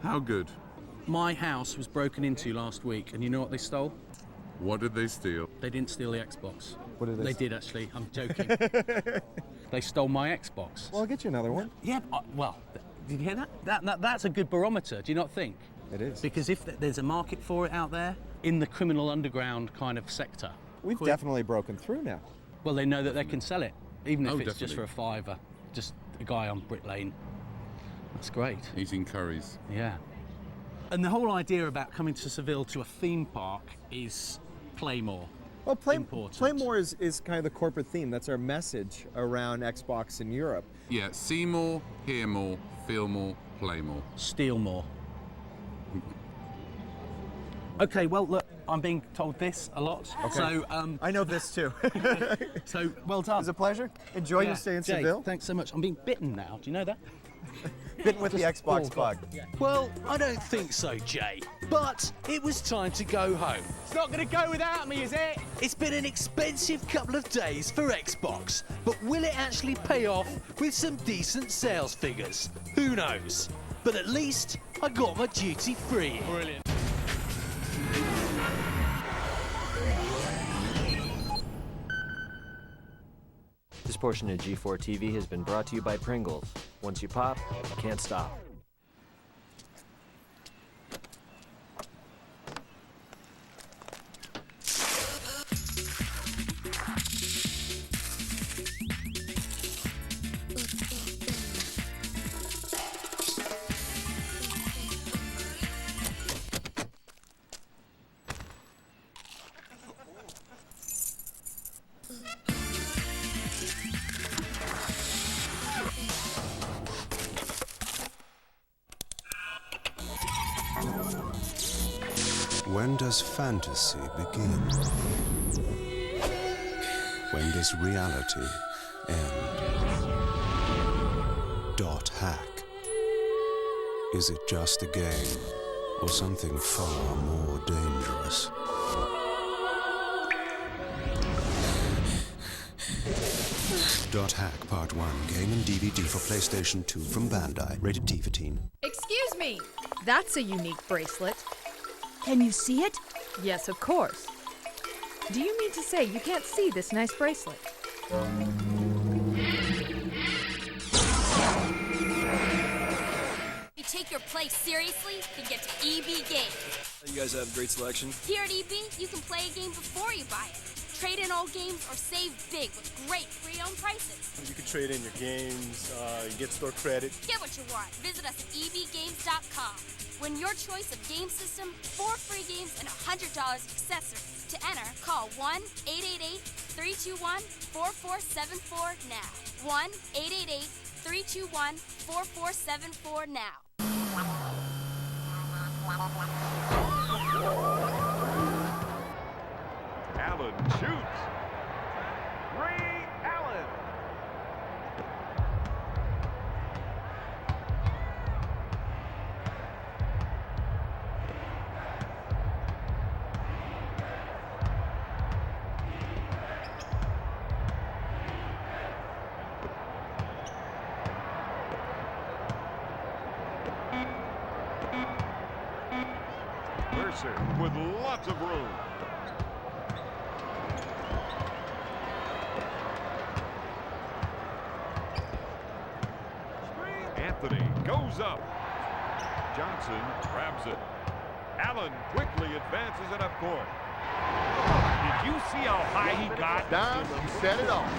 How good? My house was broken into last week, and you know what they stole? What did they steal? They didn't steal the Xbox. What did They did, actually. I'm joking. They stole my Xbox. Well, I'll get you another one. Yeah, well, did you hear that? That's a good barometer, do you not think? It is. Because if there's a market for it out there, in the criminal underground kind of sector. We've definitely broken through now. Well, they know that they can sell it, even if it's definitely. just for a £5. Just a guy on Brick Lane. That's great. Eating curries. Yeah. And the whole idea about coming to Seville to a theme park is play more. Well, play more is kind of the corporate theme. That's our message around Xbox in Europe. Yeah, see more, hear more, feel more, play more. Steal more. Okay, well, look, I'm being told this a lot. Okay. So, I know this too. So, well done. It was a pleasure. Enjoy your stay in Jay, Seville. Thanks so much. I'm being bitten now. Do you know that? Bitten with the Xbox bug. Well, I don't think so, Jay. But it was time to go home. It's not going to go without me, is it? It's been an expensive couple of days for Xbox, but will it actually pay off with some decent sales figures? Who knows? But at least I got my duty free. Brilliant. This portion of G4 TV has been brought to you by Pringles. Once you pop, you can't stop. When does fantasy begin? When does reality end? .hack. Is it just a game, or something far more dangerous? .hack Part 1, game and DVD for PlayStation 2 from Bandai, rated T for teen. Excuse me, that's a unique bracelet. Can you see it? Yes, of course. Do you mean to say you can't see this nice bracelet? If you take your play seriously, then get to EB Games. You guys have a great selection. Here at EB, you can play a game before you buy it. Trade in old games or save big with great pre-owned prices. You can trade in your games, you get store credit. Get what you want. Visit us at ebgames.com. Win your choice of game system, 4 free games, and $100 of accessories. To enter, call 1-888-321-4474 now. 1-888-321-4474 now. Allen shoots. Ray Allen. Mercer with lots of room. Anthony goes up. Johnson grabs it. Allen quickly advances it up court. Did you see how high he got? Down, he set it off.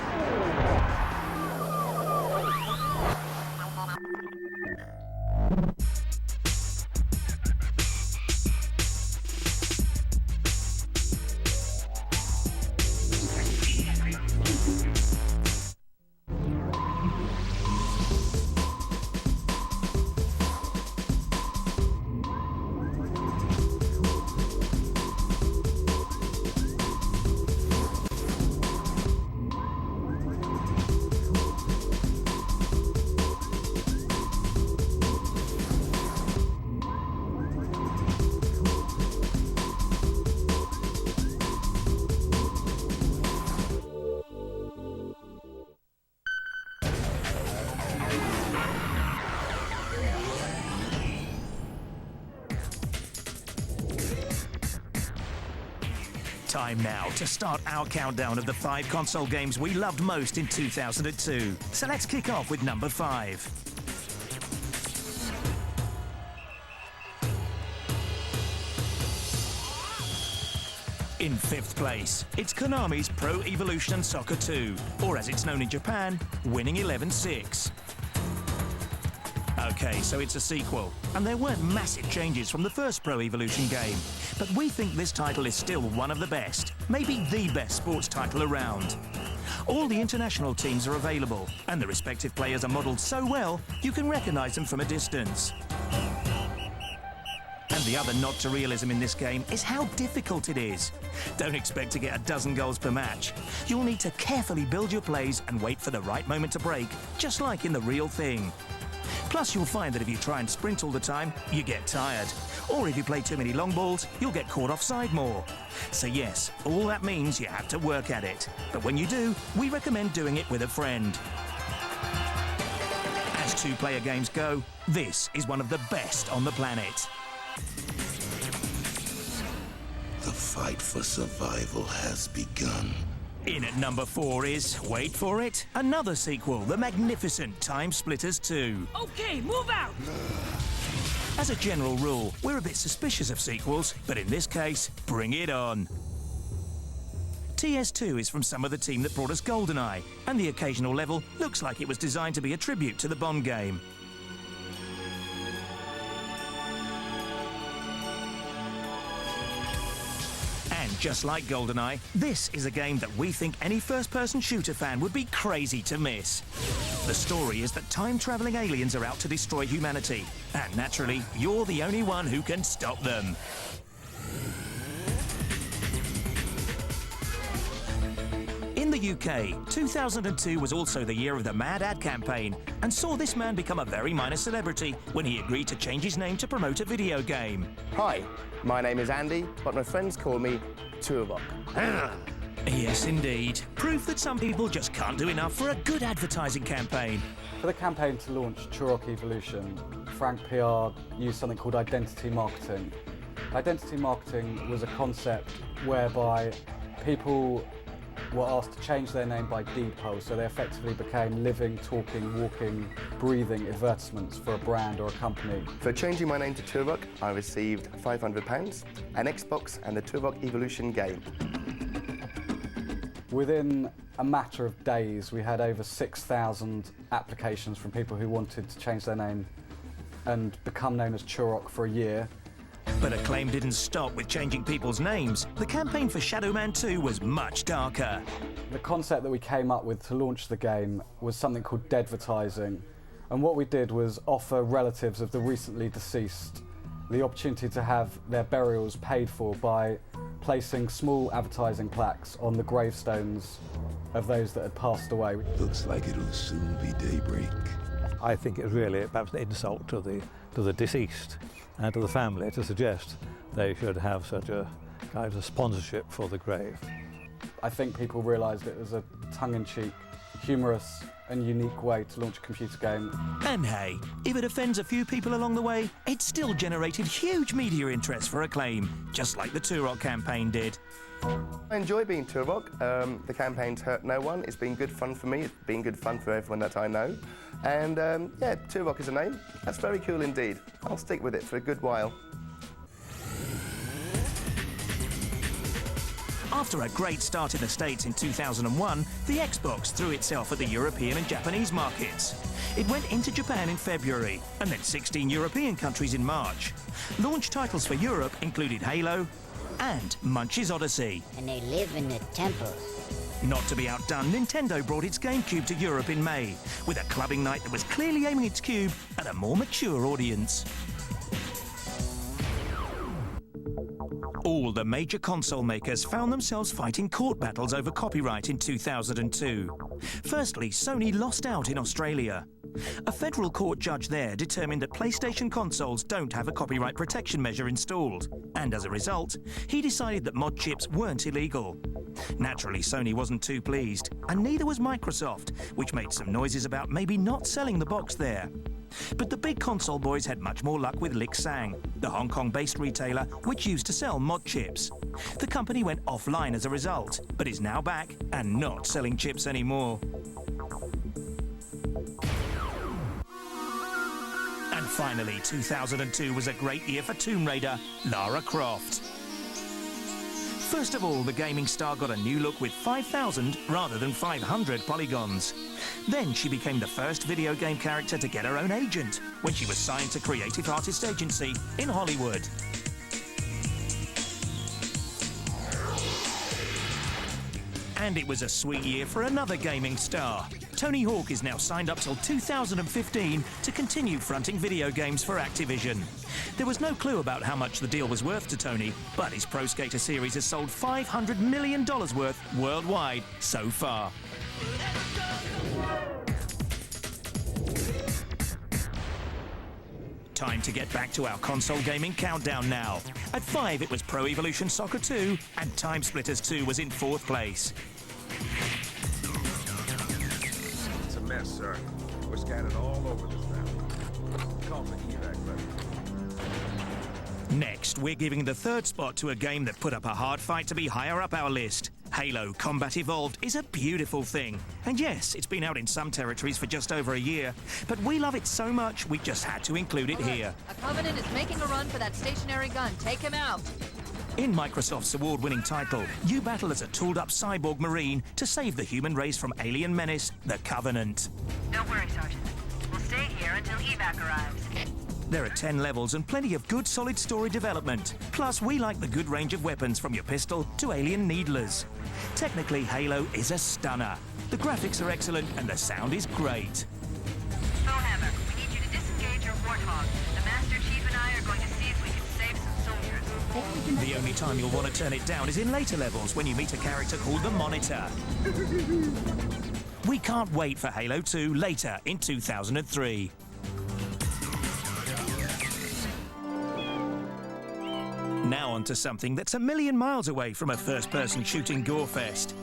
time now to start our countdown of the 5 console games we loved most in 2002. So let's kick off with number 5. In 5th place, it's Konami's Pro Evolution Soccer 2, or as it's known in Japan, Winning 11-6. Okay, so it's a sequel, and there weren't massive changes from the first Pro Evolution game, but we think this title is still one of the best, maybe the best sports title around. All the international teams are available, and the respective players are modelled so well, you can recognise them from a distance. And the other nod to realism in this game is how difficult it is. Don't expect to get a dozen goals per match. You'll need to carefully build your plays and wait for the right moment to break, just like in the real thing. Plus, you'll find that if you try and sprint all the time, you get tired. Or if you play too many long balls, you'll get caught offside more. So yes, all that means you have to work at it. But when you do, we recommend doing it with a friend. As 2-player games go, this is one of the best on the planet. The fight for survival has begun. In at number 4 is, wait for it, another sequel, the magnificent Time Splitters 2. Okay, move out! As a general rule, we're a bit suspicious of sequels, but in this case, bring it on. TS2 is from some of the team that brought us GoldenEye, and the occasional level looks like it was designed to be a tribute to the Bond game. And just like GoldenEye, this is a game that we think any first-person shooter fan would be crazy to miss. The story is that time-travelling aliens are out to destroy humanity, and naturally, you're the only one who can stop them. In the UK, 2002 was also the year of the Mad Ad campaign, and saw this man become a very minor celebrity when he agreed to change his name to promote a video game. Hi, my name is Andy, but my friends call me Turok. Yes, indeed. Proof that some people just can't do enough for a good advertising campaign. For the campaign to launch Turok Evolution, Frank PR used something called identity marketing. Identity marketing was a concept whereby people were asked to change their name by deed poll, so they effectively became living, talking, walking, breathing advertisements for a brand or a company. For changing my name to Turok, I received £500, an Xbox and the Turok Evolution game. Within a matter of days, we had over 6,000 applications from people who wanted to change their name and become known as Turok for a year. But Acclaim didn't stop with changing people's names. The campaign for Shadow Man 2 was much darker. The concept that we came up with to launch the game was something called deadvertising. And what we did was offer relatives of the recently deceased the opportunity to have their burials paid for by placing small advertising plaques on the gravestones of those that had passed away. Looks like it'll soon be daybreak. I think it's really perhaps an insult to the deceased and to the family to suggest they should have such a kind of sponsorship for the grave. I think people realised it was a tongue-in-cheek, humorous and unique way to launch a computer game. And hey, if it offends a few people along the way, it still generated huge media interest for Acclaim, just like the Turok campaign did. I enjoy being Turok. The campaign's hurt no one. It's been good fun for me. It's been good fun for everyone that I know. And yeah, Turok is a name. That's very cool indeed. I'll stick with it for a good while. After a great start in the States in 2001, the Xbox threw itself at the European and Japanese markets. It went into Japan in February, and then 16 European countries in March. Launch titles for Europe included Halo and Munch's Odyssey. And they live in the temples. Not to be outdone, Nintendo brought its GameCube to Europe in May, with a clubbing night that was clearly aiming its cube at a more mature audience. All the major console makers found themselves fighting court battles over copyright in 2002. Firstly, Sony lost out in Australia. A federal court judge there determined that PlayStation consoles don't have a copyright protection measure installed, and as a result, he decided that mod chips weren't illegal. Naturally, Sony wasn't too pleased, and neither was Microsoft, which made some noises about maybe not selling the box there. But the big console boys had much more luck with Liksang, the Hong Kong-based retailer which used to sell mod chips. The company went offline as a result, but is now back and not selling chips anymore. And finally, 2002 was a great year for Tomb Raider, Lara Croft. First of all, the gaming star got a new look with 5,000 rather than 500 polygons. Then she became the first video game character to get her own agent when she was signed to Creative Artists Agency in Hollywood. And it was a sweet year for another gaming star. Tony Hawk is now signed up till 2015 to continue fronting video games for Activision. There was no clue about how much the deal was worth to Tony, but his Pro Skater series has sold $500 million worth worldwide so far. Time to get back to our console gaming countdown now. At 5 it was Pro Evolution Soccer 2 and Time Splitters 2 was in 4th place. It's a mess, sir. We're scattered all over this now. Call the evac letter. Next, we're giving the 3rd spot to a game that put up a hard fight to be higher up our list. Halo Combat Evolved is a beautiful thing. And yes, it's been out in some territories for just over a year, but we love it so much we just had to include it here. A Covenant is making a run for that stationary gun. Take him out. In Microsoft's award-winning title, you battle as a tooled-up cyborg marine to save the human race from alien menace, the Covenant. Don't worry, Sergeant. We'll stay here until evac arrives. There are 10 levels and plenty of good solid story development. Plus, we like the good range of weapons from your pistol to alien needlers. Technically, Halo is a stunner. The graphics are excellent and the sound is great. Bowhammer, we need you to disengage your Warthog. The Master Chief and I are going to see if we can save some soldiers. The only time you'll want to turn it down is in later levels when you meet a character called the Monitor. We can't wait for Halo 2 later in 2003. Now on to something that's a million miles away from a first-person shooting gore-fest.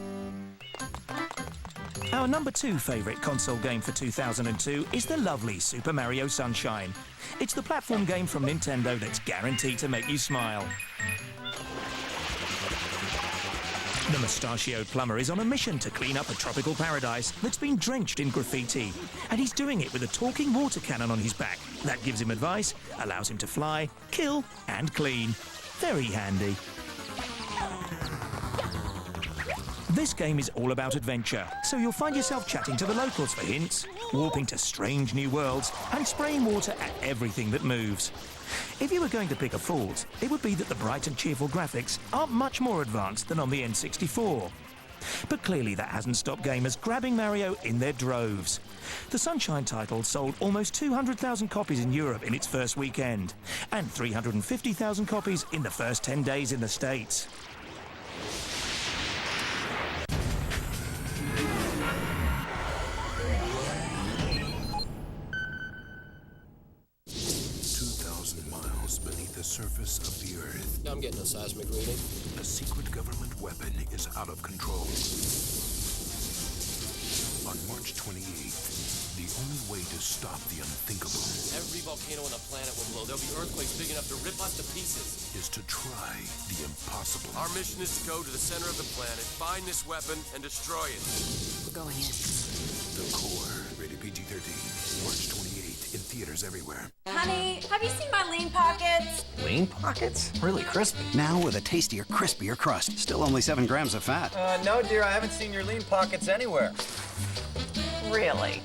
Our number 2 favourite console game for 2002 is the lovely Super Mario Sunshine. It's the platform game from Nintendo that's guaranteed to make you smile. The mustachioed plumber is on a mission to clean up a tropical paradise that's been drenched in graffiti. And he's doing it with a talking water cannon on his back. That gives him advice, allows him to fly, kill, and clean. Very handy. This game is all about adventure, so you'll find yourself chatting to the locals for hints, warping to strange new worlds, and spraying water at everything that moves. If you were going to pick a fault, it would be that the bright and cheerful graphics aren't much more advanced than on the N64. But clearly that hasn't stopped gamers grabbing Mario in their droves. The Sunshine title sold almost 200,000 copies in Europe in its first weekend, and 350,000 copies in the first 10 days in the States. Surface of the Earth. I'm getting a seismic reading. A secret government weapon is out of control. On March 28th, the only way to stop the unthinkable Every volcano on the planet will blow. There'll be earthquakes big enough to rip us to pieces. is to try the impossible. Our mission is to go to the center of the planet, find this weapon, and destroy it. We're going in. The Core, rated PG-13, March 28th, in theaters everywhere. Honey, have you seen my lean pockets? Lean pockets? Really crispy. Now with a tastier, crispier crust. Still only 7 grams of fat. No, dear, I haven't seen your lean pockets anywhere. Really?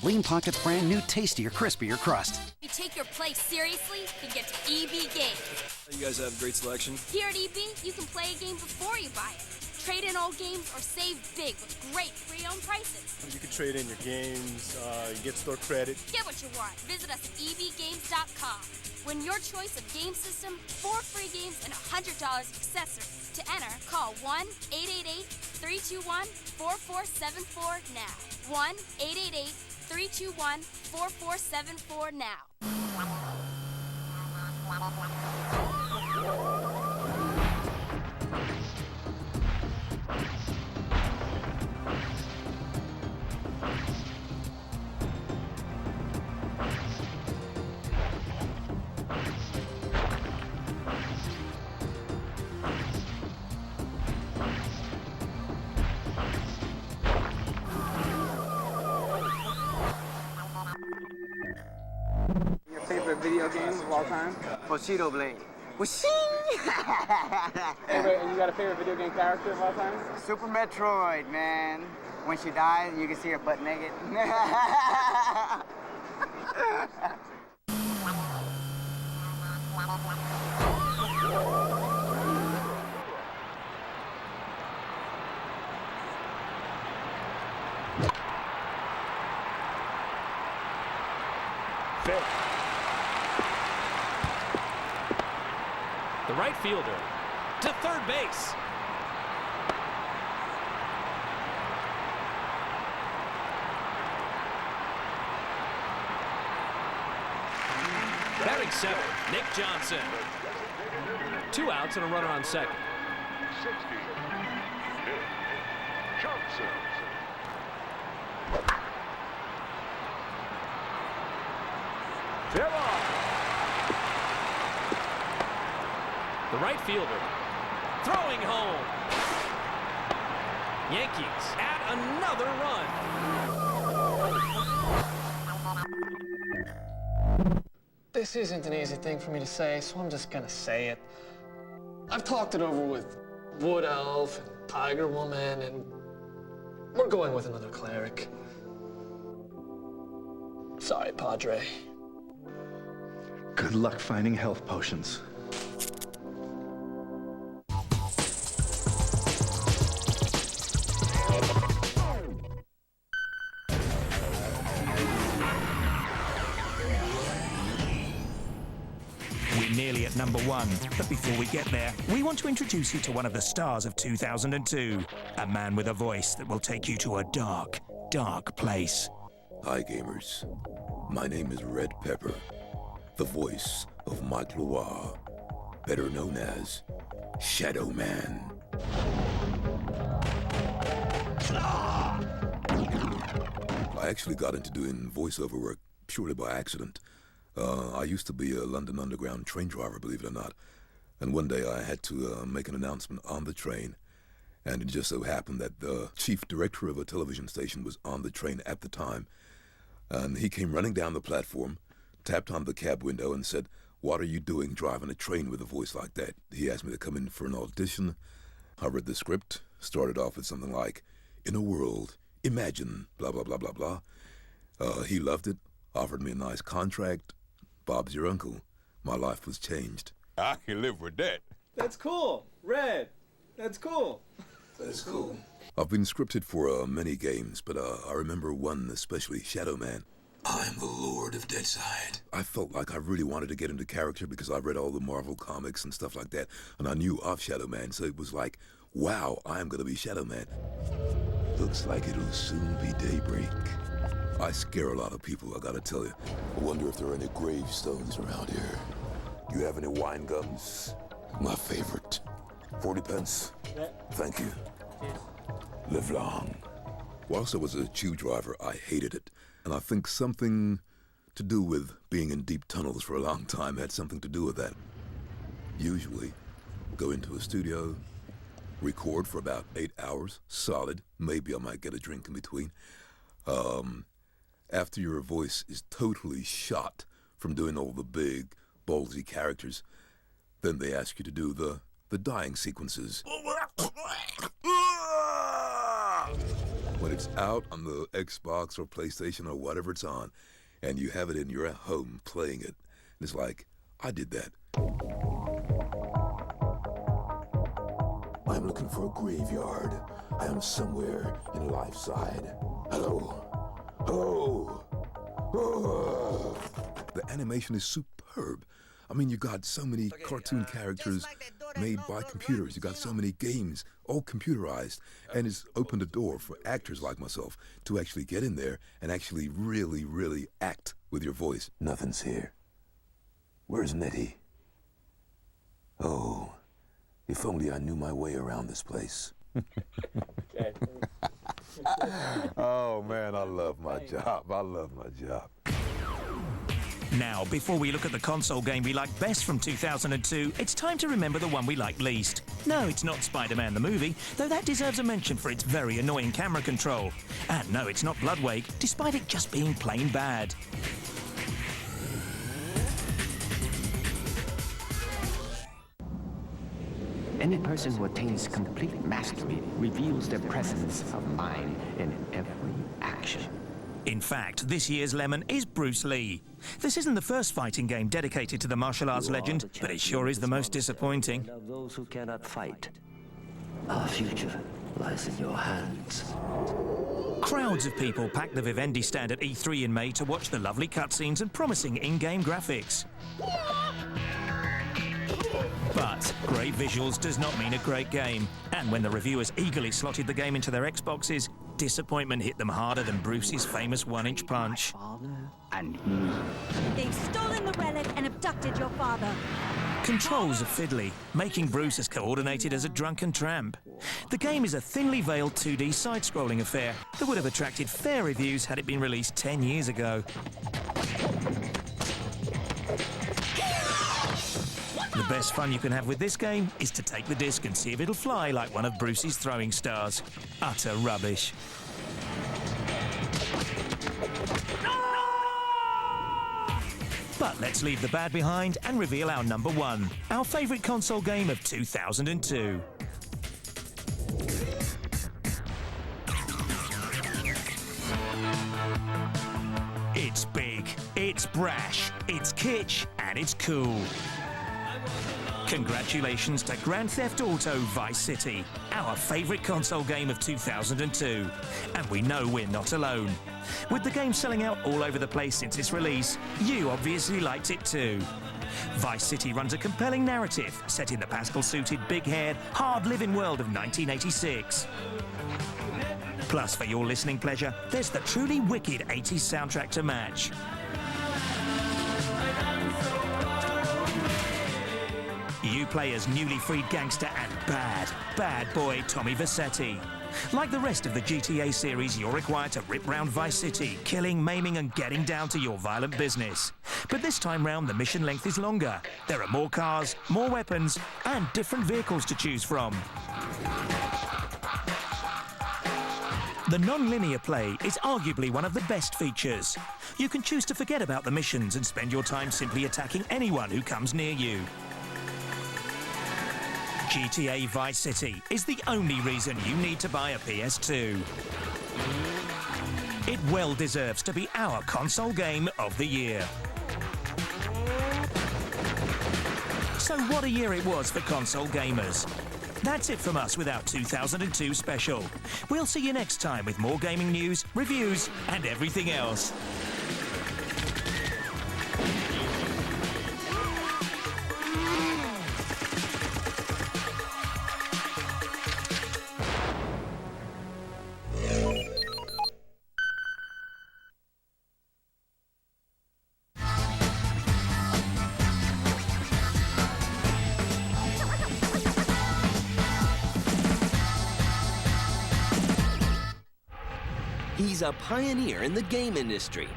Lean Pockets' brand new, tastier, crispier crust. If you take your play seriously, you get to EB Games. You guys have a great selection. Here at EB, you can play a game before you buy it. Trade in old games or save big with great pre-owned prices. You can trade in your games, you get store credit. Get what you want. Visit us at ebgames.com. Win your choice of game system, 4 free games, and $100 accessories. To enter, call 1-888-321-4474 now. 1-888-321-4474 now. video game of all time? Bushido Blade. Hey, wait, and you got a favorite video game character of all time? Super Metroid, man. When she dies, you can see her butt naked. The right fielder to third base. Batting seventh, Nick Johnson. 2 outs and a runner on second. 60, Nick Johnson. The right fielder throwing home. Yankees add another run. This isn't an easy thing for me to say, so I'm just gonna say it. I've talked it over with Wood Elf and Tiger Woman, and we're going with another cleric. Sorry, Padre. Good luck finding health potions. We're nearly at number 1, but before we get there, we want to introduce you to one of the stars of 2002. A man with a voice that will take you to a dark, dark place. Hi, gamers. My name is Red Pepper, the voice of Mike Loire, better known as Shadow Man. I actually got into doing voiceover work purely by accident. I used to be a London Underground train driver, believe it or not. And one day I had to make an announcement on the train. And it just so happened that the chief director of a television station was on the train at the time. And he came running down the platform, tapped on the cab window and said, "What are you doing driving a train with a voice like that?" He asked me to come in for an audition. I read the script, started off with something like, "In a world, imagine, blah, blah, blah, blah, blah." He loved it, offered me a nice contract. Bob's your uncle. My life was changed. I can live with that. That's cool. Red. That's cool. That's cool. I've been scripted for many games, but I remember one especially, Shadow Man. I'm the Lord of Deadside. I felt like I really wanted to get into character because I read all the Marvel comics and stuff like that, and I knew of Shadow Man, so it was like, wow, I'm gonna be Shadow Man. Looks like it'll soon be daybreak. I scare a lot of people, I gotta tell you. I wonder if there are any gravestones around here. You have any wine gums? My favorite. 40 pence. Thank you. Live long. Whilst I was a chew driver, I hated it. And I think something to do with being in deep tunnels for a long time had something to do with that. Usually, go into a studio, record for about 8 hours, solid. Maybe I might get a drink in between. After your voice is totally shot from doing all the big, ballsy characters, then they ask you to do the dying sequences. When it's out on the Xbox or PlayStation or whatever it's on, and you have it in your home playing it, it's like, I did that. I'm looking for a graveyard. I am somewhere in Lifeside. Hello? Hello? Oh. The animation is superb. I mean, you got so many cartoon characters made by computers. You got so many games, all computerized. And it's opened a door for actors like myself to actually get in there and actually really, really act with your voice. Nothing's here. Where's Nettie? Oh, if only I knew my way around this place. Oh, man, I love my job. I love my job. Now, before we look at the console game we like best from 2002, it's time to remember the one we like least. No, it's not Spider-Man the movie, though that deserves a mention for its very annoying camera control. And no, it's not Bloodwake, despite it just being plain bad. Any person who attains complete mastery reveals their presence of mind in every action. In fact, this year's Lemon is Bruce Lee. This isn't the first fighting game dedicated to the martial arts legend, but it sure is the most disappointing. Of those who cannot fight. Our future lies in your hands. Crowds of people packed the Vivendi stand at E3 in May to watch the lovely cutscenes and promising in-game graphics. But great visuals does not mean a great game. And when the reviewers eagerly slotted the game into their Xboxes, disappointment hit them harder than Bruce's famous one-inch punch. And me. They've stolen the relic and abducted your father. Controls are fiddly, making Bruce as coordinated as a drunken tramp. The game is a thinly veiled 2D side-scrolling affair that would have attracted fair reviews had it been released 10 years ago. The best fun you can have with this game is to take the disc and see if it'll fly like one of Bruce's throwing stars. Utter rubbish. But let's leave the bad behind and reveal our number one, our favourite console game of 2002. It's big, it's brash, it's kitsch, and it's cool. Congratulations to Grand Theft Auto Vice City, our favourite console game of 2002. And we know we're not alone. With the game selling out all over the place since its release, you obviously liked it too. Vice City runs a compelling narrative set in the pastel-suited, big-haired, hard-living world of 1986. Plus, for your listening pleasure, there's the truly wicked 80s soundtrack to match. You play as newly freed gangster and bad boy Tommy Vercetti. Like the rest of the GTA series, you're required to rip round Vice City, killing, maiming and getting down to your violent business. But this time round, the mission length is longer. There are more cars, more weapons and different vehicles to choose from. The non-linear play is arguably one of the best features. You can choose to forget about the missions and spend your time simply attacking anyone who comes near you. GTA Vice City is the only reason you need to buy a PS2. It well deserves to be our console game of the year. So what a year it was for console gamers. That's it from us with our 2002 special. We'll see you next time with more gaming news, reviews, and everything else. He's a pioneer in the game industry.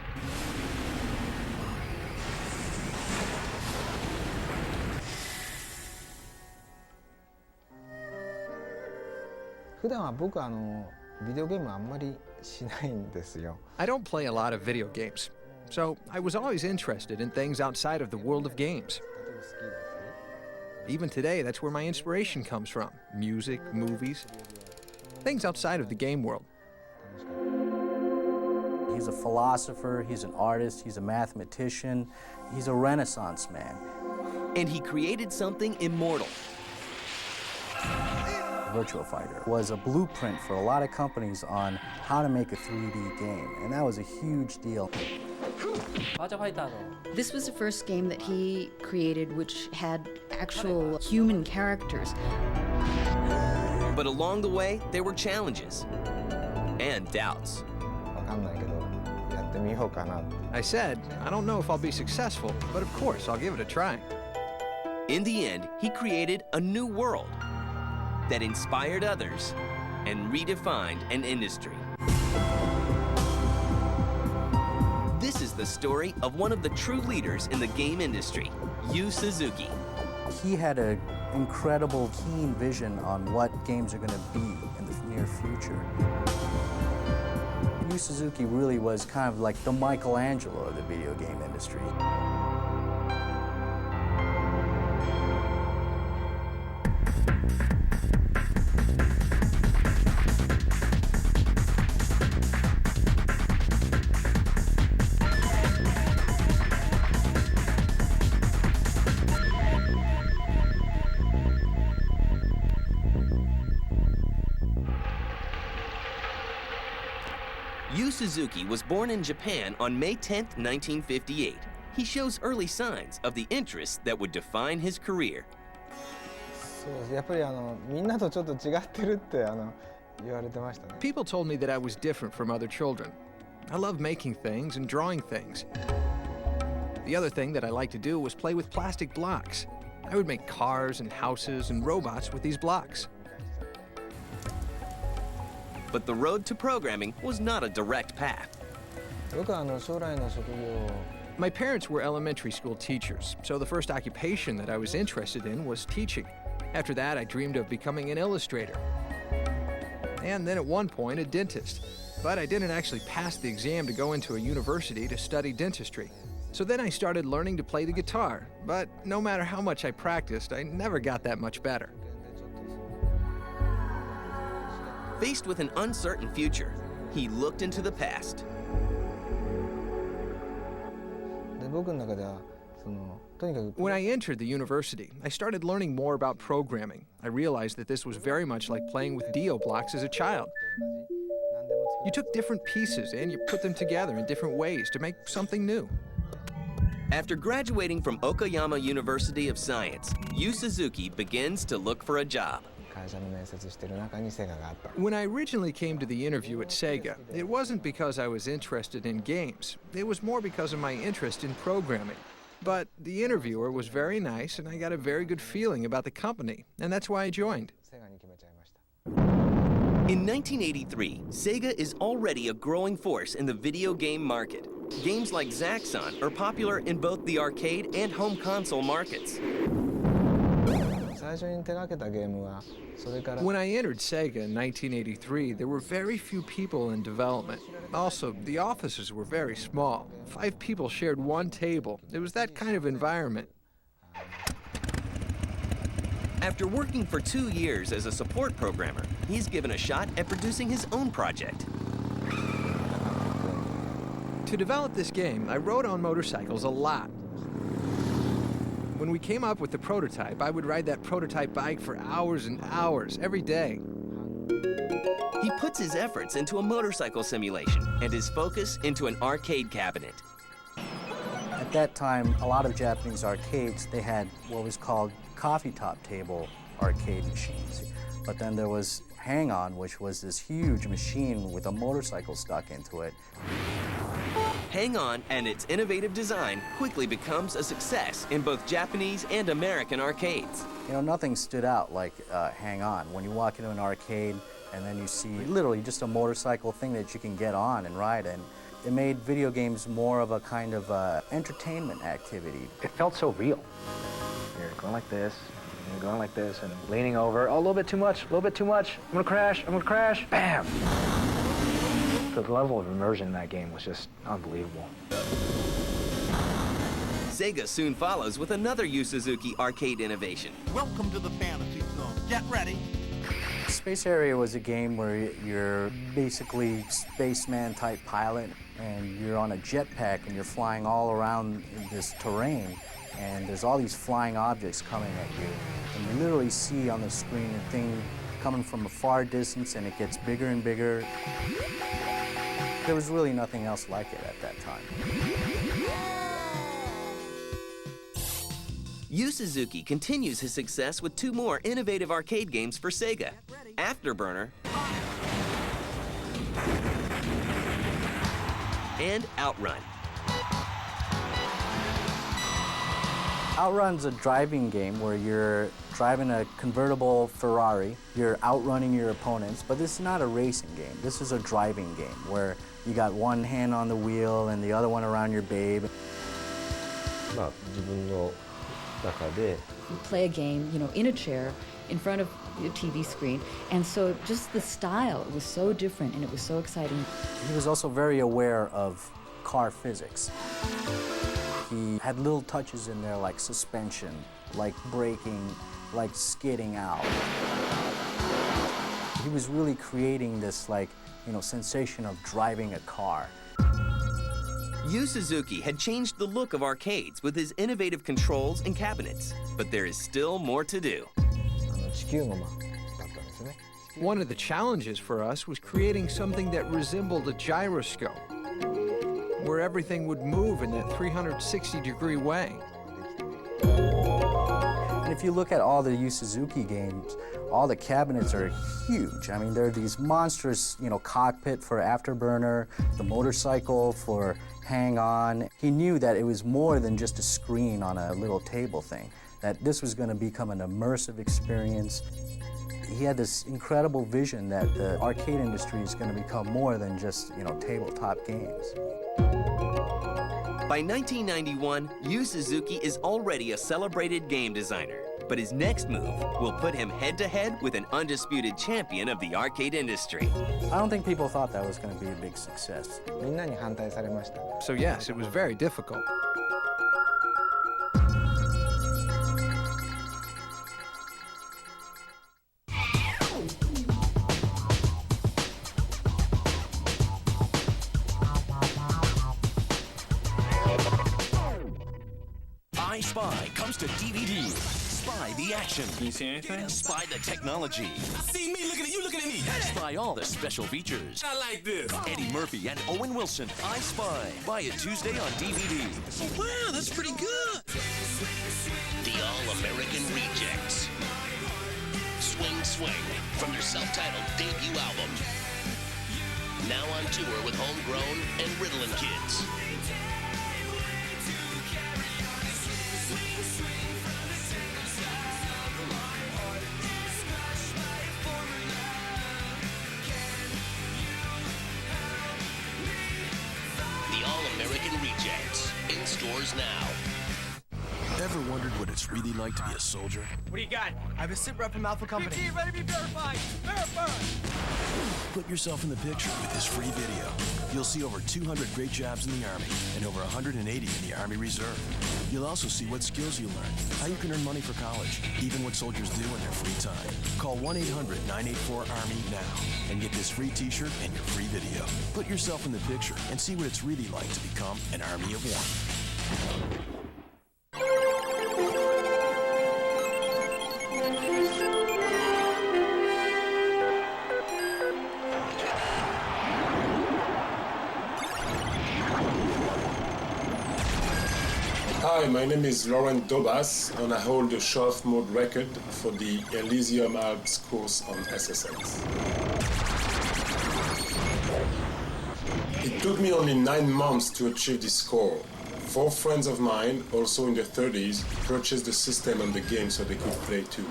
I don't play a lot of video games, so I was always interested in things outside of the world of games. Even today, that's where my inspiration comes from. Music, movies, things outside of the game world. He's a philosopher, he's an artist, he's a mathematician, he's a Renaissance man. And he created something immortal. Virtua Fighter was a blueprint for a lot of companies on how to make a 3D game, and that was a huge deal. This was the first game that he created which had actual human characters. But along the way, there were challenges and doubts. I said, I don't know if I'll be successful, but of course I'll give it a try. In the end, he created a new world that inspired others and redefined an industry. This is the story of one of the true leaders in the game industry, Yu Suzuki. He had an incredible, keen vision on what games are going to be in the near future. Yu Suzuki really was kind of like the Michelangelo of the video game industry. Yu Suzuki was born in Japan on May 10, 1958. He shows early signs of the interests that would define his career. そうです。やっぱりみんなとちょっと違ってるって言われてましたね。 People told me that I was different from other children. I love making things and drawing things. The other thing that I liked to do was play with plastic blocks. I would make cars and houses and robots with these blocks. But the road to programming was not a direct path. 僕は将来の職業 My parents were elementary school teachers, so the first occupation that I was interested in was teaching. After that, I dreamed of becoming an illustrator. And then at one point, a dentist. But I didn't actually pass the exam to go into a university to study dentistry. So then I started learning to play the guitar, but no matter how much I practiced, I never got that much better. Faced with an uncertain future, he looked into the past. で僕の中ではとにかく When I entered the university, I started learning more about programming. I realized that this was very much like playing with Dio blocks as a child. You took different pieces and you put them together in different ways to make something new. After graduating from Okayama University of Science, Yu Suzuki begins to look for a job. 会社の面接してる中にセガがあった。 When I originally came to the interview at Sega, it wasn't because I was interested in games. It was more because of my interest in programming. But the interviewer was very nice, and I got a very good feeling about the company, and that's why I joined. In 1983, Sega is already a growing force in the video game market. Games like Zaxxon are popular in both the arcade and home console markets. When I entered Sega in 1983, there were very few people in development. Also, the offices were very small. 5 people shared one table. It was that kind of environment. After working for 2 years as a support programmer, he's given a shot at producing his own project. To develop this game, I rode on motorcycles a lot. When we came up with the prototype, I would ride that prototype bike for hours and hours, every day. He puts his efforts into a motorcycle simulation and his focus into an arcade cabinet. At that time, a lot of Japanese arcades, they had what was called coffee top table arcade machines. But then there was Hang-On, which was this huge machine with a motorcycle stuck into it. Hang-On and its innovative design quickly becomes a success in both Japanese and American arcades. You know, nothing stood out like Hang-On. When you walk into an arcade and then you see literally just a motorcycle thing that you can get on and ride in, it made video games more of a kind of entertainment activity. It felt so real. You're going like this, and you're going like this, and leaning over. Oh, a little bit too much, a little bit too much. I'm gonna crash, bam! The level of immersion in that game was just unbelievable. Sega soon follows with another Yu Suzuki arcade innovation. Welcome to the fantasy zone. Get ready. Space Area was a game where you're basically spaceman-type pilot, and you're on a jetpack, and you're flying all around this terrain, and there's all these flying objects coming at you. And you literally see on the screen a thing coming from a far distance, and it gets bigger and bigger. There was really nothing else like it at that time. Yu Suzuki continues his success with 2 more innovative arcade games for Sega, Afterburner and Outrun. Outrun's a driving game where you're driving a convertible Ferrari, you're outrunning your opponents, but this is not a racing game. This is a driving game where you got one hand on the wheel and the other one around your babe. You play a game, you know, in a chair, in front of a TV screen, and so just the style was so different and it was so exciting. He was also very aware of car physics. He had little touches in there like suspension, like braking, like skidding out. He was really creating this, like, you know, sensation of driving a car. Yu Suzuki had changed the look of arcades with his innovative controls and cabinets, but there is still more to do. One of the challenges for us was creating something that resembled a gyroscope, where everything would move in that 360-degree way. And if you look at all the Suzuki games, all the cabinets are huge. I mean, they're these monstrous, cockpit for Afterburner, the motorcycle for Hang On. He knew that it was more than just a screen on a little table thing, that this was going to become an immersive experience. He had this incredible vision that the arcade industry is going to become more than just, tabletop games. By 1991, Yu Suzuki is already a celebrated game designer, but his next move will put him head-to-head with an undisputed champion of the arcade industry. I don't think people thought that was going to be a big success. So yes, it was very difficult. I Spy comes to DVD. Spy the action. Can you see anything? Spy the technology. See me looking at you, looking at me. Spy all the special features. I like this. Eddie Murphy and Owen Wilson. I Spy. Buy it Tuesday on DVD. Oh, wow, that's pretty good. The All-American Rejects. Swing Swing from their self-titled debut album. Now on tour with Homegrown and Ritalin Kids. The All-American Rejects. In stores now. Ever wondered what it's really like to be a soldier? What do you got? I have a sit rep from Alpha Company. BT, ready to be verified. Verify. Put yourself in the picture with this free video. You'll see over 200 great jobs in the Army and over 180 in the Army Reserve. You'll also see what skills you learn, how you can earn money for college, even what soldiers do in their free time. Call 1-800-984-ARMY now and get this free t-shirt and your free video. Put yourself in the picture and see what it's really like to become an Army of One. Hi, my name is Laurent Dobas, and I hold the show-off mode record for the Elysium Alps course on SSX. It took me only 9 months to achieve this score. 4 friends of mine, also in their 30s, purchased the system and the game so they could play too.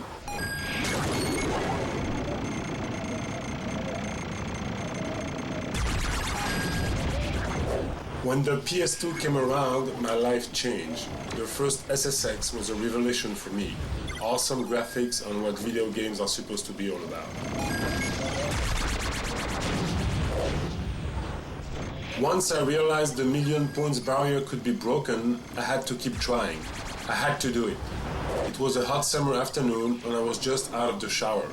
When the PS2 came around, my life changed. The first SSX was a revelation for me. Awesome graphics and what video games are supposed to be all about. Once I realized the million points barrier could be broken, I had to keep trying. I had to do it. It was a hot summer afternoon and I was just out of the shower.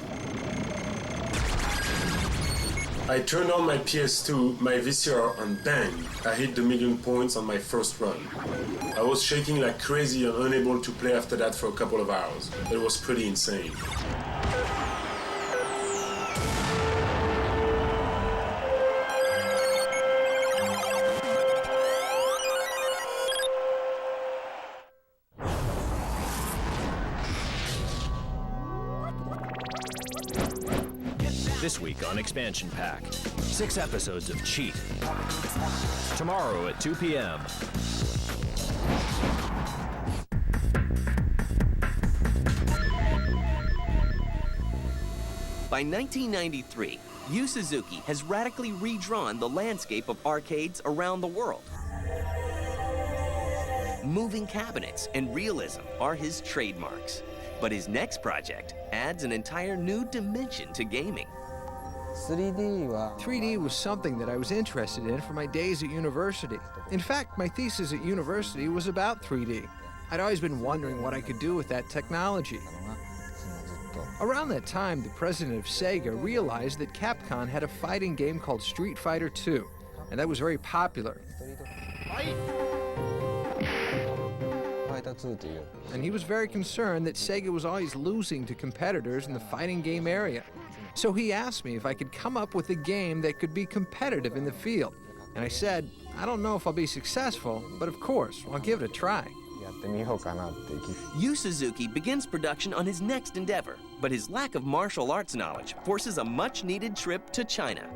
I turned on my PS2, my VCR, and bang, I hit the million points on my first run. I was shaking like crazy and unable to play after that for a couple of hours. It was pretty insane. This week on Expansion Pack, 6 episodes of Cheat. Tomorrow at 2 p.m. By 1993, Yu Suzuki has radically redrawn the landscape of arcades around the world. Moving cabinets and realism are his trademarks. But his next project adds an entire new dimension to gaming. 3D was something that I was interested in for my days at university. In fact, my thesis at university was about 3D. I'd always been wondering what I could do with that technology. Around that time, the president of Sega realized that Capcom had a fighting game called Street Fighter II, and that was very popular. And he was very concerned that Sega was always losing to competitors in the fighting game area. So he asked me if I could come up with a game that could be competitive in the field. And I said, I don't know if I'll be successful, but of course, I'll give it a try. Yu Suzuki begins production on his next endeavor, but his lack of martial arts knowledge forces a much-needed trip to China.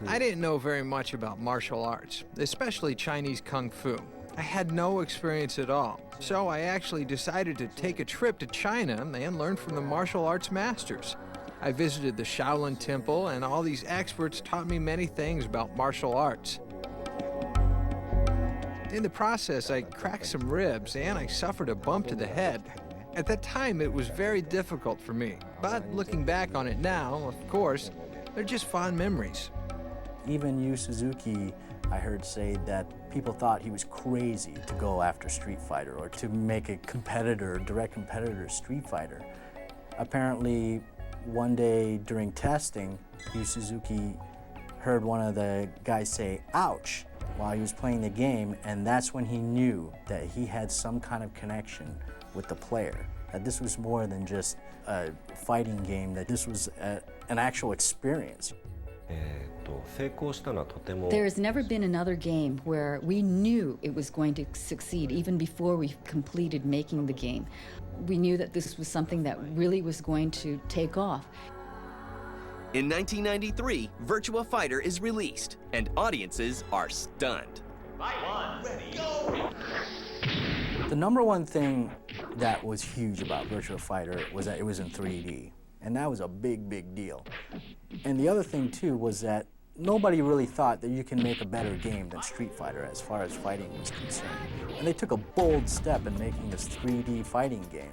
I didn't know very much about martial arts, especially Chinese Kung Fu. I had no experience at all, so I actually decided to take a trip to China and learn from the martial arts masters. I visited the Shaolin Temple, and all these experts taught me many things about martial arts. In the process, I cracked some ribs and I suffered a bump to the head. At that time, it was very difficult for me, but looking back on it now, of course, they're just fond memories. Even Yu Suzuki, I heard say that people thought he was crazy to go after Street Fighter or to make a competitor, direct competitor Street Fighter. Apparently, one day during testing, Yu Suzuki heard one of the guys say, "ouch," while he was playing the game, and that's when he knew that he had some kind of connection with the player, that this was more than just a fighting game, that this was an actual experience. There has never been another game where we knew it was going to succeed even before we completed making the game. We knew that this was something that really was going to take off. In 1993, Virtua Fighter is released, and audiences are stunned. The number one thing that was huge about Virtua Fighter was that it was in 3D, and that was a big, big deal. And the other thing, too, was that nobody really thought that you can make a better game than Street Fighter as far as fighting was concerned. And they took a bold step in making this 3D fighting game.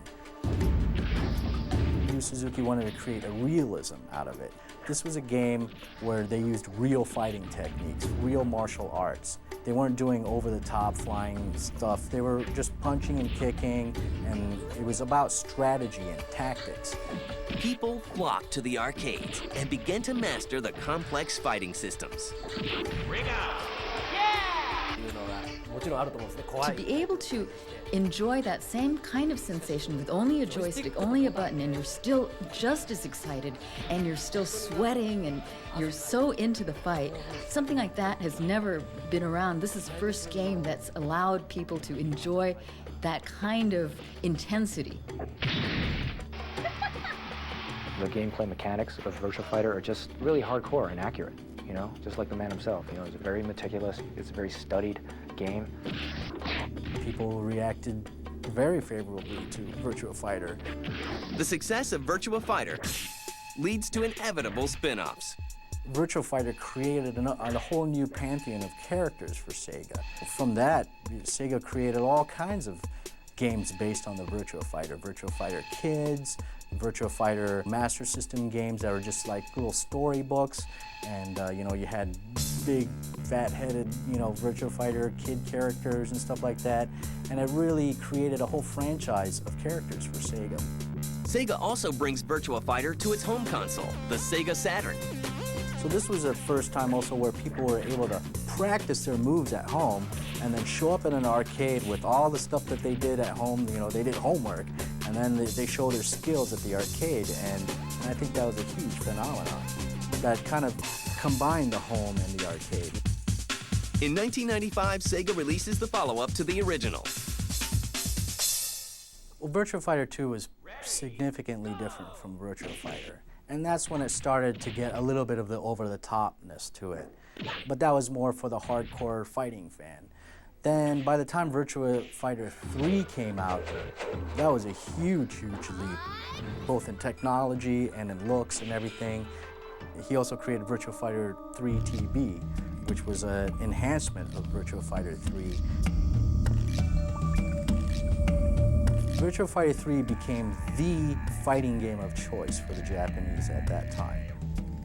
Yu Suzuki wanted to create a realism out of it. This was a game where they used real fighting techniques, real martial arts. They weren't doing over-the-top flying stuff. They were just punching and kicking, and it was about strategy and tactics. People flocked to the arcades and began to master the complex fighting systems. Ring out! To be able to enjoy that same kind of sensation with only a joystick, only a button, and you're still just as excited, and you're still sweating, and you're so into the fight, something like that has never been around. This is the first game that's allowed people to enjoy that kind of intensity. The gameplay mechanics of Virtua Fighter are just really hardcore and accurate, you know, just like the man himself. You know, it's very meticulous, it's a very studied game. People reacted very favorably to Virtua Fighter. The success of Virtua Fighter leads to inevitable spin-offs. Virtua Fighter created a whole new pantheon of characters for Sega. From that, Sega created all kinds of games based on the Virtua Fighter. Virtua Fighter Kids, Virtua Fighter Master System games that were just like little storybooks, and you know, you had big, fat-headed, you know, Virtua Fighter kid characters and stuff like that, and it really created a whole franchise of characters for Sega. Sega also brings Virtua Fighter to its home console, the Sega Saturn. So this was the first time also where people were able to practice their moves at home and then show up in an arcade with all the stuff that they did at home. You know, they did homework, and then they show their skills at the arcade, and I think that was a huge phenomenon that kind of combined the home and the arcade. In 1995, Sega releases the follow-up to the original. Well, Virtua Fighter 2 was significantly different from Virtua Fighter. And that's when it started to get a little bit of the over-the-topness to it. But that was more for the hardcore fighting fan. Then by the time Virtua Fighter 3 came out, that was a huge, huge leap, both in technology and in looks and everything. He also created Virtua Fighter 3 TB, which was an enhancement of Virtua Fighter 3. Virtua Fighter 3 became the fighting game of choice for the Japanese at that time.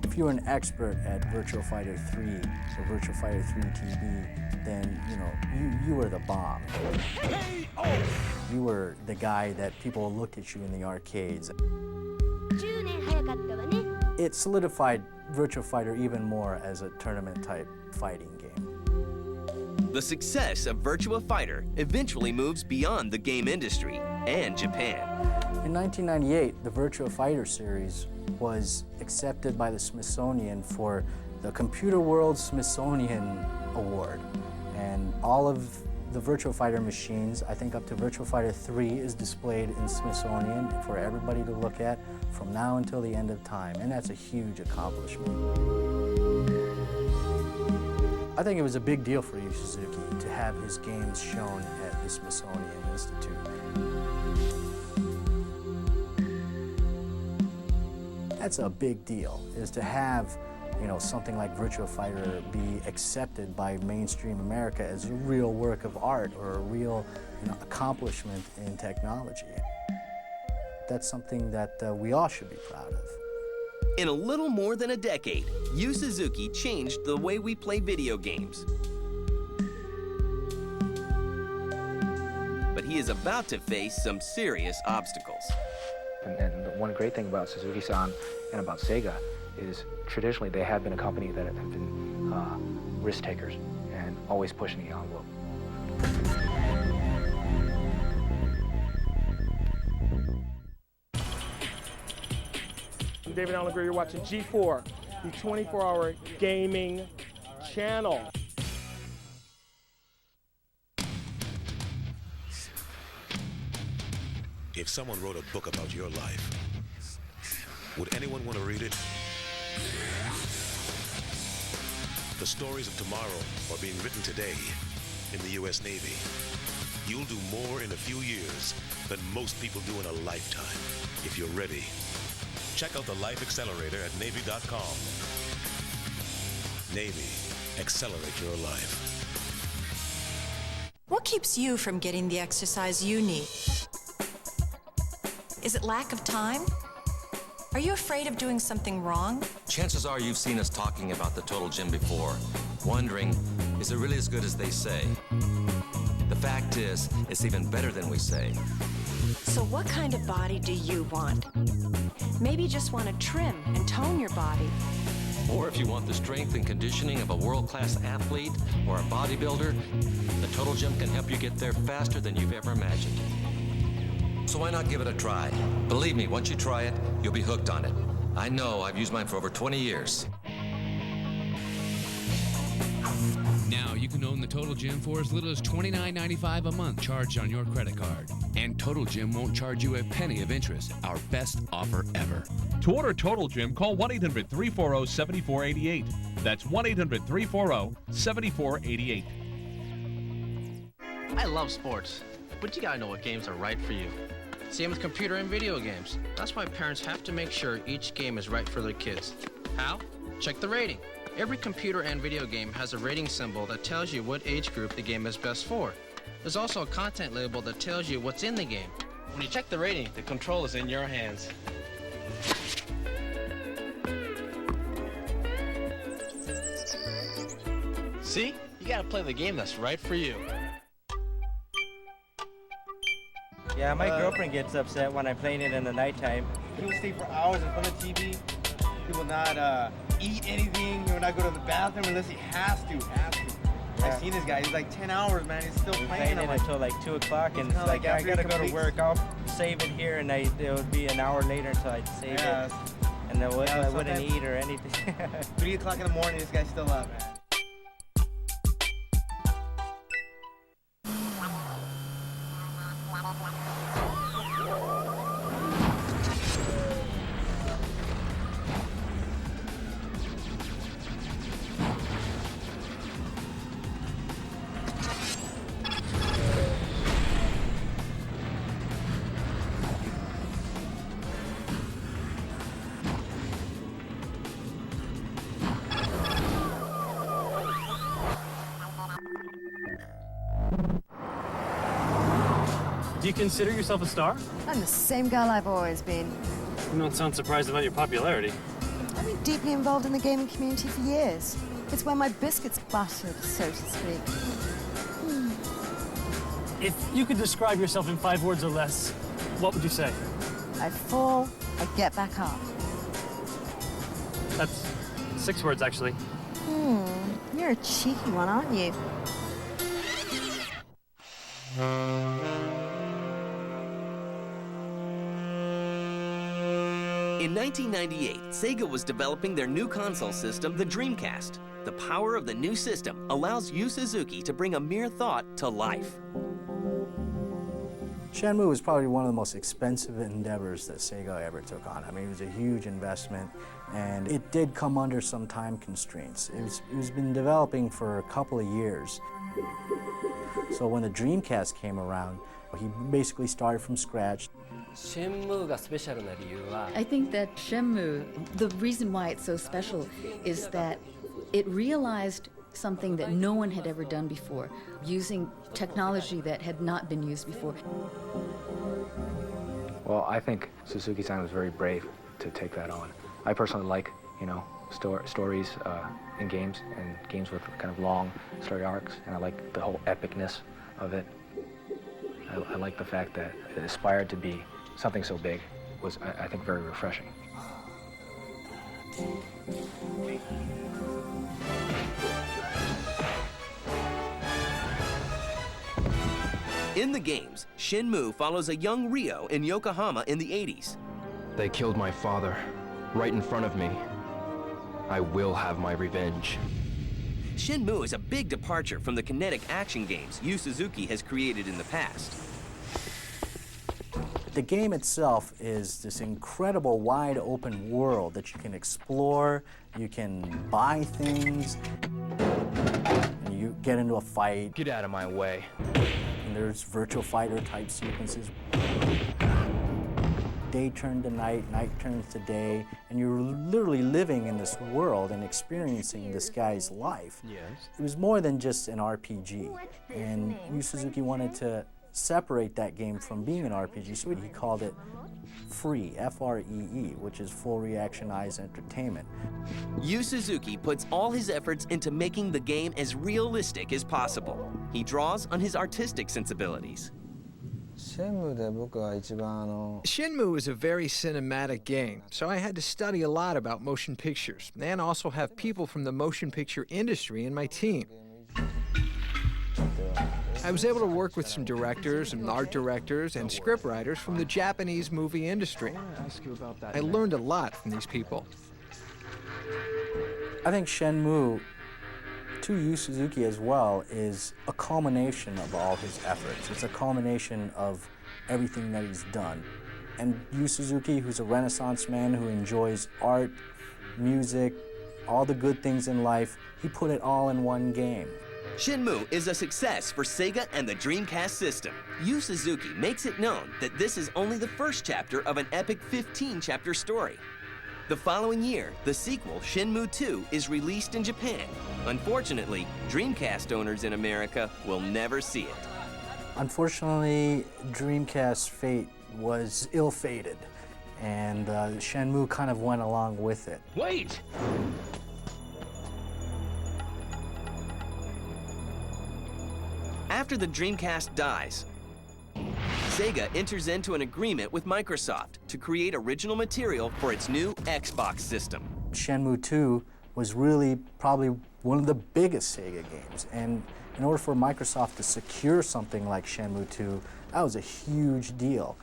If you were an expert at Virtua Fighter 3 or Virtua Fighter 3 TB, then you were the bomb. You were the guy that people looked at you in the arcades. It solidified Virtua Fighter even more as a tournament-type fighting game. The success of Virtua Fighter eventually moves beyond the game industry and Japan. In 1998, the Virtua Fighter series was accepted by the Smithsonian for the Computer World Smithsonian Award. And all of the Virtua Fighter machines, I think up to Virtua Fighter 3, is displayed in Smithsonian for everybody to look at from now until the end of time, and that's a huge accomplishment. I think it was a big deal for Yu Suzuki to have his games shown at the Smithsonian Institute. That's a big deal, is to have, you know, something like Virtua Fighter be accepted by mainstream America as a real work of art or a real, you know, accomplishment in technology. That's something that we all should be proud of. In a little more than a decade, Yu Suzuki changed the way we play video games. But he is about to face some serious obstacles. And the one great thing about Suzuki-san and about Sega is traditionally they have been a company that have been risk takers and always pushing the envelope. I'm David Allen Greer, you're watching G4, the 24-hour gaming channel. If someone wrote a book about your life, would anyone want to read it? The stories of tomorrow are being written today in the U.S. Navy. You'll do more in a few years than most people do in a lifetime, if you're ready. Check out the Life Accelerator at Navy.com. Navy, accelerate your life. What keeps you from getting the exercise you need? Is it lack of time? Are you afraid of doing something wrong? Chances are you've seen us talking about the Total Gym before, wondering, is it really as good as they say? The fact is, it's even better than we say. So what kind of body do you want? Maybe you just want to trim and tone your body. Or if you want the strength and conditioning of a world-class athlete or a bodybuilder, the Total Gym can help you get there faster than you've ever imagined. So why not give it a try? Believe me, once you try it, you'll be hooked on it. I know, I've used mine for over 20 years. Now you can own the Total Gym for as little as $29.95 a month charged on your credit card. And Total Gym won't charge you a penny of interest, our best offer ever. To order Total Gym, call 1-800-340-7488. That's 1-800-340-7488. I love sports, but you gotta know what games are right for you. Same with computer and video games. That's why parents have to make sure each game is right for their kids. How? Check the rating. Every computer and video game has a rating symbol that tells you what age group the game is best for. There's also a content label that tells you what's in the game. When you check the rating, the control is in your hands. See? You gotta play the game that's right for you. Yeah, my girlfriend gets upset when I play it in the nighttime. He will stay for hours in front of the TV. He will not eat anything. He will not go to the bathroom unless he has to. Yeah. I've seen this guy. He's like 10 hours, man. He's still playing it until like 2 o'clock, and it's like I gotta go to work. I'll save it here, and it would be an hour later until I'd save it, and then I wouldn't eat or anything. 3 o'clock in the morning, this guy's still up, man. Do you consider yourself a star? I'm the same girl I've always been. You don't sound surprised about your popularity. I've been deeply involved in the gaming community for years. It's where my biscuits buttered, so to speak. If you could describe yourself in 5 words or less, what would you say? I fall, I get back up. That's 6 words, actually. You're a cheeky one, aren't you? In 1998, Sega was developing their new console system, the Dreamcast. The power of the new system allows Yu Suzuki to bring a mere thought to life. Shenmue was probably one of the most expensive endeavors that Sega ever took on. I mean, it was a huge investment, and it did come under some time constraints. It was been developing for a couple of years. So when the Dreamcast came around, he basically started from scratch. I think that Shenmue, the reason why it's so special is that it realized something that no one had ever done before, using technology that had not been used before. Well, I think Suzuki-san was very brave to take that on. I personally like, stories in games, and games with kind of long story arcs, and I like the whole epicness of it. I like the fact that it aspired to be something so big was, I think, very refreshing. In the games, Shenmue follows a young Ryo in Yokohama in the 80s. They killed my father, right in front of me. I will have my revenge. Shenmue is a big departure from the kinetic action games Yu Suzuki has created in the past. The game itself is this incredible wide open world that you can explore, you can buy things, and you get into a fight. Get out of my way. And there's virtual fighter type sequences. Day turned to night, night turns to day, and you're literally living in this world and experiencing this guy's life. Yes. It was more than just an RPG, and Yu Suzuki wanted to separate that game from being an RPG, so he called it FREE, F-R-E-E, which is full reactionized entertainment. Yu Suzuki puts all his efforts into making the game as realistic as possible. He draws on his artistic sensibilities. Shenmue is a very cinematic game, so I had to study a lot about motion pictures and also have people from the motion picture industry in my team. I was able to work with some directors and art directors and scriptwriters from the Japanese movie industry. I learned a lot from these people. I think Shenmue, to Yu Suzuki as well, is a culmination of all his efforts. It's a culmination of everything that he's done. And Yu Suzuki, who's a Renaissance man who enjoys art, music, all the good things in life, he put it all in one game. Shenmue is a success for Sega and the Dreamcast system. Yu Suzuki makes it known that this is only the first chapter of an epic 15-chapter story. The following year, the sequel, Shenmue 2, is released in Japan. Unfortunately, Dreamcast owners in America will never see it. Unfortunately, Dreamcast's fate was ill-fated, and Shenmue kind of went along with it. Wait! After the Dreamcast dies, Sega enters into an agreement with Microsoft to create original material for its new Xbox system. Shenmue 2 was really probably one of the biggest Sega games, and in order for Microsoft to secure something like Shenmue 2, that was a huge deal.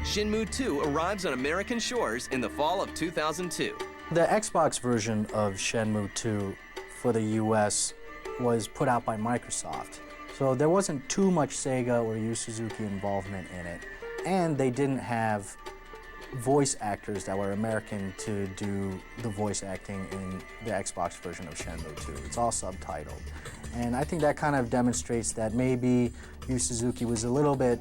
Shenmue 2 arrives on American shores in the fall of 2002. The Xbox version of Shenmue 2 for the US was put out by Microsoft. So there wasn't too much Sega or Yu Suzuki involvement in it. And they didn't have voice actors that were American to do the voice acting in the Xbox version of Shenmue 2. It's all subtitled. And I think that kind of demonstrates that maybe Yu Suzuki was a little bit,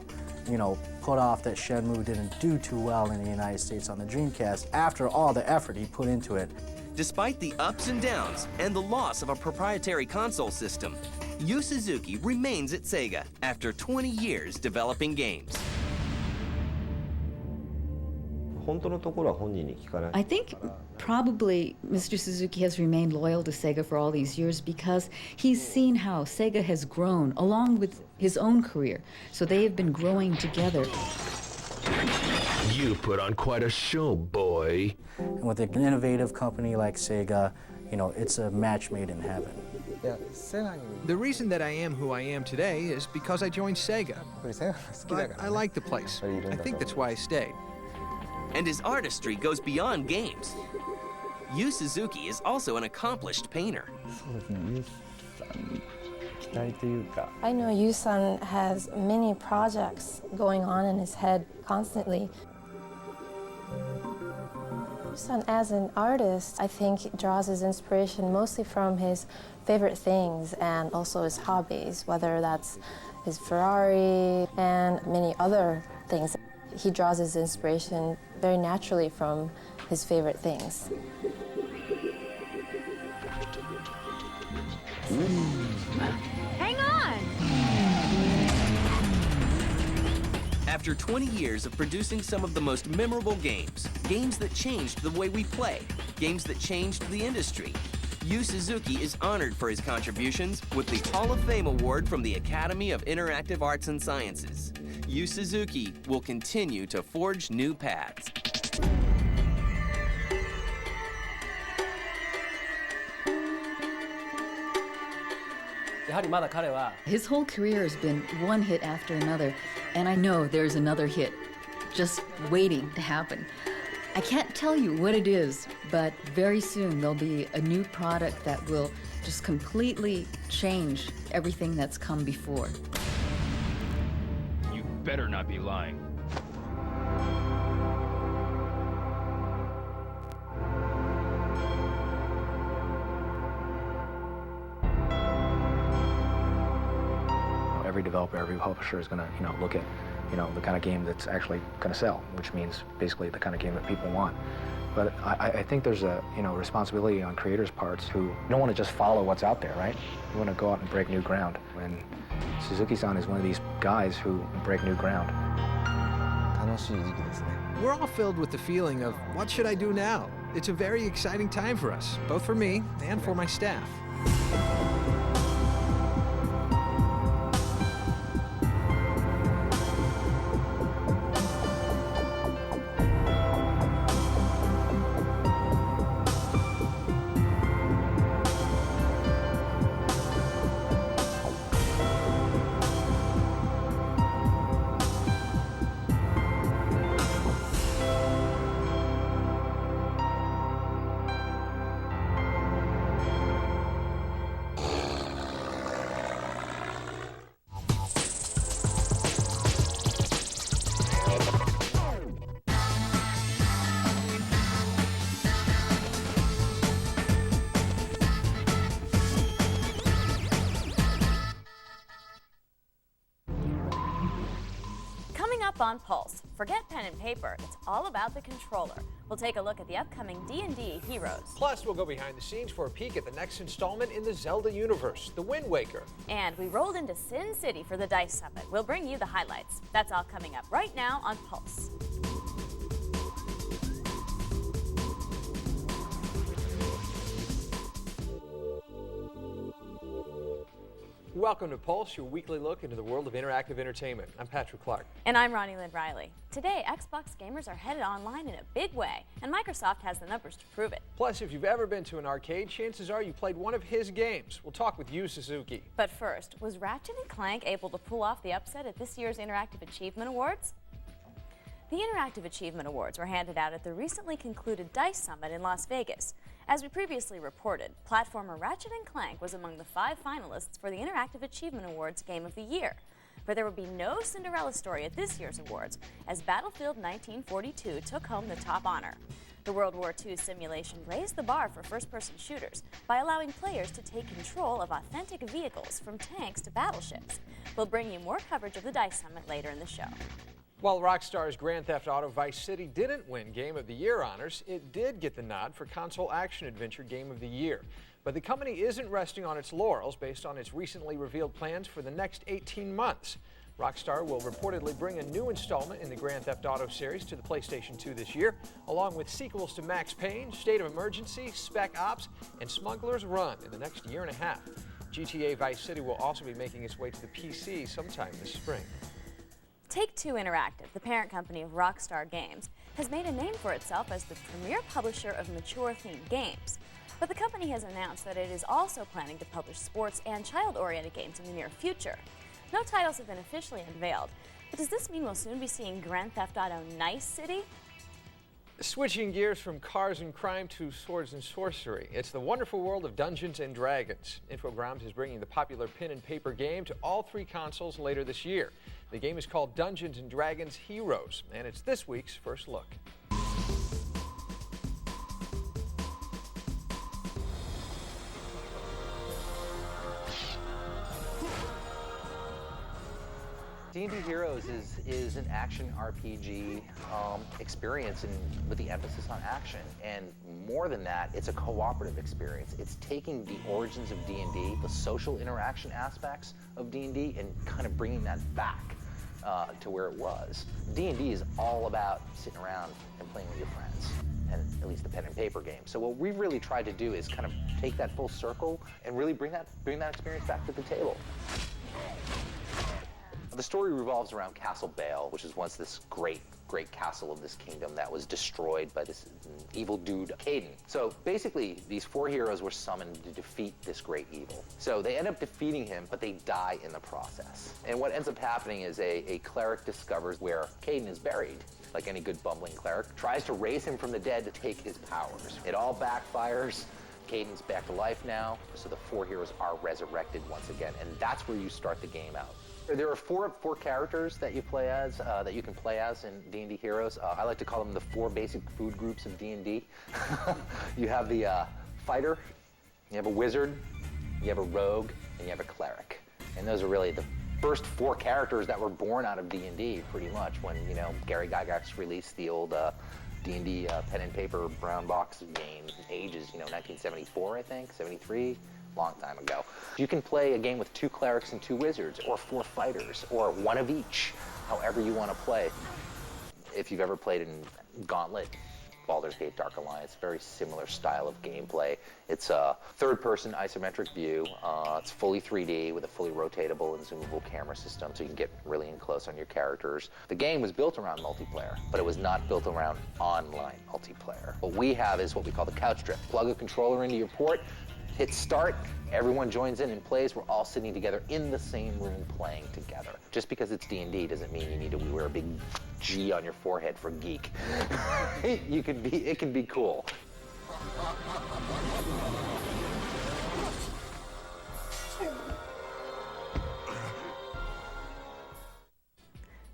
put off that Shenmue didn't do too well in the United States on the Dreamcast after all the effort he put into it. Despite the ups and downs and the loss of a proprietary console system, Yu Suzuki remains at Sega after 20 years developing games. I think probably Mr. Suzuki has remained loyal to Sega for all these years because he's seen how Sega has grown along with his own career. So they have been growing together. You put on quite a show, boy. And with an innovative company like Sega, it's a match made in heaven. The reason that I am who I am today is because I joined Sega. But I like the place. I think that's why I stayed. And his artistry goes beyond games. Yu Suzuki is also an accomplished painter. I know Yu-san has many projects going on in his head constantly. Yu-san, as an artist, I think draws his inspiration mostly from his favorite things and also his hobbies, whether that's his Ferrari and many other things. He draws his inspiration very naturally from his favorite things. Hang on! After 20 years of producing some of the most memorable games, games that changed the way we play, games that changed the industry, Yu Suzuki is honored for his contributions with the Hall of Fame Award from the Academy of Interactive Arts and Sciences. Yu Suzuki will continue to forge new paths. His whole career has been one hit after another, and I know there's another hit just waiting to happen. I can't tell you what it is, but very soon there'll be a new product that will just completely change everything that's come before. You better not be lying. Every developer, every publisher is going to, look at, the kind of game that's actually going to sell, which means basically the kind of game that people want. But I think there's a, responsibility on creators' parts who don't want to just follow what's out there, right? You want to go out and break new ground. And Suzuki-san is one of these guys who break new ground. We're all filled with the feeling of, what should I do now? It's a very exciting time for us, both for me and for my staff. On Pulse. Forget pen and paper. It's all about the controller. We'll take a look at the upcoming D&D heroes. Plus, we'll go behind the scenes for a peek at the next installment in the Zelda universe, The Wind Waker. And we rolled into Sin City for the Dice Summit. We'll bring you the highlights. That's all coming up right now on Pulse. Welcome to Pulse, your weekly look into the world of interactive entertainment. I'm Patrick Clark. And I'm Ronnie Lynn Riley. Today, Xbox gamers are headed online in a big way, and Microsoft has the numbers to prove it. Plus, if you've ever been to an arcade, chances are you played one of his games. We'll talk with Yu Suzuki. But first, was Ratchet & Clank able to pull off the upset at this year's Interactive Achievement Awards? The Interactive Achievement Awards were handed out at the recently concluded DICE Summit in Las Vegas. As we previously reported, platformer Ratchet & Clank was among the 5 finalists for the Interactive Achievement Awards Game of the Year. But there would be no Cinderella story at this year's awards, as Battlefield 1942 took home the top honor. The World War II simulation raised the bar for first-person shooters by allowing players to take control of authentic vehicles from tanks to battleships. We'll bring you more coverage of the DICE Summit later in the show. While Rockstar's Grand Theft Auto Vice City didn't win Game of the Year honors, it did get the nod for Console Action Adventure Game of the Year. But the company isn't resting on its laurels based on its recently revealed plans for the next 18 months. Rockstar will reportedly bring a new installment in the Grand Theft Auto series to the PlayStation 2 this year, along with sequels to Max Payne, State of Emergency, Spec Ops, and Smuggler's Run in the next year and a half. GTA Vice City will also be making its way to the PC sometime this spring. Take-Two Interactive, the parent company of Rockstar Games, has made a name for itself as the premier publisher of mature-themed games. But the company has announced that it is also planning to publish sports and child-oriented games in the near future. No titles have been officially unveiled, but does this mean we'll soon be seeing Grand Theft Auto Nice City? Switching gears from cars and crime to swords and sorcery, it's the wonderful world of Dungeons and Dragons. Infogrames is bringing the popular pen and paper game to all 3 consoles later this year. The game is called Dungeons and Dragons Heroes, and it's this week's first look. D&D Heroes is an action RPG experience with the emphasis on action. And more than that, it's a cooperative experience. It's taking the origins of D&D, the social interaction aspects of D&D, and kind of bringing that back to where it was. D&D is all about sitting around and playing with your friends, and at least the pen and paper game. So what we've really tried to do is kind of take that full circle and really bring that experience back to the table. The story revolves around Castle Bale, which is once this great castle of this kingdom that was destroyed by this evil dude, Caden. So basically, these 4 heroes were summoned to defeat this great evil. So they end up defeating him, but they die in the process. And what ends up happening is a cleric discovers where Caden is buried. Like any good bumbling cleric, tries to raise him from the dead to take his powers. It all backfires. Caden's back to life now, so the 4 heroes are resurrected once again, and that's where you start the game out. There are four characters that you play as, that you can play as in D&D Heroes. I like to call them the 4 basic food groups of D&D. You have the fighter, you have a wizard, you have a rogue, and you have a cleric. And those are really the first 4 characters that were born out of D&D, pretty much, when, you know, Gary Gygax released the old D&D pen and paper brown box game ages, you know, 1974, I think, 73. Long time ago. You can play a game with 2 clerics and 2 wizards, or 4 fighters, or 1 of each, however you want to play. If you've ever played in Gauntlet, Baldur's Gate Dark Alliance, very similar style of gameplay. It's a third-person isometric view. It's fully 3D with a fully rotatable and zoomable camera system, so you can get really in close on your characters. The game was built around multiplayer, but it was not built around online multiplayer. What we have is what we call the couch drift. Plug a controller into your port, hit start, everyone joins in and plays. We're all sitting together in the same room playing together. Just because it's D&D doesn't mean you need to wear a big G on your forehead for geek. It can be cool.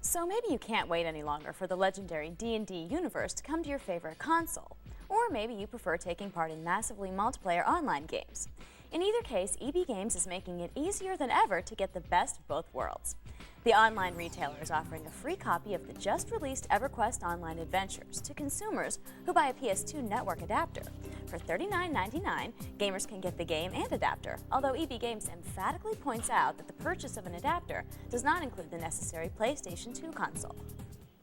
So maybe you can't wait any longer for the legendary D&D universe to come to your favorite console. Or maybe you prefer taking part in massively multiplayer online games. In either case, EB Games is making it easier than ever to get the best of both worlds. The online retailer is offering a free copy of the just-released EverQuest Online Adventures to consumers who buy a PS2 network adapter. For $39.99, gamers can get the game and adapter, although EB Games emphatically points out that the purchase of an adapter does not include the necessary PlayStation 2 console.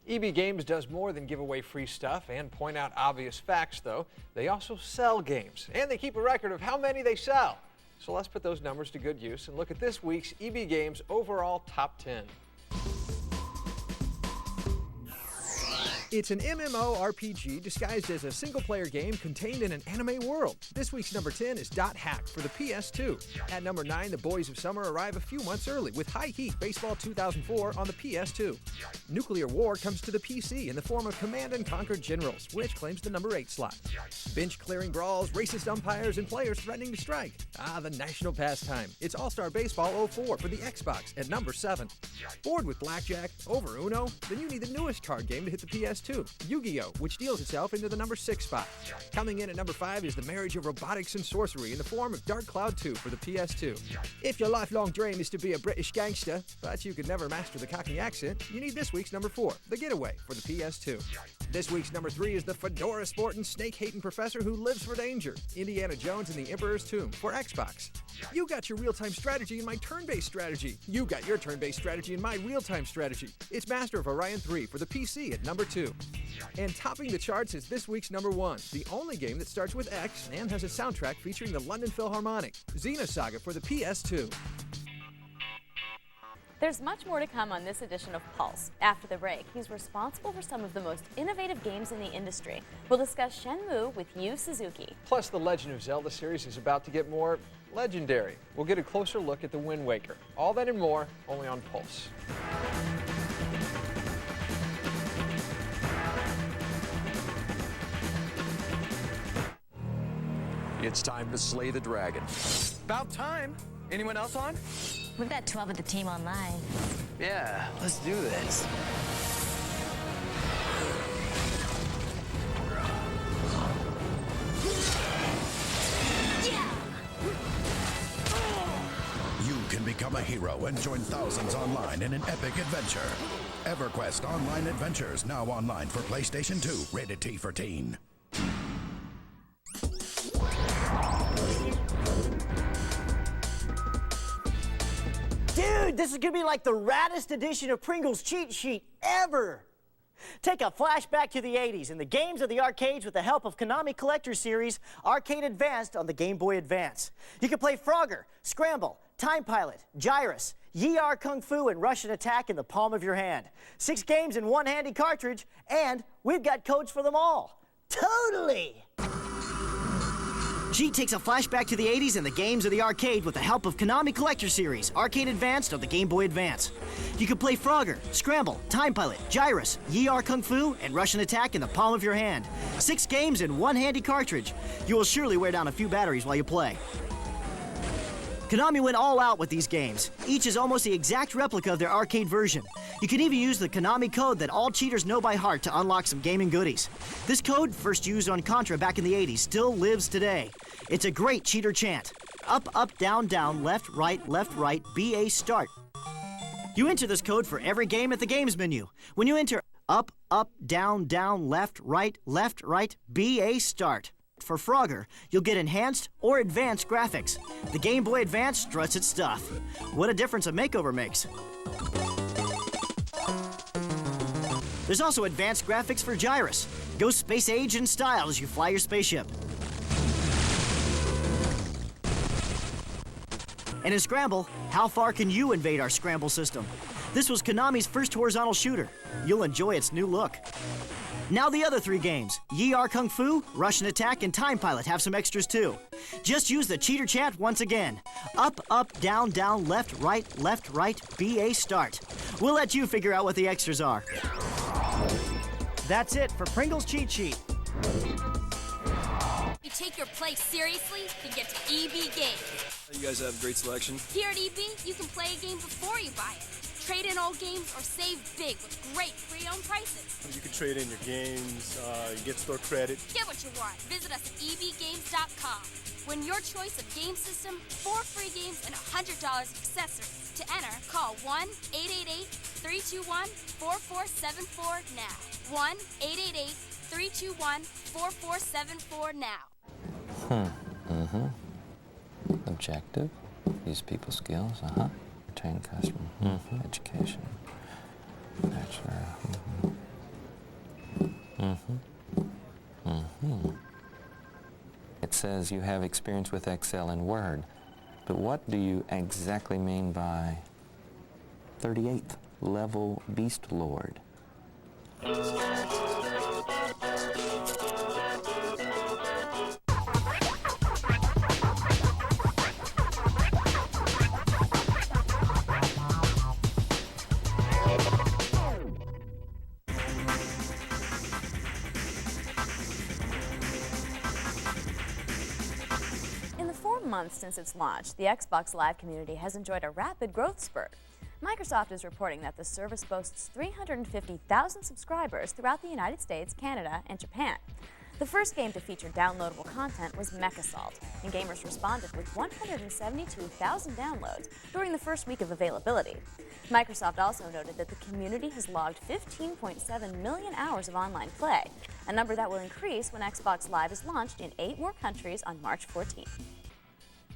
EB Games does more than give away free stuff and point out obvious facts, though. They also sell games, and they keep a record of how many they sell. So let's put those numbers to good use and look at this week's EB Games overall top 10. It's an MMORPG disguised as a single-player game contained in an anime world. This week's number 10 is .hack for the PS2. At number 9, the Boys of Summer arrive a few months early with High Heat Baseball 2004 on the PS2. Nuclear War comes to the PC in the form of Command & Conquer Generals, which claims the number 8 slot. Bench-clearing brawls, racist umpires, and players threatening to strike. The national pastime. It's All-Star Baseball 04 for the Xbox at number 7. Bored with Blackjack over Uno? Then you need the newest card game to hit the PS2. Yu-Gi-Oh!, which deals itself into the number 6 spot. Coming in at number 5 is the marriage of robotics and sorcery in the form of Dark Cloud 2 for the PS2. If your lifelong dream is to be a British gangster, but you could never master the Cockney accent, you need this week's number 4, The Getaway for the PS2. This week's number 3 is the fedora-sporting, snake-hating professor who lives for danger, Indiana Jones and the Emperor's Tomb for Xbox. You got your real-time strategy in my turn-based strategy. You got your turn-based strategy in my real-time strategy. It's Master of Orion 3 for the PC at number 2. And topping the charts is this week's number 1, the only game that starts with X and has a soundtrack featuring the London Philharmonic, Xenosaga for the PS2. There's much more to come on this edition of Pulse. After the break, he's responsible for some of the most innovative games in the industry. We'll discuss Shenmue with Yu Suzuki. Plus, the Legend of Zelda series is about to get more legendary. We'll get a closer look at the Wind Waker. All that and more, only on Pulse. It's time to slay the dragon. About time. Anyone else on? We've got 12 of the team online. Yeah, let's do this. You can become a hero and join thousands online in an epic adventure. EverQuest Online Adventures, now online for PlayStation 2, rated T for teen. Dude, this is gonna be like the raddest edition of Pringle's cheat sheet ever. Take a flashback to the 80s and the games of the arcades with the help of Konami Collector Series Arcade Advanced on the Game Boy Advance. You can play Frogger, Scramble, Time Pilot, Gyrus, Ye Are Kung Fu, and Russian Attack in the palm of your hand. 6 games in one handy cartridge, and we've got codes for them all. Totally! G takes a flashback to the 80s and the games of the arcade with the help of Konami Collector Series Arcade Advanced on the Game Boy Advance. You can play Frogger, Scramble, Time Pilot, Gyrus, Ye Are Kung Fu, and Russian Attack in the palm of your hand. 6 games in one handy cartridge. You will surely wear down a few batteries while you play. Konami went all out with these games. Each is almost the exact replica of their arcade version. You can even use the Konami code that all cheaters know by heart to unlock some gaming goodies. This code, first used on Contra back in the 80s, still lives today. It's a great cheater chant. Up, up, down, down, left, right, BA start. You enter this code for every game at the games menu. When you enter up, up, down, down, left, right, BA start. For Frogger, you'll get enhanced or advanced graphics. The Game Boy Advance struts its stuff. What a difference a makeover makes. There's also advanced graphics for Gyrus. Go space age in style as you fly your spaceship. And in Scramble, how far can you invade our Scramble system? This was Konami's first horizontal shooter. You'll enjoy its new look. Now the other 3 games, Ye Are Kung Fu, Russian Attack, and Time Pilot have some extras too. Just use the cheater chant once again. Up, up, down, down, left, right, BA start. We'll let you figure out what the extras are. That's it for Pringle's Cheat Sheet. You take your play seriously, then get to EB Games. You guys have great selection. Here at EB, you can play a game before you buy it. Trade in old games or save big with great pre-owned prices. You can trade in your games, get store credit. Get what you want. Visit us at ebgames.com. Win your choice of game system, 4 free games, and $100 of accessories. To enter, call 1-888-321-4474 now. 1-888-321-4474 now. Objective. Use people skills. Train customer. Education. Bachelor. It says you have experience with Excel and Word, but what do you exactly mean by 38th level Beast Lord? Months since its launch, the Xbox Live community has enjoyed a rapid growth spurt. Microsoft is reporting that the service boasts 350,000 subscribers throughout the United States, Canada, and Japan. The first game to feature downloadable content was Mechasalt, and gamers responded with 172,000 downloads during the first week of availability. Microsoft also noted that the community has logged 15.7 million hours of online play, a number that will increase when Xbox Live is launched in 8 more countries on March 14th.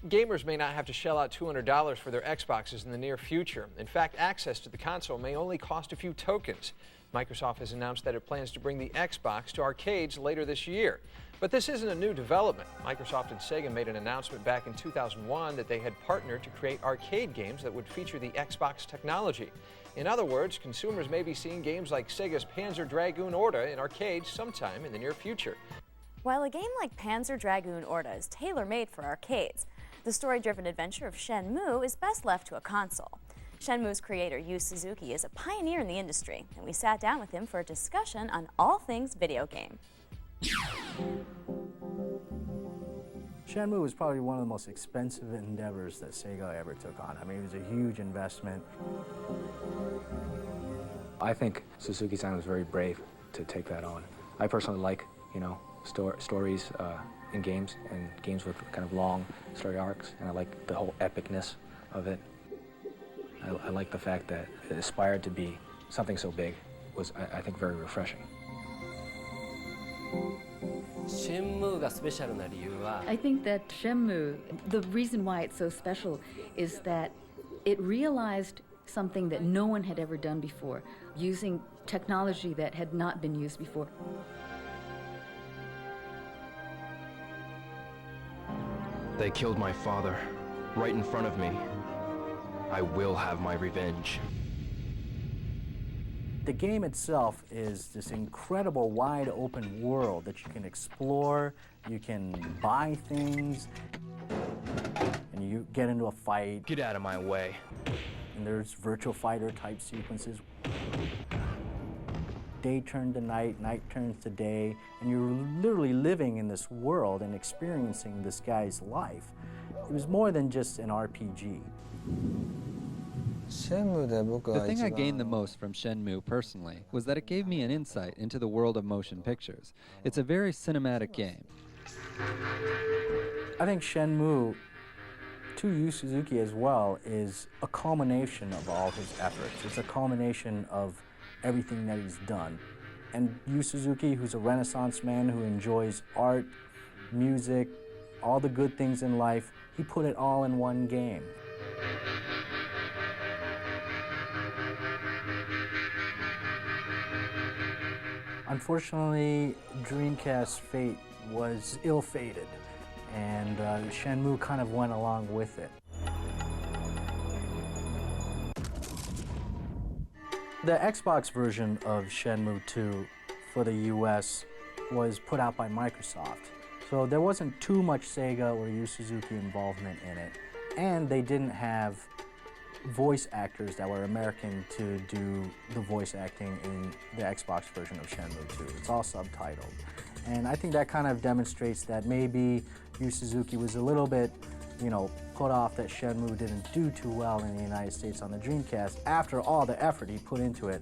Gamers may not have to shell out $200 for their Xboxes in the near future. In fact, access to the console may only cost a few tokens. Microsoft has announced that it plans to bring the Xbox to arcades later this year. But this isn't a new development. Microsoft and Sega made an announcement back in 2001 that they had partnered to create arcade games that would feature the Xbox technology. In other words, consumers may be seeing games like Sega's Panzer Dragoon Orta in arcades sometime in the near future. While a game like Panzer Dragoon Orta is tailor-made for arcades, the story-driven adventure of Shenmue is best left to a console. Shenmue's creator, Yu Suzuki, is a pioneer in the industry, and we sat down with him for a discussion on all things video game. Shenmue was probably one of the most expensive endeavors that Sega ever took on. I mean, it was a huge investment. I think Suzuki-san was very brave to take that on. I personally like, you know, stories in games, and games with kind of long story arcs, and I like the whole epicness of it. I like the fact that it aspired to be something so big. Was, I think, very refreshing. I think that Shenmue, the reason why it's so special is that it realized something that no one had ever done before, using technology that had not been used before. They killed my father, right in front of me. I will have my revenge. The game itself is this incredible wide open world that you can explore, you can buy things, and you get into a fight. Get out of my way. And there's virtual fighter type sequences. Day turned to night, night turns to day, and you're literally living in this world and experiencing this guy's life. It was more than just an RPG. The thing I gained the most from Shenmue personally was that it gave me an insight into the world of motion pictures. It's a very cinematic game. I think Shenmue, to Yu Suzuki as well, is a culmination of all his efforts. It's a culmination of everything that he's done. And Yu Suzuki, who's a Renaissance man who enjoys art, music, all the good things in life, he put it all in one game. Unfortunately, Dreamcast's fate was ill-fated, and Shenmue kind of went along with it. The Xbox version of Shenmue 2 for the US was put out by Microsoft, so there wasn't too much Sega or Yu Suzuki involvement in it, and they didn't have voice actors that were American to do the voice acting in the Xbox version of Shenmue 2. It's all subtitled. And I think that kind of demonstrates that maybe Yu Suzuki was a little bit, you know, put off that Shenmue didn't do too well in the United States on the Dreamcast after all the effort he put into it.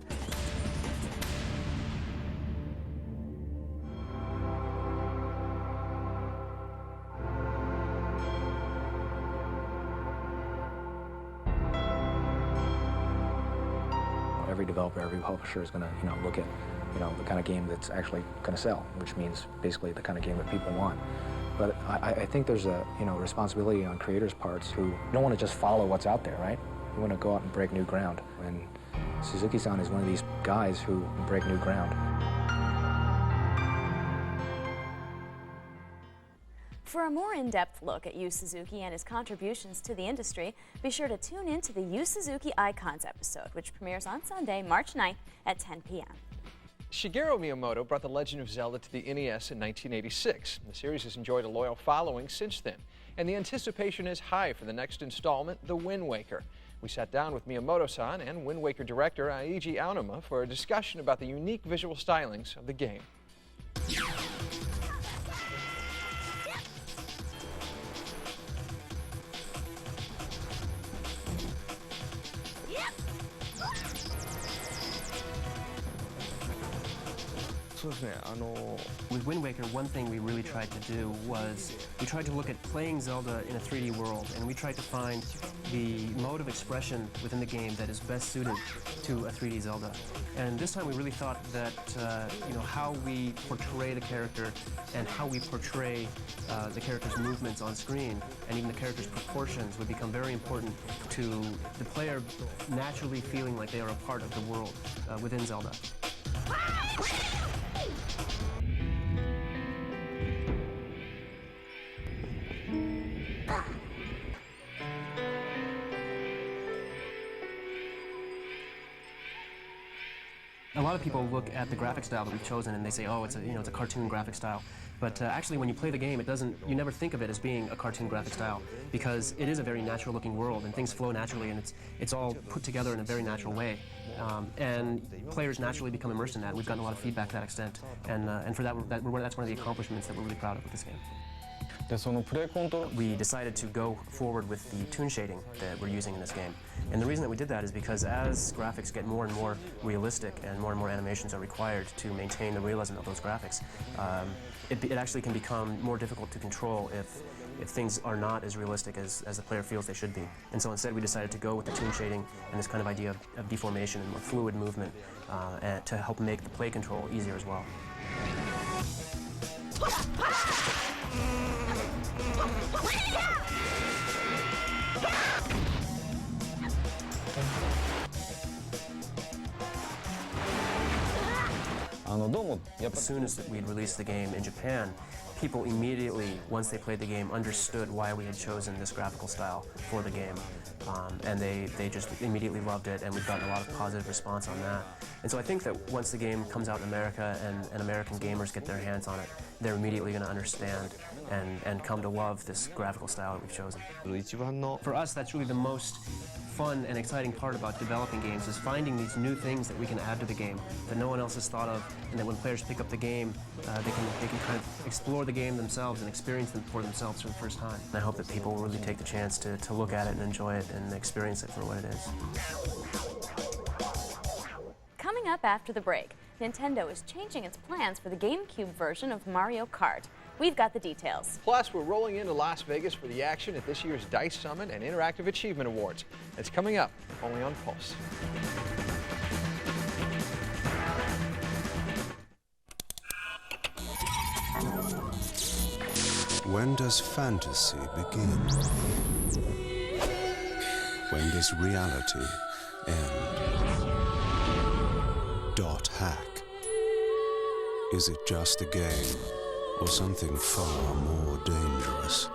Every developer, every publisher is going to, you know, look at, you know, the kind of game that's actually going to sell, which means basically the kind of game that people want. But I think there's a, you know, responsibility on creators' parts who don't want to just follow what's out there, right? You want to go out and break new ground. And Suzuki-san is one of these guys who break new ground. For a more in-depth look at Yu Suzuki and his contributions to the industry, be sure to tune in to the Yu Suzuki Icons episode, which premieres on Sunday, March 9th at 10 p.m. Shigeru Miyamoto brought The Legend of Zelda to the NES in 1986. The series has enjoyed a loyal following since then, and the anticipation is high for the next installment, The Wind Waker. We sat down with Miyamoto-san and Wind Waker director Eiji Aonuma for a discussion about the unique visual stylings of the game. With Wind Waker, one thing we really tried to do was we tried to look at playing Zelda in a 3D world, and we tried to find the mode of expression within the game that is best suited to a 3D Zelda. And this time we really thought that you know, how we portray the character and how we portray the character's movements on screen and even the character's proportions would become very important to the player naturally feeling like they are a part of the world within Zelda. A lot of people look at the graphic style that we've chosen and they say, oh, it's a, you know, it's a cartoon graphic style. But actually, when you play the game, you never think of it as being a cartoon graphic style because it is a very natural looking world and things flow naturally and it's all put together in a very natural way. And players naturally become immersed in that. We've gotten a lot of feedback to that extent. And for that, that's one of the accomplishments that we're really proud of with this game. We decided to go forward with the toon shading that we're using in this game. And the reason that we did that is because as graphics get more and more realistic and more animations are required to maintain the realism of those graphics, it actually can become more difficult to control if things are not as realistic as the player feels they should be. And so instead we decided to go with the toon shading and this kind of idea of deformation and more fluid movement and to help make the play control easier as well. As soon as we'd released the game in Japan, people immediately, once they played the game, understood why we had chosen this graphical style for the game. And they just immediately loved it, and we've gotten a lot of positive response on that. And so I think that once the game comes out in America and American gamers get their hands on it, they're immediately going to understand and come to love this graphical style that we've chosen. For us, that's really the most fun and exciting part about developing games, is finding these new things that we can add to the game that no one else has thought of, and that when players pick up the game, they can kind of explore the game themselves and experience them for themselves for the first time. And I hope that people will really take the chance to look at it and enjoy it and experience it for what it is. Coming up after the break, Nintendo is changing its plans for the GameCube version of Mario Kart. We've got the details. Plus, we're rolling into Las Vegas for the action at this year's DICE Summit and Interactive Achievement Awards. It's coming up only on Pulse. When does fantasy begin? When does reality end? .hack. Is it just a game, or something far more dangerous?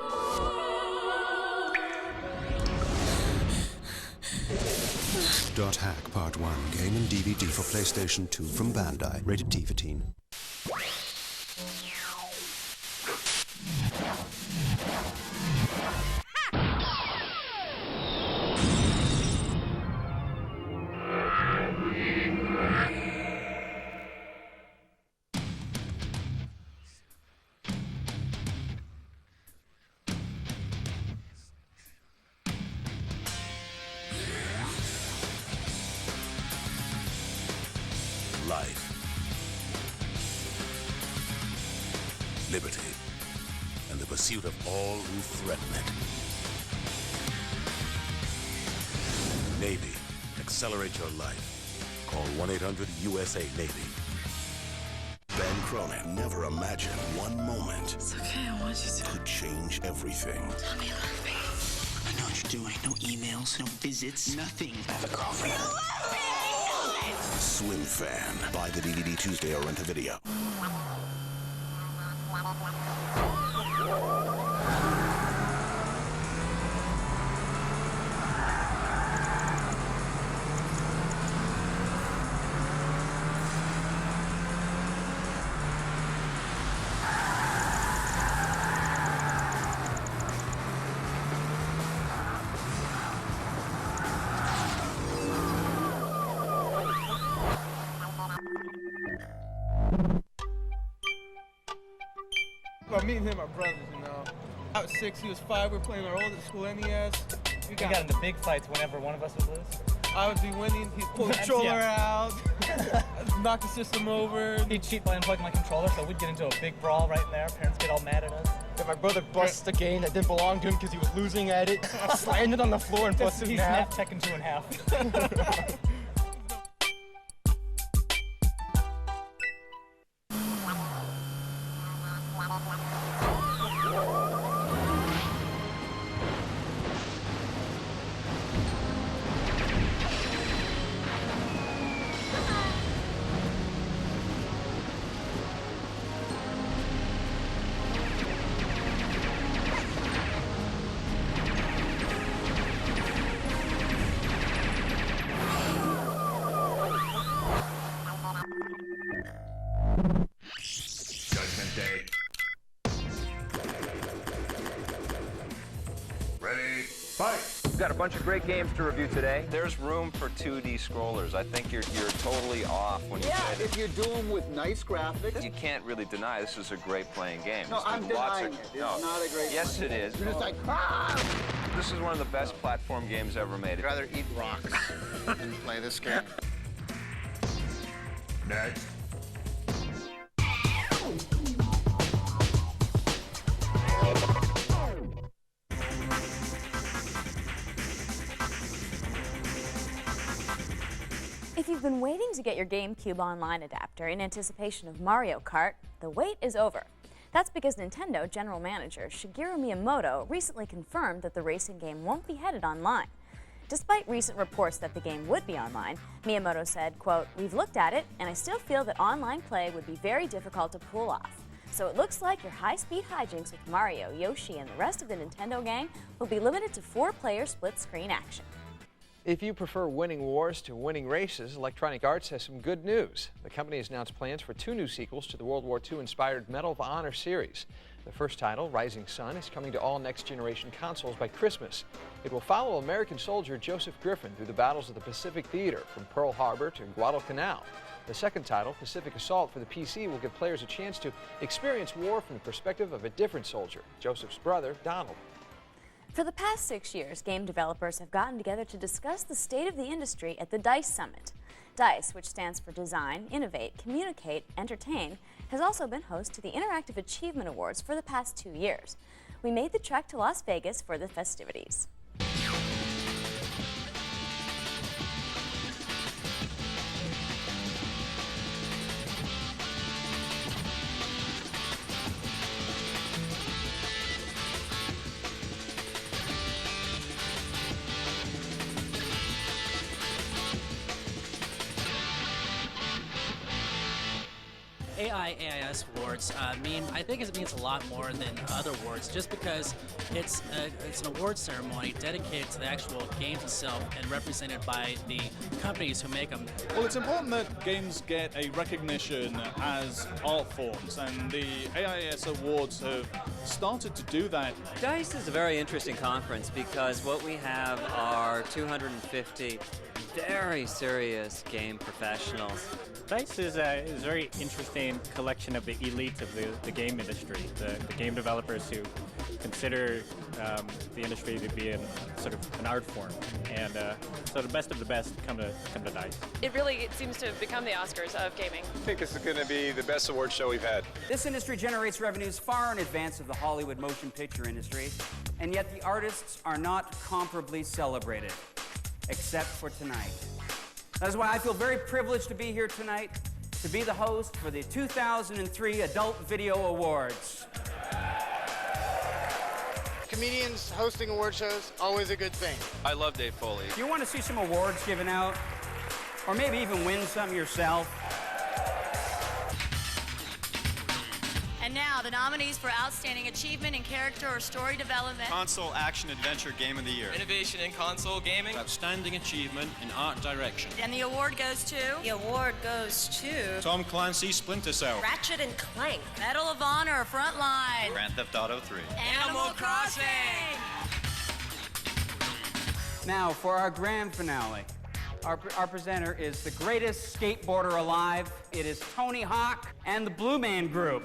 .hack Part 1, game and DVD for PlayStation 2 from Bandai, rated T for teen. Life. Liberty. And the pursuit of all who threaten it. Navy. Accelerate your life. Call 1-800-USA-NAVY. Ben Cronin never imagined one moment It's okay, I want you to. could change everything. Tell me you love me. I know what you're doing. No emails, no visits, nothing. I have a girlfriend. You love me! I know it! Swim Fan. Buy the DVD Tuesday or rent a video. Well, me and him are brothers, you know. I was 6, he was 5. We were playing our old at school NES. We got into big fights whenever one of us would lose. I would be winning. He'd pull the controller out, knock the system over. He'd cheat by unplugging my controller, so we'd get into a big brawl right there. Parents get all mad at us. Then my brother busts a game that didn't belong to him because he was losing at it. Slammed it on the floor and busted it in half. He snapped Tekken 2 in half. got a bunch of great games to review today. There's room for 2D scrollers. I think you're totally off when you say that. If you do them with nice graphics. You can't really deny this is a great playing game. No, I'm denying it. It's not a great Yes, it is. You're just like, ah! This is one of the best platform games ever made. I'd rather eat rocks than play this game. Next. If you've been waiting to get your GameCube Online adapter in anticipation of Mario Kart, the wait is over. That's because Nintendo General Manager Shigeru Miyamoto recently confirmed that the racing game won't be headed online. Despite recent reports that the game would be online, Miyamoto said, quote, "We've looked at it, and I still feel that online play would be very difficult to pull off. So it looks like your high-speed hijinks with Mario, Yoshi, and the rest of the Nintendo gang will be limited to 4-player split-screen action." If you prefer winning wars to winning races, Electronic Arts has some good news. The company has announced plans for 2 new sequels to the World War II-inspired Medal of Honor series. The first title, Rising Sun, is coming to all next-generation consoles by Christmas. It will follow American soldier Joseph Griffin through the battles of the Pacific Theater, from Pearl Harbor to Guadalcanal. The second title, Pacific Assault for the PC, will give players a chance to experience war from the perspective of a different soldier, Joseph's brother, Donald. For the past 6 years, game developers have gotten together to discuss the state of the industry at the DICE Summit. DICE, which stands for Design, Innovate, Communicate, Entertain, has also been host to the Interactive Achievement Awards for the past 2 years. We made the trek to Las Vegas for the festivities. AIS awards I think it means a lot more than other awards, just because it's an award ceremony dedicated to the actual games itself and represented by the companies who make them. Well, it's important that games get a recognition as art forms, and the AIS awards have started to do that. DICE is a very interesting conference because what we have are 250 very serious game professionals. DICE is a very interesting collection of the elite of the game industry, the game developers who consider the industry to be sort of an art form, and so the best of the best come to DICE. It seems to have become the Oscars of gaming. I think it's going to be the best award show we've had. This industry generates revenues far in advance of the Hollywood motion picture industry, and yet the artists are not comparably celebrated, except for tonight. That is why I feel very privileged to be here tonight, to be the host for the 2003 Adult Video Awards. Comedians hosting award shows, always a good thing. I love Dave Foley. If you want to see some awards given out, or maybe even win some yourself. And now, the nominees for Outstanding Achievement in Character or Story Development. Console Action Adventure Game of the Year. Innovation in Console Gaming. Outstanding Achievement in Art Direction. And the award goes to... The award goes to... Tom Clancy Splinter Cell. Ratchet and Clank. Medal of Honor, Frontline. Grand Theft Auto 3. Animal Crossing. Now, for our grand finale. Our presenter is the greatest skateboarder alive. It is Tony Hawk and the Blue Man Group.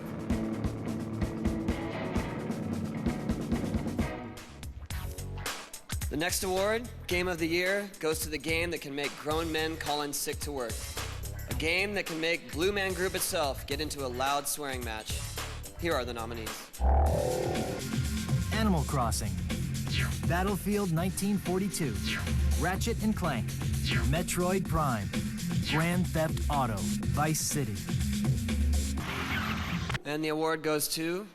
The next award, Game of the Year, goes to the game that can make grown men call in sick to work. A game that can make Blue Man Group itself get into a loud swearing match. Here are the nominees. Animal Crossing, Battlefield 1942, Ratchet and Clank, Metroid Prime, Grand Theft Auto, Vice City. And the award goes to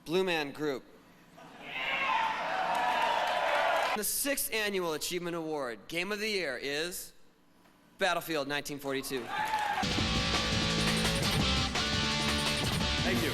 Blue Man Group. The 6th Annual Achievement Award, Game of the Year, is Battlefield 1942. Thank you.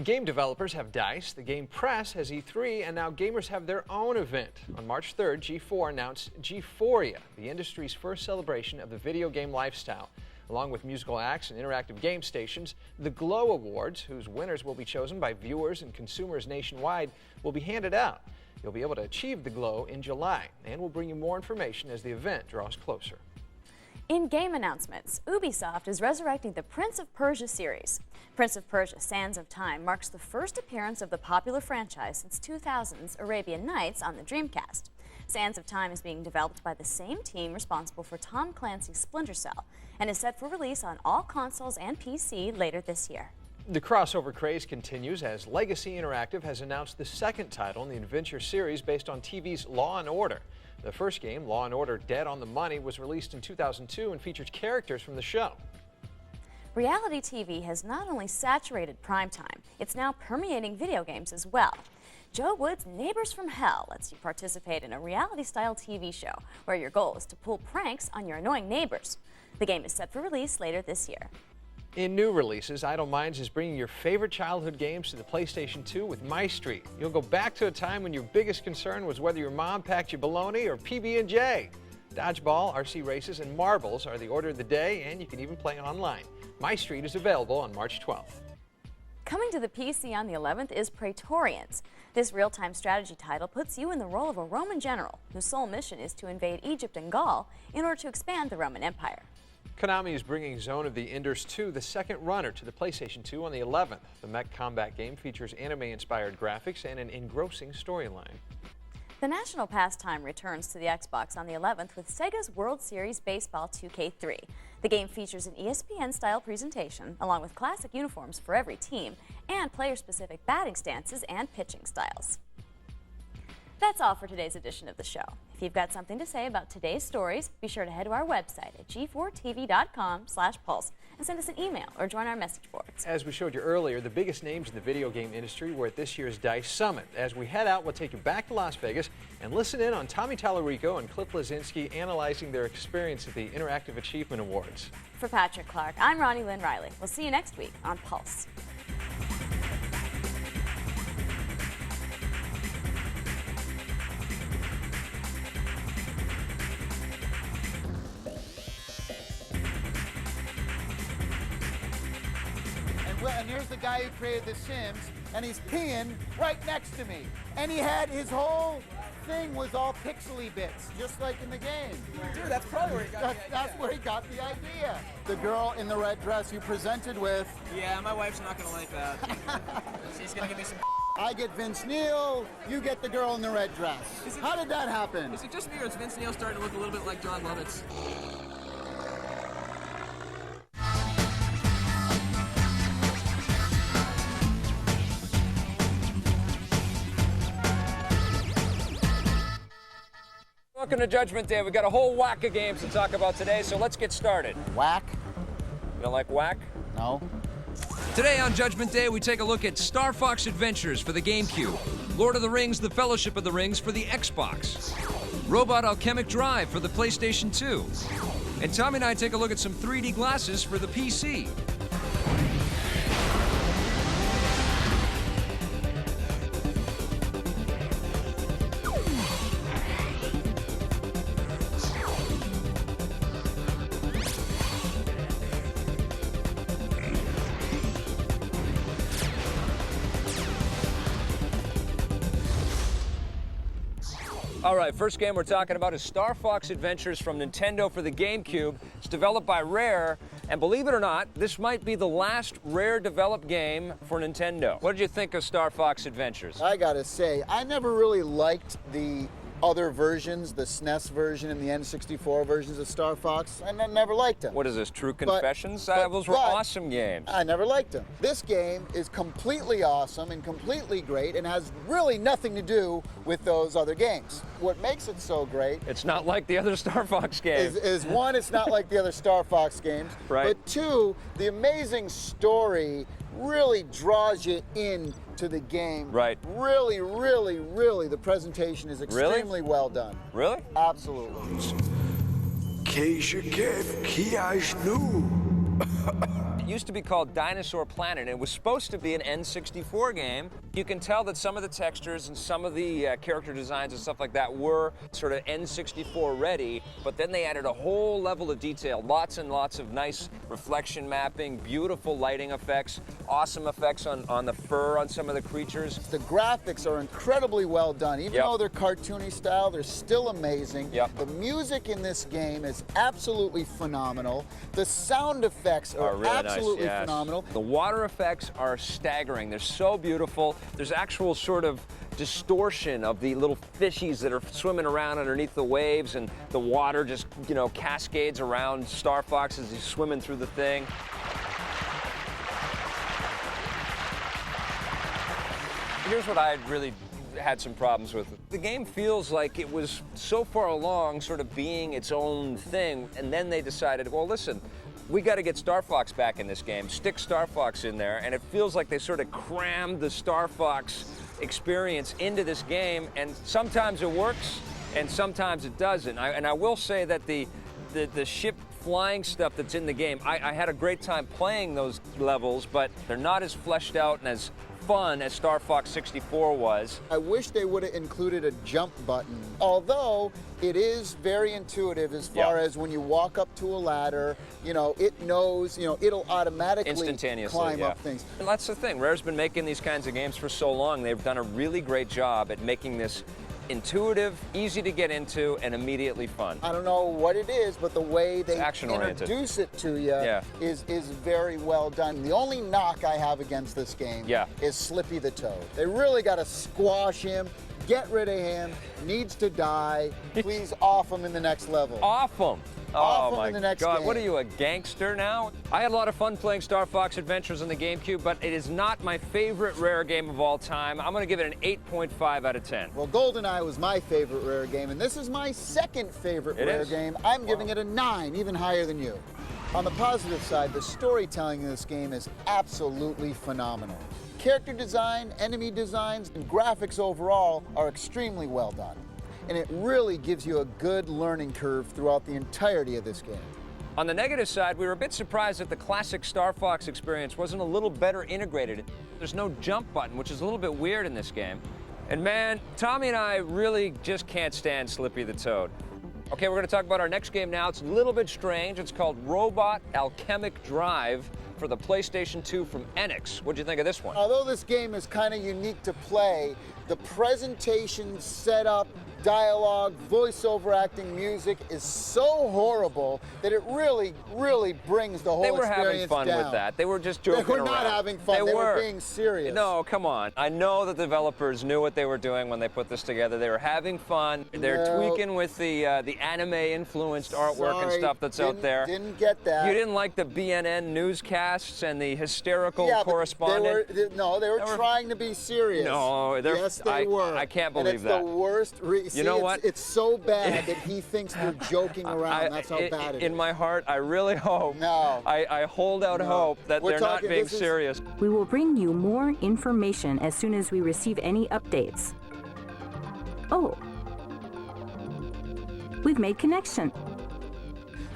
Game developers have DICE, the game press has E3, and now gamers have their own event. On March 3rd, G4 announced G4ia, the industry's first celebration of the video game lifestyle. Along with musical acts and interactive game stations, the Glow Awards, whose winners will be chosen by viewers and consumers nationwide, will be handed out. You'll be able to achieve the Glow in July, and we'll bring you more information as the event draws closer. In game announcements, Ubisoft is resurrecting the Prince of Persia series. Prince of Persia: Sands of Time marks the first appearance of the popular franchise since 2000's Arabian Nights on the Dreamcast. Sands of Time is being developed by the same team responsible for Tom Clancy's Splinter Cell and is set for release on all consoles and PC later this year. The crossover craze continues as Legacy Interactive has announced the second title in the adventure series based on TV's Law & Order. The first game, Law & Order: Dead on the Money, was released in 2002 and features characters from the show. Reality TV has not only saturated primetime, it's now permeating video games as well. Joe Wood's Neighbors from Hell lets you participate in a reality-style TV show where your goal is to pull pranks on your annoying neighbors. The game is set for release later this year. In new releases, Idle Minds is bringing your favorite childhood games to the PlayStation 2 with My Street. You'll go back to a time when your biggest concern was whether your mom packed you bologna or PB&J. Dodgeball, RC races, and marbles are the order of the day, and you can even play online. My Street is available on March 12th. Coming to the PC on the 11th is Praetorians. This real-time strategy title puts you in the role of a Roman general whose sole mission is to invade Egypt and Gaul in order to expand the Roman Empire. Konami is bringing Zone of the Enders 2, the second runner, to the PlayStation 2 on the 11th. The mech combat game features anime-inspired graphics and an engrossing storyline. The national pastime returns to the Xbox on the 11th with Sega's World Series Baseball 2K3. The game features an ESPN-style presentation, along with classic uniforms for every team, and player-specific batting stances and pitching styles. That's all for today's edition of the show. If you've got something to say about today's stories, be sure to head to our website at g4tv.com/pulse and send us an email or join our message boards. As we showed you earlier, the biggest names in the video game industry were at this year's DICE Summit. As we head out, we'll take you back to Las Vegas and listen in on Tommy Tallarico and Cliff Lazinski analyzing their experience at the Interactive Achievement Awards. For Patrick Clark, I'm Ronnie Lynn Riley. We'll see you next week on Pulse. And here's the guy who created The Sims, and he's peeing right next to me. And he had his whole thing was all pixely bits, just like in the game. Dude, that's probably where he got the idea. That's where he got the idea. The girl in the red dress you presented with. Yeah, my wife's not gonna like that. She's gonna give me some. I get Vince Neil, you get the girl in the red dress. How did that happen? Is it just me or is Vince Neil starting to look a little bit like John Lovitz? Welcome to Judgment Day. We've got a whole whack of games to talk about today, so let's get started. Whack? You don't like whack? No. Today on Judgment Day, we take a look at Star Fox Adventures for the GameCube, Lord of the Rings: The Fellowship of the Rings for the Xbox, Robot Alchemic Drive for the PlayStation 2, and Tommy and I take a look at some 3D glasses for the PC. All right, first game we're talking about is Star Fox Adventures from Nintendo for the GameCube. It's developed by Rare, and believe it or not, this might be the last Rare-developed game for Nintendo. What did you think of Star Fox Adventures? I gotta say, I never really liked the other versions, the SNES version and the N64 versions of Star Fox. I never liked them. What is this, True Confessions? Those were awesome games. I never liked them. This game is completely awesome and completely great and has really nothing to do with those other games. What makes it so great... It's not like the other Star Fox games. Is one, it's not like the other Star Fox games. Right. But two, the amazing story really draws you in to the game. Right. Really, really, really, the presentation is extremely well done. Really? Absolutely. Keisha Kev Kiaj Nu. It used to be called Dinosaur Planet, and it was supposed to be an N64 game. You can tell that some of the textures and some of the character designs and stuff like that were sort of N64 ready, but then they added a whole level of detail, lots and lots of nice reflection mapping, beautiful lighting effects, awesome effects on the fur on some of the creatures. The graphics are incredibly well done. Even though they're cartoony style, they're still amazing. The music in this game is absolutely phenomenal. The sound effects are really absolutely nice, phenomenal. The water effects are staggering. They're so beautiful. There's actual sort of distortion of the little fishies that are swimming around underneath the waves, and the water just, you know, cascades around Star Fox as he's swimming through the thing. Here's what I really had some problems with. The game feels like it was so far along sort of being its own thing, and then they decided, well, listen, we got to get Star Fox back in this game, stick Star Fox in there, and it feels like they sort of crammed the Star Fox experience into this game, and sometimes it works, and sometimes it doesn't. And I will say that the ship flying stuff that's in the game, I had a great time playing those levels, but they're not as fleshed out and as fun as Star Fox 64 was. I wish they would have included a jump button, although it is very intuitive as far as when you walk up to a ladder, you know, it knows, you know, it'll automatically climb up things. And that's the thing, Rare's been making these kinds of games for so long. They've done a really great job at making this intuitive, easy to get into, and immediately fun. I don't know what it is, but the way they action-oriented. Introduce it to you is very well done. The only knock I have against this game is Slippy the Toad. They really got to squash him, get rid of him, needs to die. Please off him in the next level. Off him. Off Oh my in the next God, game. what are you, a gangster now? I had a lot of fun playing Star Fox Adventures on the GameCube, but it is not my favorite Rare game of all time. I'm gonna give it an 8.5 out of 10. Well, GoldenEye was my favorite Rare game, and this is my second favorite Rare game. I'm giving it a 9, even higher than you. On the positive side, the storytelling in this game is absolutely phenomenal. Character design, enemy designs, and graphics overall are extremely well done. And it really gives you a good learning curve throughout the entirety of this game. On the negative side, we were a bit surprised that the classic Star Fox experience wasn't a little better integrated. There's no jump button, which is a little bit weird in this game. And man, Tommy and I really just can't stand Slippy the Toad. Okay, we're gonna talk about our next game now. It's a little bit strange. It's called Robot Alchemic Drive for the PlayStation 2 from Enix. What'd you think of this one? Although this game is kind of unique to play, the presentation, setup, dialogue, voiceover acting, music is so horrible that it really, really brings the whole experience down. They were having fun with that. They were just joking around. They were not having fun. They were being serious. No, come on. I know that the developers knew what they were doing when they put this together. They were having fun. They're tweaking with the anime-influenced artwork and stuff that's out there. Didn't get that. You didn't like the BNN newscasts and the hysterical correspondent? They were trying to be serious. No, yes, they were. I can't believe and that. It's the worst. You know what? It's so bad that he thinks they're joking around. That's how bad it is. In my heart, I really hope. No. I hold out hope that they're not being serious. We will bring you more information as soon as we receive any updates. Oh. We've made connection.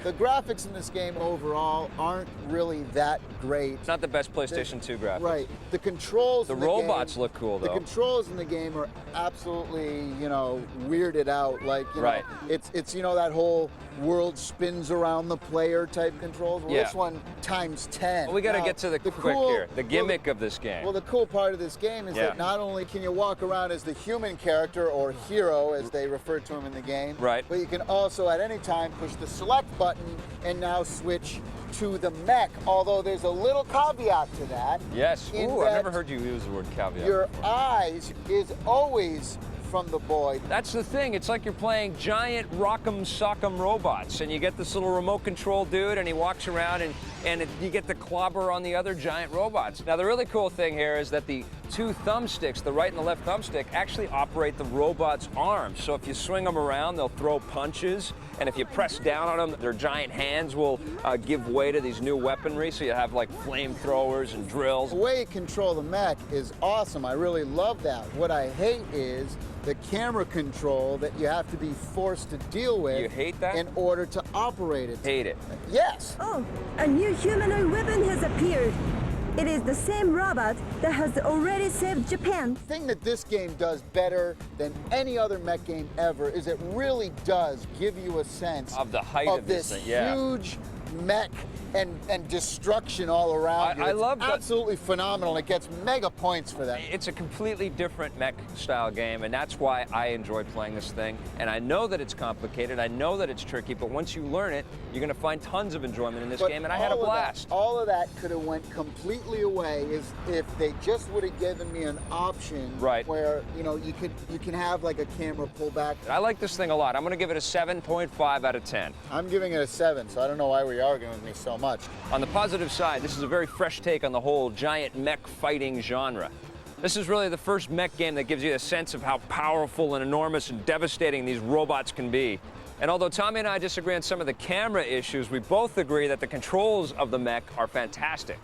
The graphics in this game overall aren't really that great. It's not the best PlayStation 2 graphics. Right. The controls. The robots look cool, though. The controls in the game are absolutely, you know, weirded out. Like, you know, it's you know, that whole world spins around the player type controls. Well, this one times 10. Well, we got to get to the quick here. The gimmick of this game. Well, the cool part of this game is that not only can you walk around as the human character, or hero as they refer to him in the game, but you can also at any time push the select button and now switch to the mech, although there's a little caveat to that. Yes. Ooh, I've never heard you use the word caveat. Your eyes is always from the boy. That's the thing. It's like you're playing giant rock'em sock'em robots, and you get this little remote control dude, and he walks around, and you get the clobber on the other giant robots. Now, the really cool thing here is that the two thumbsticks, the right and the left thumbstick, actually operate the robot's arms. So if you swing them around, they'll throw punches, and if you press down on them, their giant hands will give way to these new weaponry. So you have like flamethrowers and drills. The way you control the mech is awesome. I really love that. What I hate is the camera control that you have to be forced to deal with. You hate that? In order to operate it. Hate it. Yes. Oh, a new humanoid weapon has appeared. It is the same robot that has already saved Japan. The thing that this game does better than any other mech game ever is it really does give you a sense of the height of this thing. Yeah. Huge mech and destruction all around you. I love that. Absolutely phenomenal. It gets mega points for that. It's a completely different mech style game, and that's why I enjoy playing this thing. And I know that it's complicated, I know that it's tricky, but once you learn it, you're going to find tons of enjoyment in this game, and I had a blast. All of that could have went completely away if they just would have given me an option where, you know, you can have like a camera pull back. I like this thing a lot. I'm going to give it a 7.5 out of 10. I'm giving it a 7, so I don't know why we are arguing with me so much. On the positive side, this is a very fresh take on the whole giant mech fighting genre. This is really the first mech game that gives you a sense of how powerful and enormous and devastating these robots can be. And although Tommy and I disagree on some of the camera issues, we both agree that the controls of the mech are fantastic.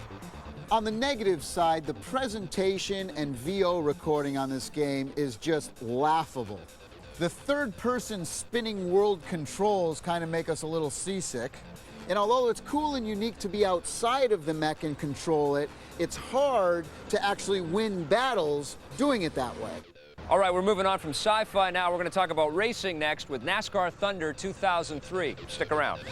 On the negative side, the presentation and VO recording on this game is just laughable. The third-person spinning world controls kind of make us a little seasick. And although it's cool and unique to be outside of the mech and control it, it's hard to actually win battles doing it that way. All right, we're moving on from sci-fi now. We're going to talk about racing next with NASCAR Thunder 2003. Stick around.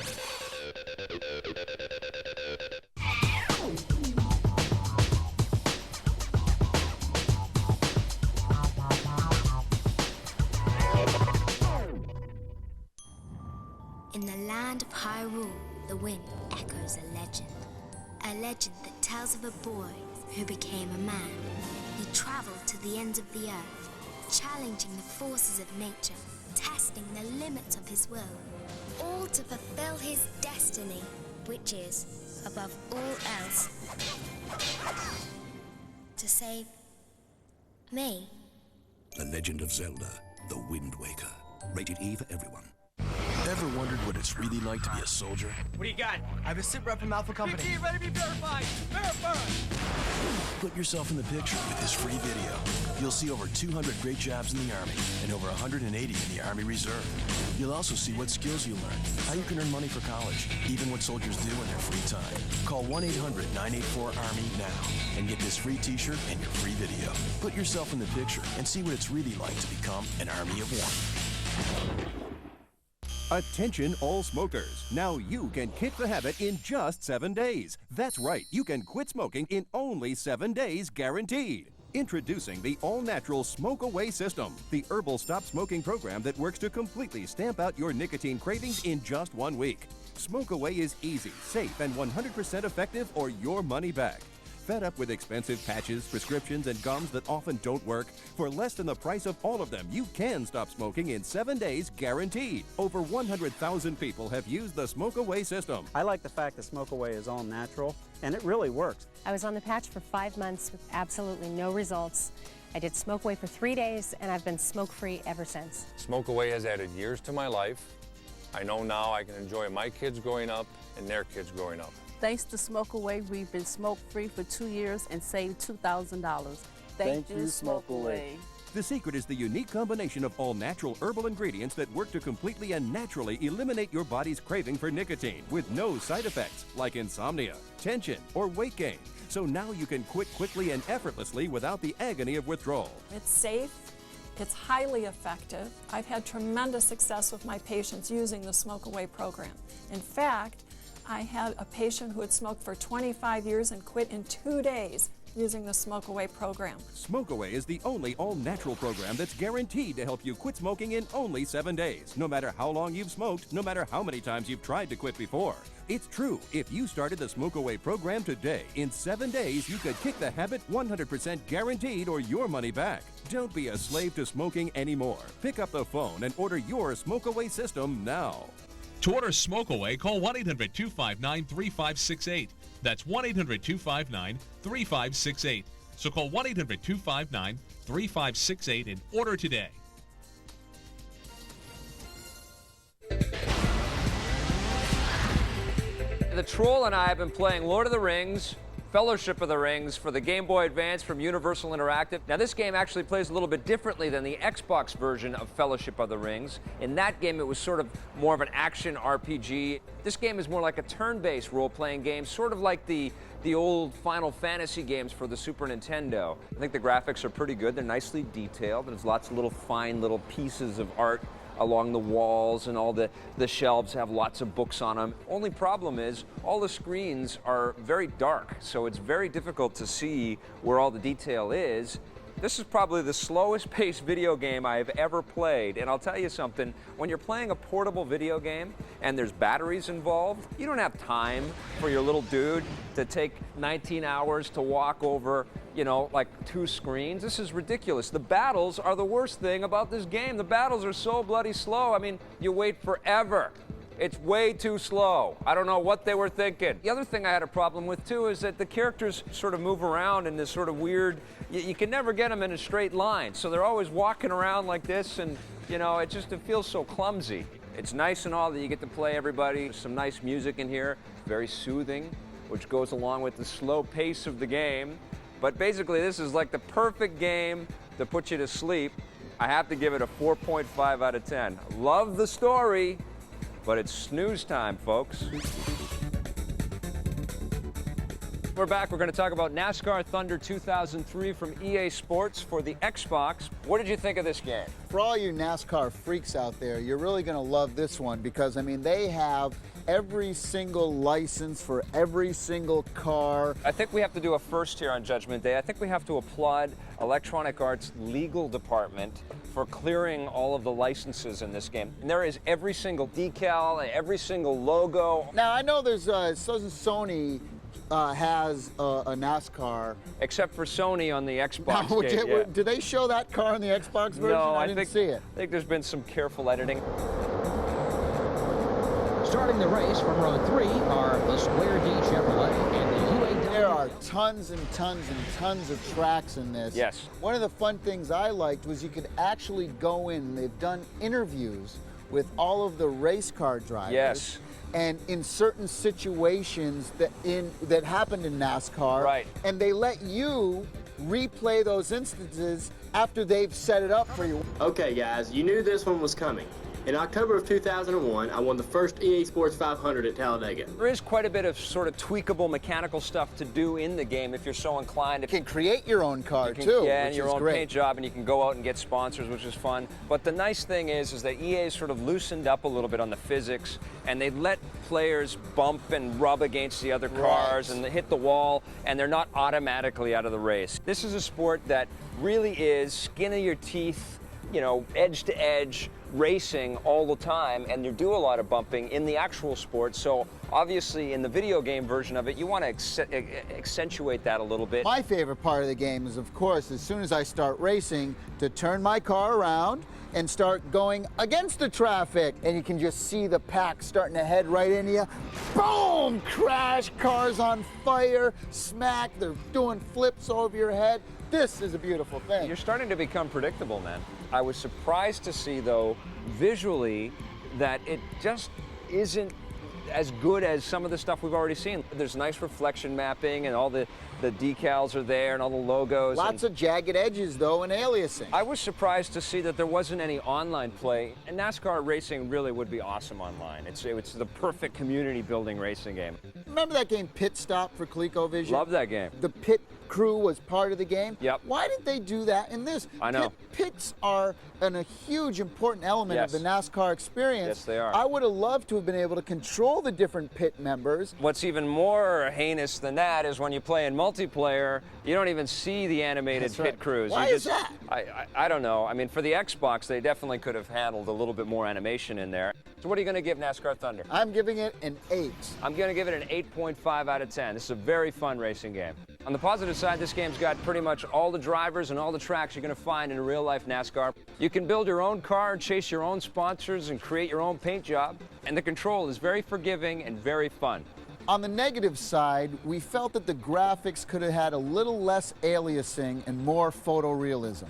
In the land of Hyrule, the wind echoes a legend that tells of a boy who became a man. He traveled to the ends of the earth, challenging the forces of nature, testing the limits of his will, all to fulfill his destiny, which is, above all else, to save me. The Legend of Zelda, The Wind Waker. Rated E for everyone. Ever wondered what it's really like to be a soldier? What do you got? I have a sit rep from Alpha Company. PT, ready to be verified. Verify. Put yourself in the picture with this free video. You'll see over 200 great jobs in the Army and over 180 in the Army Reserve. You'll also see what skills you learn, how you can earn money for college, even what soldiers do in their free time. Call 1-800-984-ARMY now and get this free t-shirt and your free video. Put yourself in the picture and see what it's really like to become an Army of One. Attention all smokers. Now you can kick the habit in just 7 days. That's right, you can quit smoking in only 7 days guaranteed. Introducing the all-natural Smoke Away system, the herbal stop smoking program that works to completely stamp out your nicotine cravings in just 1 week. Smoke Away is easy, safe, and 100% effective or your money back. Fed up with expensive patches, prescriptions, and gums that often don't work? For less than the price of all of them, you can stop smoking in 7 days guaranteed. Over 100,000 people have used the Smoke Away system. I like the fact that Smoke Away is all natural, and it really works. I was on the patch for 5 months with absolutely no results. I did Smoke Away for 3 days, and I've been smoke-free ever since. Smoke Away has added years to my life. I know now I can enjoy my kids growing up and their kids growing up. Thanks to Smoke Away, we've been smoke-free for 2 years and saved $2,000. Thank you, Smoke Away. The secret is the unique combination of all natural herbal ingredients that work to completely and naturally eliminate your body's craving for nicotine with no side effects like insomnia, tension, or weight gain. So now you can quit quickly and effortlessly without the agony of withdrawal. It's safe. It's highly effective. I've had tremendous success with my patients using the Smoke Away program. In fact, I had a patient who had smoked for 25 years and quit in 2 days using the Smoke Away program. Smoke Away is the only all-natural program that's guaranteed to help you quit smoking in only 7 days, no matter how long you've smoked, no matter how many times you've tried to quit before. It's true. If you started the Smoke Away program today, in 7 days, you could kick the habit 100% guaranteed or your money back. Don't be a slave to smoking anymore. Pick up the phone and order your Smoke Away system now. To order Smoke Away, call 1-800-259-3568. That's 1-800-259-3568. So call 1-800-259-3568 and order today. The Troll and I have been playing Lord of the Rings Fellowship of the Rings for the Game Boy Advance from Universal Interactive. Now, this game actually plays a little bit differently than the Xbox version of Fellowship of the Rings. In that game, it was sort of more of an action RPG. This game is more like a turn-based role-playing game, sort of like the old Final Fantasy games for the Super Nintendo. I think the graphics are pretty good. They're nicely detailed. There's lots of little fine little pieces of art along the walls, and all the shelves have lots of books on them. Only problem is all the screens are very dark, so it's very difficult to see where all the detail is. This is probably the slowest paced video game I've ever played, and I'll tell you something, when you're playing a portable video game and there's batteries involved, you don't have time for your little dude to take 19 hours to walk over, you know, like 2 screens. This is ridiculous. The battles are the worst thing about this game. The battles are so bloody slow. I mean, you wait forever. It's way too slow. I don't know what they were thinking. The other thing I had a problem with, too, is that the characters sort of move around in this sort of weird, you can never get them in a straight line. So they're always walking around like this, and, you know, it feels so clumsy. It's nice and all that you get to play everybody. There's some nice music in here, very soothing, which goes along with the slow pace of the game. But basically, this is like the perfect game to put you to sleep. I have to give it a 4.5 out of 10. Love the story, but it's snooze time, folks. We're back. We're going to talk about NASCAR Thunder 2003 from EA Sports for the Xbox. What did you think of this game? For all you NASCAR freaks out there, you're really going to love this one because, I mean, they have every single license for every single car. I think we have to do a first here on Judgment Day. I think we have to applaud Electronic Arts' legal department for clearing all of the licenses in this game. And there is every single decal, every single logo. Now, I know there's Sony has a NASCAR. Except for Sony on the Xbox. Now, did they show that car on the Xbox version? No, I didn't see it. I think there's been some careful editing. Starting the race from row 3 are the Square D Chevrolet and the UAW. There are tons and tons and tons of tracks in this. Yes. One of the fun things I liked was you could actually go in, they've done interviews with all of the race car drivers. Yes. And in certain situations that happened in NASCAR, right. And they let you replay those instances after they've set it up for you. Okay, guys, you knew this one was coming. In October of 2001, I won the first EA Sports 500 at Talladega. There is quite a bit of sort of tweakable mechanical stuff to do in the game if you're so inclined. You can create your own car too, yeah, which and your is own great. paint job, and you can go out and get sponsors, which is fun. But the nice thing is that EA sort of loosened up a little bit on the physics, and they let players bump and rub against the other cars and hit the wall, and they're not automatically out of the race. This is a sport that really is skin of your teeth, you know, edge to edge racing all the time, and you do a lot of bumping in the actual sport. So obviously in the video game version of it, you want to accentuate that a little bit. My favorite part of the game is, of course, as soon as I start racing, to turn my car around and start going against the traffic. And you can just see the pack starting to head right into you. Boom! Crash, cars on fire, smack, they're doing flips over your head. This is a beautiful thing. You're starting to become predictable, man. I was surprised to see, though, visually, that it just isn't as good as some of the stuff we've already seen. There's nice reflection mapping, and all the decals are there, and all the logos. Lots of jagged edges, though, and aliasing. I was surprised to see that there wasn't any online play. And NASCAR racing really would be awesome online. It's the perfect community-building racing game. Remember that game Pit Stop for ColecoVision? Love that game. The pit crew was part of the game. Yep. Why didn't they do that in this? I know. Pits are a huge important element of the NASCAR experience. Yes, they are. I would have loved to have been able to control the different pit members. What's even more heinous than that is when you play in multiplayer, you don't even see the animated pit crews. Why is that? I don't know. I mean, for the Xbox, they definitely could have handled a little bit more animation in there. So what are you going to give NASCAR Thunder? I'm giving it an 8. I'm going to give it an 8.5 out of 10. This is a very fun racing game. On the positive side, this game's got pretty much all the drivers and all the tracks you're going to find in real-life NASCAR. You can build your own car and chase your own sponsors and create your own paint job. And the control is very forgiving and very fun. On the negative side, we felt that the graphics could have had a little less aliasing and more photorealism.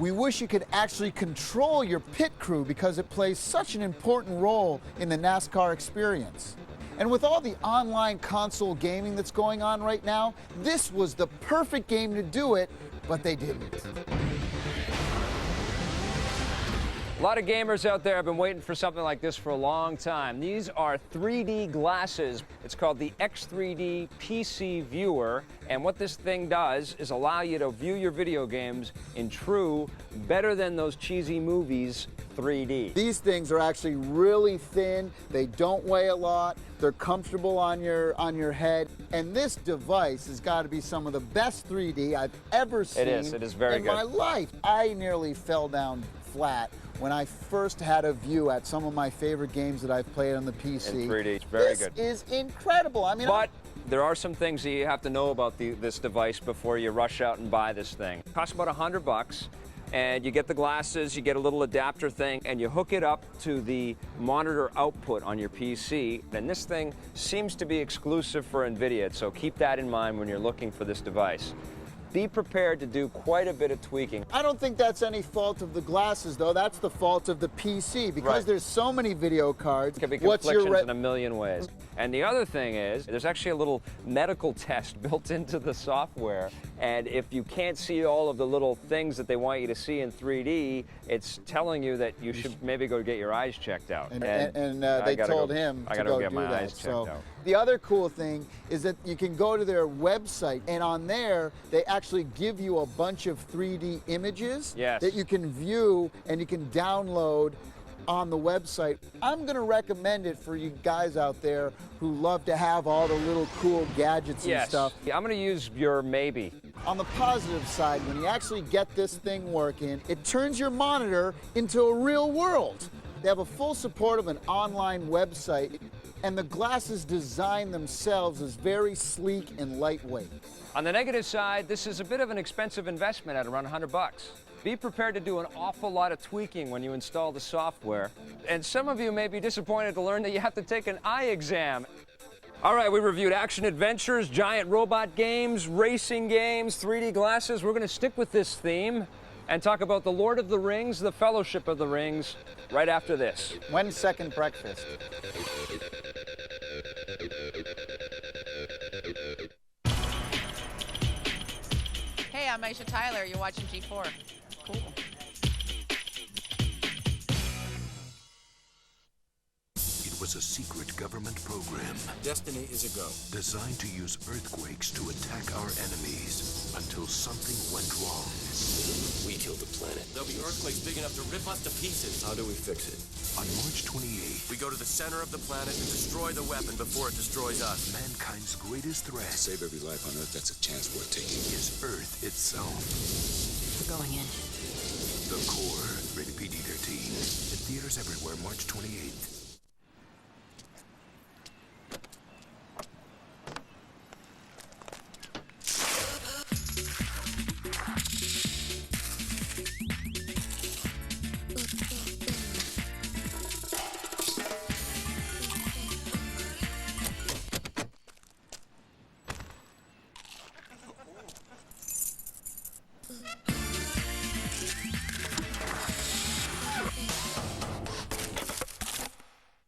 We wish you could actually control your pit crew because it plays such an important role in the NASCAR experience. And with all the online console gaming that's going on right now, this was the perfect game to do it, but they didn't. A lot of gamers out there have been waiting for something like this for a long time. These are 3D glasses. It's called the X3D PC Viewer, and what this thing does is allow you to view your video games in true, better than those cheesy movies, 3D. These things are actually really thin, they don't weigh a lot, they're comfortable on your head, and this device has got to be some of the best 3D I've ever seen It is very in good. my life. I nearly fell down flat when I first had a view at some of my favorite games that I've played on the PC. In 3D, it's very good. This is incredible. I mean, but there are some things that you have to know about this device before you rush out and buy this thing. It costs about $100, and you get the glasses, you get a little adapter thing, and you hook it up to the monitor output on your PC. And this thing seems to be exclusive for NVIDIA, so keep that in mind when you're looking for this device. Be prepared to do quite a bit of tweaking. I don't think that's any fault of the glasses, though. That's the fault of the PC, because Right. there's so many video cards. It can be conflictions in a million ways. And the other thing is, there's actually a little medical test built into the software, and if you can't see all of the little things that they want you to see in 3D, it's telling you that you should maybe go get your eyes checked out. And I they gotta told go- him I to gotta go get do my that. eyes checked So out. the other cool thing is that you can go to their website, and on there they actually give you a bunch of 3D images Yes. that you can view and you can download on the website. I'm going to recommend it for you guys out there who love to have all the little cool gadgets and Yes. stuff. I'm going to use your maybe. On the positive side, when you actually get this thing working, it turns your monitor into a real world. They have a full support of an online website, and the glasses design themselves is very sleek and lightweight. On the negative side, this is a bit of an expensive investment at around $100. Be prepared to do an awful lot of tweaking when you install the software. And some of you may be disappointed to learn that you have to take an eye exam. All right, we reviewed action adventures, giant robot games, racing games, 3D glasses. We're going to stick with this theme and talk about the Lord of the Rings, the Fellowship of the Rings, right after this. When's second breakfast? Hey, I'm Aisha Tyler. You're watching G4. Cool. It was a secret government program. Destiny is a go. Designed to use earthquakes to attack our enemies until something went wrong. We killed the planet. There'll be earthquakes big enough to rip us to pieces. How do we fix it? On March 28th, We go to the center of the planet and destroy the weapon before it destroys us. mankind's greatest threat To save every life on Earth, that's a chance worth taking. is Earth itself. We're going in. The Core, rated PG-13. In theaters everywhere, March 28th.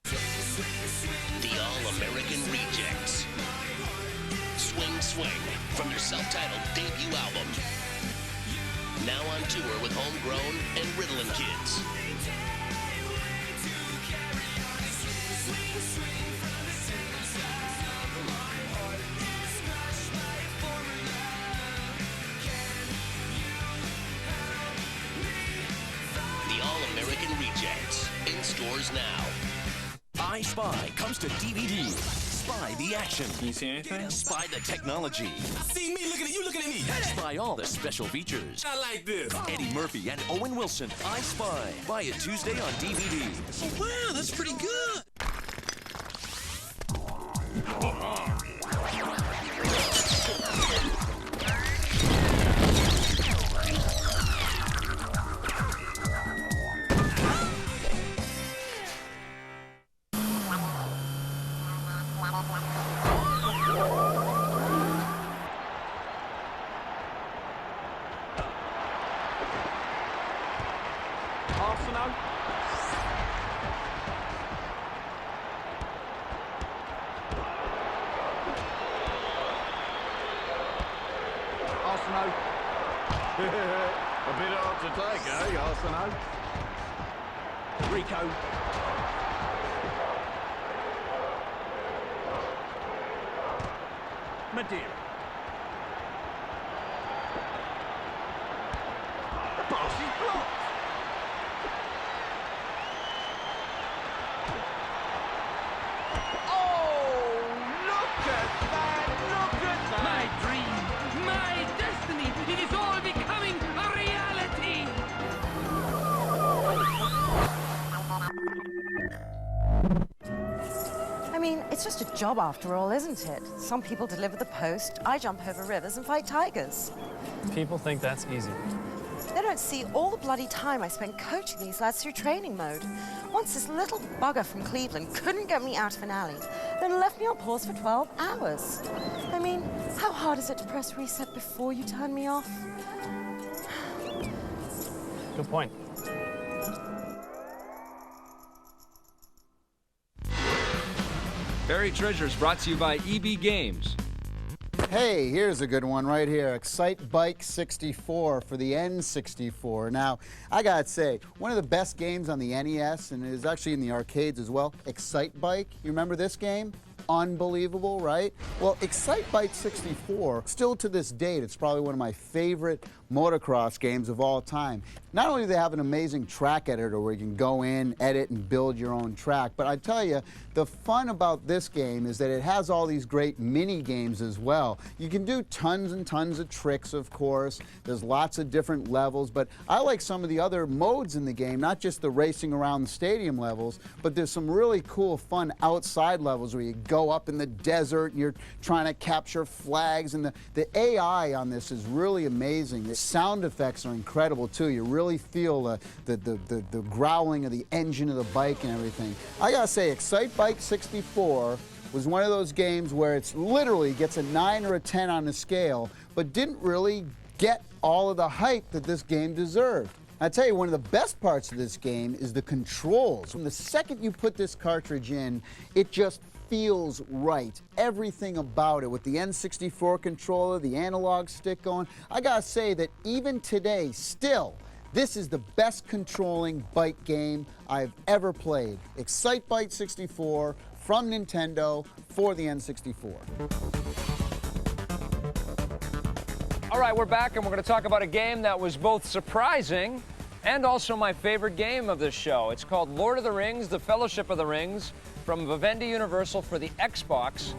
The All-American Rejects. Swing Swing from their self-titled debut album. Now on tour with Homegrown and Ritalin Kids. The All-American Rejects. In stores now. I Spy comes to DVD. Spy the action. Can you see anything? Spy the technology. See me looking at you, looking at me. Spy all the special features. I like this. Eddie Murphy and Owen Wilson. I Spy. Buy it Tuesday on DVD. Oh, wow, that's pretty good. Arsenal. A bit hard to take, eh, Arsenal? Rico. Madeira. The pass is blocked. Oh, look at that! Look at that! My dream, my destiny, it is all becoming a reality! I mean, it's just a job after all, isn't it? Some people deliver the post, I jump over rivers and fight tigers. People think that's easy. They don't see all the bloody time I spent coaching these lads through training mode. Once this little bugger from Cleveland couldn't get me out of an alley, then left me on pause for 12 hours. I mean, how hard is it to press reset before you turn me off? Good point. Buried Treasures brought to you by EB Games. Hey, here's a good one right here. Excite Bike 64 for the N64. Now, I gotta say, one of the best games on the NES, and it is actually in the arcades as well, Excite Bike. You remember this game? Unbelievable, right? Well, Excite Bike 64, still to this date, it's probably one of my favorite motocross games of all time. Not only do they have an amazing track editor where you can go in, edit, and build your own track, but I tell you, the fun about this game is that it has all these great mini games as well. You can do tons and tons of tricks, of course. There's lots of different levels, but I like some of the other modes in the game, not just the racing around the stadium levels, but there's some really cool, fun outside levels where you go up in the desert and you're trying to capture flags, and the AI on this is really amazing. The sound effects are incredible too. You really feel the growling of the engine of the bike and everything. I gotta say, Excite Bike 64 was one of those games where it's literally gets a 9 or a 10 on the scale, but didn't really get all of the hype that this game deserved. I tell you, one of the best parts of this game is the controls. From the second you put this cartridge in, it just feels right. Everything about it, with the N64 controller, the analog stick going. I gotta say that even today, still, this is the best controlling bike game I've ever played. Excite Bike 64 from Nintendo for the N64. All right, we're back, and we're going to talk about a game that was both surprising and also my favorite game of this show. It's called Lord of the Rings, The Fellowship of the Rings, from Vivendi Universal for the Xbox.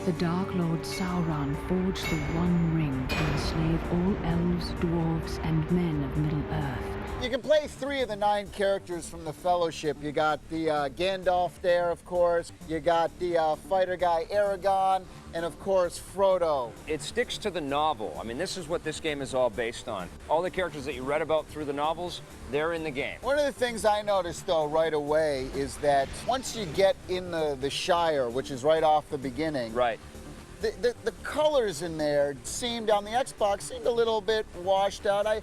The Dark Lord Sauron forged the One Ring to enslave all elves, dwarves, and men of Middle-earth. You can play 3 of the 9 characters from the Fellowship. You got the Gandalf there, of course. You got the fighter guy Aragorn, and of course Frodo. It sticks to the novel. I mean, this is what this game is all based on. All the characters that you read about through the novels, they're in the game. One of the things I noticed, though, right away is that once you get in the Shire, which is right off the beginning, right, the colors in there seemed, on the Xbox, seemed a little bit washed out. I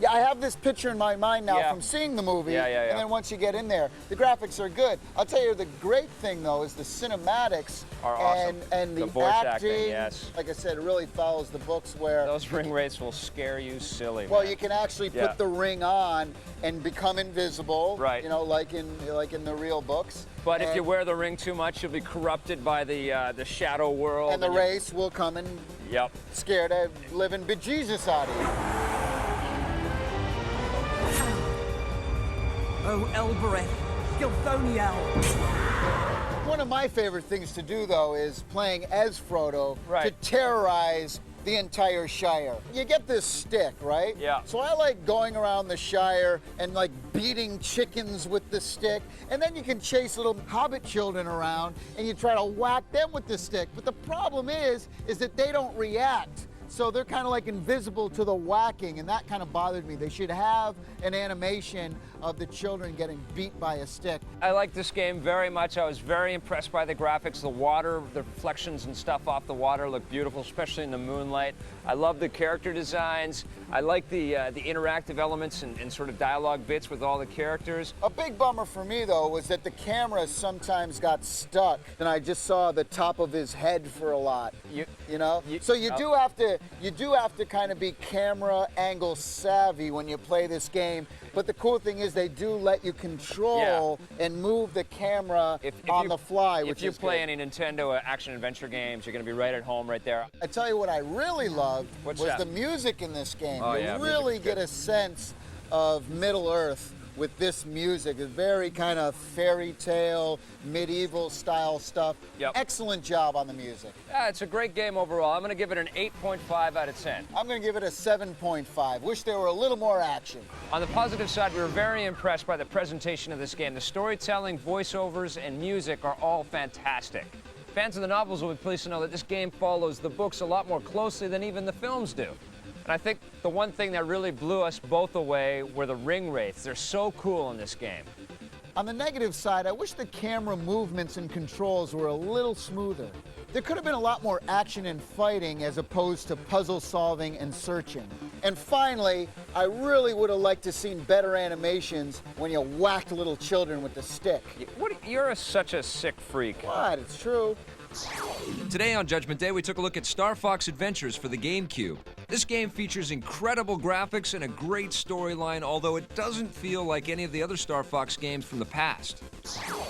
have this picture in my mind now from seeing the movie, and then once you get in there, the graphics are good. I'll tell you, the great thing, though, is the cinematics are awesome. And the voice acting. Yes. Like I said, it really follows the books where... Those ring rates will scare you silly, Well, man. you can actually put the ring on and become invisible, right? You know, like in the real books. But if you wear the ring too much, you'll be corrupted by the shadow world. And the race will come and scare the living bejesus out of you. Oh, Elbereth, Gilthoniel. One of my favorite things to do, though, is playing as Frodo to terrorize the entire Shire. You get this stick, right? Yeah. So I like going around the Shire and like beating chickens with the stick, and then you can chase little hobbit children around and you try to whack them with the stick. But the problem is that they don't react. So they're kind of like invisible to the whacking, and that kind of bothered me. They should have an animation of the children getting beat by a stick. I like this game very much. I was very impressed by the graphics. The water, the reflections and stuff off the water look beautiful, especially in the moonlight. I love the character designs. I like the interactive elements and sort of dialogue bits with all the characters. A big bummer for me, though, was that the camera sometimes got stuck, and I just saw the top of his head for a lot. You know? So you do have to You do have to kind of be camera angle savvy when you play this game, but the cool thing is they do let you control and move the camera on the fly, which is If you play any Nintendo action-adventure games, you're going to be right at home right there. I tell you what I really loved was the music in this game. Oh, you really get a sense of Middle-earth with this music. It's very kind of fairy tale, medieval style stuff. Excellent job on the music. Yeah, it's a great game overall. I'm going to give it an 8.5 out of 10. I'm going to give it a 7.5. Wish there were a little more action. On the positive side, we were very impressed by the presentation of this game. The storytelling, voiceovers, and music are all fantastic. Fans of the novels will be pleased to know that this game follows the books a lot more closely than even the films do. And I think the one thing that really blew us both away were the ring wraiths. They're so cool in this game. On the negative side, I wish the camera movements and controls were a little smoother. There could have been a lot more action and fighting as opposed to puzzle solving and searching. And finally, I really would have liked to have seen better animations when you whacked little children with the stick. You're such a sick freak. What? It's true. Today on Judgment Day, we took a look at Star Fox Adventures for the GameCube. This game features incredible graphics and a great storyline, although it doesn't feel like any of the other Star Fox games from the past.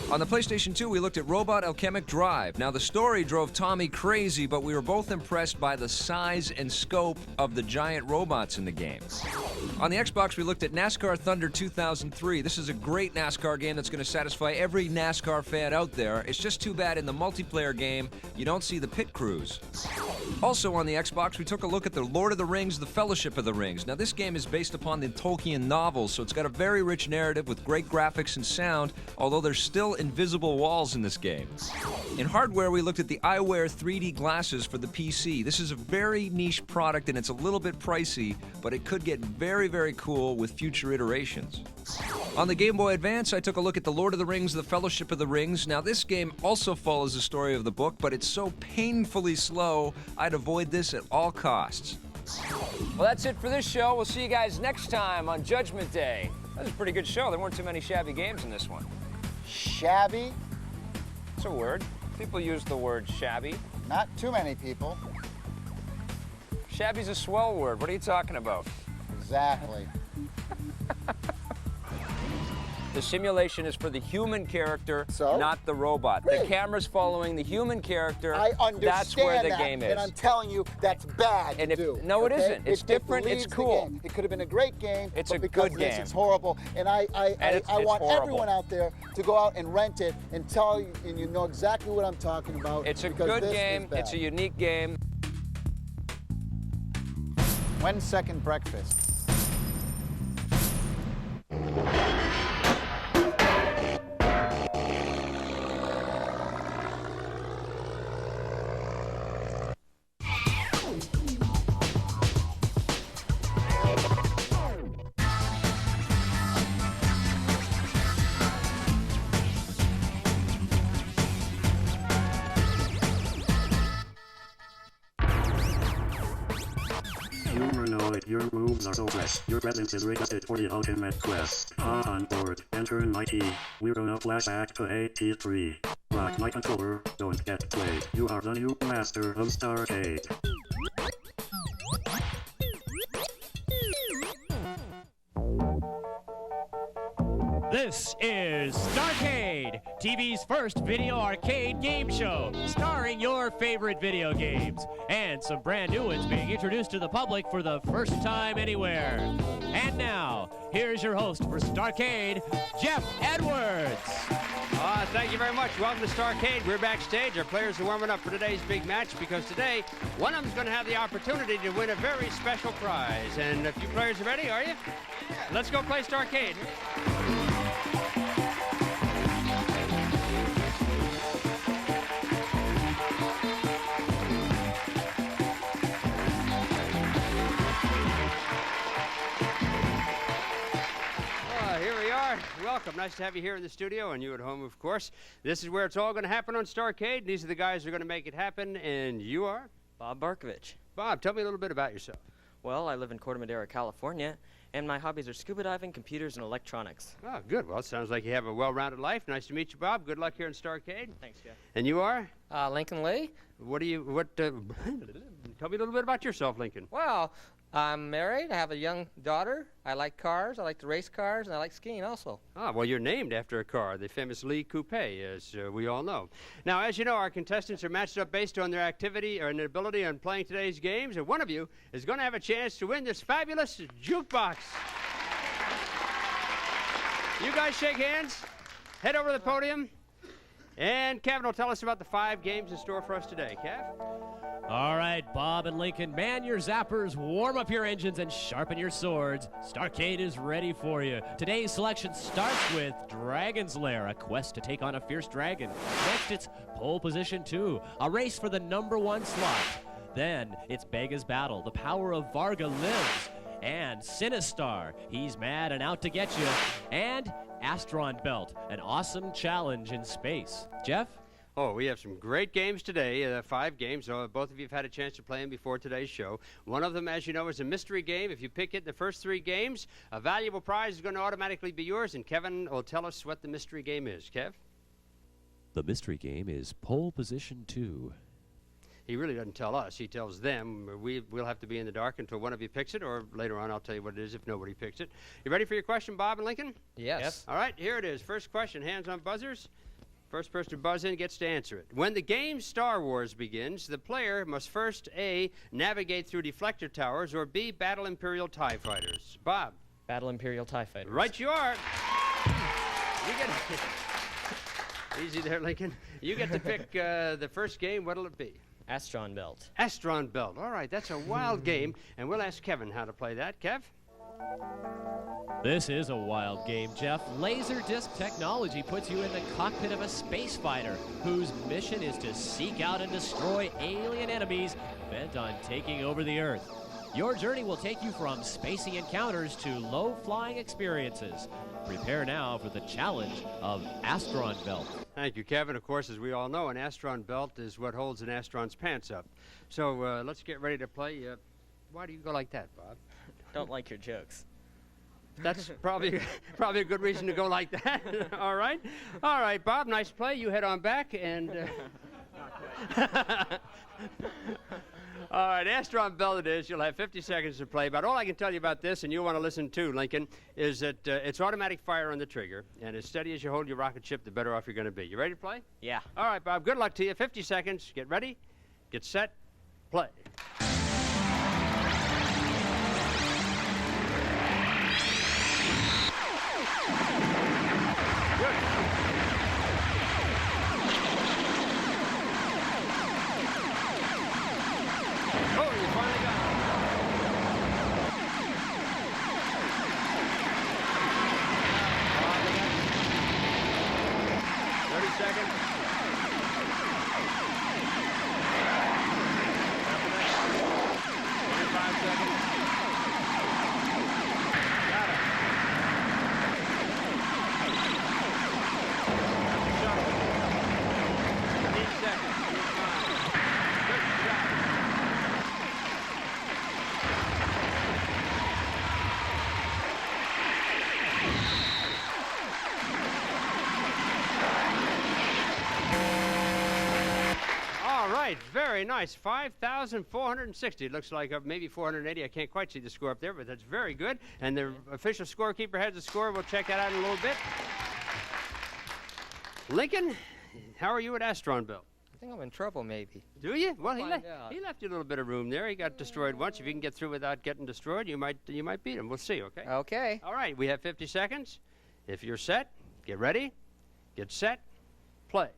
On the PlayStation 2, we looked at Robot Alchemic Drive. Now, the story drove Tommy crazy, but we were both impressed by the size and scope of the giant robots in the game. On the Xbox, we looked at NASCAR Thunder 2003. This is a great NASCAR game that's going to satisfy every NASCAR fan out there. It's just too bad in the multiplayer game, you don't see the pit crews. Also on the Xbox, we took a look at the Lord of the Rings, The Fellowship of the Rings. Now, this game is based upon the Tolkien novels, so it's got a very rich narrative with great graphics and sound, although there's still invisible walls in this game. In hardware, we looked at the iWear 3D glasses for the PC. This is a very niche product, and it's a little bit pricey, but it could get very, very cool with future iterations. On the Game Boy Advance, I took a look at the Lord of the Rings, The Fellowship of the Rings. Now, this game also follows the story of the book, but it's so painfully slow, I'd avoid this at all costs. Well, that's it for this show. We'll see you guys next time on Judgment Day. That was a pretty good show. There weren't too many shabby games in this one. Shabby? It's a word. People use the word shabby. Not too many people. Shabby's a swell word. What are you talking about? Exactly. The simulation is for the human character, so? not the robot. Great. The camera's following the human character. I understand that's where the that, game is. And I'm telling you, that's bad to do. No, it okay? isn't. It's different. It's cool. It could have been a great game. It's but a because good of this, game. It's horrible. And I want horrible. everyone out there to go out and rent it and tell you, and you know exactly what I'm talking about. It's a good game. It's a unique game. When's second breakfast? Humanoid, your moves are so fresh. Your presence is requested for the ultimate quest. On board, enter my key. We're gonna flash back to 83. Rock my controller, don't get played. You are the new master of Starcade. This is Starcade, TV's first video arcade game show, starring your favorite video games, and some brand new ones being introduced to the public for the first time anywhere. And now, here's your host for Starcade, Jeff Edwards. Thank you very much. Welcome to Starcade. We're backstage. Our players are warming up for today's big match because today, one of them's going to have the opportunity to win a very special prize. And if you players are ready, are you? Yeah. Let's go play Starcade. Here we are. Welcome. Nice to have you here in the studio, and you at home, of course. This is where it's all going to happen on Starcade. These are the guys who are going to make it happen, and you are? Bob Barkovich. Bob, tell me a little bit about yourself. Well, I live in Corte Madera, California, and my hobbies are scuba diving, computers, and electronics. Oh, good. Well, it sounds like you have a well-rounded life. Nice to meet you, Bob. Good luck here in Starcade. Thanks, Jeff. And you are? Lincoln Lay. What do you, Tell me a little bit about yourself, Lincoln. Well, I'm married. I have a young daughter. I like cars. I like to race cars, and I like skiing also. Ah, well, you're named after a car, the famous Lee Coupe, as we all know. Now, as you know, our contestants are matched up based on their activity or their ability on playing today's games, and one of you is going to have a chance to win this fabulous jukebox. You guys shake hands, head over to the podium, and Kevin will tell us about the 5 games in store for us today. Kev? All right, Bob and Lincoln, man your zappers, warm up your engines, and sharpen your swords. Starcade is ready for you. Today's selection starts with Dragon's Lair, a quest to take on a fierce dragon. Next, it's Pole Position 2, a race for the #1 slot. Then, it's Bega's Battle, the power of Varga lives. And Sinistar, he's mad and out to get you. And Astron Belt, an awesome challenge in space. Jeff? Oh, we have some great games today, 5 games. Both of you have had a chance to play them before today's show. One of them, as you know, is a mystery game. If you pick it in the first 3 games, a valuable prize is going to automatically be yours, and Kevin will tell us what the mystery game is. Kev? The mystery game is Pole Position 2. He really doesn't tell us. He tells them. We'll have to be in the dark until one of you picks it, or later on I'll tell you what it is if nobody picks it. You ready for your question, Bob and Lincoln? Yes. All right, here it is. First question, hands on buzzers. First person to buzz in gets to answer it. When the game Star Wars begins, the player must first A, navigate through deflector towers, or B, battle Imperial TIE fighters. Bob? Battle Imperial TIE fighters. Right you are. You get easy there, Lincoln. You get to pick the first game. What'll it be? Astron Belt. Astron Belt. All right, that's a wild game, and we'll ask Kevin how to play that. Kev? This is a wild game, Jeff. Laserdisc technology puts you in the cockpit of a space fighter whose mission is to seek out and destroy alien enemies bent on taking over the Earth. Your journey will take you from spacey encounters to low-flying experiences. Prepare now for the challenge of Astron Belt. Thank you, Kevin. Of course, as we all know, an Astron Belt is what holds an Astron's pants up. So let's get ready to play. Why do you go like that, Bob? Don't like your jokes. That's probably a good reason to go like that. All right, Bob. Nice play. You head on back and. All right, Astron Belt it is. You'll have 50 seconds to play. But all I can tell you about this, and you'll want to listen too, Lincoln, is that it's automatic fire on the trigger, and as steady as you hold your rocket ship, the better off you're going to be. You ready to play? Yeah. All right, Bob. Good luck to you. 50 seconds. Get ready. Get set. Play. Very nice. 5,460. It looks like maybe 480. I can't quite see the score up there, but that's very good. And the official scorekeeper has the score. We'll check that out in a little bit. Lincoln, how are you at Astron Belt? I think I'm in trouble, maybe. Do you? Well, he left you a little bit of room there. He got destroyed once. If you can get through without getting destroyed, you might beat him. We'll see, okay? Okay. All right, we have 50 seconds. If you're set, get ready, get set, play.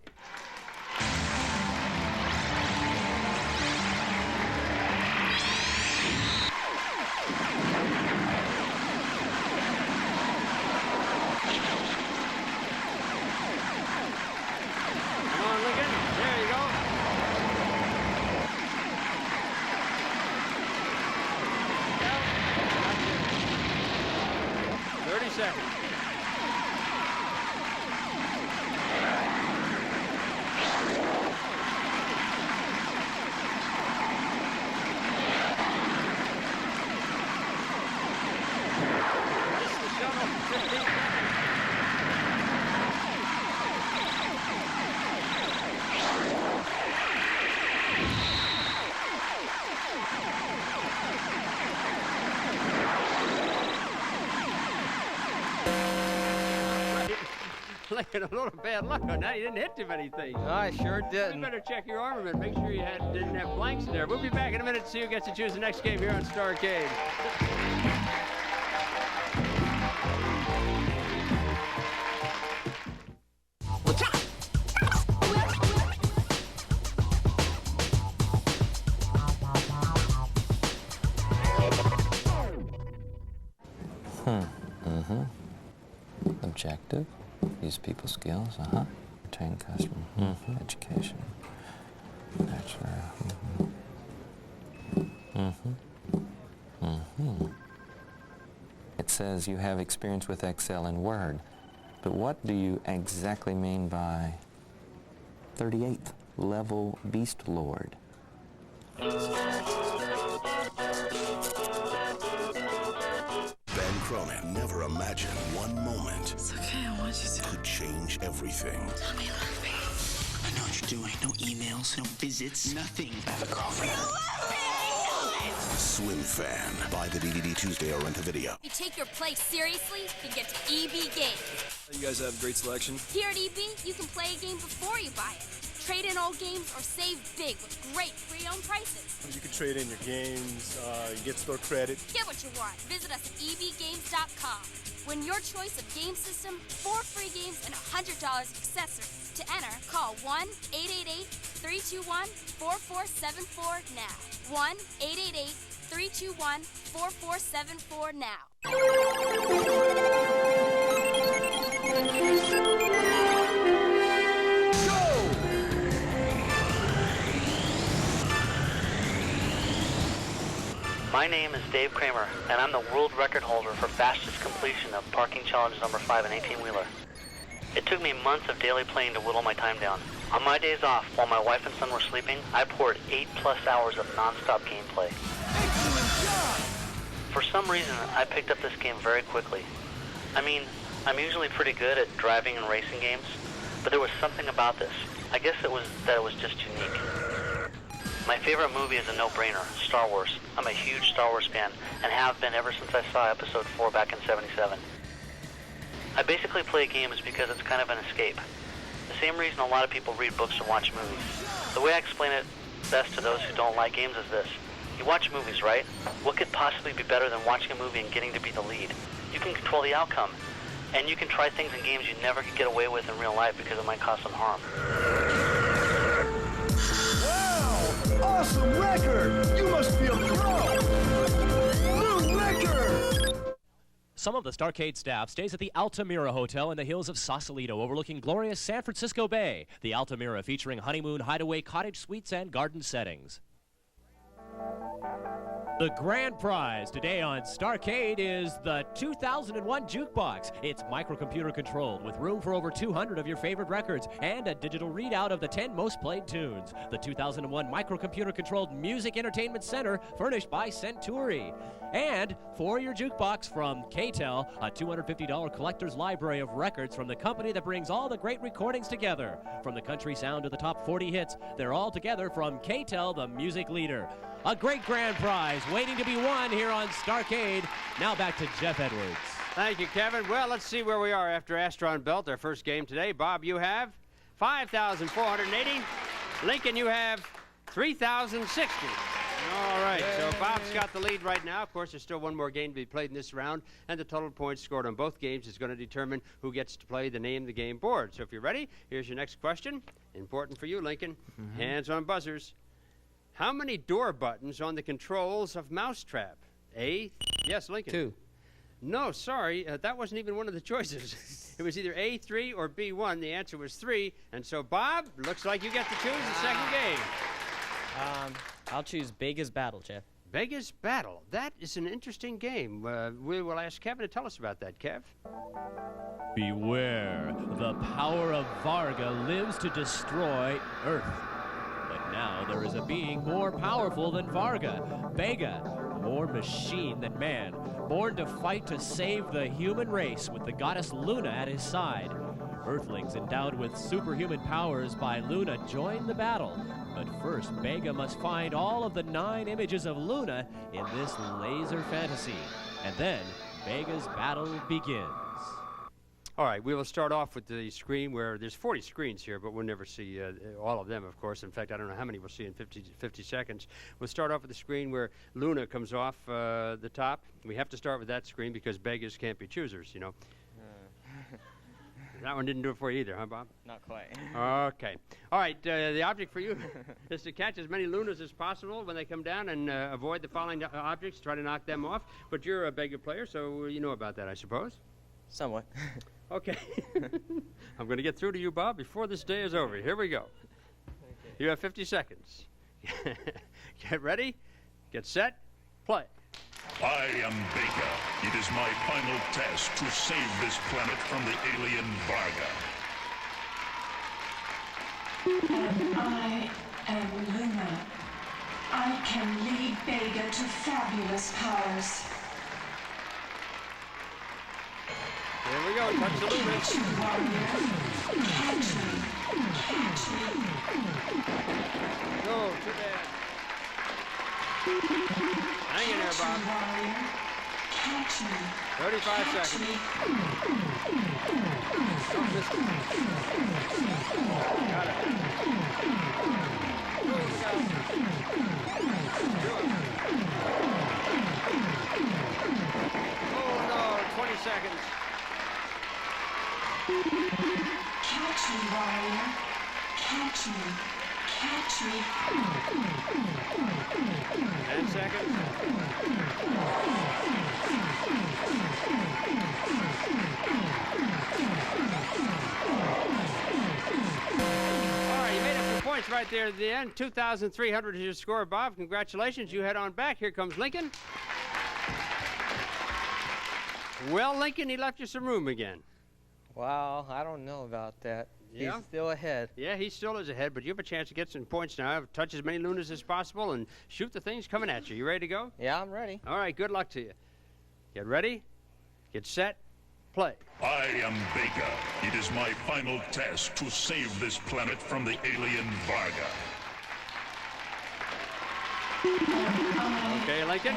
like a little bad luck on that. You didn't hit too many things. I sure didn't. You better check your armament. Make sure you didn't have blanks in there. We'll be back in a minute to see who gets to choose the next game here on Starcade. Objective. Use people skills. Retain customer. Education. Natural. It says you have experience with Excel and Word, but what do you exactly mean by 38th level Beast Lord? Cronin never imagined one moment It's okay, I want you to. could change everything. Tell me you love me. I know what you're doing. No emails, no visits, nothing. I have a girlfriend. Swim Fan. Buy the DVD Tuesday or rent a video. If you take your play seriously, you can get to EB Games. You guys have great selection. Here at EB, you can play a game before you buy it. Trade in old games or save big with great pre-owned prices. You can trade in your games, get store credit. Get what you want. Visit us at ebgames.com. Win your choice of game system, 4 free games, and $100 accessories. To enter, call 1-888-321-4474 now. 1-888-321-4474 now. My name is Dave Kramer, and I'm the world record holder for fastest completion of Parking Challenge number 5 in 18-wheeler. It took me months of daily playing to whittle my time down. On my days off, while my wife and son were sleeping, I poured 8+ hours of non-stop gameplay. For some reason, I picked up this game very quickly. I mean, I'm usually pretty good at driving and racing games, but there was something about this. I guess it was that it was just unique. My favorite movie is a no-brainer, Star Wars. I'm a huge Star Wars fan and have been ever since I saw Episode 4 back in '77. I basically play games because it's kind of an escape. The same reason a lot of people read books or watch movies. The way I explain it best to those who don't like games is this. You watch movies, right? What could possibly be better than watching a movie and getting to be the lead? You can control the outcome, and you can try things in games you never could get away with in real life because it might cause some harm. Awesome record! You must be a pro! New record! Some of the Starcade staff stays at the Altamira Hotel in the hills of Sausalito overlooking glorious San Francisco Bay. The Altamira featuring honeymoon hideaway cottage suites and garden settings. The grand prize today on Starcade is the 2001 Jukebox. It's microcomputer controlled with room for over 200 of your favorite records and a digital readout of the 10 most played tunes. The 2001 microcomputer controlled music entertainment center furnished by Centuri. And for your jukebox from K-Tel, a $250 collector's library of records from the company that brings all the great recordings together. From the country sound to the top 40 hits, they're all together from K-Tel, the music leader. A great grand prize waiting to be won here on Starcade. Now back to Jeff Edwards. Thank you, Kevin. Well, let's see where we are after Astron Belt, our first game today. Bob, you have 5,480. Lincoln, you have 3,060. All right, so Bob's got the lead right now. Of course, there's still one more game to be played in this round, and the total points scored on both games is going to determine who gets to play the name of the game board. So if you're ready, here's your next question. Important for you, Lincoln. Hands on buzzers. How many door buttons on the controls of Mousetrap? A, yes, Lincoln. 2. No, sorry, that wasn't even one of the choices. It was either A3 or B1. The answer was 3. And so, Bob, looks like you get to choose the second game. I'll choose Bega's Battle, Jeff. Bega's Battle. That is an interesting game. We will ask Kevin to tell us about that, Kev. Beware, the power of Varga lives to destroy Earth. But now there is a being more powerful than Varga, Bega, more machine than man, born to fight to save the human race with the goddess Luna at his side. Earthlings endowed with superhuman powers by Luna join the battle. But first, Bega must find all of the 9 images of Luna in this laser fantasy. And then, Bega's battle begins. All right, we will start off with the screen where there's 40 screens here, but we'll never see all of them, of course. In fact, I don't know how many we'll see in 50 seconds. We'll start off with the screen where Luna comes off the top. We have to start with that screen because beggars can't be choosers, you know. That one didn't do it for you either, huh, Bob? Not quite. Okay. All right, the object for you is to catch as many Lunas as possible when they come down and avoid the falling objects, try to knock them off. But you're a beggar player, so you know about that, I suppose? Somewhat. Okay. I'm going to get through to you, Bob, before this day is over. Here we go. Okay. You have 50 seconds. Get ready, get set, play. I am Baker. It is my final task to save this planet from the alien Varga. And I am Luna. I can lead Bega to fabulous powers. Here we go, touch the Luna. Catch me, warrior. Catch me. Catch me. No, too bad. Hang in there, Bob. Catch me. 35 seconds. Don't miss it. Got it. Here we go. Oh, no, 20 seconds. Catch me, warrior. Catch me. Catch me. 10 seconds. All right, you made up some points right there at the end. 2,300 is your score, Bob. Congratulations. You head on back. Here comes Lincoln. Well, Lincoln, he left you some room again. Well, I don't know about that. Yeah? He's still ahead. Yeah, he still is ahead, but you have a chance to get some points now. Touch as many Lunas as possible and shoot the things coming at you. You ready to go? Yeah, I'm ready. All right, good luck to you. Get ready, get set, play. I am Baker. It is my final task to save this planet from the alien Varga. Okay, Lincoln,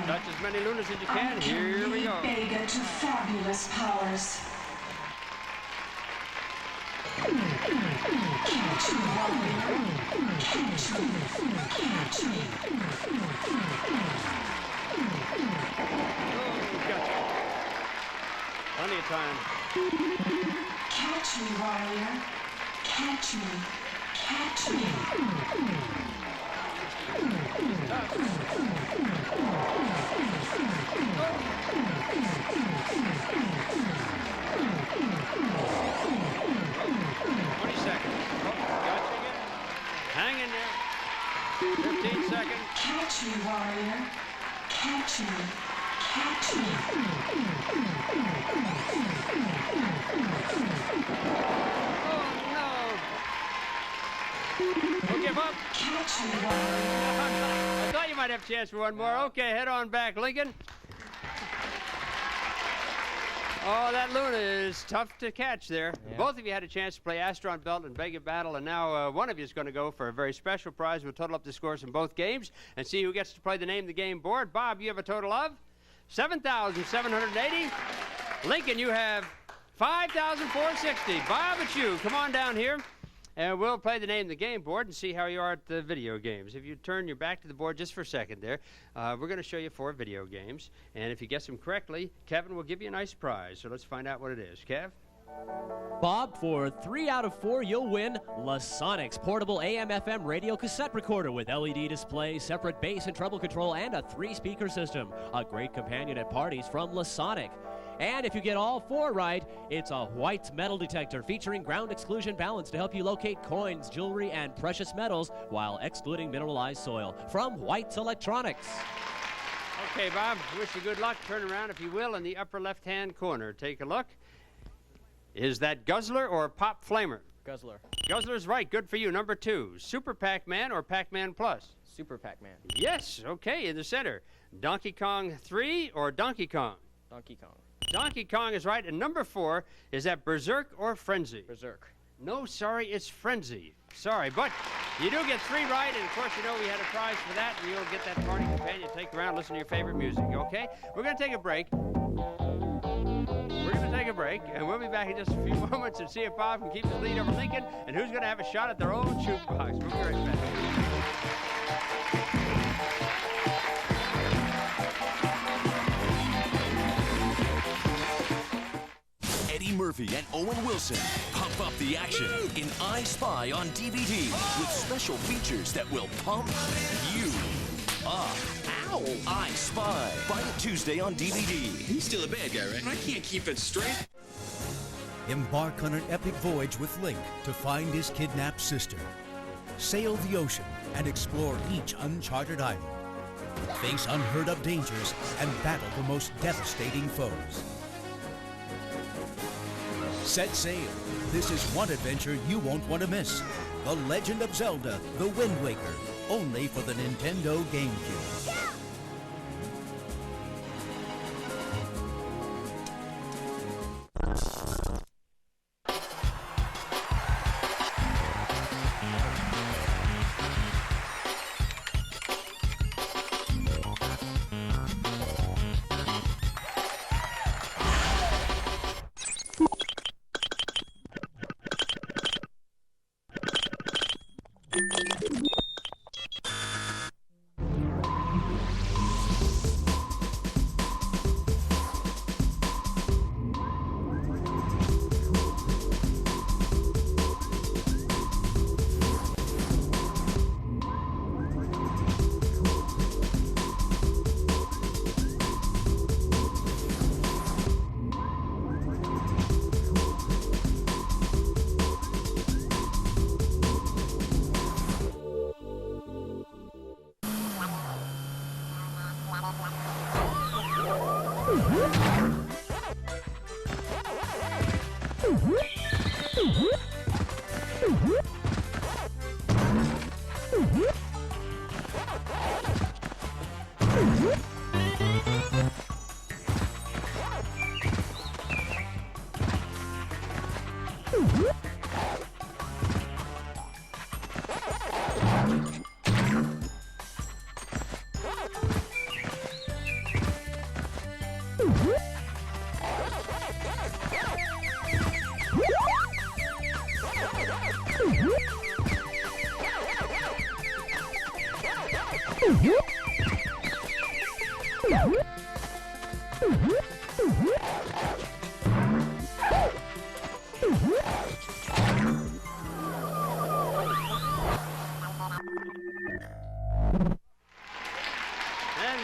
touch as many Lunas as you can. Here we go. Bega to fabulous powers. Catch me, warrior. Catch me. Catch me. Gotcha. Plenty of time. Catch me, warrior. Catch me. Catch me. Hang in there. 15 seconds. Catch me, warrior. Catch me. Catch me. Oh, no. Don't give up. Catch me, warrior. I thought you might have a chance for one more. Okay, head on back, Lincoln. Oh, that Luna is tough to catch there. Yeah. Both of you had a chance to play Astron Belt and Bega Battle, and now one of you is going to go for a very special prize. We'll total up the scores in both games and see who gets to play the Name the Game board. Bob, you have a total of 7,780. Lincoln, you have 5,460. Bob, it's you. Come on down here. And we'll play the Name the Game board and see how you are at the video games. If you turn your back to the board just for a second there, we're going to show you 4 video games. And if you guess them correctly, Kevin will give you a nice prize. So let's find out what it is. Kev? Bob, for 3 out of 4, you'll win Lasonics portable AM/FM radio cassette recorder with LED display, separate bass and treble control, and a 3-speaker system. A great companion at parties from Lasonic. And if you get all 4 right, it's a white metal detector featuring ground exclusion balance to help you locate coins, jewelry, and precious metals while excluding mineralized soil from White's Electronics. Okay, Bob, wish you good luck. Turn around, if you will, in the upper left-hand corner. Take a look. Is that Guzzler or Pop Flamer? Guzzler. Guzzler's right. Good for you. Number 2, Super Pac-Man or Pac-Man Plus? Super Pac-Man. Yes. Okay, in the center. Donkey Kong 3 or Donkey Kong? Donkey Kong. Donkey Kong is right. And number 4, is that Berserk or Frenzy? Berserk. No, sorry, it's Frenzy. Sorry, but you do get 3 right, and of course you know we had a prize for that, and you'll get that party companion. Take around, listen to your favorite music, okay? We're going to take a break. break, and we'll be back in just a few moments and see if Bob can keep the lead over Lincoln and who's going to have a shot at their own jukebox. We'll be right back. Eddie Murphy and Owen Wilson pump up the action in I Spy on DVD with special features that will pump you up. Ow! I Spy. Buy it Tuesday on DVD. He's still a bad guy, right? I can't keep it straight. Embark on an epic voyage with Link to find his kidnapped sister. Sail the ocean and explore each uncharted island. Face unheard-of dangers and battle the most devastating foes. Set sail. This is one adventure you won't want to miss. The Legend of Zelda: The Wind Waker, only for the Nintendo GameCube.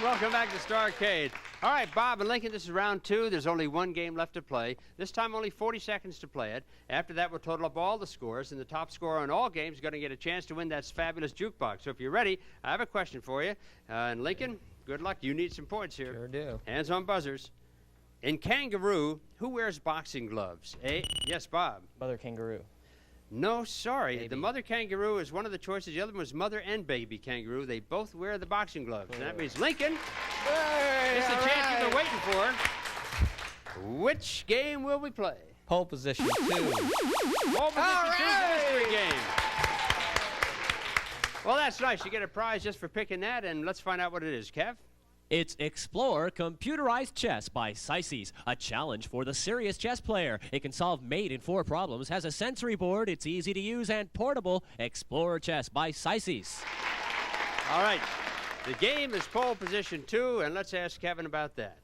Welcome back to Starcade. All right, Bob and Lincoln, this is round two. There's only one game left to play. This time only 40 seconds to play it. After that, we'll total up all the scores, and the top scorer on all games is going to get a chance to win that fabulous jukebox. So if you're ready, I have a question for you. And Lincoln, good luck. You need some points here. Sure do. Hands on buzzers. In Kangaroo, who wears boxing gloves? A. Yes, Bob. Mother kangaroo. No, sorry. Baby. The mother kangaroo is one of the choices. The other one was mother and baby kangaroo. They both wear the boxing gloves. And that means Lincoln, it's the chance you've been waiting for. Which game will we play? Pole position 2. Pole position 2 is the mystery game. Well, that's nice. You get a prize just for picking that, and let's find out what it is. Kev? It's Explore Computerized Chess by Sisys, a challenge for the serious chess player. It can solve mate in 4 problems, has a sensory board, it's easy to use and portable. Explore Chess by Sisys. All right. The game is pole position 2, and let's ask Kevin about that.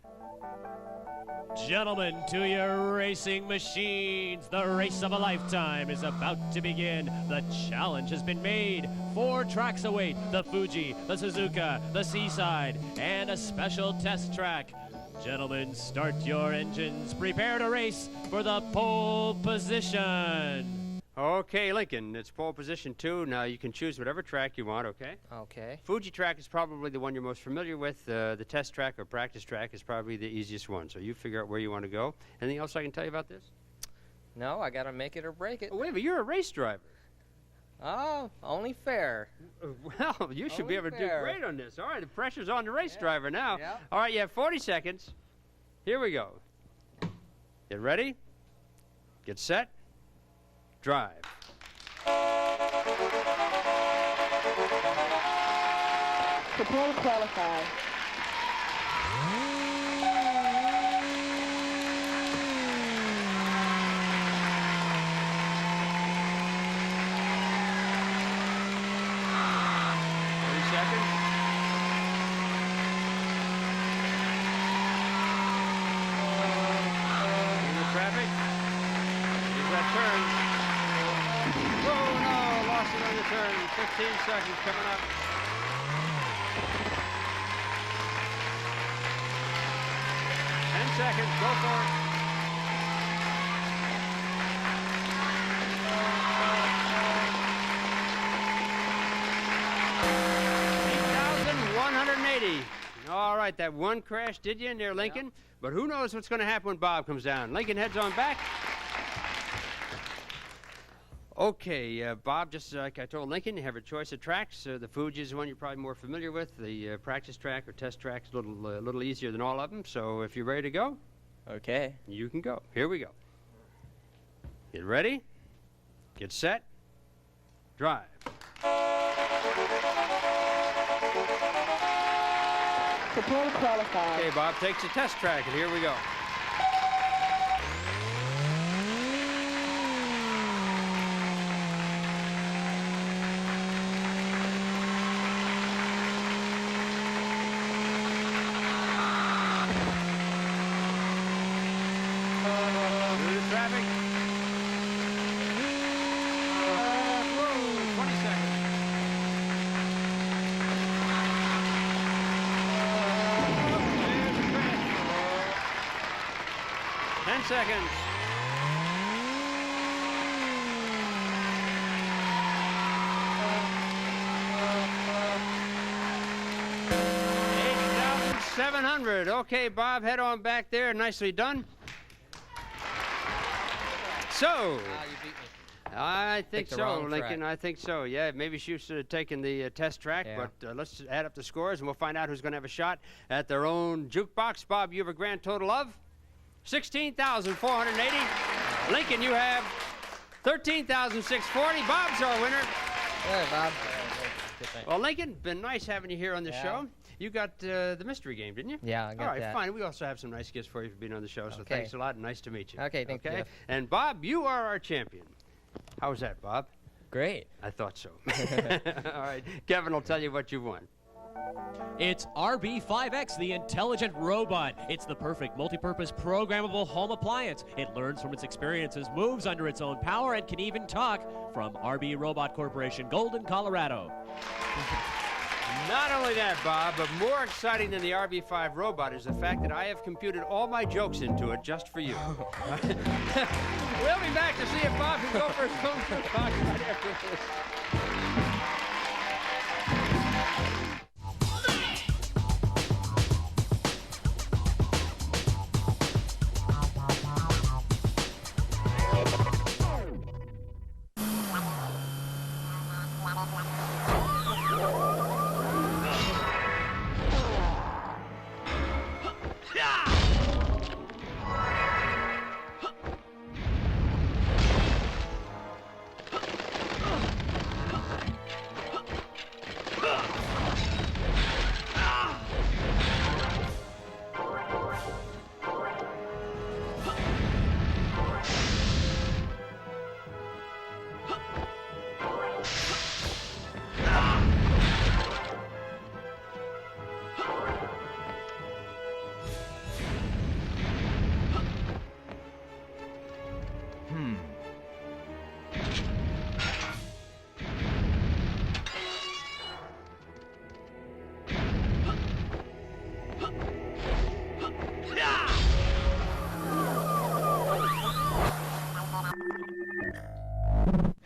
Gentlemen, to your racing machines. The race of a lifetime is about to begin. The challenge has been made. 4 tracks await: the Fuji, the Suzuki, the Seaside, and a special test track. Gentlemen, start your engines. Prepare to race for the pole position. Okay, Lincoln, it's pole position 2. Now you can choose whatever track you want, okay? Okay. Fuji track is probably the one you're most familiar with. The test track or practice track is probably the easiest one. So you figure out where you want to go. Anything else I can tell you about this? No, I got to make it or break it. Oh, wait a minute, you're a race driver. Oh, only fair. Well, you should be able to do great on this. All right, the pressure's on the race driver now. Yeah. All right, you have 40 seconds. Here we go. Get ready. Get set. Drive. Prepare to qualify. turn. 15 seconds coming up. Seconds, go for it. $8,180. All right, that one crash did you in there, Lincoln. Yeah. But who knows what's going to happen when Bob comes down. Lincoln heads on back. Okay, Bob, just like I told Lincoln, you have a choice of tracks. The Fuji is the one you're probably more familiar with. The practice track or test track is a little easier than all of them. So if you're ready to go. Okay. You can go. Here we go. Get ready. Get set. Drive. Prepare to qualify. Okay, Bob takes a test track, and here we go. Seconds. $8,700. Okay, Bob, head on back there. Nicely done. So, I think so, Lincoln. I think so. Yeah, maybe she should have taken the test track, but let's add up the scores and we'll find out who's going to have a shot at their own jukebox. Bob, you have a grand total of $16,480. Lincoln, you have $13,640. Bob's our winner. Good, Bob. Well, Lincoln, been nice having you here on the show. You got the mystery game, didn't you? Yeah, I got All right, that. fine. We also have some nice gifts for you for being on the show, so thanks a lot and nice to meet you. Okay, thank you. And Bob, you are our champion. How was that, Bob? Great. I thought so. All right, Kevin will tell you what you won. It's RB5X, the intelligent robot. It's the perfect multi-purpose programmable home appliance. It learns from its experiences, moves under its own power, and can even talk. From RB Robot Corporation, Golden, Colorado. Not only that, Bob, but more exciting than the RB5 robot is the fact that I have computed all my jokes into it just for you. We'll be back to see if Bob can go for his own jukebox right after this.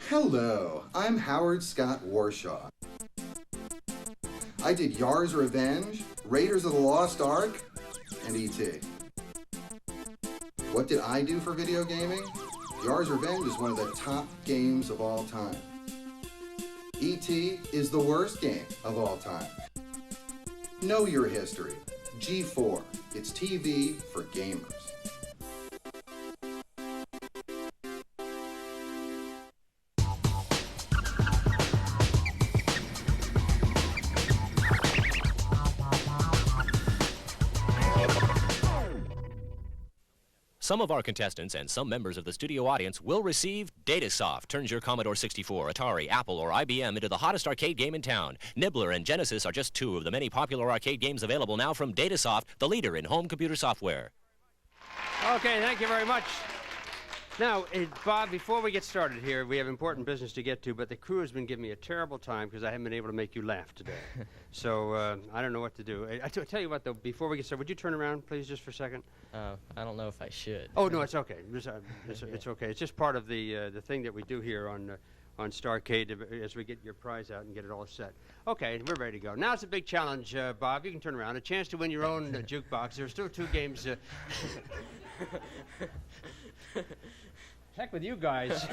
Hello, I'm Howard Scott Warshaw. I did Yar's Revenge, Raiders of the Lost Ark, and E.T. What did I do for video gaming? Yar's Revenge is one of the top games of all time. E.T. is the worst game of all time. Know your history. G4. It's TV for gamers. Some of our contestants and some members of the studio audience will receive Datasoft. Turns your Commodore 64, Atari, Apple, or IBM into the hottest arcade game in town. Nibbler and Genesis are just two of the many popular arcade games available now from Datasoft, the leader in home computer software. Okay, thank you very much. Now, Bob, before we get started here, we have important business to get to, but the crew has been giving me a terrible time because I haven't been able to make you laugh today. So I don't know what to do. I tell you what, though, before we get started, would you turn around, please, just for a second? I don't know if I should. Oh, no, it's okay. It's okay. It's just part of the thing that we do here on Starcade as we get your prize out and get it all set. Okay, we're ready to go. Now it's a big challenge, Bob. You can turn around. A chance to win your own jukebox. There's still 2 games. Heck with you guys.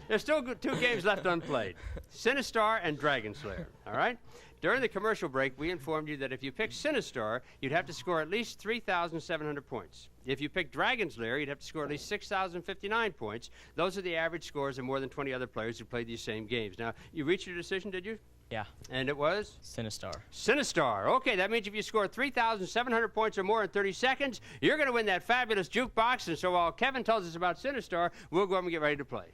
There's still 2 games left unplayed. Sinistar and Dragon Slayer, all right? During the commercial break, we informed you that if you picked Sinistar, you'd have to score at least 3,700 points. If you picked Dragon Slayer, you'd have to score at least 6,059 points. Those are the average scores of more than 20 other players who played these same games. Now, you reached your decision, did you? Yeah. And it was? Sinistar. Sinistar. Okay, that means if you score 3,700 points or more in 30 seconds, you're going to win that fabulous jukebox. And so while Kevin tells us about Sinistar, we'll go up and get ready to play.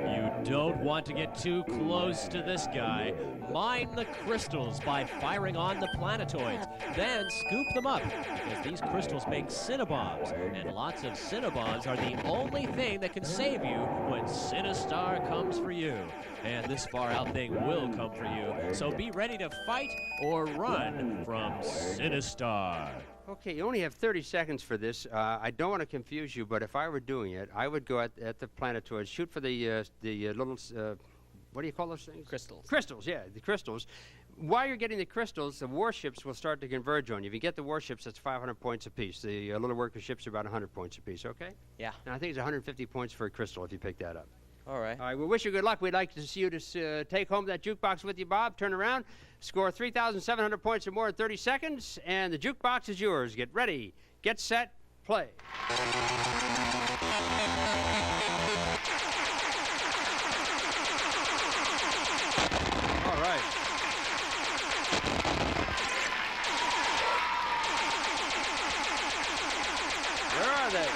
You don't want to get too close to this guy. Mine the crystals by firing on the planetoids. Then scoop them up, because these crystals make Cinnabombs, and lots of Cinnabombs are the only thing that can save you when Sinistar comes for you. And this far-out thing will come for you, so be ready to fight or run from Sinistar. Okay, you only have 30 seconds for this. I don't want to confuse you, but if I were doing it, I would go at the planetoids, shoot for the little, what do you call those things? Crystals. Crystals, yeah, the crystals. While you're getting the crystals, the warships will start to converge on you. If you get the warships, that's 500 points apiece. The little worker ships are about 100 points apiece, okay? Yeah. And I think it's 150 points for a crystal if you pick that up. All right. All right, we wish you good luck. We'd like to see you to take home that jukebox with you, Bob. Turn around, score 3,700 points or more in 30 seconds, and the jukebox is yours. Get ready, get set, play. All right. Where are they?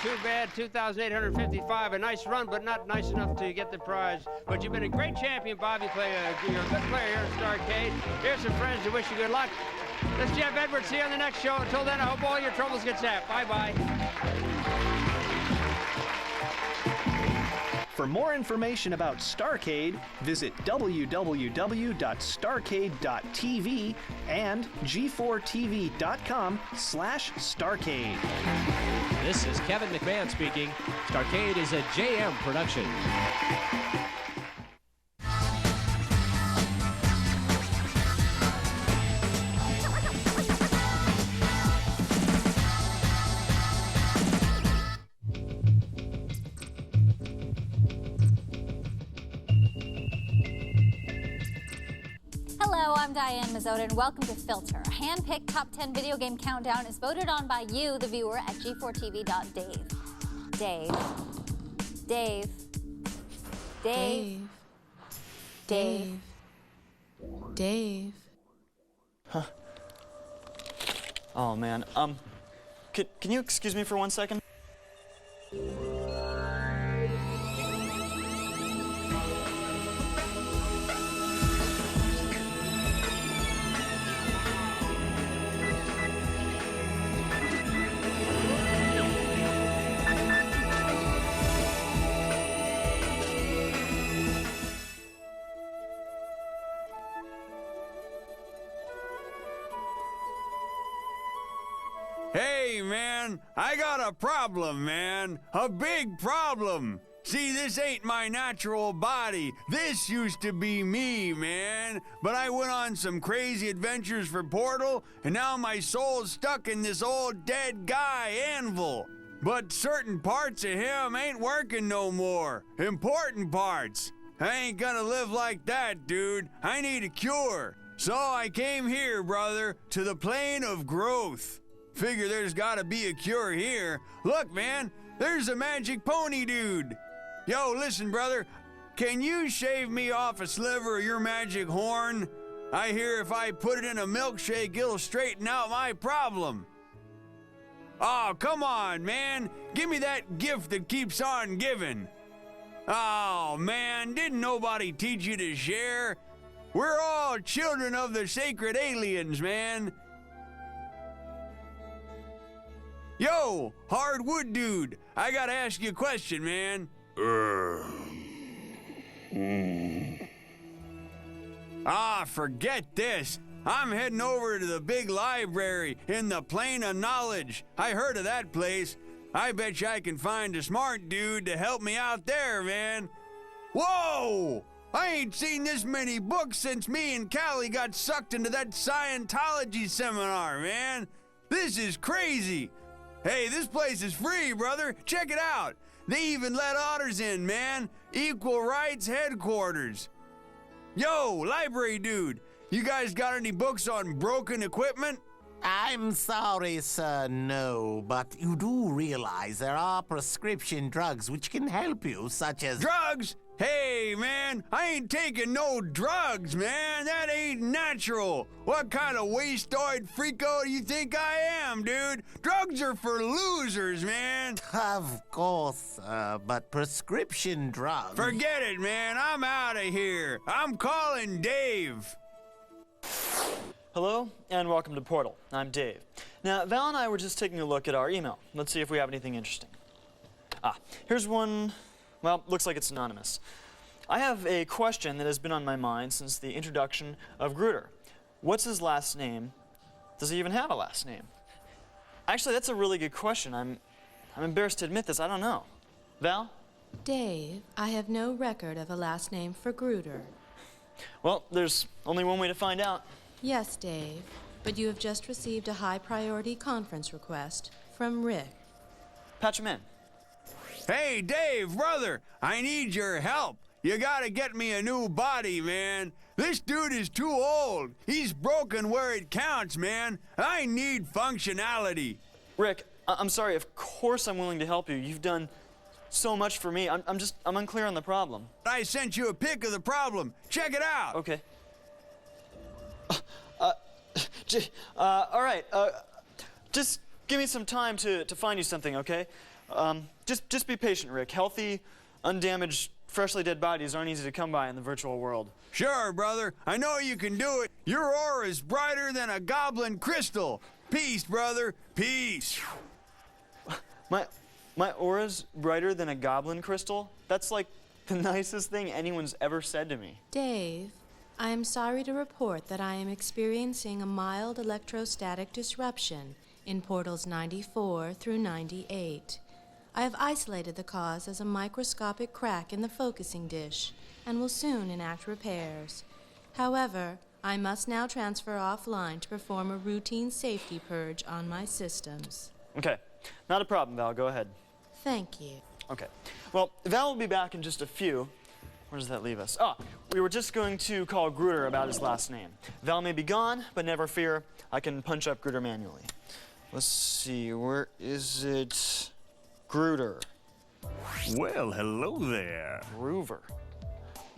Too bad, 2,855. A nice run, but not nice enough to get the prize. But you've been a great champion, Bob. You're a good player here at Starcade. Here's some friends who wish you good luck. This is Jeff Edwards. See you on the next show. Until then, I hope all your troubles get zapped. Bye-bye. For more information about Starcade, visit www.starcade.tv and g4tv.com/Starcade. This is Kevin McMahon speaking. Starcade is a JM production. Hello, I'm Diane Mazzotta, and welcome to Filter. A hand-picked top 10 video game countdown is voted on by you, the viewer, at g4tv.dave. Dave. Huh. Oh, man. Can you excuse me for 1 second? Hey, man, I got a problem, man. A big problem. See, this ain't my natural body. This used to be me, man. But I went on some crazy adventures for Portal, and now my soul's stuck in this old dead guy, Anvil. But certain parts of him ain't working no more. Important parts. I ain't gonna live like that, dude. I need a cure. So I came here, brother, to the plane of growth. Figure there's gotta be a cure here. Look, man, there's a magic pony dude. Yo, listen, brother, can you shave me off a sliver of your magic horn? I hear if I put it in a milkshake, it'll straighten out my problem. Oh, come on, man. Give me that gift that keeps on giving. Oh, man, didn't nobody teach you to share? We're all children of the sacred aliens, man. Yo, hardwood dude, I gotta ask you a question, man. Forget this. I'm heading over to the big library in the Plane of Knowledge. I heard of that place. I bet you I can find a smart dude to help me out there, man. Whoa! I ain't seen this many books since me and Callie got sucked into that Scientology seminar, man. This is crazy. Hey, this place is free, brother. Check it out. They even let otters in, man. Equal rights headquarters. Yo, library dude, you guys got any books on broken equipment? I'm sorry, sir, no, but you do realize there are prescription drugs which can help you, such as... Drugs? Hey, man, I ain't taking no drugs, man. That ain't natural. What kind of wastoid freako do you think I am, dude? Drugs are for losers, man. Of course, sir, but prescription drugs... Forget it, man. I'm out of here. I'm calling Dave. Hello, and welcome to Portal. I'm Dave. Now, Val and I were just taking a look at our email. Let's see if we have anything interesting. Here's one. Well, looks like it's anonymous. I have a question that has been on my mind since the introduction of Gruder. What's his last name? Does he even have a last name? Actually, that's a really good question. I'm embarrassed to admit this. I don't know. Val? Dave, I have no record of a last name for Gruder. Well, there's only one way to find out. Yes, Dave, but you have just received a high-priority conference request from Rick. Patch him in. Hey, Dave, brother, I need your help. You gotta get me a new body, man. This dude is too old. He's broken where it counts, man. I need functionality. Rick, I'm sorry. Of course I'm willing to help you. You've done so much for me. I'm unclear on the problem. I sent you a pic of the problem. Check it out. Okay. All right. Just give me some time to find you something, okay? Just be patient, Rick. Healthy, undamaged, freshly dead bodies aren't easy to come by in the virtual world. Sure, brother. I know you can do it. Your aura is brighter than a goblin crystal. Peace, brother. Peace. My aura's brighter than a goblin crystal? That's like the nicest thing anyone's ever said to me. Dave, I am sorry to report that I am experiencing a mild electrostatic disruption in portals 94 through 98. I have isolated the cause as a microscopic crack in the focusing dish and will soon enact repairs. However, I must now transfer offline to perform a routine safety purge on my systems. Okay, not a problem, Val. Go ahead. Thank you. Okay. Well, Val will be back in just a few. Where does that leave us? We were just going to call Gruder about his last name. Val may be gone, but never fear. I can punch up Gruder manually. Let's see, where is it? Gruder. Well, hello there. Groover.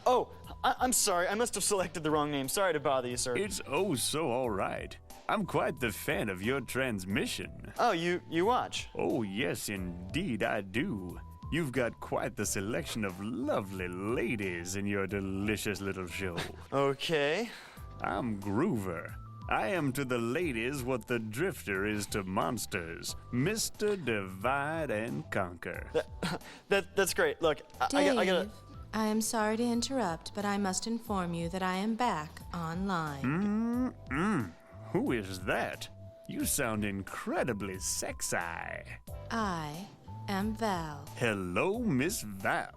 Oh, I'm sorry. I must have selected the wrong name. Sorry to bother you, sir. It's oh so all right. I'm quite the fan of your transmission. Oh, you watch? Oh, yes, indeed I do. You've got quite the selection of lovely ladies in your delicious little show. Okay. I'm Groover. I am to the ladies what the Drifter is to monsters. Mr. Divide and Conquer. That's great. Look, Dave, I gotta... I am sorry to interrupt, but I must inform you that I am back online. Who is that? You sound incredibly sexy. I am Val. Hello, Miss Val.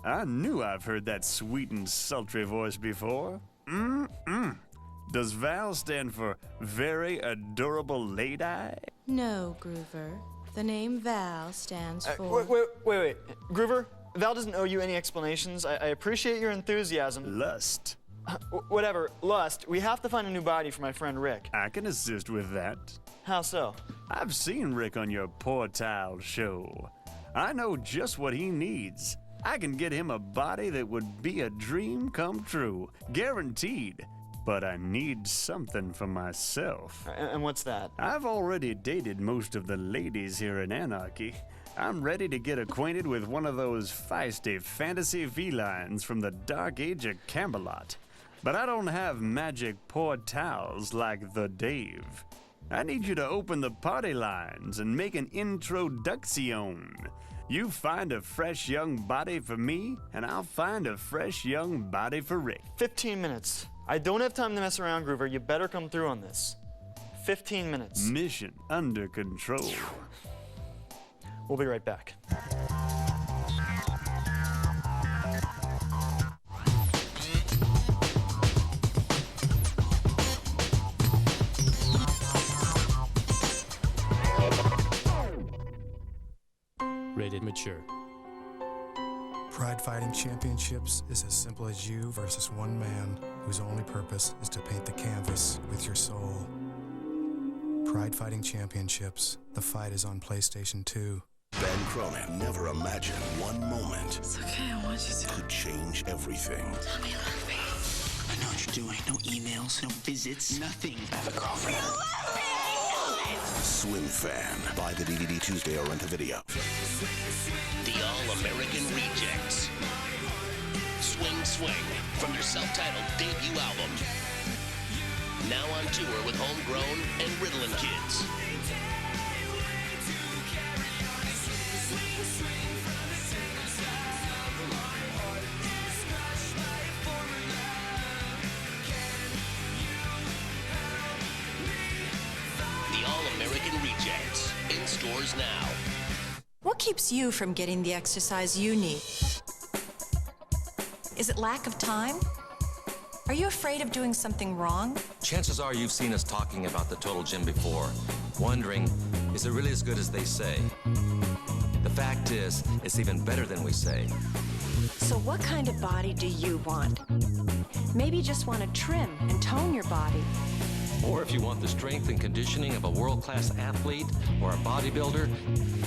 I knew I've heard that sweet and sultry voice before. Does Val stand for Very Adorable Lady? No, Groover. The name Val stands for... Wait. Groover, Val doesn't owe you any explanations. I appreciate your enthusiasm. Lust. Whatever, lust. We have to find a new body for my friend Rick. I can assist with that. How so? I've seen Rick on your Portal show. I know just what he needs. I can get him a body that would be a dream come true. Guaranteed. but I need something for myself. And what's that? I've already dated most of the ladies here in Anarchy. I'm ready to get acquainted with one of those feisty fantasy felines from the dark age of Camelot. But I don't have magic portals like the Dave. I need you to open the party lines and make an introduction. You find a fresh young body for me, and I'll find a fresh young body for Rick. 15 minutes. I don't have time to mess around, Groover. You better come through on this. 15 minutes. Mission under control. We'll be right back. Rated mature. Pride Fighting Championships is as simple as you versus one man whose only purpose is to paint the canvas with your soul. Pride Fighting Championships. The fight is on PlayStation 2. Ben Cronin never imagined one moment It's okay, I want you to. could change everything. Tell me you love me. I know what you're doing. No emails, no visits, nothing. I have a girlfriend. You love me! I know it! Swim Fan. Buy the DVD Tuesday or rent a video. The All-American Rejects. Swing Swing from their self-titled debut album. Now on tour with Homegrown and Ritalin Kids. The All-American Rejects. In stores now. What keeps you from getting the exercise you need? Is it lack of time? Are you afraid of doing something wrong? Chances are you've seen us talking about the Total Gym before, wondering, is it really as good as they say? The fact is, it's even better than we say. So what kind of body do you want? Maybe you just want to trim and tone your body. Or if you want the strength and conditioning of a world-class athlete or a bodybuilder,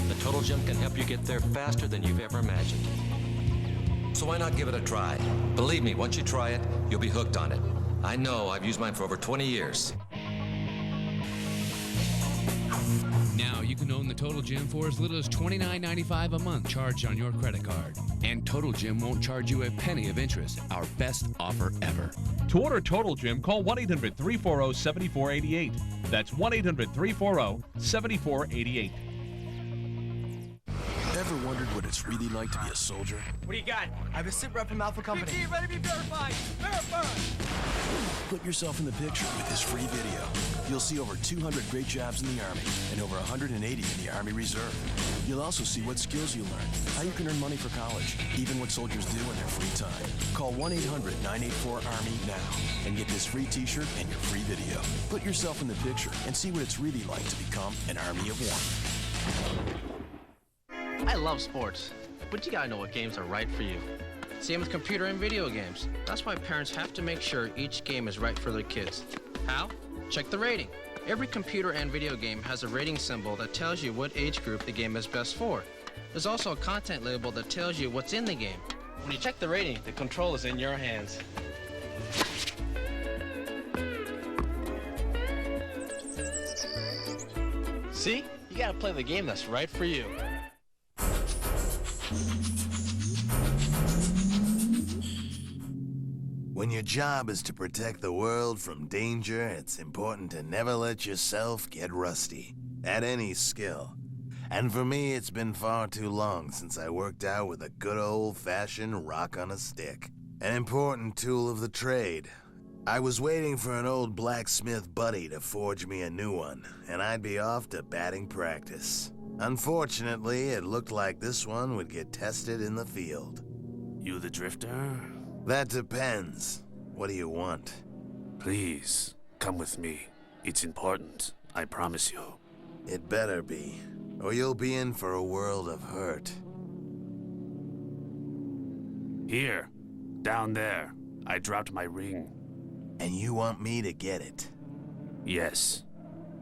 the Total Gym can help you get there faster than you've ever imagined. So why not give it a try? Believe me, once you try it, you'll be hooked on it. I know, I've used mine for over 20 years. Now you can own the Total Gym for as little as $29.95 a month charged on your credit card. And Total Gym won't charge you a penny of interest, our best offer ever. To order Total Gym, call 1-800-340-7488. That's 1-800-340-7488. Ever wondered what it's really like to be a soldier? What do you got? I have a sit rep from Alpha Company. BP, ready to be verified. Verified. Put yourself in the picture with this free video. You'll see over 200 great jobs in the Army and over 180 in the Army Reserve. You'll also see what skills you learn, how you can earn money for college, even what soldiers do in their free time. Call 1-800-984-ARMY now and get this free t-shirt and your free video. Put yourself in the picture and see what it's really like to become an Army of One. I love sports, but you gotta know what games are right for you. Same with computer and video games. That's why parents have to make sure each game is right for their kids. How? Check the rating. Every computer and video game has a rating symbol that tells you what age group the game is best for. There's also a content label that tells you what's in the game. When you check the rating, the control is in your hands. See? You gotta play the game that's right for you. When your job is to protect the world from danger, it's important to never let yourself get rusty at any skill. And for me, it's been far too long since I worked out with a good old-fashioned rock on a stick. An important tool of the trade. I was waiting for an old blacksmith buddy to forge me a new one, and I'd be off to batting practice. Unfortunately, it looked like this one would get tested in the field. You the drifter? That depends. What do you want? Please, come with me. It's important, I promise you. It better be, or you'll be in for a world of hurt. Here, down there, I dropped my ring. And you want me to get it? Yes.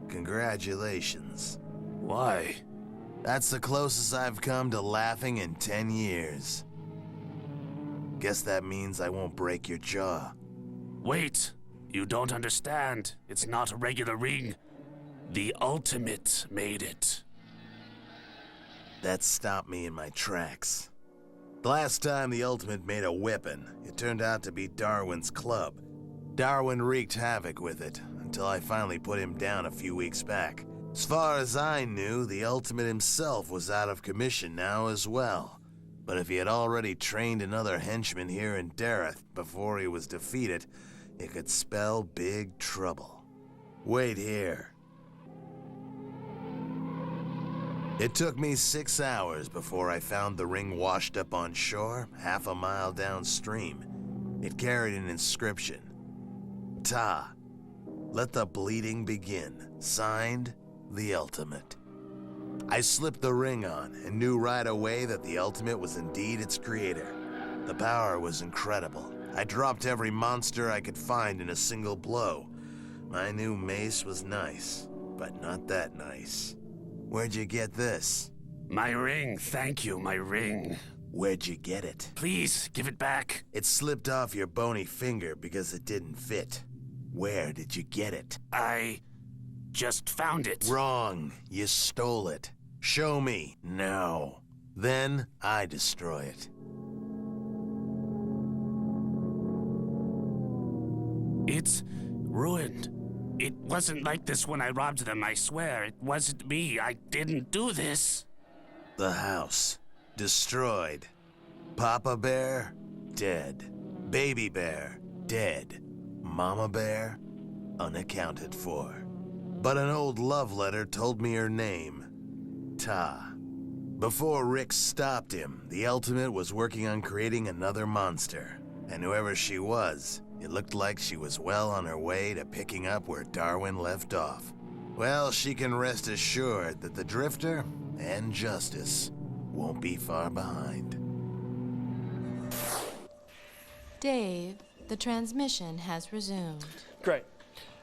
Congratulations. Why? That's the closest I've come to laughing in 10 years. Guess that means I won't break your jaw. Wait! You don't understand. It's not a regular ring. The Ultimate made it. That stopped me in my tracks. The last time the Ultimate made a weapon, it turned out to be Darwin's club. Darwin wreaked havoc with it, until I finally put him down a few weeks back. As far as I knew, the Ultimate himself was out of commission now as well. But if he had already trained another henchman here in Dareth before he was defeated, it could spell big trouble. Wait here. It took me 6 hours before I found the ring washed up on shore, half a mile downstream. It carried an inscription. Ta. Let the bleeding begin. Signed, the Ultimate. I slipped the ring on and knew right away that the Ultimate was indeed its creator. The power was incredible. I dropped every monster I could find in a single blow. My new mace was nice, but not that nice. Where'd you get this? My ring, thank you, my ring. Where'd you get it? Please, give it back. It slipped off your bony finger because it didn't fit. Where did you get it? I just found it. Wrong. You stole it. Show me, now. Then I destroy it. It's ruined. It wasn't like this when I robbed them, I swear. It wasn't me. I didn't do this. The house. Destroyed. Papa Bear, dead. Baby Bear, dead. Mama Bear, unaccounted for. But an old love letter told me her name. Ta. Before Rick stopped him, the Ultimate was working on creating another monster. And whoever she was, it looked like she was well on her way to picking up where Darwin left off. Well, she can rest assured that the Drifter and Justice won't be far behind. Dave, the transmission has resumed. Great.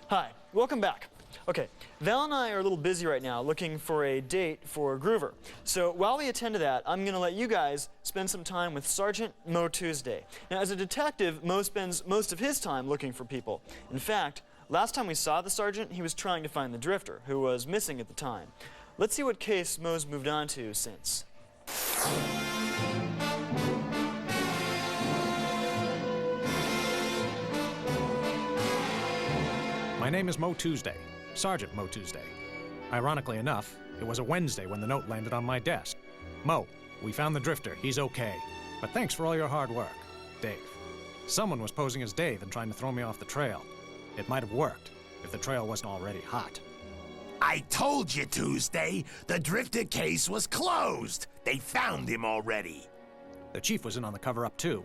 Hi, welcome back. Okay, Val and I are a little busy right now looking for a date for Groover. So while we attend to that, I'm going to let you guys spend some time with Sergeant Mo Tuesday. Now, as a detective, Mo spends most of his time looking for people. In fact, last time we saw the sergeant, he was trying to find the Drifter, who was missing at the time. Let's see what case Mo's moved on to since. My name is Mo Tuesday, Sergeant Mo Tuesday. Ironically enough, it was a Wednesday when the note landed on my desk. Mo, we found the Drifter. He's okay. But thanks for all your hard work. Dave. Someone was posing as Dave and trying to throw me off the trail. It might have worked if the trail wasn't already hot. I told you, Tuesday, the Drifter case was closed. They found him already. The chief was in on the cover-up too.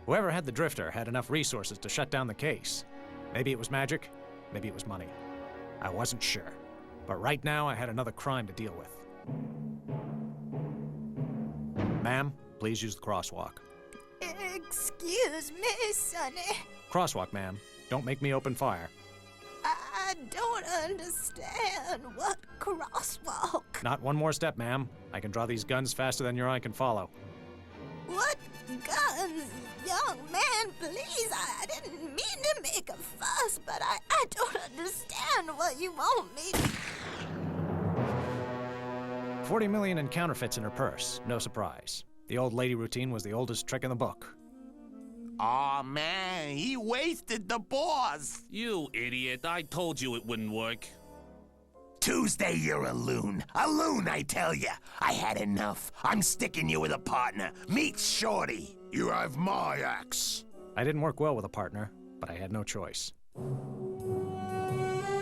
Whoever had the Drifter had enough resources to shut down the case. Maybe it was magic, maybe it was money. I wasn't sure. But right now I had another crime to deal with. Ma'am, please use the crosswalk. Excuse me, Sonny. Crosswalk, ma'am. Don't make me open fire. I don't understand what crosswalk. Not one more step, ma'am. I can draw these guns faster than your eye can follow. What guns? Young man, please, I didn't mean to make a fuss, but I don't understand what you want me to... 40 million in counterfeits in her purse. No surprise. The old lady routine was the oldest trick in the book. Aw, man, he wasted the boss. You idiot. I told you it wouldn't work. Tuesday, you're a loon. A loon, I tell ya. I had enough. I'm sticking you with a partner. Meet Shorty. You have my axe. I didn't work well with a partner, but I had no choice.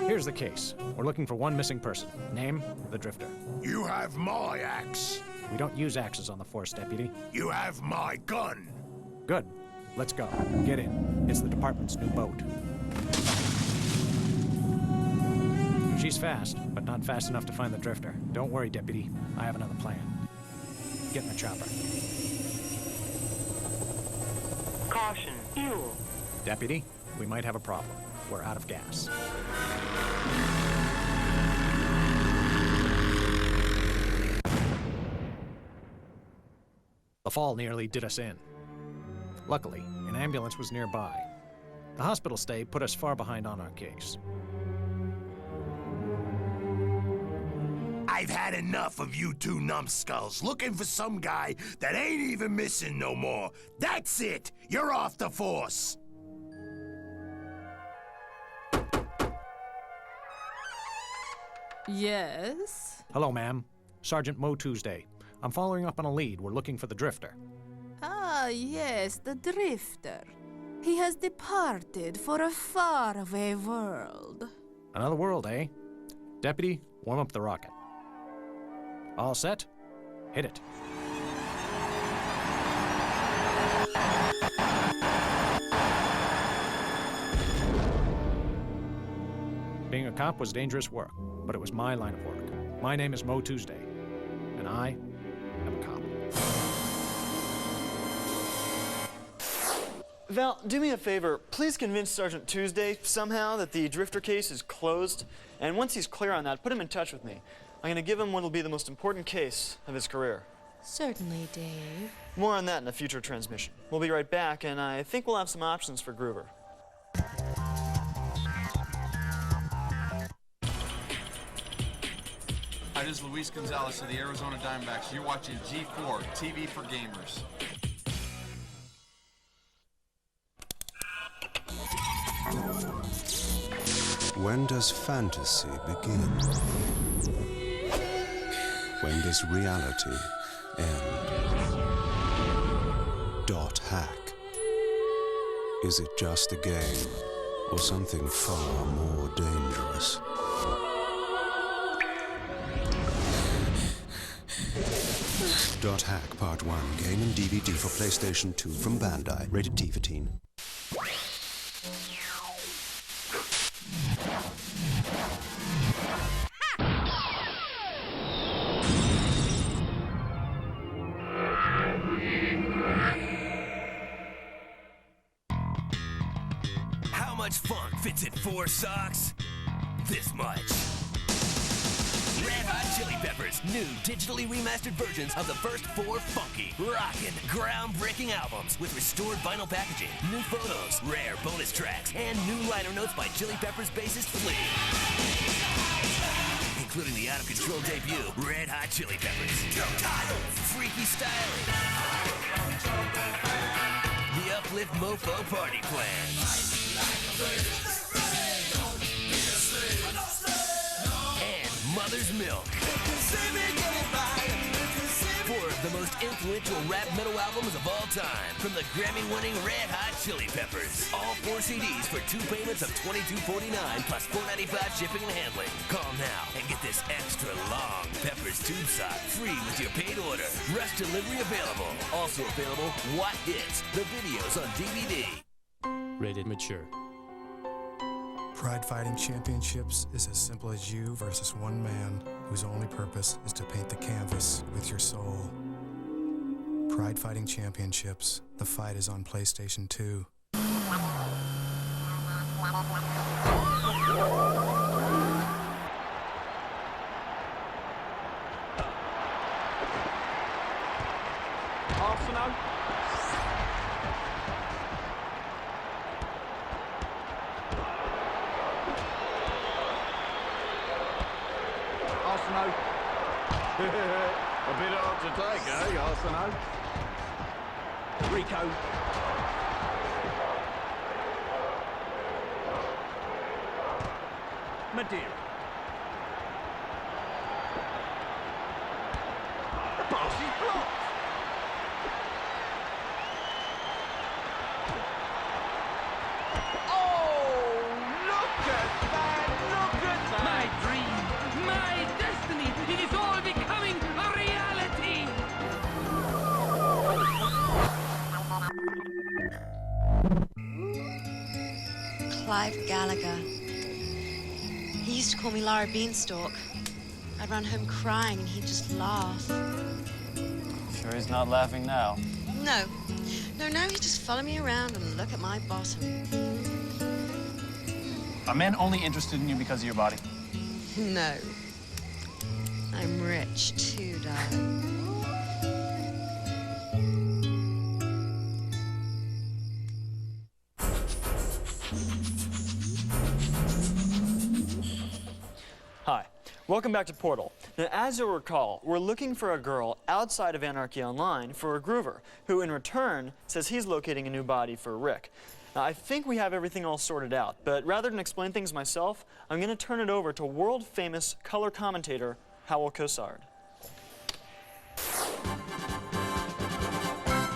Here's the case. We're looking for one missing person. Name, the Drifter. You have my axe. We don't use axes on the force, Deputy. You have my gun. Good. Let's go. Get in. It's the department's new boat. She's fast, but not fast enough to find the Drifter. Don't worry, Deputy. I have another plan. Get in the chopper. Caution, fuel. Deputy, we might have a problem. We're out of gas. The fall nearly did us in. Luckily, an ambulance was nearby. The hospital stay put us far behind on our case. I've had enough of you two numbskulls looking for some guy that ain't even missing no more. That's it! You're off the force! Yes? Hello, ma'am. Sergeant Mo Tuesday. I'm following up on a lead. We're looking for the Drifter. Ah, yes, the Drifter. He has departed for a faraway world. Another world, eh? Deputy, warm up the rocket. All set? Hit it. Being a cop was dangerous work, but it was my line of work. My name is Mo Tuesday, and I am a cop. Val, do me a favor. Please convince Sergeant Tuesday somehow that the Drifter case is closed. And once he's clear on that, put him in touch with me. I'm going to give him what will be the most important case of his career. Certainly, Dave. More on that in a future transmission. We'll be right back, and I think we'll have some options for Groover. Hi, this is Luis Gonzalez of the Arizona Diamondbacks. You're watching G4, TV for Gamers. When does fantasy begin? When does reality end? .hack. Is it just a game, or something far more dangerous? .hack Part 1, game and DVD for PlayStation 2 from Bandai, rated T for teen. How much funk fits in 4 socks? This much. Red Hot Chili Peppers, new digitally remastered versions of the first 4 funky, rockin', groundbreaking albums with restored vinyl packaging, new photos, rare bonus tracks, and new liner notes by Chili Peppers bassist Flea. Including the out-of-control debut, Red Hot Chili Peppers. Freaky styling. The Uplift Mofo Party Plan. Mother's Milk. 4 of the most influential rap metal albums of all time from the Grammy-winning Red Hot Chili Peppers. All 4 CDs for 2 payments of $22.49 plus $4.95 shipping and handling. Call now and get this extra long Peppers tube sock free with your paid order. Rush delivery available. Also available, What Hits, the videos on DVD. Rated mature. Pride Fighting Championships is as simple as you versus one man whose only purpose is to paint the canvas with your soul. Pride Fighting Championships. The fight is on PlayStation 2. Arsenal. Arsenal. A bit hard to take, eh, Arsenal? Rico. Madeira. The pass is blocked. Oh, look at that! Look at that! My dream, my destiny, it is all becoming a reality! Clive Gallagher. He used to call me Lara Beanstalk. I'd run home crying and he'd just laugh. Sure he's not laughing now. No. No, now he'd just follow me around and look at my bottom. Are men only interested in you because of your body? No. I'm rich too, darling. welcome back to Portal. Now, as you'll recall, we're looking for a girl outside of Anarchy Online for a groover, who in return says he's locating a new body for Rick. Now, I think we have everything all sorted out, but rather than explain things myself, I'm going to turn it over to world-famous color commentator Howell Cosard.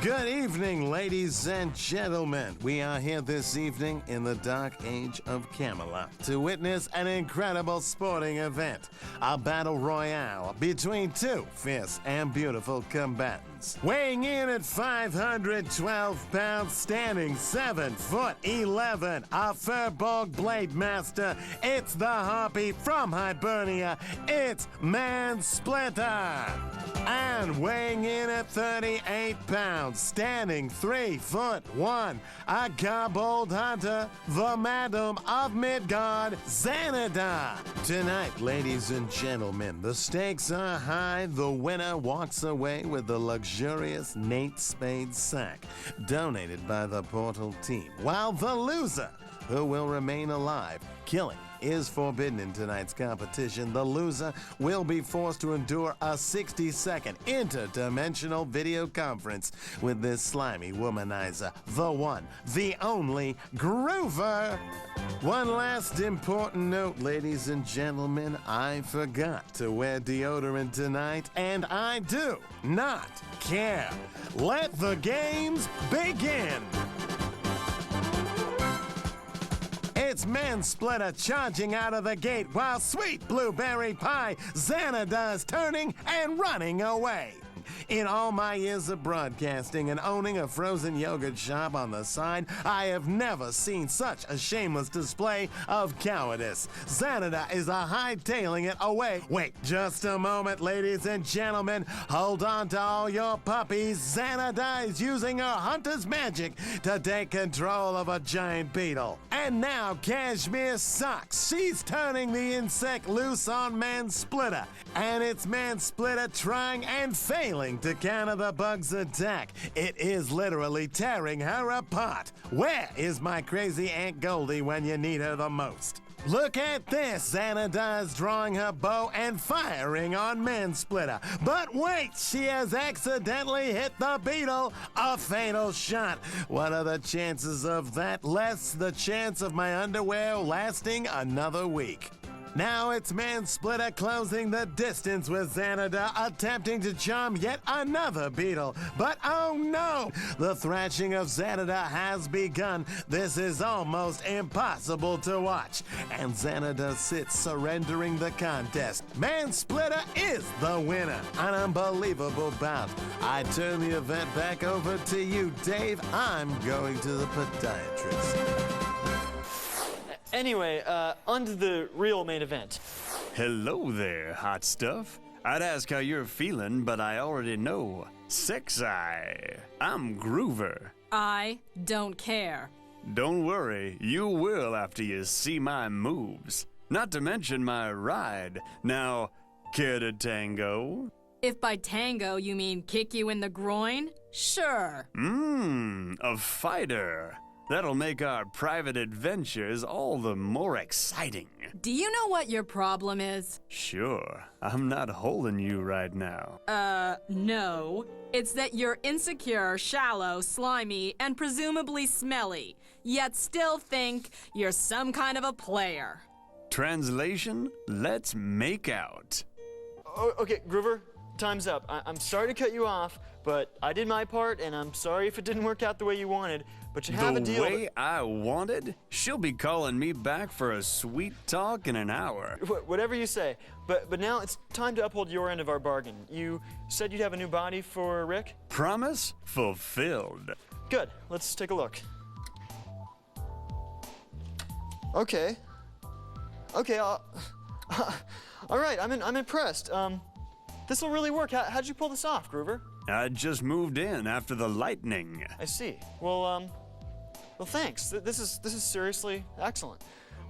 Good evening, ladies and gentlemen. We are here this evening in the dark age of Camelot to witness an incredible sporting event, a battle royale between two fierce and beautiful combatants. Weighing in at 512 pounds, standing 7'11", a Furbolg Blade Master. It's the Harpy from Hibernia. It's Man Splitter. And weighing in at 38 pounds, standing 3'1", a Kobold Hunter, the Madam of Midgard, Xanada. Tonight, ladies and gentlemen, the stakes are high. The winner walks away with the luxurious Nate Spade sack, donated by the Portal team, while the loser, who will remain alive, killing is forbidden in tonight's competition. The loser will be forced to endure a 60-second interdimensional video conference with this slimy womanizer, the one, the only Groover. One last important note, ladies and gentlemen. I forgot to wear deodorant tonight, and I do not care. Let the games begin. It's Man Splitter charging out of the gate while Sweet Blueberry Pie Xanada is turning and running away. In all my years of broadcasting and owning a frozen yogurt shop on the side, I have never seen such a shameless display of cowardice. Xanada is hightailing it away. Wait just a moment, ladies and gentlemen. Hold on to all your puppies. Xanada is using her hunter's magic to take control of a giant beetle. And now Cashmere sucks. She's turning the insect loose on Man Splitter. And it's Man Splitter trying and failing to counter the bug's attack. It is literally tearing her apart. Where is my crazy Aunt Goldie when you need her the most? Look at this. Xanada is drawing her bow and firing on Man Splitter. But wait, she has accidentally hit the beetle. A fatal shot. What are the chances of that? Less the chance of my underwear lasting another week. Now it's Man Splitter closing the distance with Xanada, attempting to charm yet another beetle. But oh no! The thrashing of Xanada has begun. This is almost impossible to watch. And Xanada sits surrendering the contest. Man Splitter is the winner. An unbelievable bout. I turn the event back over to you, Dave. I'm going to the podiatrist. Anyway, on to the real main event. Hello there, hot stuff. I'd ask how you're feeling, but I already know. Sexy. I'm Groover. I don't care. Don't worry, you will after you see my moves. Not to mention my ride. Now, care to tango? If by tango you mean kick you in the groin, sure. A fighter. That'll make our private adventures all the more exciting. Do you know what your problem is? Sure. I'm not holding you right now. No. It's that you're insecure, shallow, slimy, and presumably smelly, yet still think you're some kind of a player. Translation, let's make out. Oh, okay, Groover, time's up. I'm sorry to cut you off, but I did my part, and I'm sorry if it didn't work out the way you wanted. But you have a deal. The way I wanted? She'll be calling me back for a sweet talk in an hour. Whatever you say. But now it's time to uphold your end of our bargain. You said you'd have a new body for Rick? Promise fulfilled. Good. Let's take a look. Okay. All right. I'm impressed. This will really work. How'd you pull this off, Groover? I just moved in after the lightning. I see. Well, thanks. This is seriously excellent.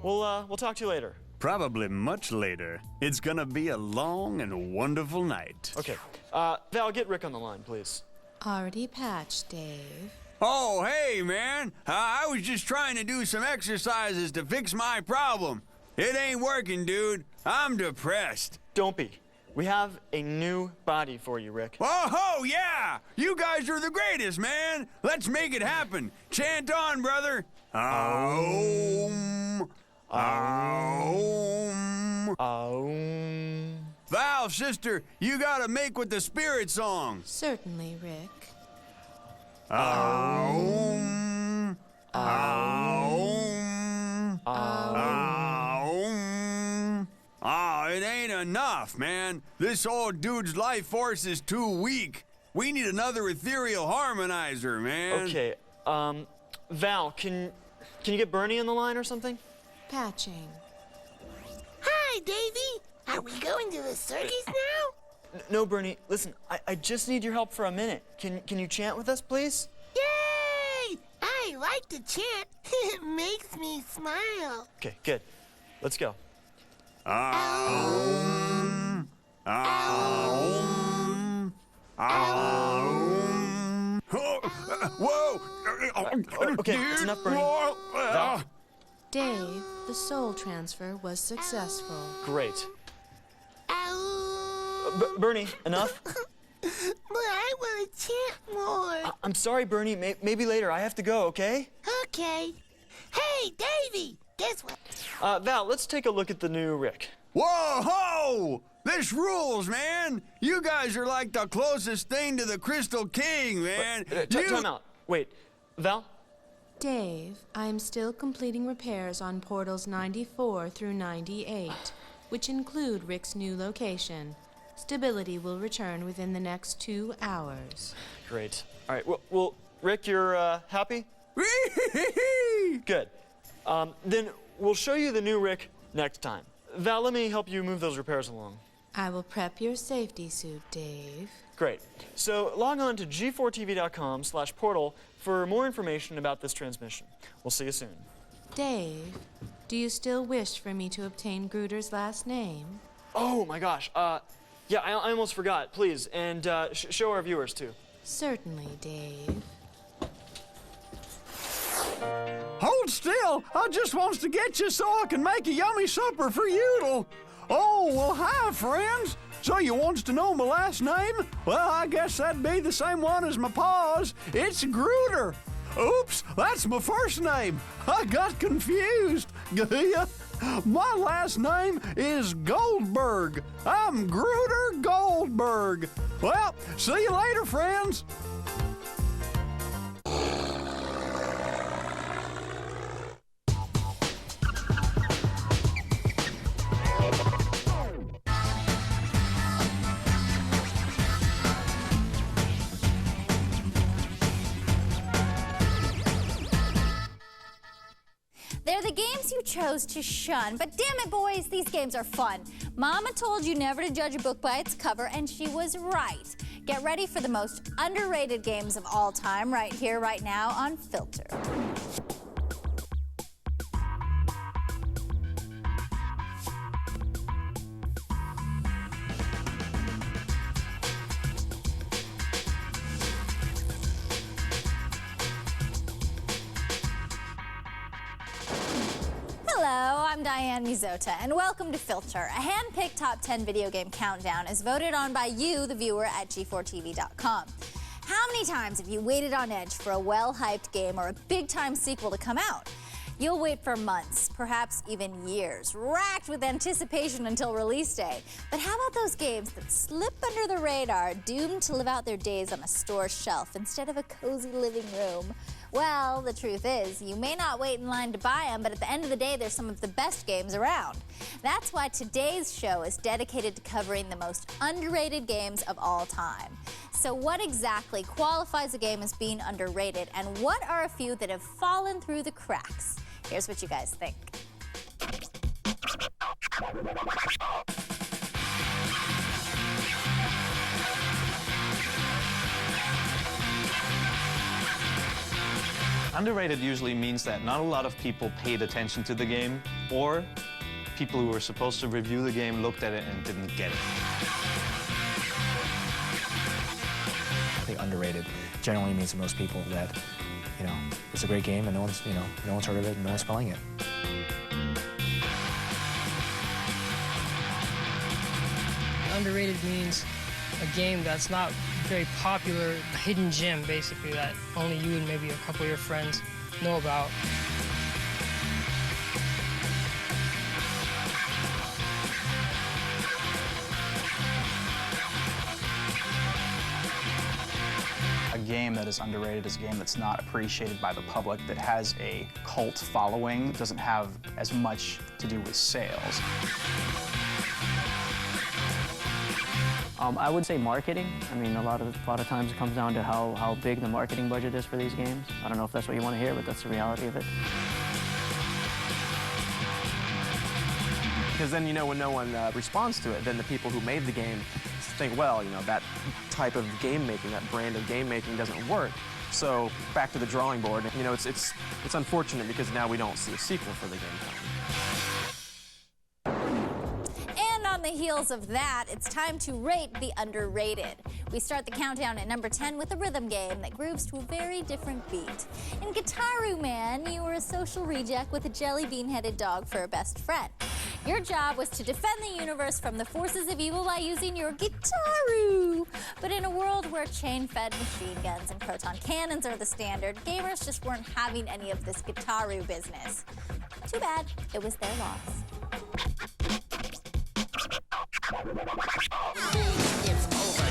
We'll talk to you later. Probably much later. It's gonna be a long and wonderful night. Okay. Val, get Rick on the line, please. Already patched, Dave. Oh, hey, man. I was just trying to do some exercises to fix my problem. It ain't working, dude. I'm depressed. Don't be. We have a new body for you, Rick. Oh, yeah! You guys are the greatest, man! Let's make it happen. Chant on, brother. Aum. Aum. Aum. Val, sister, you gotta make with the spirit song. Certainly, Rick. Aum. Aum. Aum. Ah, it ain't enough, man. This old dude's life force is too weak. We need another ethereal harmonizer, man. Okay, Val, can you get Bernie on the line or something? Patching. Hi, Davy. Are we going to the circus now? No, Bernie. Listen, I just need your help for a minute. Can you chant with us, please? Yay! I like to chant. It makes me smile. Okay, good. Let's go. Aum. Aum. Aum. Whoa! Okay, it's enough, Bernie. Val? Dave, the soul transfer was successful. Great. Bernie, enough? But I want to chant more. I'm sorry, Bernie. Maybe later. I have to go, okay? Okay. Hey, Davy! Guess what? Val, let's take a look at the new Rick. Whoa-ho! This rules, man! You guys are like the closest thing to the Crystal King, man! Time out. Wait, Val? Dave, I am still completing repairs on portals 94 through 98, which include Rick's new location. Stability will return within the next 2 hours. Great. All right, well Rick, you're happy? Good. Then we'll show you the new Rick next time. Val, let me help you move those repairs along. I will prep your safety suit, Dave. Great. So log on to g4tv.com/portal for more information about this transmission. We'll see you soon. Dave, do you still wish for me to obtain Gruder's last name? Oh my gosh. Yeah, I almost forgot. Please, and show our viewers too. Certainly, Dave. Hold still! I just wants to get you so I can make a yummy supper for Udall. Oh, well, hi, friends. So you wants to know my last name? Well, I guess that'd be the same one as my pa's. It's Gruder. Oops, that's my first name. I got confused. My last name is Goldberg. I'm Gruder Goldberg. Well, see you later, friends. They're the games you chose to shun, but damn it, boys, these games are fun. Mama told you never to judge a book by its cover, and she was right. Get ready for the most underrated games of all time right here, right now on Filter. I'm Diane Mizota, and welcome to Filter, a hand-picked top 10 video game countdown as voted on by you, the viewer, at g4tv.com. How many times have you waited on edge for a well-hyped game or a big-time sequel to come out? You'll wait for months, perhaps even years, racked with anticipation until release day. But how about those games that slip under the radar, doomed to live out their days on a store shelf instead of a cozy living room? Well, the truth is, you may not wait in line to buy them, but at the end of the day, they're some of the best games around. That's why today's show is dedicated to covering the most underrated games of all time. So what exactly qualifies a game as being underrated, and what are a few that have fallen through the cracks? Here's what you guys think. Underrated usually means that not a lot of people paid attention to the game, or people who were supposed to review the game looked at it and didn't get it. I think underrated generally means to most people that, it's a great game and no one's heard of it and no one's playing it. underrated means a game that's not very popular, a hidden gem, basically, that only you and maybe a couple of your friends know about. A game that is underrated is a game that's not appreciated by the public, that has a cult following, doesn't have as much to do with sales. I would say marketing. I mean, a lot of times it comes down to how big the marketing budget is for these games. I don't know if that's what you want to hear, but that's the reality of it. Because then, when no one responds to it, then the people who made the game think, well, that type of game making, that brand of game making doesn't work. So back to the drawing board. It's unfortunate because now we don't see a sequel for the game coming. On the heels of that, it's time to rate the underrated. We start the countdown at number 10 with a rhythm game that grooves to a very different beat. In Guitaru Man, you were a social reject with a jelly bean-headed dog for a best friend. Your job was to defend the universe from the forces of evil by using your Guitaru. But in a world where chain-fed machine guns and proton cannons are the standard, gamers just weren't having any of this Guitaru business. Too bad, it was their loss. It's over,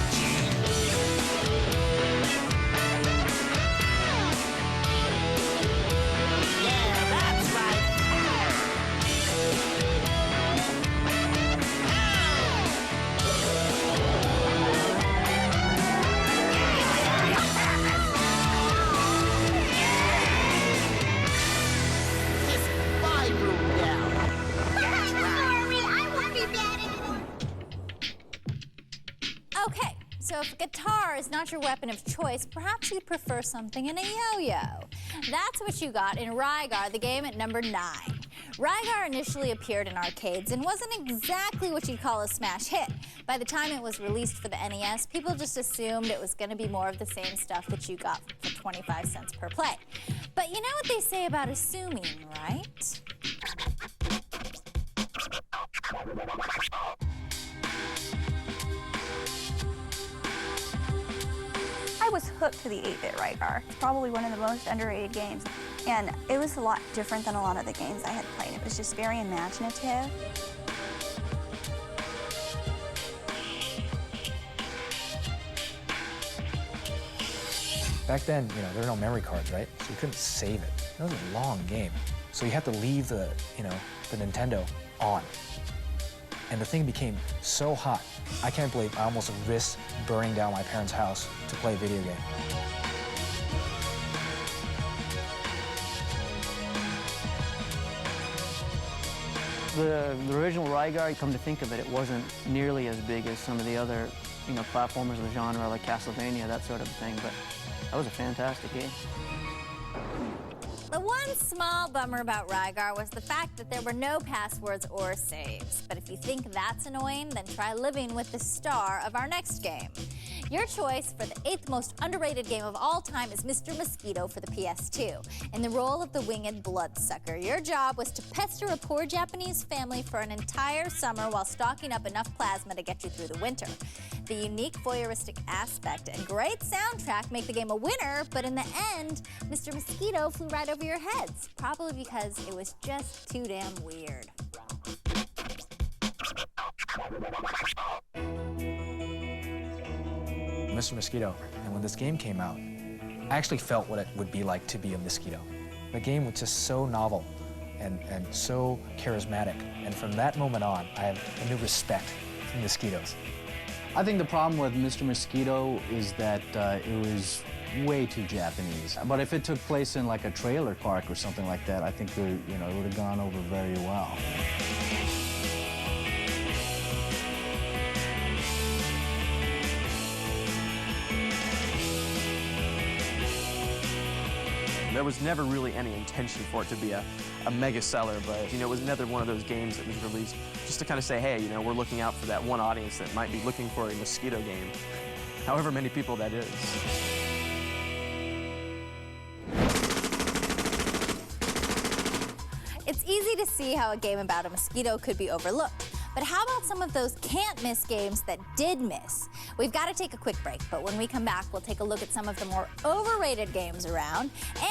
yeah, that's right. It's my room now. That's right. I won't be bad anymore. Okay, so if a guitar is not your weapon of choice, perhaps you'd prefer something in a yo-yo. That's what you got in Rygar, the game at number 9. Rygar initially appeared in arcades and wasn't exactly what you'd call a smash hit. By the time it was released for the NES, people just assumed it was going to be more of the same stuff that you got for 25 cents per play. But you know what they say about assuming, right? I was hooked to the 8-bit Rygar. It's probably one of the most underrated games. And it was a lot different than a lot of the games I had played. It was just very imaginative. Back then, there were no memory cards, right? So you couldn't save it. It was a long game. So you had to leave the Nintendo on. And the thing became so hot, I can't believe I almost risked burning down my parents' house to play a video game. The original Rygar, come to think of it, it wasn't nearly as big as some of the other, platformers of the genre, like Castlevania, that sort of thing, but that was a fantastic game. The one small bummer about Rygar was the fact that there were no passwords or saves. But if you think that's annoying, then try living with the star of our next game. Your choice for the 8th most underrated game of all time is Mr. Mosquito for the PS2. In the role of the winged bloodsucker, your job was to pester a poor Japanese family for an entire summer while stocking up enough plasma to get you through the winter. The unique voyeuristic aspect and great soundtrack make the game a winner, but in the end, Mr. Mosquito flew right over your heads, probably because it was just too damn weird. Mr. Mosquito, and when this game came out, I actually felt what it would be like to be a mosquito. The game was just so novel and so charismatic, and from that moment on, I have a new respect for mosquitoes. I think the problem with Mr. Mosquito is that it was way too Japanese. But if it took place in like a trailer park or something like that, I think it would have gone over very well. There was never really any intention for it to be a mega seller, but it was another one of those games that was released just to kind of say, hey, we're looking out for that one audience that might be looking for a mosquito game, however many people that is. It's easy to see how a game about a mosquito could be overlooked. But how about some of those can't-miss games that did miss? We've got to take a quick break, but when we come back, we'll take a look at some of the more overrated games around,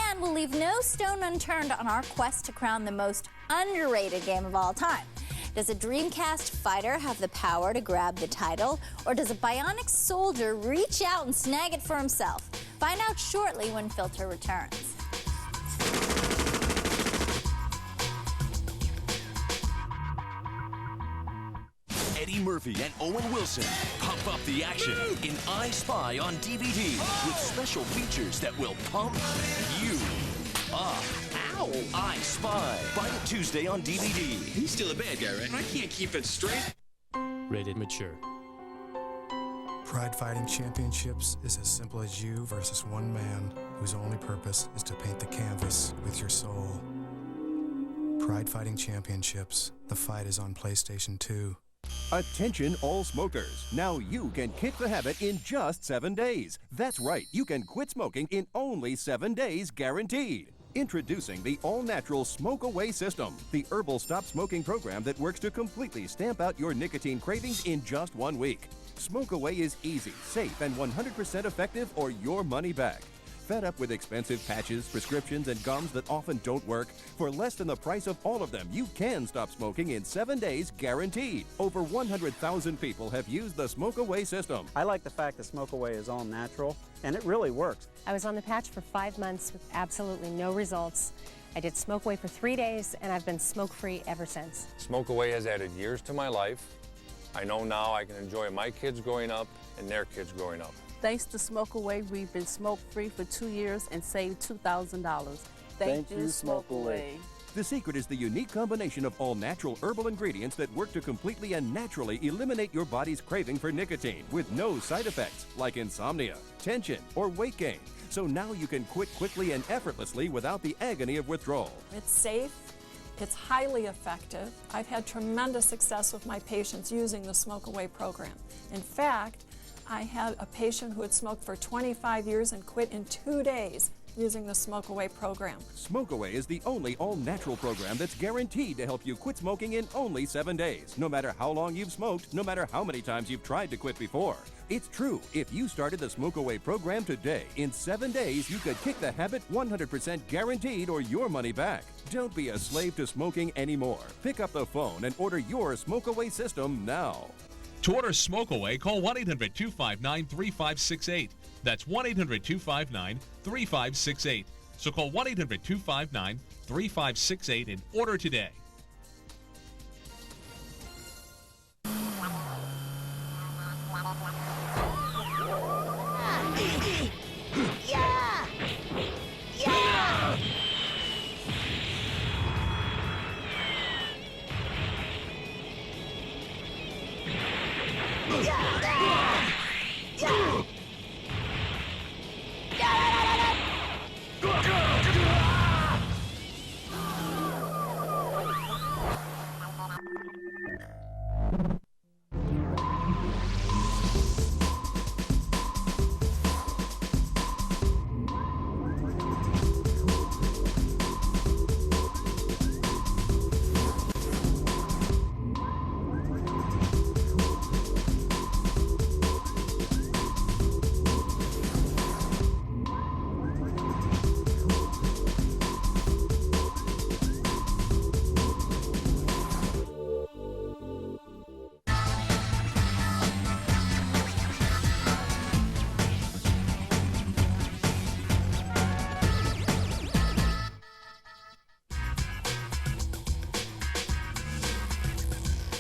and we'll leave no stone unturned on our quest to crown the most underrated game of all time. Does a Dreamcast fighter have the power to grab the title, or does a bionic soldier reach out and snag it for himself? Find out shortly when Filter returns. Eddie Murphy and Owen Wilson pump up the action in I Spy on DVD with special features that will pump you up. Ow! I Spy. Buy it Tuesday on DVD. He's still a bad guy, right? I can't keep it straight. Rated mature. Pride Fighting Championships is as simple as you versus one man whose only purpose is to paint the canvas with your soul. Pride Fighting Championships. The fight is on PlayStation 2. Attention all smokers. Now you can kick the habit in just 7 days. That's right, you can quit smoking in only 7 days guaranteed. Introducing the all-natural Smoke Away system, the herbal stop smoking program that works to completely stamp out your nicotine cravings in just 1 week. Smoke Away is easy, safe, and 100% effective or your money back. Fed up with expensive patches, prescriptions, and gums that often don't work? For less than the price of all of them, you can stop smoking in 7 days guaranteed. Over 100,000 people have used the Smoke Away system. I like the fact that Smoke Away is all natural, and it really works. I was on the patch for 5 months with absolutely no results. I did Smoke Away for 3 days, and I've been smoke-free ever since. Smoke Away has added years to my life. I know now I can enjoy my kids growing up and their kids growing up. Thanks to Smoke Away, we've been smoke-free for 2 years and saved $2,000. Thank you, Smoke Away. The secret is the unique combination of all natural herbal ingredients that work to completely and naturally eliminate your body's craving for nicotine with no side effects like insomnia, tension, or weight gain. So now you can quit quickly and effortlessly without the agony of withdrawal. It's safe. It's highly effective. I've had tremendous success with my patients using the Smoke Away program. In fact, I had a patient who had smoked for 25 years and quit in 2 days using the Smoke Away program. Smoke Away is the only all-natural program that's guaranteed to help you quit smoking in only 7 days, no matter how long you've smoked, no matter how many times you've tried to quit before. It's true. If you started the Smoke Away program today, in 7 days, you could kick the habit 100% guaranteed or your money back. Don't be a slave to smoking anymore. Pick up the phone and order your Smoke Away system now. To order Smoke Away, call 1-800-259-3568. That's 1-800-259-3568. So call 1-800-259-3568 and order today. Yeah! Yeah!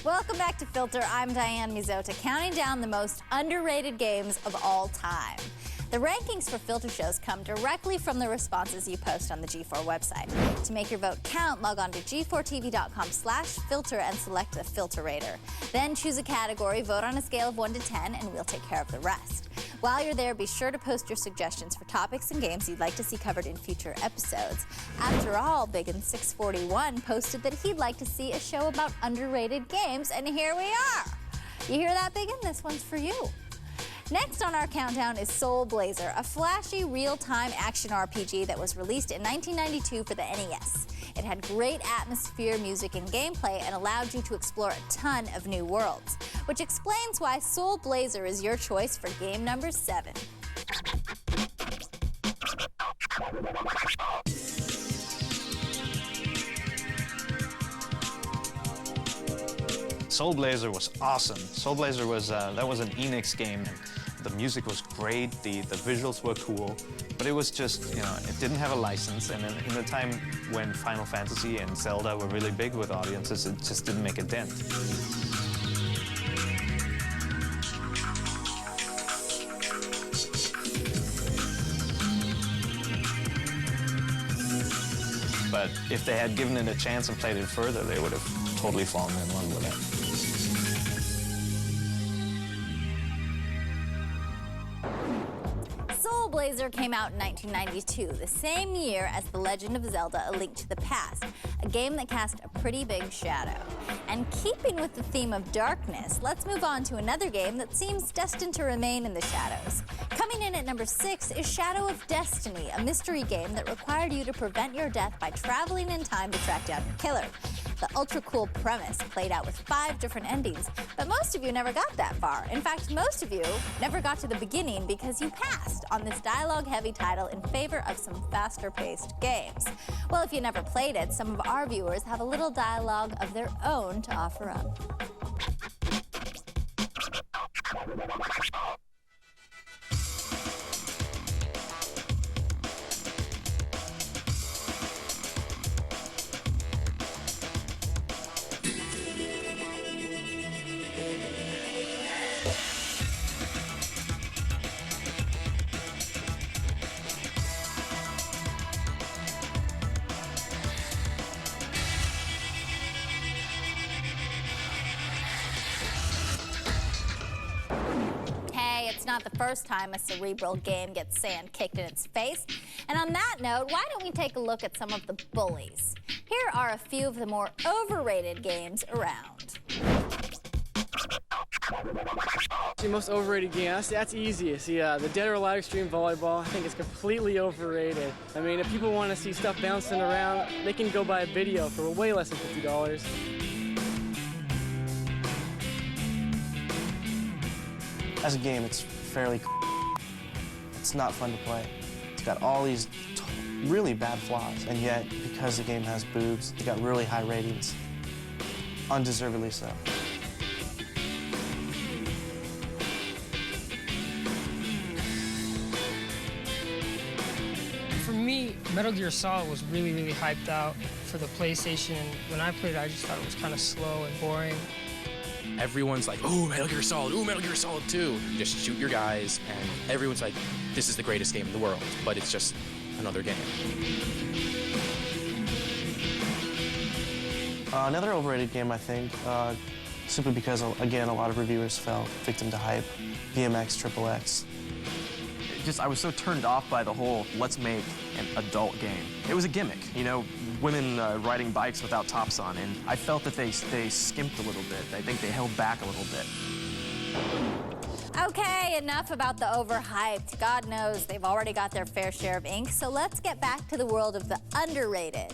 Welcome back to Filter. I'm Diane Mizota, counting down the most underrated games of all time. The rankings for Filter shows come directly from the responses you post on the G4 website. To make your vote count, log on to g4tv.com/filter and select the filter rater. Then choose a category, vote on a scale of 1 to 10, and we'll take care of the rest. While you're there, be sure to post your suggestions for topics and games you'd like to see covered in future episodes. After all, Biggin641 posted that he'd like to see a show about underrated games, and here we are. You hear that, Biggin? This one's for you. Next on our countdown is Soul Blazer, a flashy, real-time action RPG that was released in 1992 for the NES. It had great atmosphere, music, and gameplay and allowed you to explore a ton of new worlds, which explains why Soul Blazer is your choice for game number 7. Soul Blazer was awesome. Soul Blazer was that was an Enix game. The music was great, the visuals were cool, but it was just, it didn't have a license, and in the time when Final Fantasy and Zelda were really big with audiences, it just didn't make a dent. But if they had given it a chance and played it further, they would have totally fallen in love with it. Soul Blazer came out in 1992, the same year as The Legend of Zelda: A Link to the Past, a game that cast a pretty big shadow. And keeping with the theme of darkness, let's move on to another game that seems destined to remain in the shadows. Coming in at number 6 is Shadow of Destiny, a mystery game that required you to prevent your death by traveling in time to track down your killer. The ultra-cool premise played out with 5 different endings, but most of you never got that far. In fact, most of you never got to the beginning because you passed on this dialogue-heavy title in favor of some faster-paced games. Well, if you never played it, some of our viewers have a little dialogue of their own to offer up. It's not the first time a cerebral game gets sand kicked in its face. And on that note, why don't we take a look at some of the bullies? Here are a few of the more overrated games around. The most overrated game, that's easy. See, the Dead or Alive Extreme Volleyball, I think it's completely overrated. I mean, if people want to see stuff bouncing around, they can go buy a video for way less than $50. As a game, it's fairly it's not fun to play. It's got all these really bad flaws, and yet, because the game has boobs, it got really high ratings. Undeservedly so. For me, Metal Gear Solid was really, really hyped out for the PlayStation. When I played it, I just thought it was kind of slow and boring. Everyone's like, ooh, Metal Gear Solid, ooh, Metal Gear Solid 2. You just shoot your guys, and everyone's like, this is the greatest game in the world, but it's just another game. Another overrated game, I think, simply because, again, a lot of reviewers fell victim to hype, BMX XXX. I was so turned off by the whole, let's make an adult game. It was a gimmick, women riding bikes without tops on, and I felt that they skimped a little bit. I think they held back a little bit. Okay, enough about the overhyped. God knows they've already got their fair share of ink, so let's get back to the world of the underrated.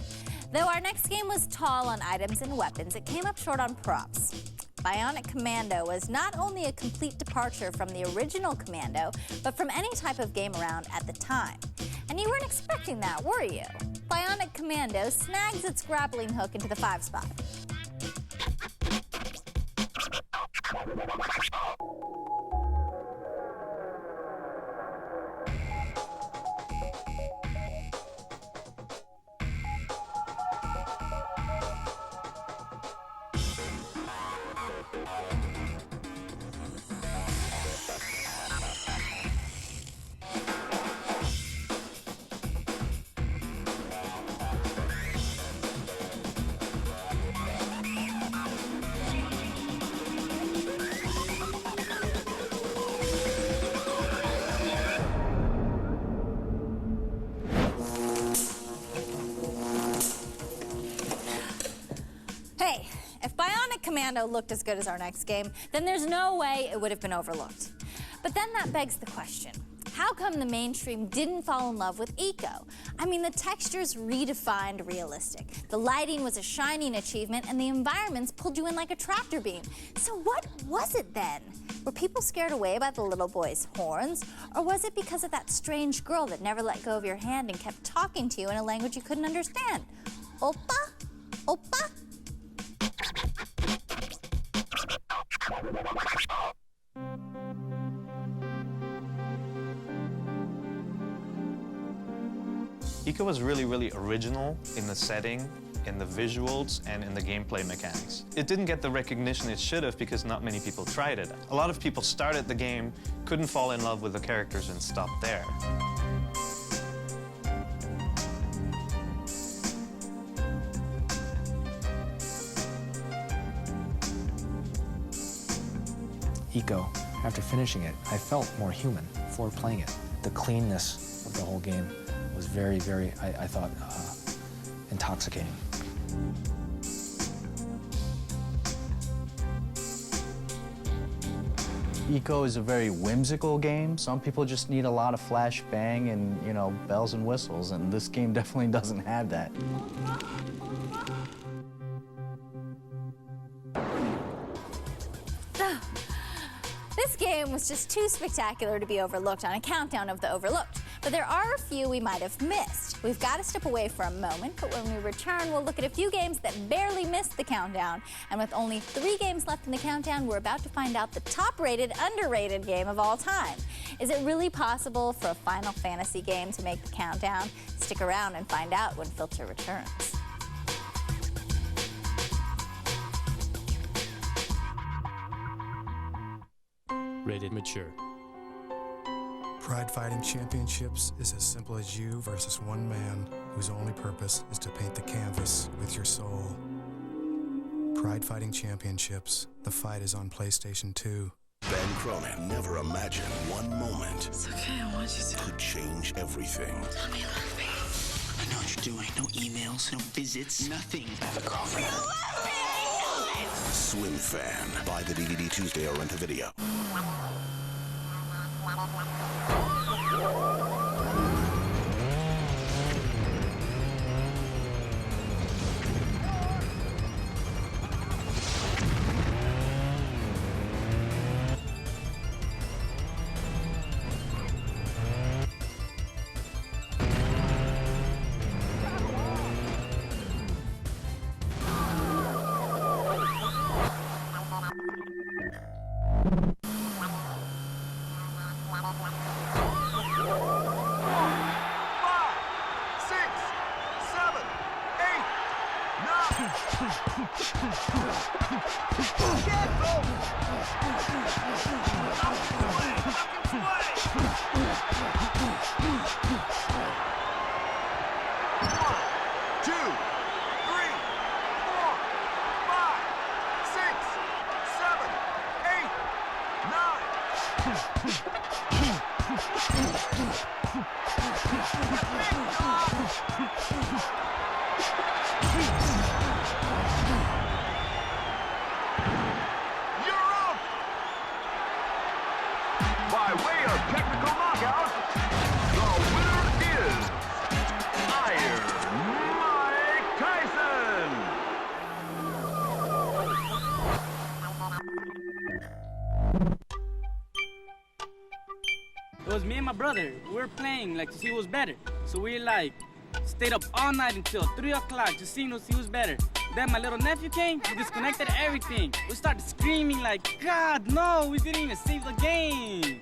Though our next game was tall on items and weapons, it came up short on props. Bionic Commando was not only a complete departure from the original Commando, but from any type of game around at the time. And you weren't expecting that, were you? Bionic Commando snags its grappling hook into the 5 spot. If Bionic Commando looked as good as our next game, then there's no way it would have been overlooked. But then that begs the question, how come the mainstream didn't fall in love with Eco? I mean, the textures redefined realistic. The lighting was a shining achievement, and the environments pulled you in like a tractor beam. So what was it then? Were people scared away by the little boy's horns? Or was it because of that strange girl that never let go of your hand and kept talking to you in a language you couldn't understand? Oppa? Oppa? Eco was really original in the setting, in the visuals, and in the gameplay mechanics. It didn't get the recognition it should have because not many people tried it. A lot of people started the game, couldn't fall in love with the characters, and stopped there. Eco, after finishing it, I felt more human before playing it. The cleanness of the whole game was very, I thought, intoxicating. Eco is a very whimsical game. Some people just need a lot of flash bang and, you know, bells and whistles, and this game definitely doesn't have that. This game was just too spectacular to be overlooked on a countdown of the overlooked. But there are a few we might have missed. We've got to step away for a moment, but when we return, we'll look at a few games that barely missed the countdown. And with only 3 games left in the countdown, we're about to find out the top-rated, underrated game of all time. Is it really possible for a Final Fantasy game to make the countdown? Stick around and find out when Filter returns. Rated mature. Pride Fighting Championships is as simple as you versus one man whose only purpose is to paint the canvas with your soul. Pride Fighting Championships. The fight is on PlayStation 2. Ben Cronin never imagined one moment It's okay, I want you to. could change everything. Tell me you love me. I know what you're doing. No emails, no visits, nothing. I have a girlfriend. You love me! I know it! Swim Fan. Buy the DVD Tuesday or rent the video. By way of technical knockout, the winner is Iron Mike Tyson. It was me and my brother. We were playing like to see who was better. So we like stayed up all night until 3 o'clock to see who's better. Then my little nephew came, he disconnected everything. We started screaming like, God, no, we didn't even save the game.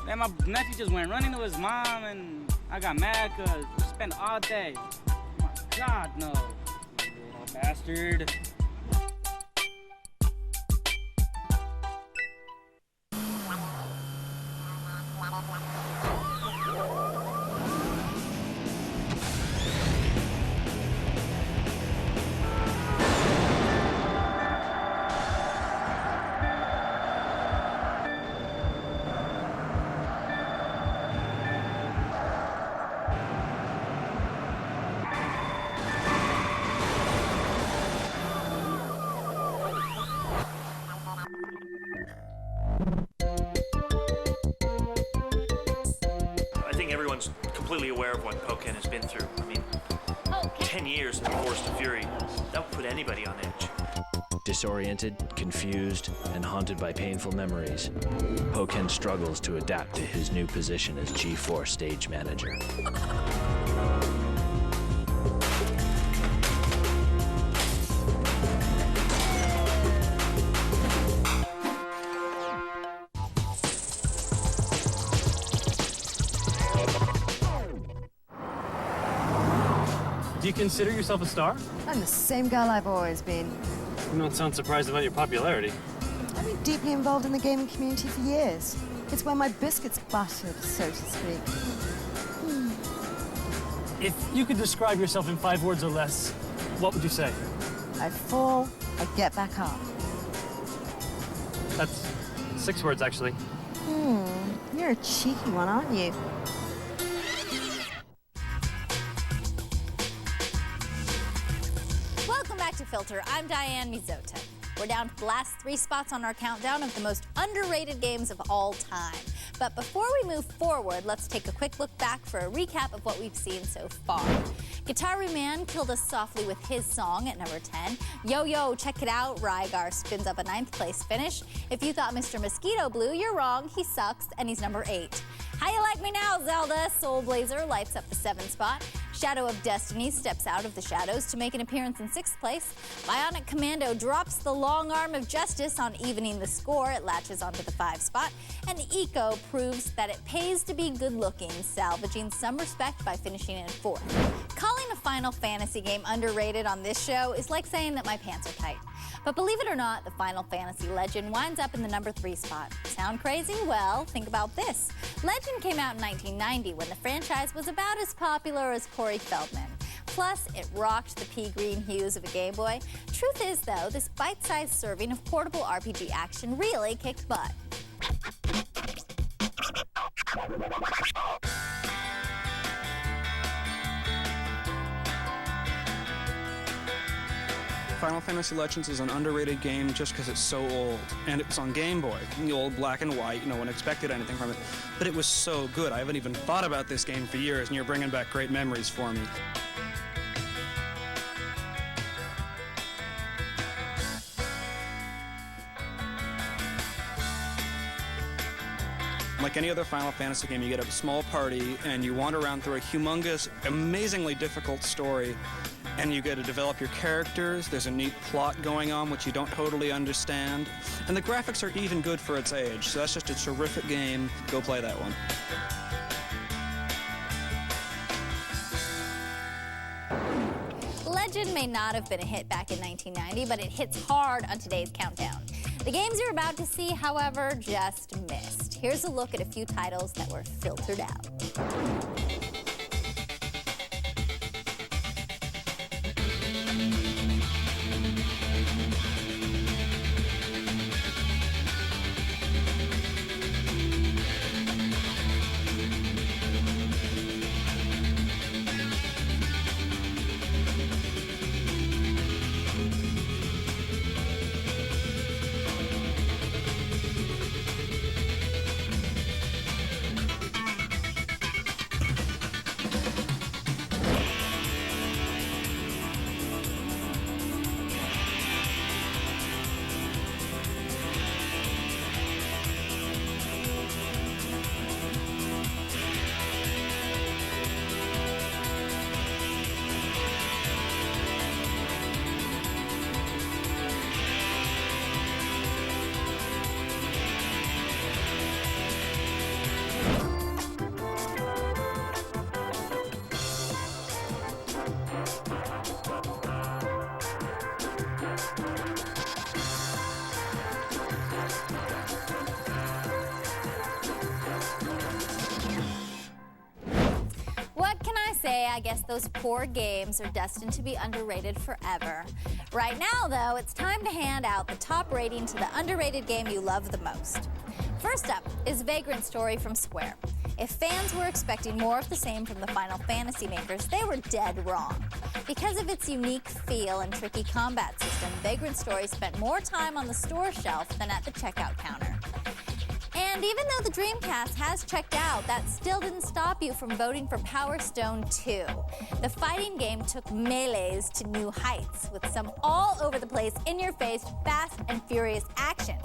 Then my nephew just went running to his mom, and I got mad because we spent all day. Oh my God, no, you little bastard. been through. I mean, 10 years of Forest of Fury, that would put anybody on edge. Disoriented, confused, and haunted by painful memories, Hoken struggles to adapt to his new position as G4 stage manager. Do you consider yourself a star? I'm the same girl I've always been. You don't sound surprised about your popularity. I've been deeply involved in the gaming community for years. It's where my biscuits buttered, so to speak. If you could describe yourself in 5 words or less, what would you say? I fall, I get back up. That's 6 words, actually. You're a cheeky one, aren't you? Welcome back to Filter. I'm Diane Mizota. We're down to the last 3 spots on our countdown of the most underrated games of all time. But before we move forward, let's take a quick look back for a recap of what we've seen so far. Guitar Man killed us softly with his song at number 10. Yo Yo, check it out, Rygar spins up a 9th place finish. If you thought Mr. Mosquito blew, you're wrong. He sucks, and he's number 8. How You Like Me Now, Zelda? Soul Blazer lights up the 7th spot. Shadow of Destiny steps out of the shadows to make an appearance in 6th place. Bionic Commando drops the long arm of justice on evening the score. It latches onto the 5 spot. And Eco proves that it pays to be good-looking, salvaging some respect by finishing in 4th. Calling a Final Fantasy game underrated on this show is like saying that my pants are tight. But believe it or not, the Final Fantasy Legend winds up in the number 3 spot. Sound crazy? Well, think about this. Legend came out in 1990 when the franchise was about as popular as Corey Feldman. Plus, it rocked the pea green hues of a Game Boy. Truth is, though, this bite-sized serving of portable RPG action really kicked butt. Final Fantasy Legends is an underrated game just because it's so old, and it was on Game Boy, the old black and white. No one expected anything from it, but it was so good. I haven't even thought about this game for years, and you're bringing back great memories for me. Like any other Final Fantasy game, you get a small party, and you wander around through a humongous, amazingly difficult story, and you get to develop your characters. There's a neat plot going on which you don't totally understand, and the graphics are even good for its age, so that's just a terrific game. Go play that one. Legend may not have been a hit back in 1990, but it hits hard on today's countdown. The games you're about to see, however, just missed. Here's a look at a few titles that were filtered out. I guess those poor games are destined to be underrated forever. Right now, though, it's time to hand out the top rating to the underrated game you love the most. First up is Vagrant Story from Square. If fans were expecting more of the same from the Final Fantasy makers, they were dead wrong. Because of its unique feel and tricky combat system, Vagrant Story spent more time on the store shelf than at the checkout counter. And And even though the Dreamcast has checked out, that still didn't stop you from voting for Power Stone 2. The fighting game took melees to new heights with some all-over-the-place, in-your-face, fast and furious action.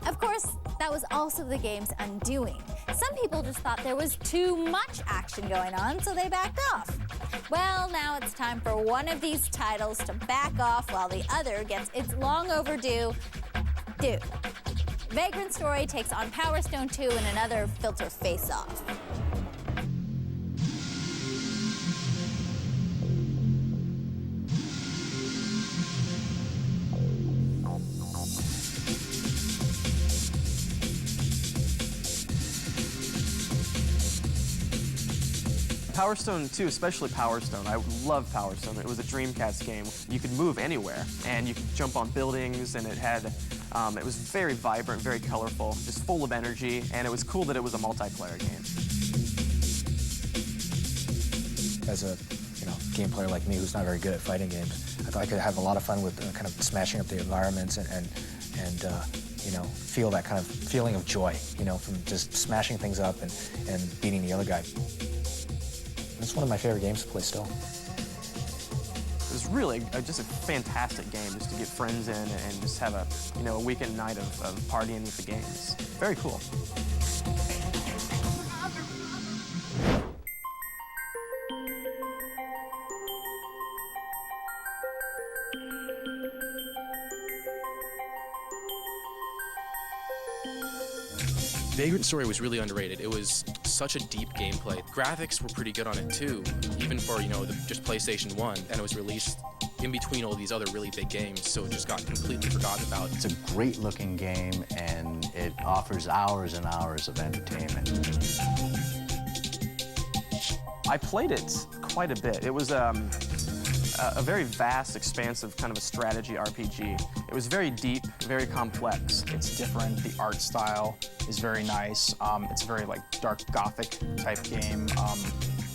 Of course, that was also the game's undoing. Some people just thought there was too much action going on, so they backed off. Well, now it's time for one of these titles to back off while the other gets its long overdue due. Vagrant Story takes on Power Stone 2 in another Filter face-off. Power Stone 2, especially Power Stone, I love Power Stone. It was a Dreamcast game. You could move anywhere, and you could jump on buildings, and it had, it was very vibrant, very colorful, just full of energy, and it was cool that it was a multiplayer game. As a game player like me who's not very good at fighting games, I thought I could have a lot of fun with kind of smashing up the environments and feel that kind of feeling of joy, from just smashing things up and beating the other guy. It's one of my favorite games to play still. It was really just a fantastic game just to get friends in and just have a weekend night of partying with the games. Very cool. Vagrant Story was really underrated. It was such a deep gameplay. Graphics were pretty good on it too, even for, just PlayStation 1, and it was released in between all these other really big games, so it just got completely forgotten about. It's a great looking game, and it offers hours and hours of entertainment. I played it quite a bit. It was a very vast, expansive kind of a strategy RPG. It was very deep, very complex. It's different. The art style is very nice. It's a very dark Gothic type game.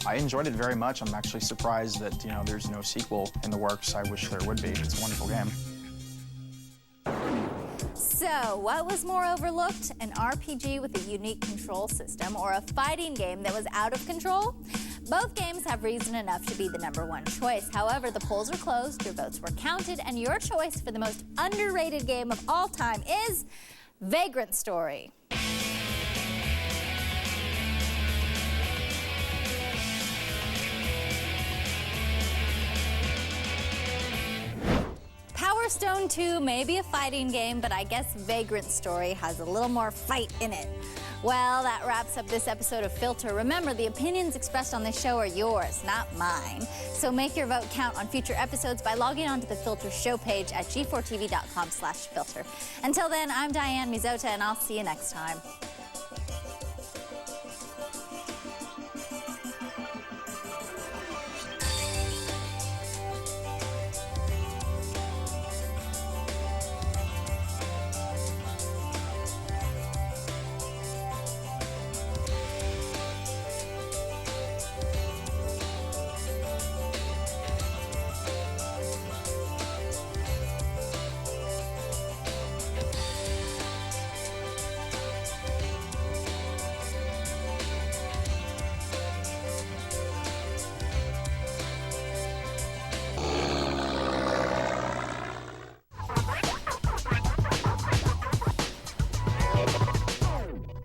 I enjoyed it very much. I'm actually surprised that there's no sequel in the works. I wish there would be. It's a wonderful game. So, what was more overlooked? An RPG with a unique control system or a fighting game that was out of control? Both games have reason enough to be the #1 choice. However, the polls are closed, your votes were counted, and your choice for the most underrated game of all time is Vagrant Story. Power Stone 2 may be a fighting game, but I guess Vagrant Story has a little more fight in it. Well, that wraps up this episode of Filter. Remember, the opinions expressed on this show are yours, not mine. So make your vote count on future episodes by logging on to the Filter show page at g4tv.com/filter. Until then, I'm Diane Mizota, and I'll see you next time.